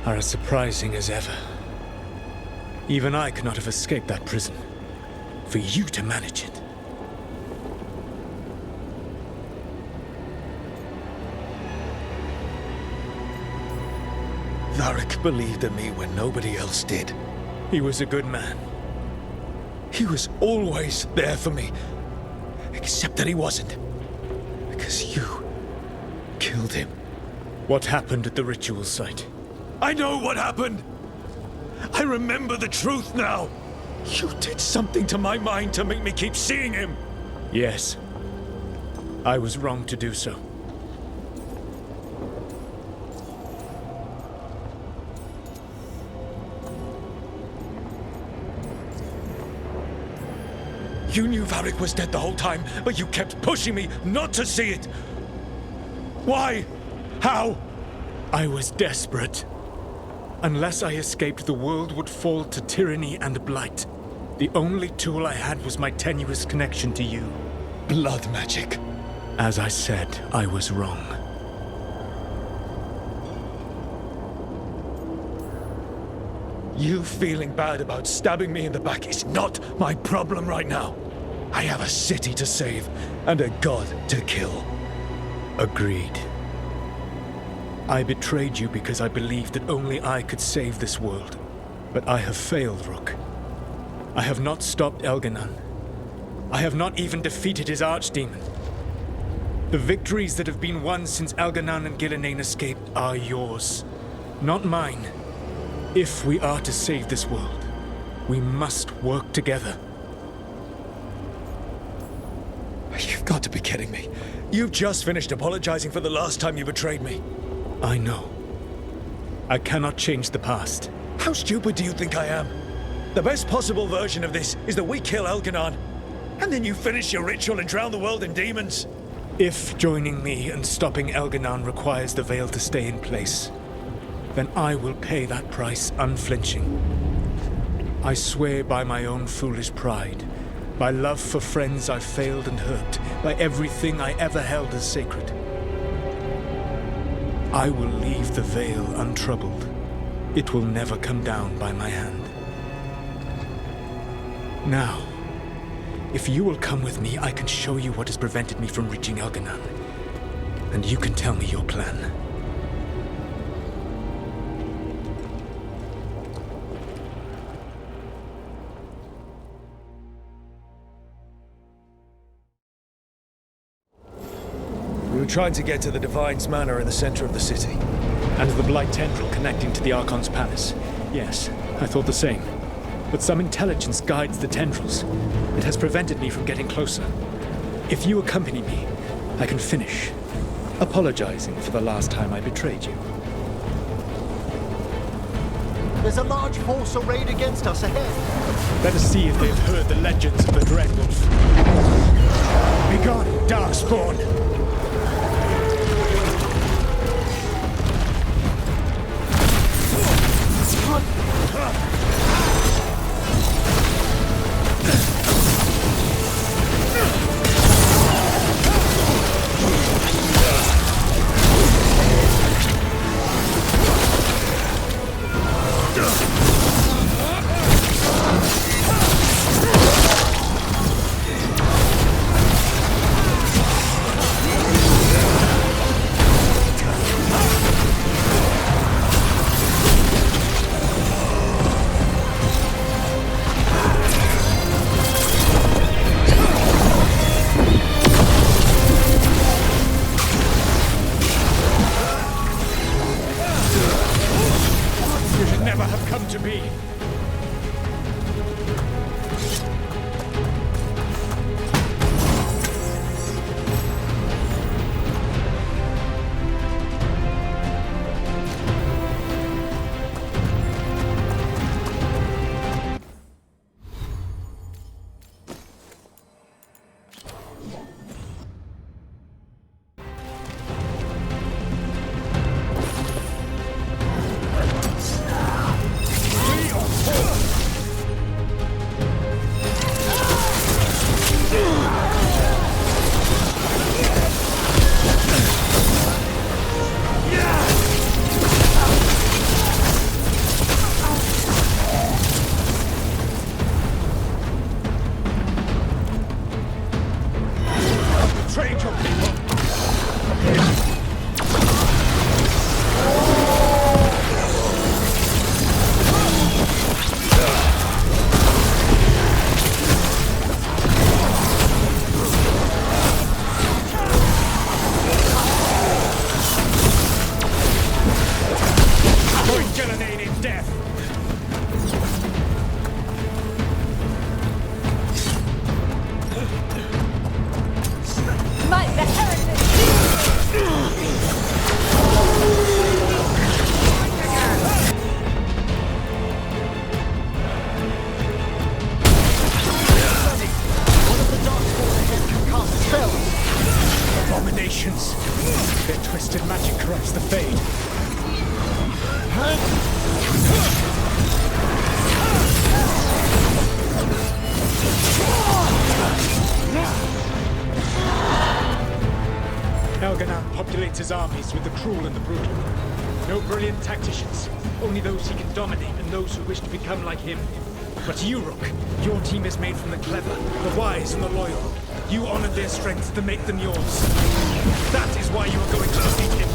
are as surprising as ever. Even I could not have escaped that prison. For you to manage it. Varric believed in me when nobody else did. He was a good man. He was always there for me. Except that he wasn't. Because you killed him. What happened at the ritual site? I know what happened! I remember the truth now! You did something to my mind to make me keep seeing him! Yes. I was wrong to do so. You knew Varric was dead the whole time, but you kept pushing me not to see it! Why? How? I was desperate. Unless I escaped, the world would fall to tyranny and blight. The only tool I had was my tenuous connection to you. Blood magic. As I said, I was wrong. You feeling bad about stabbing me in the back is not my problem right now. I have a city to save and a god to kill. Agreed. I betrayed you because I believed that only I could save this world. But I have failed, Rook. I have not stopped Elganon. I have not even defeated his archdemon. The victories that have been won since Elganon and Gillenane escaped are yours, not mine. If we are to save this world, we must work together. You've got to be kidding me. You've just finished apologizing for the last time you betrayed me. I know. I cannot change the past. How stupid do you think I am? The best possible version of this is that we kill Elganon, and then you finish your ritual and drown the world in demons. If joining me and stopping Elganon requires the veil to stay in place, then I will pay that price unflinching. I swear by my own foolish pride, by love for friends I failed and hurt, by everything I ever held as sacred. I will leave the veil untroubled. It will never come down by my hand. Now, if you will come with me, I can show you what has prevented me from reaching Elganon. And you can tell me your plan. We were trying to get to the Divine's Manor in the center of the city. And the Blight Tendril connecting to the Archon's Palace. Yes, I thought the same. But some intelligence guides the tendrils. It has prevented me from getting closer. If you accompany me, I can finish, apologizing for the last time I betrayed you. There's a large force arrayed against us ahead. Let us see if they've heard the legends of the Dread Wolf. Begone, Darkspawn! potions. Their twisted magic corrupts the Fade. Elganan populates his armies with the cruel and the brutal. No brilliant tacticians, only those he can dominate and those who wish to become like him. But you, Rook, your team is made from the clever, the wise, and the loyal. You honored their strengths to make them yours. That is why you are going to defeat him.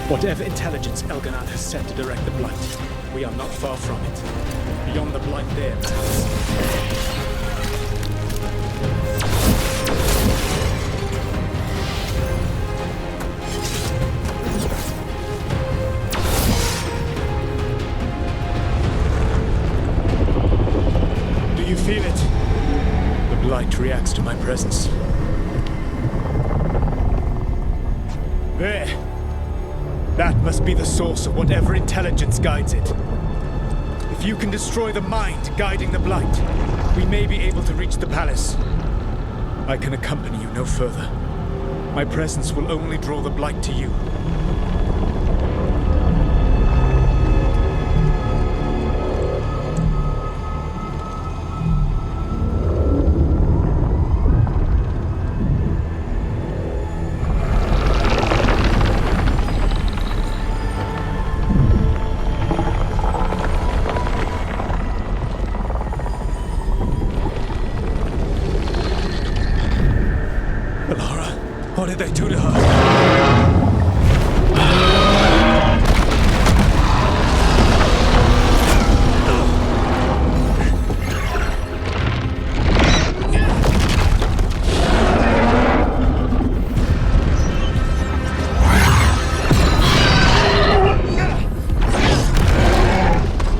Whatever intelligence Elganan has sent to direct the Blight, we are not far from it. Beyond the Blight there lies. Do you feel it? The Blight reacts to my presence. There! That must be the source of whatever intelligence guides it. If you can destroy the mind guiding the Blight, we may be able to reach the palace. I can accompany you no further. My presence will only draw the Blight to you. What did they do to her?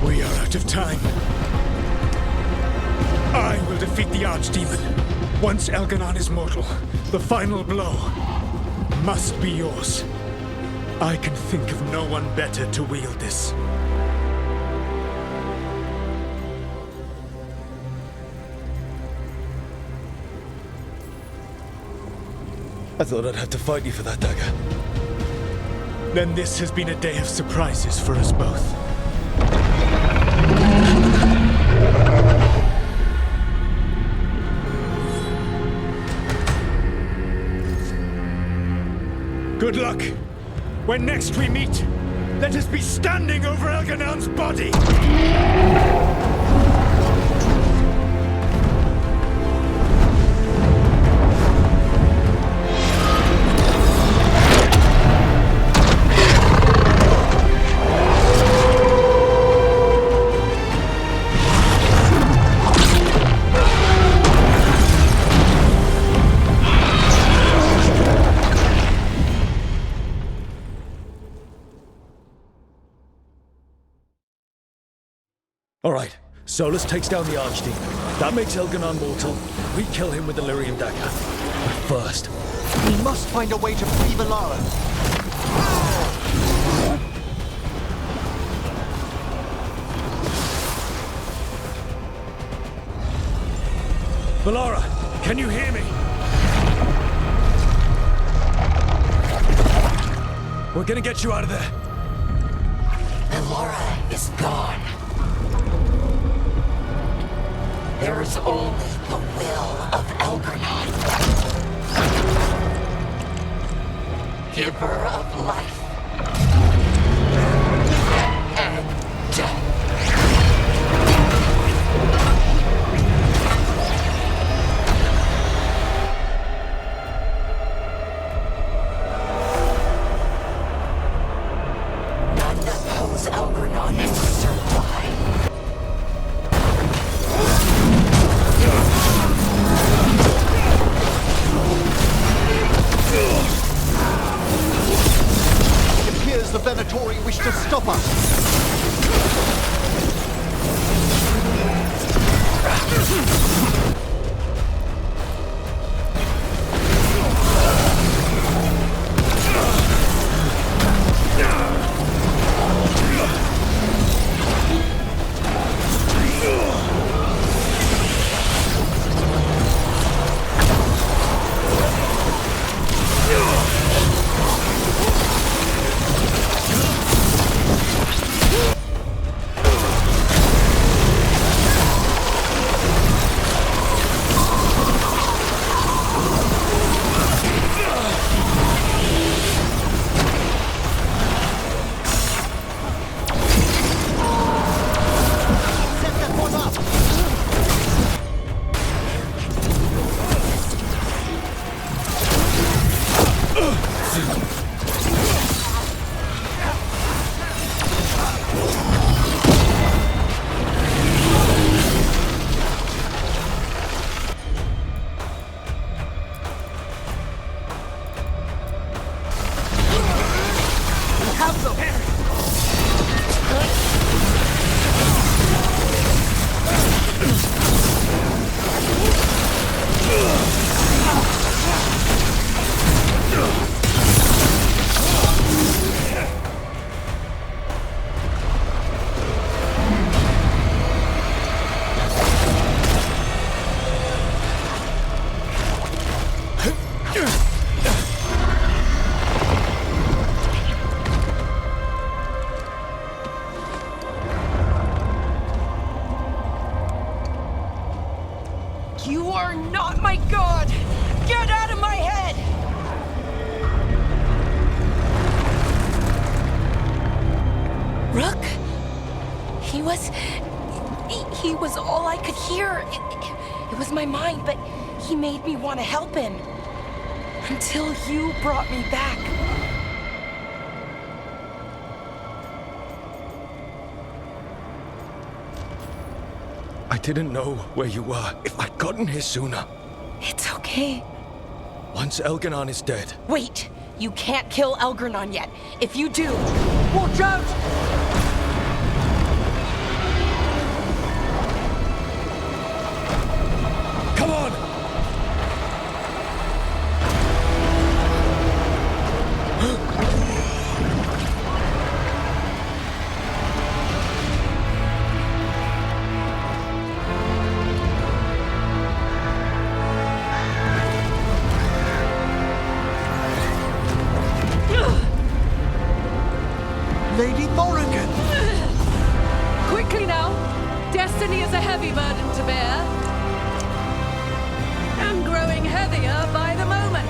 We are out of time. I will defeat the Archdemon. Once Elganan is mortal, the final blow must be yours. I can think of no one better to wield this. I thought I'd have to fight you for that dagger. Then this has been a day of surprises for us both. Good luck. When next we meet, let us be standing over Elganan's body! All right, Solus takes down the Archdemon. That makes Elganan mortal. We kill him with the Lyrium dagger. But first, we must find a way to free Valara. Valara, can you hear me? We're gonna get you out of there. Valara is gone. There is only the will of Elganan. giver of life and death. None oppose Algernon and survive. It appears the Venatori wish to stop us. You are not my god! Get out of my head! Rook? He was all I could hear. It was my mind, but he made me want to help him. Until you brought me back. I didn't know where you were. If I'd gotten here sooner. It's okay. Once Elganon is dead. Wait! You can't kill Algernon yet. If you do, watch out! Come on! Lady Morrigan! Quickly now! Destiny is a heavy burden to bear. And growing heavier by the moment.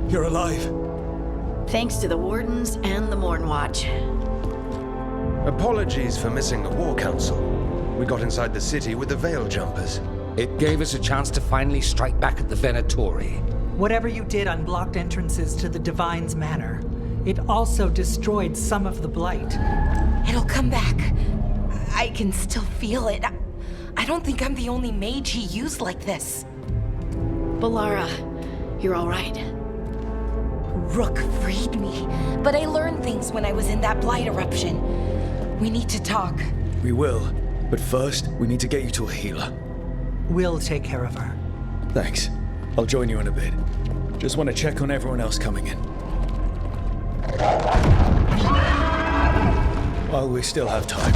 You're alive. Thanks to the Wardens and the Mornwatch. Apologies for missing the War Council. We got inside the city with the Veil Jumpers. It gave us a chance to finally strike back at the Venatori. Whatever you did unblocked entrances to the Divine's Manor. It also destroyed some of the Blight. It'll come back. I can still feel it. I don't think I'm the only mage he used like this. Balara, you're all right. Rook freed me, but I learned things when I was in that blight eruption. We need to talk. We will, but first, we need to get you to a healer. We'll take care of her. Thanks. I'll join you in a bit. Just want to check on everyone else coming in. While we still have time.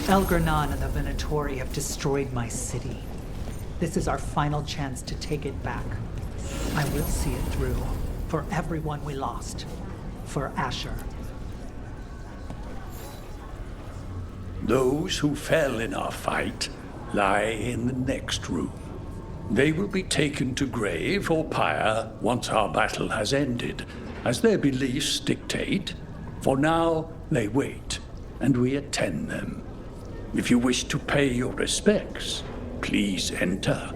Elgar'nan and the Venatori have destroyed my city. This is our final chance to take it back. I will see it through. For everyone we lost. For Asher. Those who fell in our fight lie in the next room. They will be taken to grave or pyre once our battle has ended, as their beliefs dictate. For now, they wait, and we attend them. If you wish to pay your respects, please enter.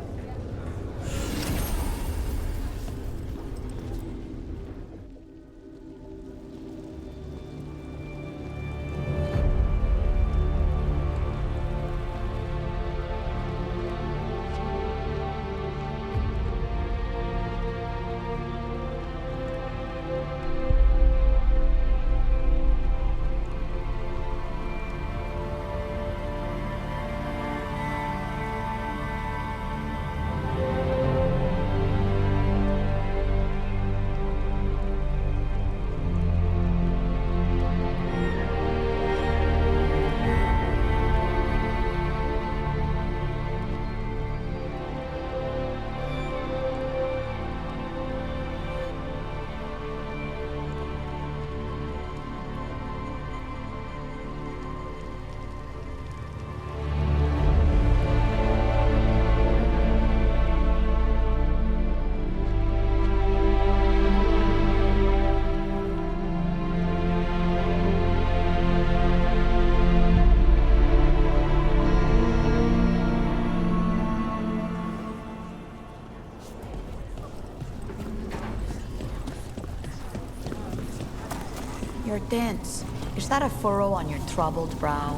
You're tense. Is that a furrow on your troubled brow?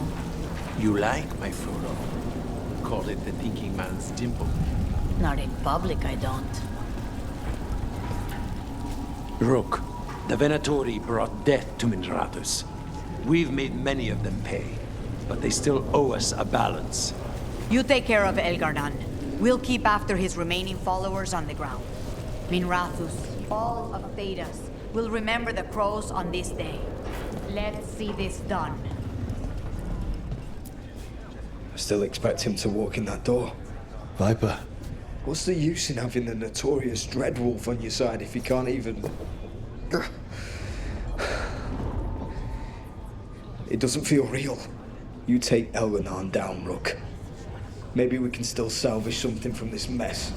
You like my furrow. Call it the thinking man's dimple. Not in public, I don't. Rook, the Venatori brought death to Minrathous. We've made many of them pay, but they still owe us a balance. You take care of Elgar'nan. We'll keep after his remaining followers on the ground. Minrathous, all of Thedas, will remember the crows on this day. Let's see this done. I still expect him to walk in that door. Viper. What's the use in having the notorious Dreadwolf on your side if you can't even... It doesn't feel real. You take Elgar'nan down, Rook. Maybe we can still salvage something from this mess.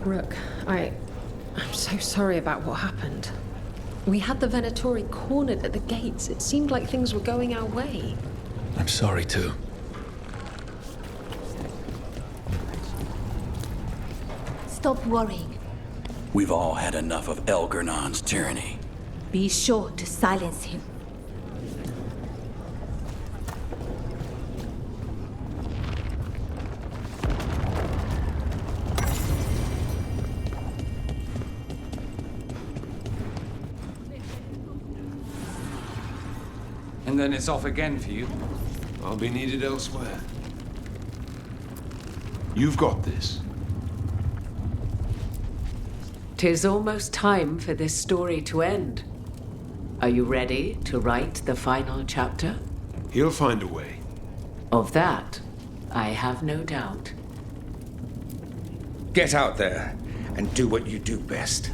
Rook, I'm so sorry about what happened. We had the Venatori cornered at the gates. It seemed like things were going our way. I'm sorry too. Stop worrying. We've all had enough of Elgar'nan's tyranny. Be sure to silence him. And then it's off again for you. I'll be needed elsewhere. You've got this. 'Tis almost time for this story to end. Are you ready to write the final chapter? He'll find a way. Of that, I have no doubt. Get out there and do what you do best.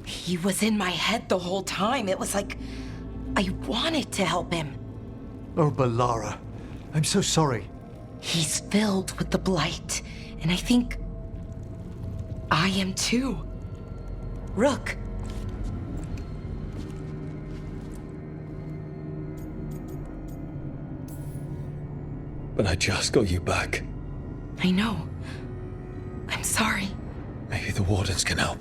He was in my head the whole time. It was like I wanted to help him. Oh, Balara, I'm so sorry. He's filled with the Blight, and I think I am too. Rook. But I just got you back. I know. I'm sorry. Maybe the Wardens can help.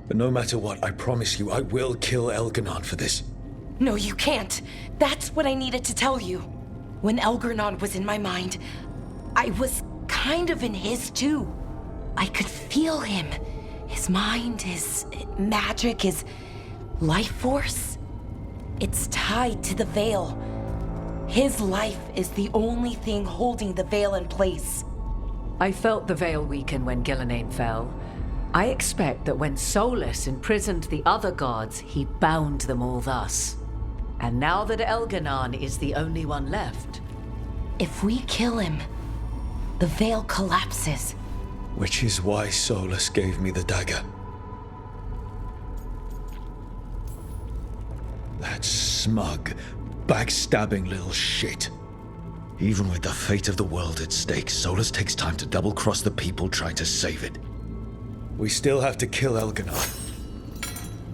But no matter what, I promise you, I will kill Elganon for this. No, you can't. That's what I needed to tell you. When Elgarnon was in my mind, I was kind of in his too. I could feel him. His mind, his magic, his life force. It's tied to the Veil. His life is the only thing holding the Veil in place. I felt the Veil weaken when Gillenane fell. I expect that when Solus imprisoned the other gods, he bound them all thus. And now that Elganon is the only one left... If we kill him, the Veil collapses. Which is why Solus gave me the dagger. That smug, backstabbing little shit. Even with the fate of the world at stake, Solus takes time to double-cross the people trying to save it. We still have to kill Elganon.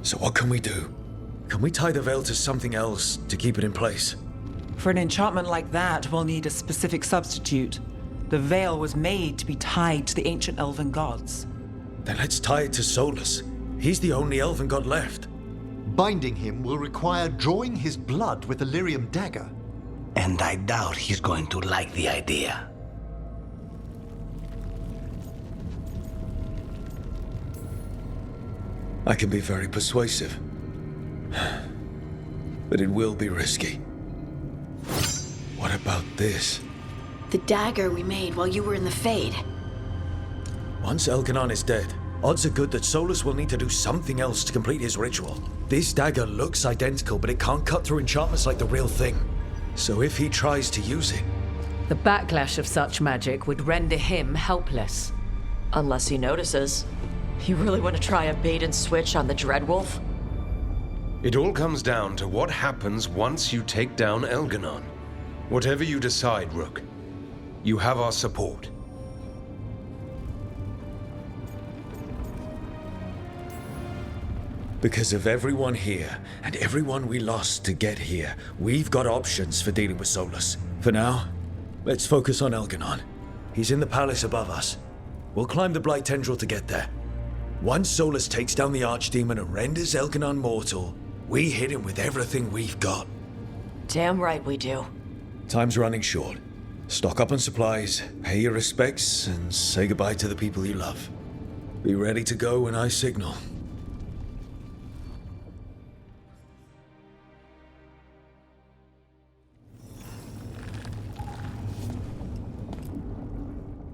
So what can we do? Can we tie the Veil to something else to keep it in place? For an enchantment like that, we'll need a specific substitute. The Veil was made to be tied to the ancient elven gods. Then let's tie it to Solus. He's the only elven god left. Binding him will require drawing his blood with the lyrium dagger. And I doubt he's going to like the idea. I can be very persuasive. But it will be risky. What about this? The dagger we made while you were in the Fade. Once Elganon is dead, odds are good that Solus will need to do something else to complete his ritual. This dagger looks identical, but it can't cut through enchantments like the real thing. So if he tries to use it... The backlash of such magic would render him helpless. Unless he notices. You really want to try a bait and switch on the Dreadwolf? It all comes down to what happens once you take down Elganon. Whatever you decide, Rook, you have our support. Because of everyone here, and everyone we lost to get here, we've got options for dealing with Solus. For now, let's focus on Elganon. He's in the palace above us. We'll climb the Blight Tendril to get there. Once Solus takes down the Archdemon and renders Elganon mortal, we hit him with everything we've got. Damn right we do. Time's running short. Stock up on supplies, pay your respects, and say goodbye to the people you love. Be ready to go when I signal.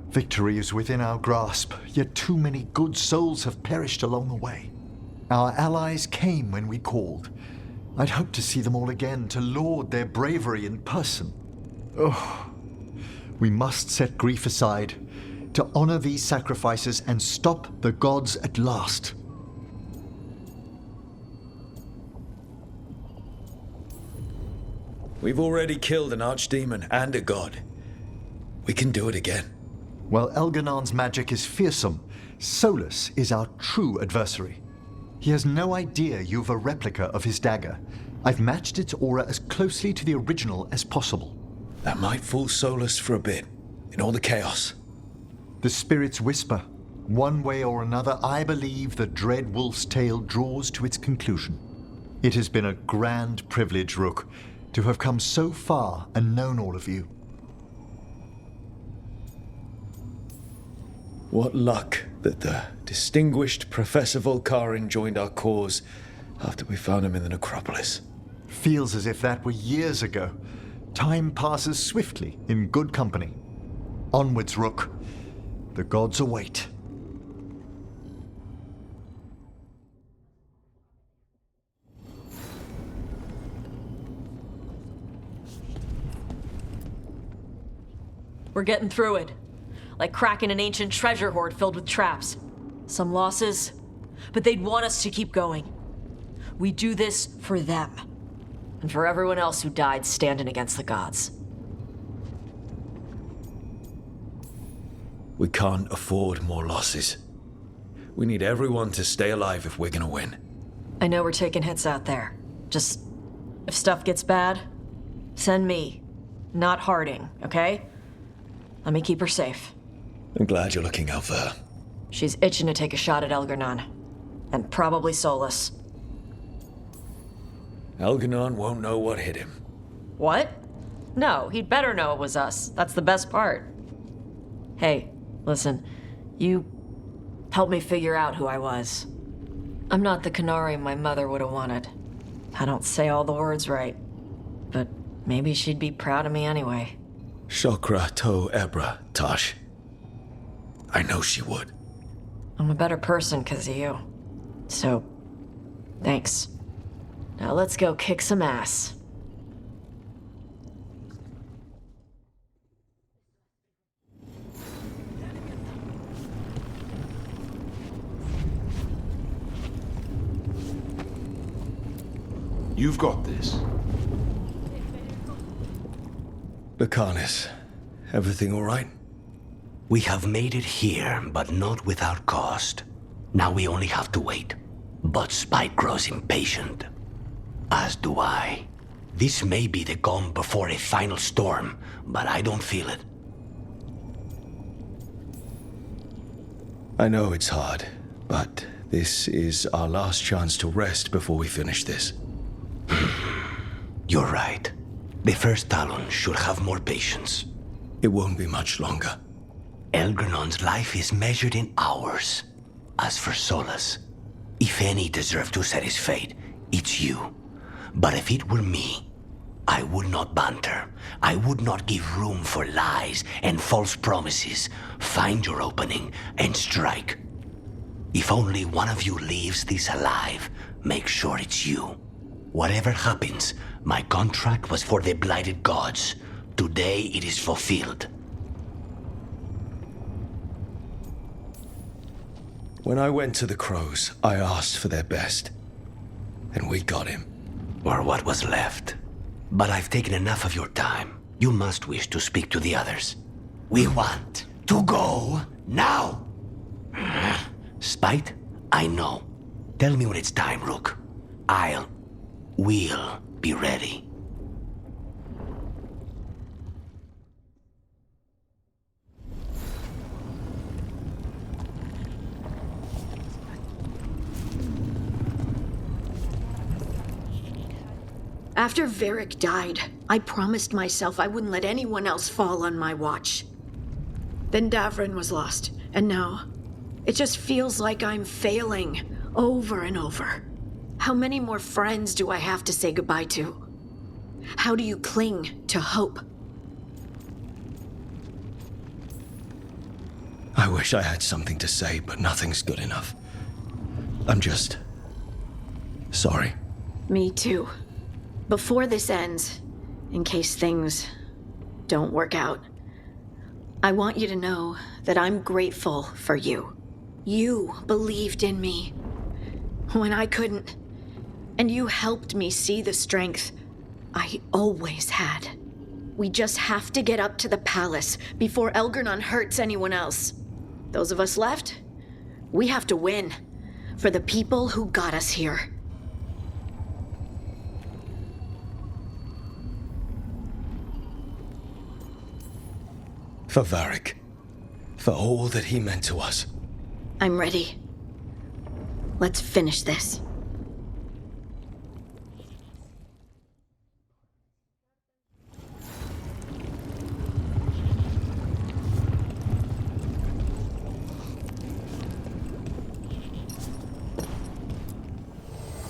Victory is within our grasp, yet too many good souls have perished along the way. Our allies came when we called. I'd hoped to see them all again, to laud their bravery in person. Oh, we must set grief aside, to honor these sacrifices and stop the gods at last. We've already killed an Archdemon and a god. We can do it again. While Elganon's magic is fearsome, Solus is our true adversary. He has no idea you've a replica of his dagger. I've matched its aura as closely to the original as possible. That might fool Solus for a bit, in all the chaos. The spirits whisper. One way or another, I believe the dread wolf's tale draws to its conclusion. It has been a grand privilege, Rook, to have come so far and known all of you. What luck that the distinguished Professor Volkarin joined our cause after we found him in the necropolis. Feels as if that were years ago. Time passes swiftly in good company. Onwards, Rook. The gods await. We're getting through it. Like cracking an ancient treasure hoard filled with traps. Some losses, but they'd want us to keep going. We do this for them. and for everyone else who died standing against the gods. We can't afford more losses. We need everyone to stay alive if we're gonna win. I know we're taking hits out there. Just, if stuff gets bad, send me, not Harding, okay? Let me keep her safe. I'm glad you're looking out for her. She's itching to take a shot at Elgar'nan. And probably Solus. Elgar'nan won't know what hit him. What? No, he'd better know it was us. That's the best part. Hey, listen, you helped me figure out who I was. I'm not the Canary my mother would have wanted. I don't say all the words right, but maybe she'd be proud of me anyway. Shokra to Ebra, Tosh. I know she would. I'm a better person because of you. So, thanks. Now let's go kick some ass. You've got this. Lucanus, everything all right? We have made it here, but not without cost. Now we only have to wait. But Spike grows impatient. As do I. This may be the calm before a final storm, but I don't feel it. I know it's hard, but this is our last chance to rest before we finish this. You're right. The first Talon should have more patience. It won't be much longer. Elgar'nan's life is measured in hours. As for Solus, if any deserve to set his fate, it's you. But if it were me, I would not banter. I would not give room for lies and false promises. Find your opening and strike. If only one of you leaves this alive, make sure it's you. Whatever happens, my contract was for the blighted gods. Today it is fulfilled. When I went to the Crows, I asked for their best. And we got him. Or what was left. But I've taken enough of your time. You must wish to speak to the others. We want to go now! Spite? I know. Tell me when it's time, Rook. We'll be ready. After Varric died, I promised myself I wouldn't let anyone else fall on my watch. Then Davrin was lost, and now it just feels like I'm failing over and over. How many more friends do I have to say goodbye to? How do you cling to hope? I wish I had something to say, but nothing's good enough. I'm just sorry. Me too. Before this ends, in case things don't work out, I want you to know that I'm grateful for you. You believed in me when I couldn't, and you helped me see the strength I always had. We just have to get up to the palace before Elgar'nan hurts anyone else. Those of us left, we have to win for the people who got us here. For Varric. For all that he meant to us. I'm ready. Let's finish this.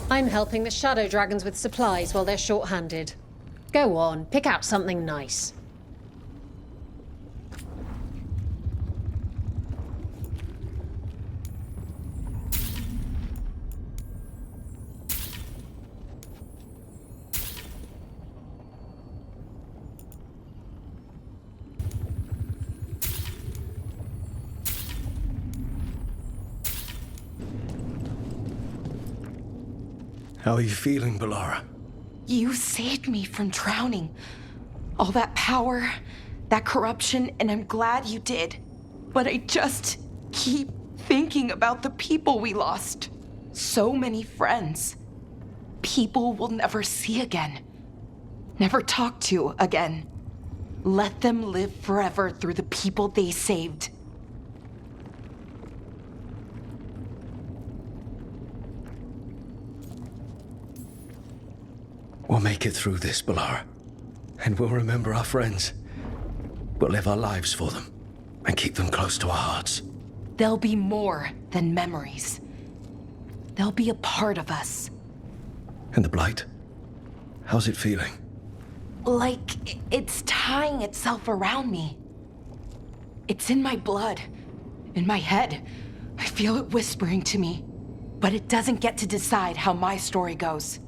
I'm helping the Shadow Dragons with supplies while they're short-handed. Go on, pick out something nice. How are you feeling, Balara? You saved me from drowning. All that power, that corruption, and I'm glad you did. But I just keep thinking about the people we lost. So many friends. People we'll never see again. Never talk to again. Let them live forever through the people they saved. We'll make it through this, Balara. And we'll remember our friends. We'll live our lives for them and keep them close to our hearts. They'll be more than memories. They'll be a part of us. And the Blight? How's it feeling? Like it's tying itself around me. It's in my blood, in my head. I feel it whispering to me. But it doesn't get to decide how my story goes.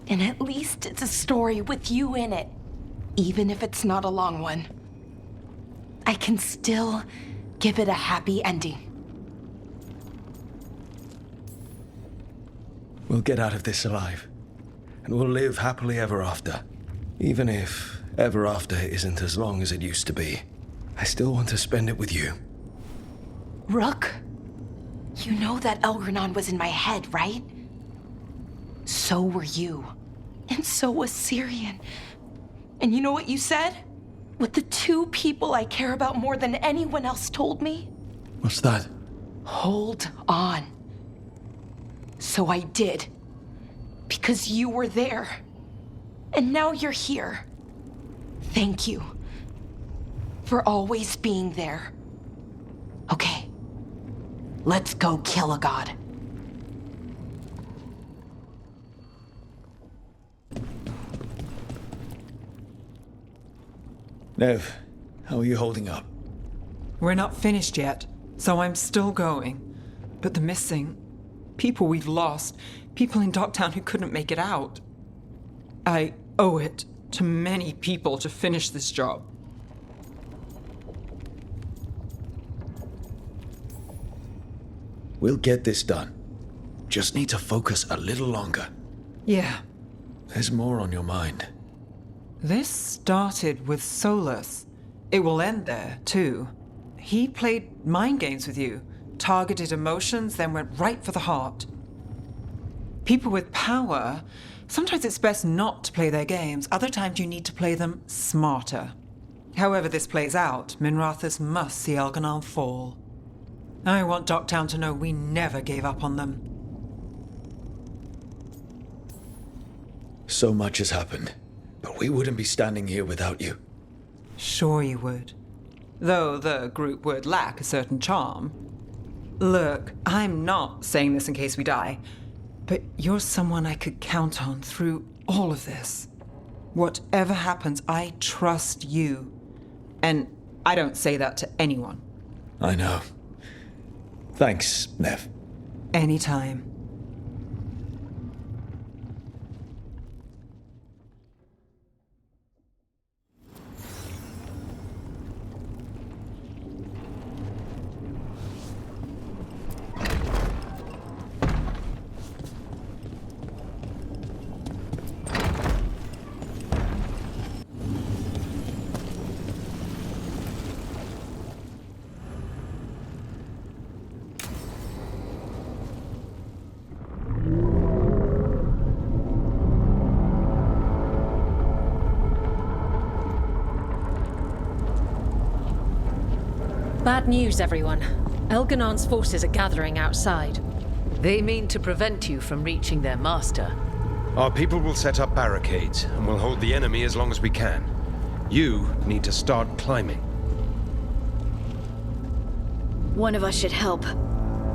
And at least it's a story with you in it. Even if it's not a long one. I can still give it a happy ending. We'll get out of this alive. And we'll live happily ever after. Even if ever after isn't as long as it used to be. I still want to spend it with you. Rook, you know that Elgranon was in my head, right? So were you. And so was Syrian. And you know what you said? What the two people I care about more than anyone else told me? What's that? Hold on. So I did. Because you were there. And now you're here. Thank you. For always being there. Okay. Let's go kill a god. Nev, how are you holding up? We're not finished yet, so I'm still going. But the missing, people we've lost, people in Docktown who couldn't make it out. I owe it to many people to finish this job. We'll get this done. Just need to focus a little longer. Yeah. There's more on your mind. This started with Solus. It will end there, too. He played mind games with you, targeted emotions, then went right for the heart. People with power, sometimes it's best not to play their games. Other times you need to play them smarter. However this plays out, Minrathous must see Elganon fall. I want Docktown to know we never gave up on them. So much has happened, but we wouldn't be standing here without you. Sure you would. Though the group would lack a certain charm. Look, I'm not saying this in case we die, but you're someone I could count on through all of this. Whatever happens, I trust you. And I don't say that to anyone. I know. Thanks, Nev. Anytime. Bad news, everyone. Elganon's forces are gathering outside. They mean to prevent you from reaching their master. Our people will set up barricades, and we'll hold the enemy as long as we can. You need to start climbing. One of us should help.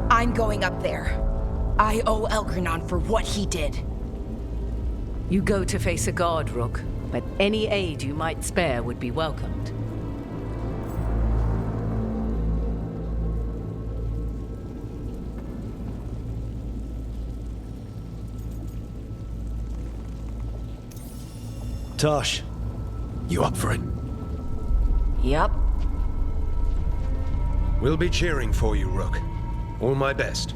I'm going up there. I owe Elgranon for what he did. You go to face a god, Rook, but any aid you might spare would be welcomed. Tosh, you up for it? Yup. We'll be cheering for you, Rook. All my best.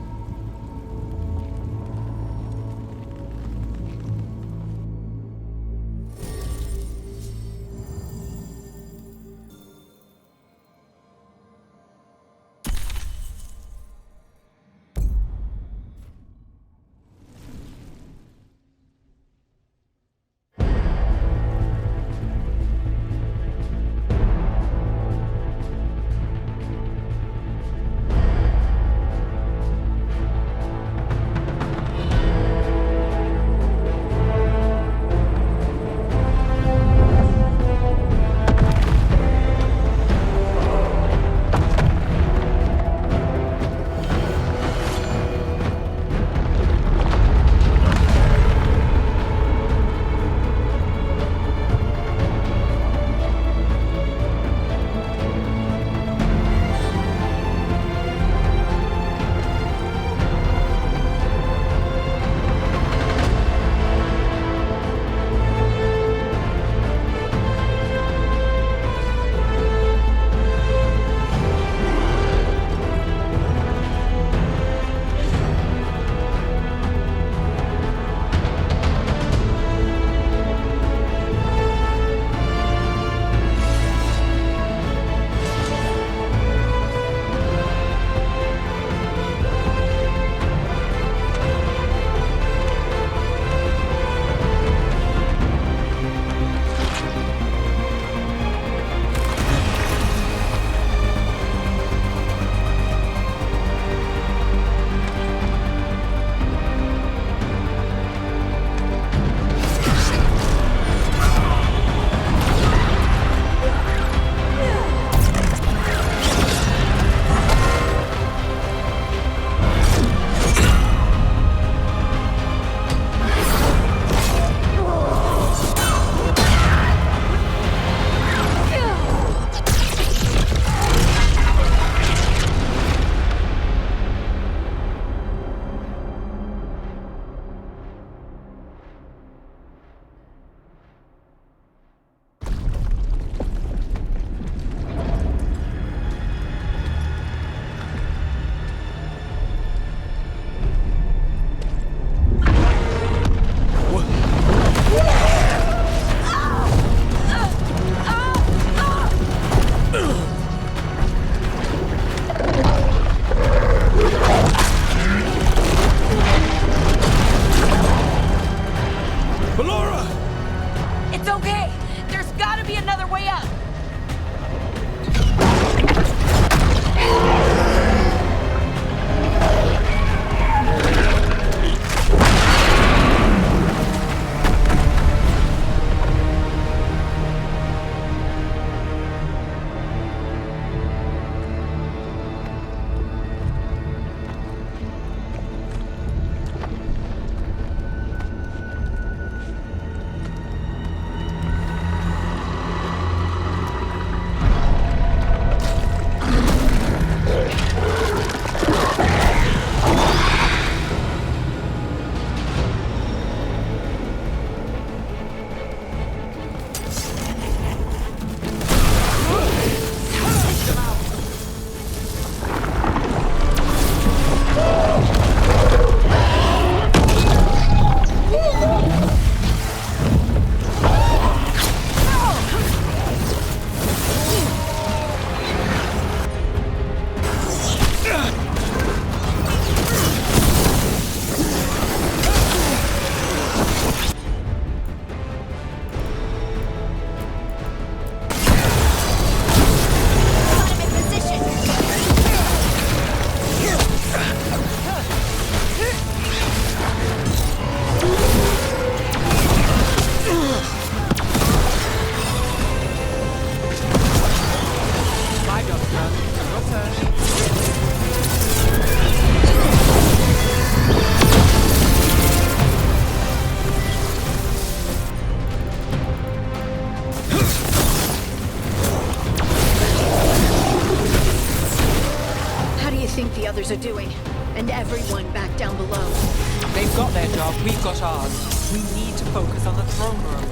We've got ours. We need to focus on the throne room.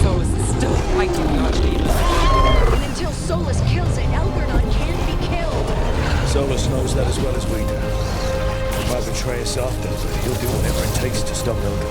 Solus is still fighting the Archdeacon. And until Solus kills it, Elgarnon can't be killed. Solus knows that as well as we do. He might betray us after, but he'll do whatever it takes to stop Elgar.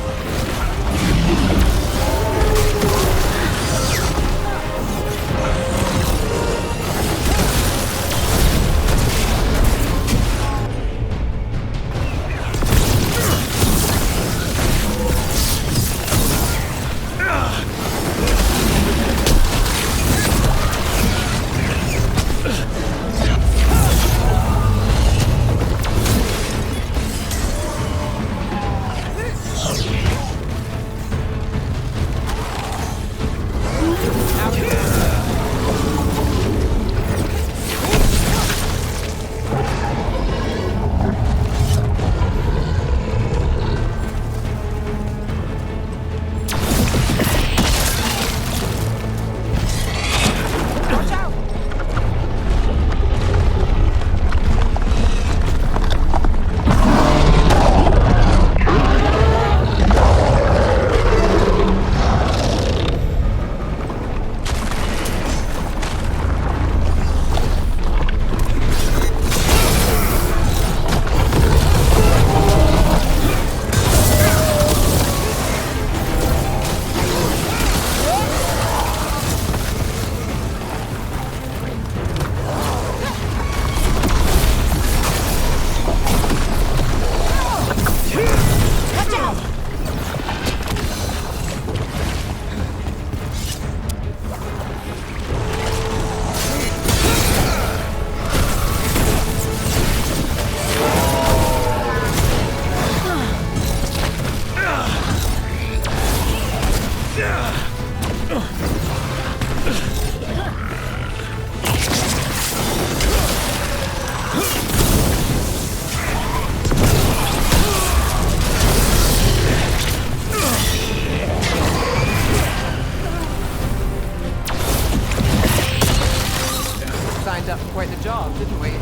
Signed up for quite the job, didn't we?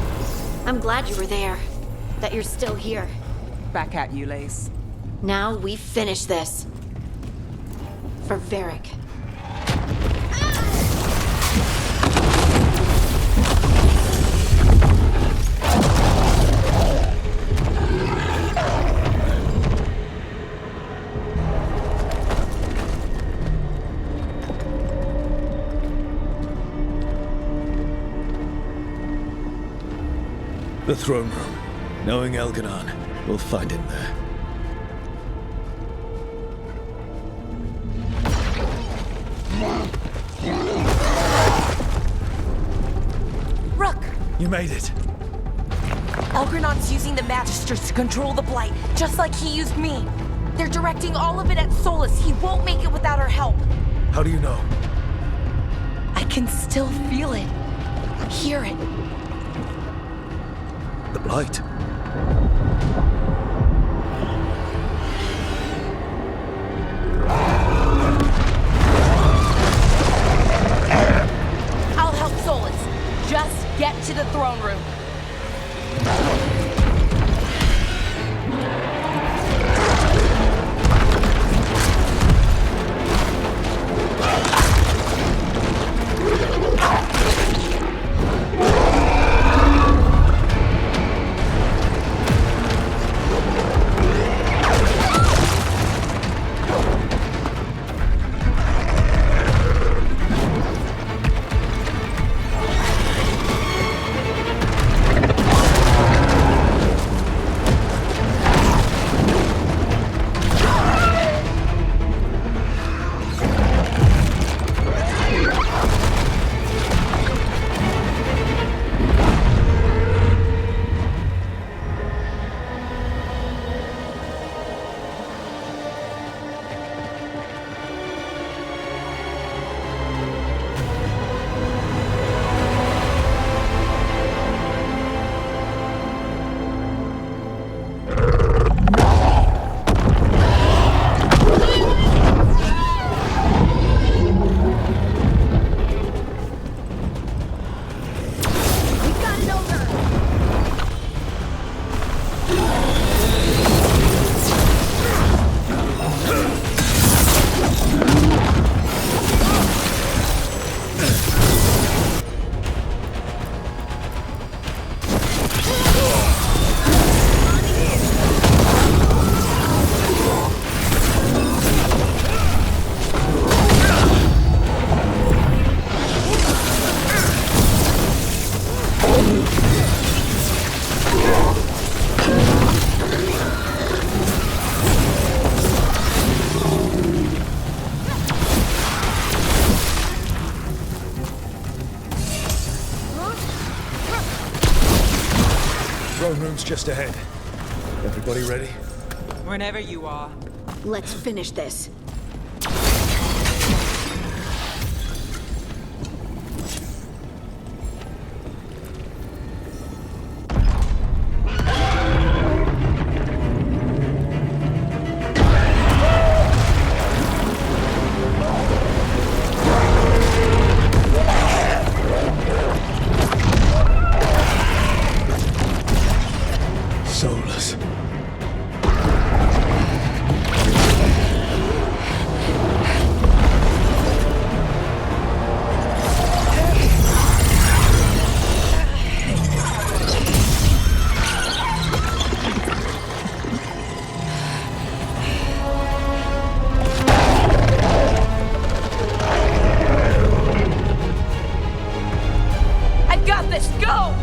I'm glad you were there. That you're still here. Back at you, Lace. Now we finish this. For Varric. The throne room. Knowing Elganon, we'll find him there. Rook! You made it. Elgranon's using the Magisters to control the Blight, just like he used me. They're directing all of it at Solus. He won't make it without our help. How do you know? I can still feel it. Hear it. The Blight. I'll help Solus. Just get to the throne room. just ahead. Everybody ready? Whenever you are. Let's finish this. Soulless. I've got this! Go!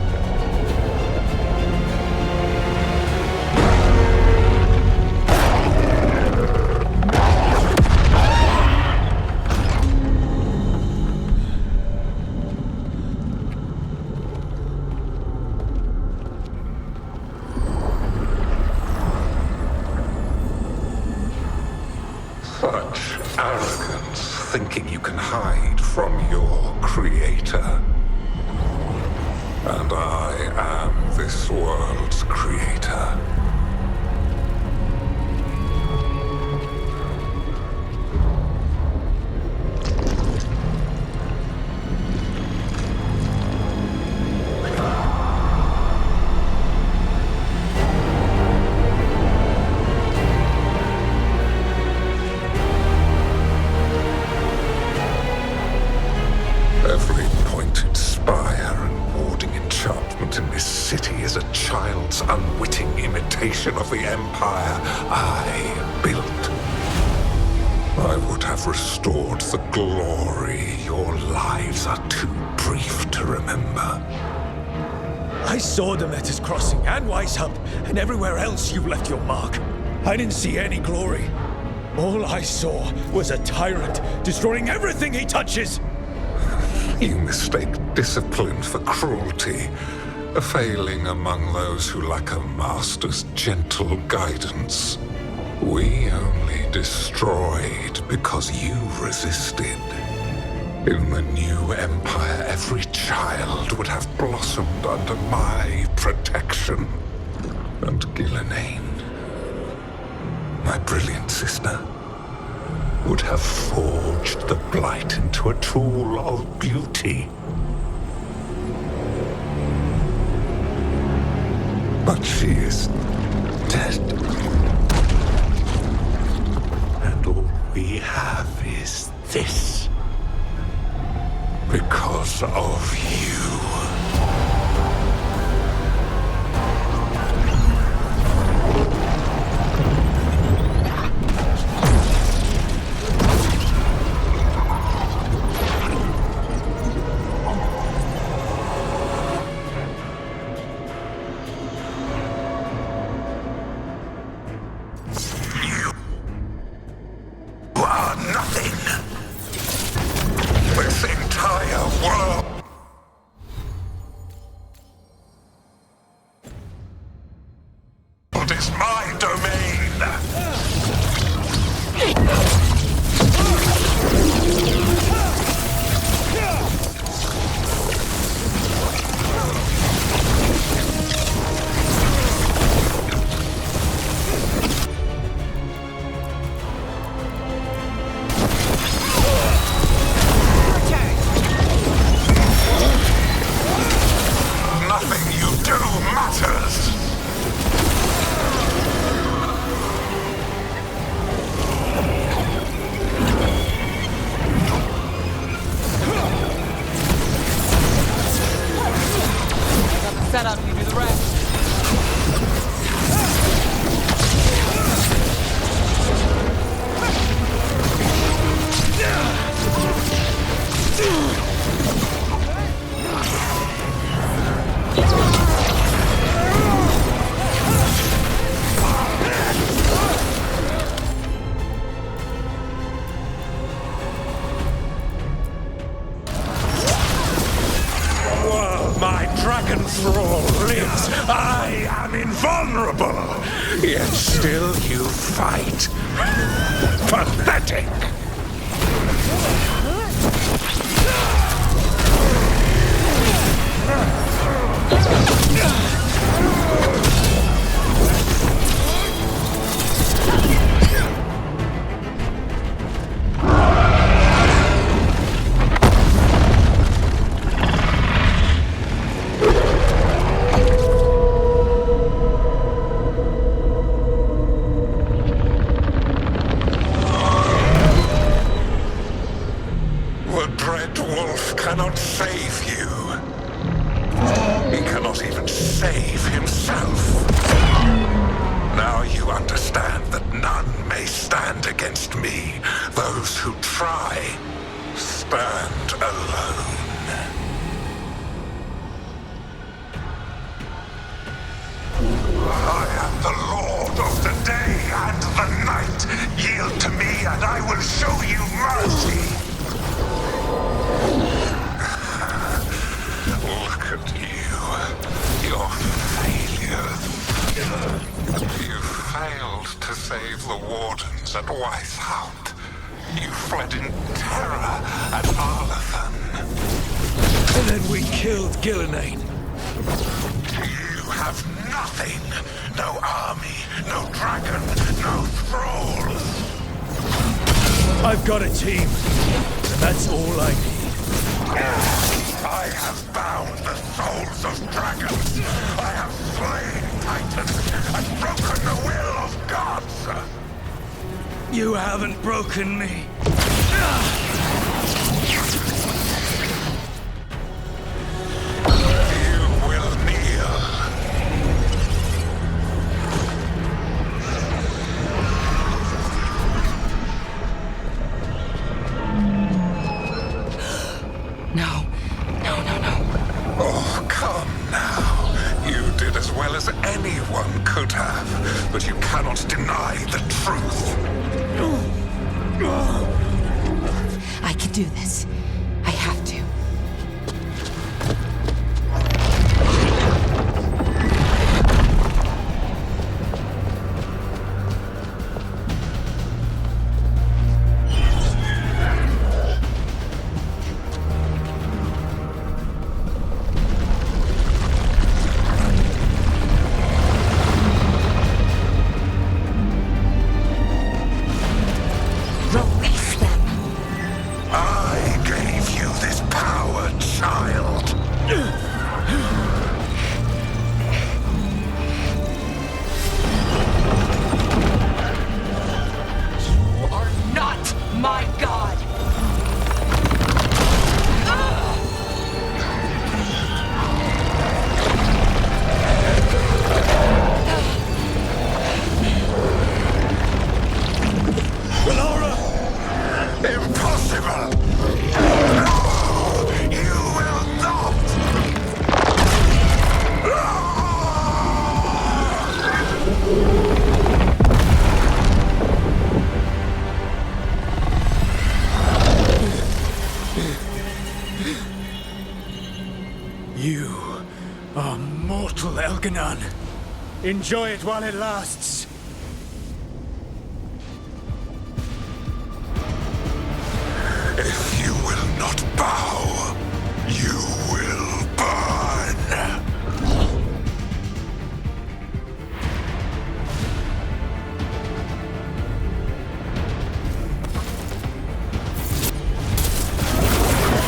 Such arrogance, thinking you can hide from your creator. And I am this world's creator. Every pointed spire and warding enchantment in this city is a child's unwitting imitation of the empire I built. I would have restored the glory. Your lives are too brief to remember. I saw Demeter's Crossing and Wise Hub, and everywhere else you left your mark. I didn't see any glory. All I saw was a tyrant destroying everything he touches. You mistake discipline for cruelty, a failing among those who lack a master's gentle guidance. We only destroyed because you resisted. In the new empire, every child would have blossomed under my protection. And Gillenane, my brilliant sister, would have forged the blight into a tool of beauty. But she is dead. And all we have is this. Because of you. invulnerable, yet still you fight. Pathetic! The Dread Wolf cannot save you. He cannot even save himself. Now you understand that none may stand against me. Those who try stand alone. I am the Lord of the day and the night. Yield to me and I will show you mercy. Look at you. Your failure. You failed to save the wardens at Weisshaupt. You fled in terror at Arlathan. And then we killed Gillenane. You have nothing. No army, no dragon, no thralls. I've got a team. And that's all I need. I have bound the souls of dragons. I have slain titans and broken the will of gods. You haven't broken me. You will kneel. No. Oh, come now. You did as well as anyone could have, but you cannot deny the truth. I can do this. I have to. Release them. I gave you this power, child. You are not my god! Impossible! No! You will not! You are mortal, Elganon. Enjoy it while it lasts. If you will not bow, you will burn.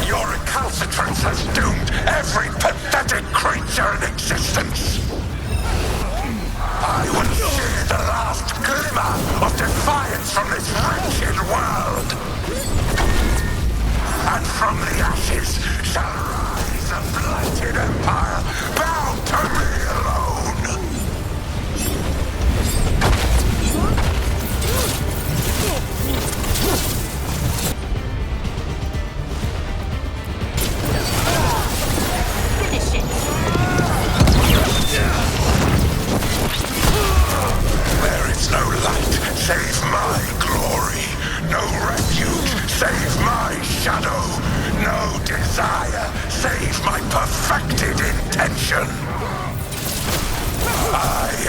Your recalcitrance has doomed every pathetic creature in existence. I will see the last glimmer of defiance from this wretched world. And from the ashes shall rise a blighted empire bound to me alone. Finish it. There is no light save my glory, no refuge save my shadow, no desire save my perfected intention. I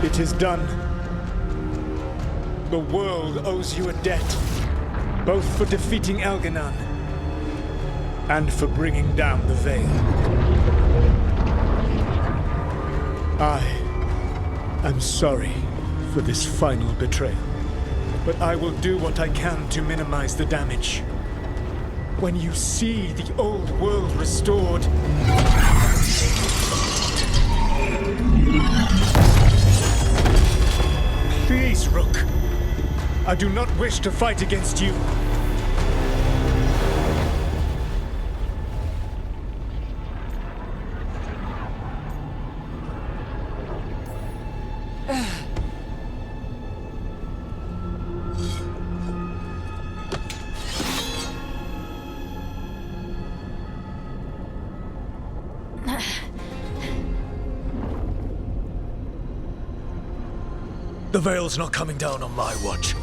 It is done. The world owes you a debt, both for defeating Elganon and for bringing down the Veil. I am sorry for this final betrayal, but I will do what I can to minimize the damage. When you see the old world restored, please, Rook. I do not wish to fight against you. The Veil's not coming down on my watch.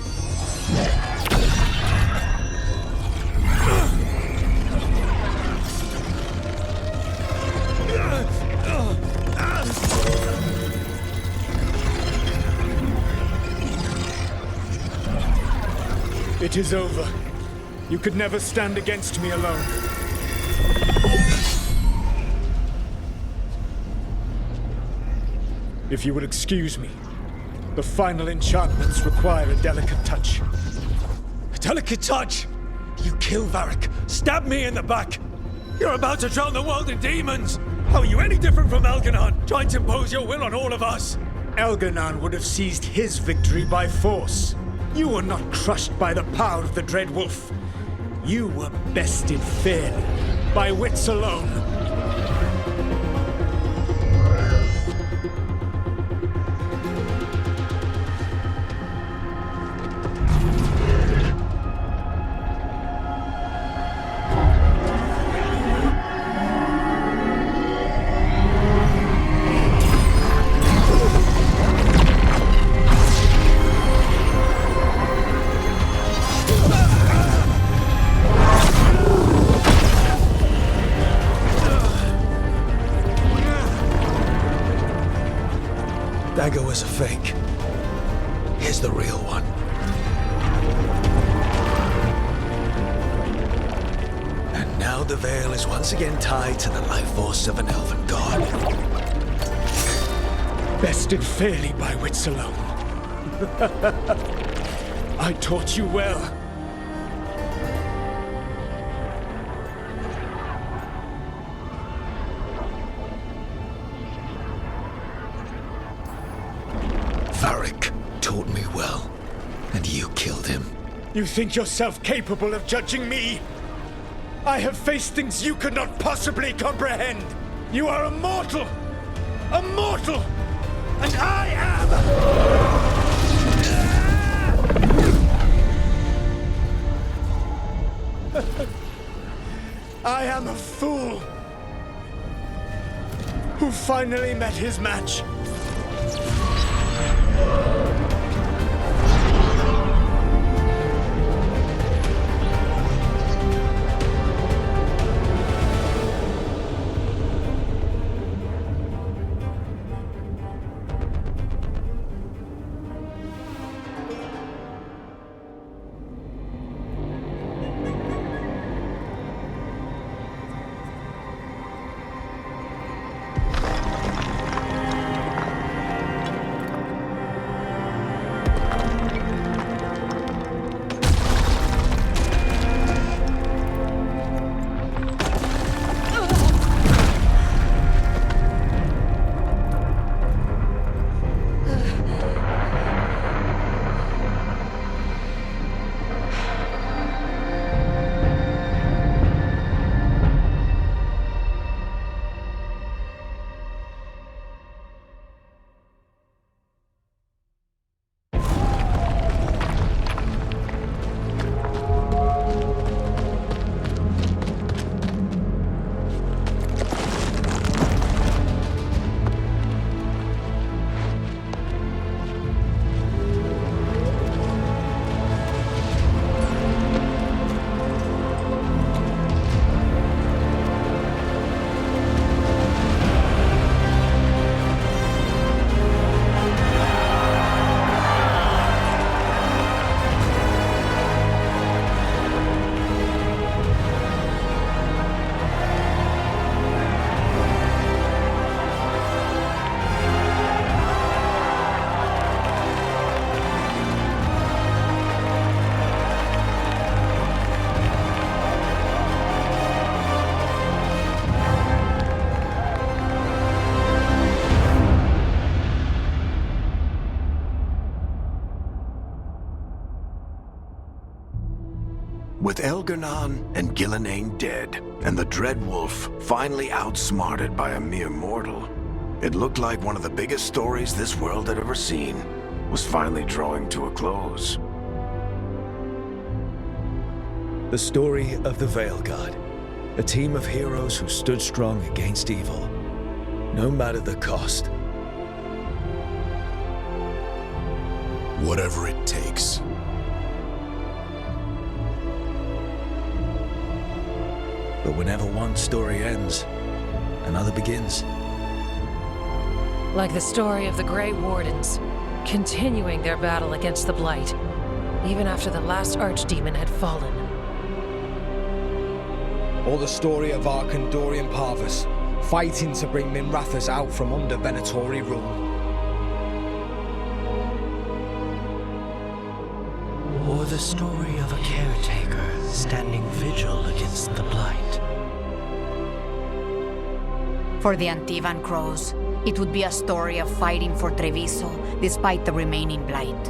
It is over. You could never stand against me alone. If you will excuse me, the final enchantments require a delicate touch. A delicate touch? You kill Varric, stab me in the back. You're about to drown the world in demons. How are you any different from Elganon, trying to impose your will on all of us? Elganon would have seized his victory by force. You were not crushed by the power of the Dread Wolf. You were bested fairly, by wits alone. Dagger was a fake. Here's the real one. And now the Veil is once again tied to the life force of an elven god. Bested fairly by wits alone. I taught you well. Varric taught me well, and you killed him. You think yourself capable of judging me? I have faced things you could not possibly comprehend. You are a mortal! A mortal! And I am... I am a fool who finally met his match. With Elgar'nan and Gillenane dead, and the Dreadwolf finally outsmarted by a mere mortal, it looked like one of the biggest stories this world had ever seen was finally drawing to a close. The story of the Veilguard, a team of heroes who stood strong against evil, no matter the cost. Whatever it takes. But whenever one story ends, another begins. Like the story of the Grey Wardens, continuing their battle against the Blight, even after the last Archdemon had fallen. Or the story of Arkandorian Parvus, fighting to bring Minrathous out from under Venatori rule. Or the story of a caretaker standing vigil against the Blight. For the Antivan Crows, it would be a story of fighting for Treviso despite the remaining Blight.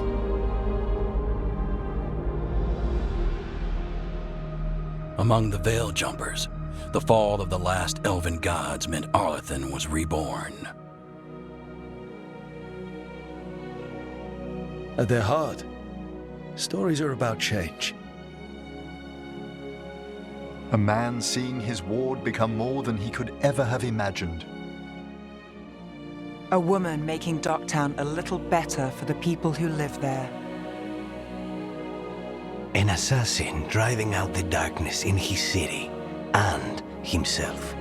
Among the Veil Jumpers, the fall of the last elven gods meant Arlathan was reborn. At their heart, stories are about change. A man seeing his ward become more than he could ever have imagined. A woman making Docktown a little better for the people who live there. An assassin driving out the darkness in his city and himself.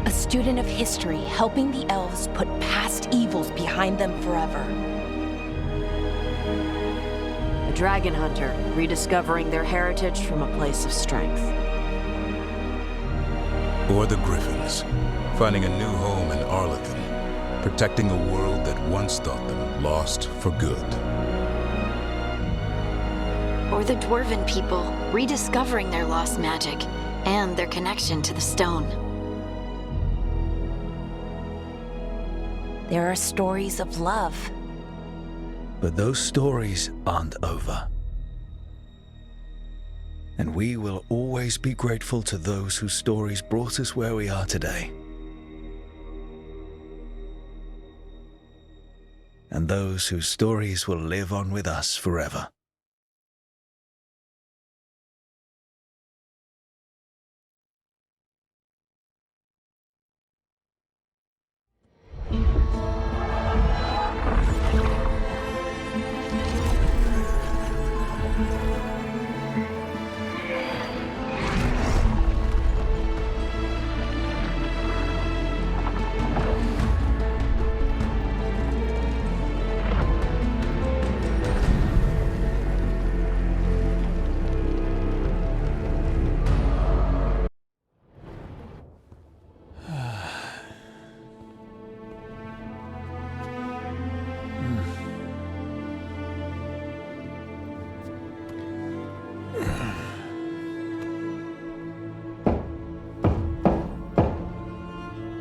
A student of history helping the elves put past evils behind them forever. A dragon hunter rediscovering their heritage from a place of strength. Or the Griffins, finding a new home in Arlathan, protecting a world that once thought them lost for good. Or the Dwarven people, rediscovering their lost magic and their connection to the stone. There are stories of love. But those stories aren't over. And we will always be grateful to those whose stories brought us where we are today. And those whose stories will live on with us forever.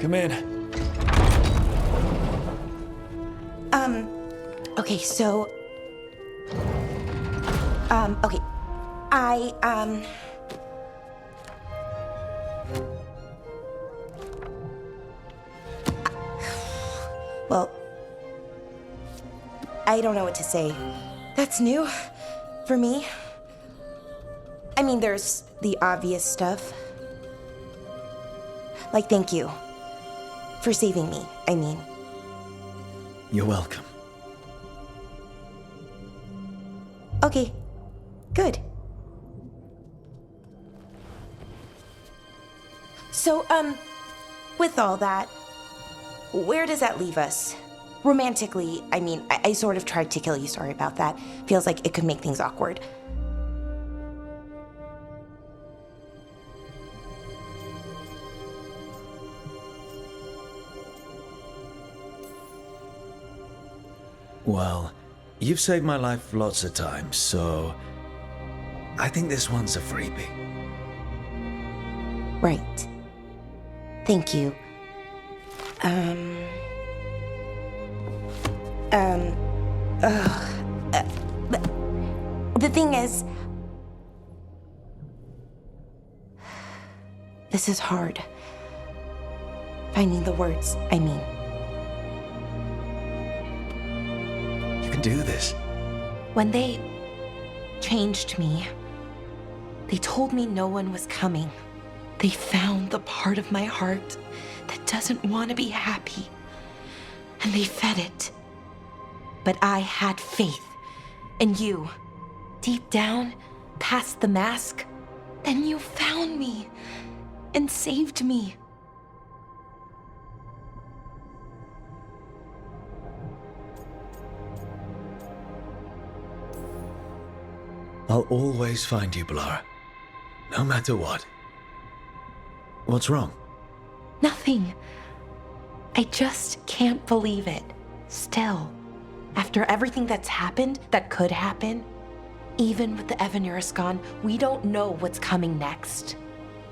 Come in. Okay, so... okay. Well... I don't know what to say. That's new for me. I mean, there's the obvious stuff. Like, thank you. For saving me, I mean. You're welcome. Okay, good. So, with all that, where does that leave us? Romantically, I mean, I sort of tried to kill you, sorry about that. Feels like it could make things awkward. Well, you've saved my life lots of times, so I think this one's a freebie. Right. Thank you. The thing is, this is hard. Finding the words, I mean. You can do this. When they changed me, they told me no one was coming. They found the part of my heart that doesn't want to be happy, and they fed it. But I had faith in you. Deep down, past the mask, then you found me and saved me. I'll always find you, Blara. No matter what. What's wrong? Nothing. I just can't believe it. Still, after everything that's happened, that could happen, even with the Evanurus gone, we don't know what's coming next.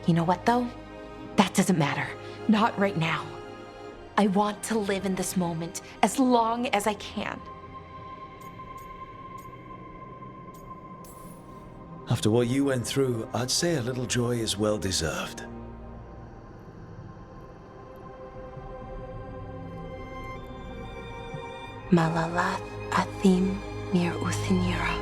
You know what, though? That doesn't matter. Not right now. I want to live in this moment as long as I can. After what you went through, I'd say a little joy is well deserved. Malalath Athim Mir Uthinira.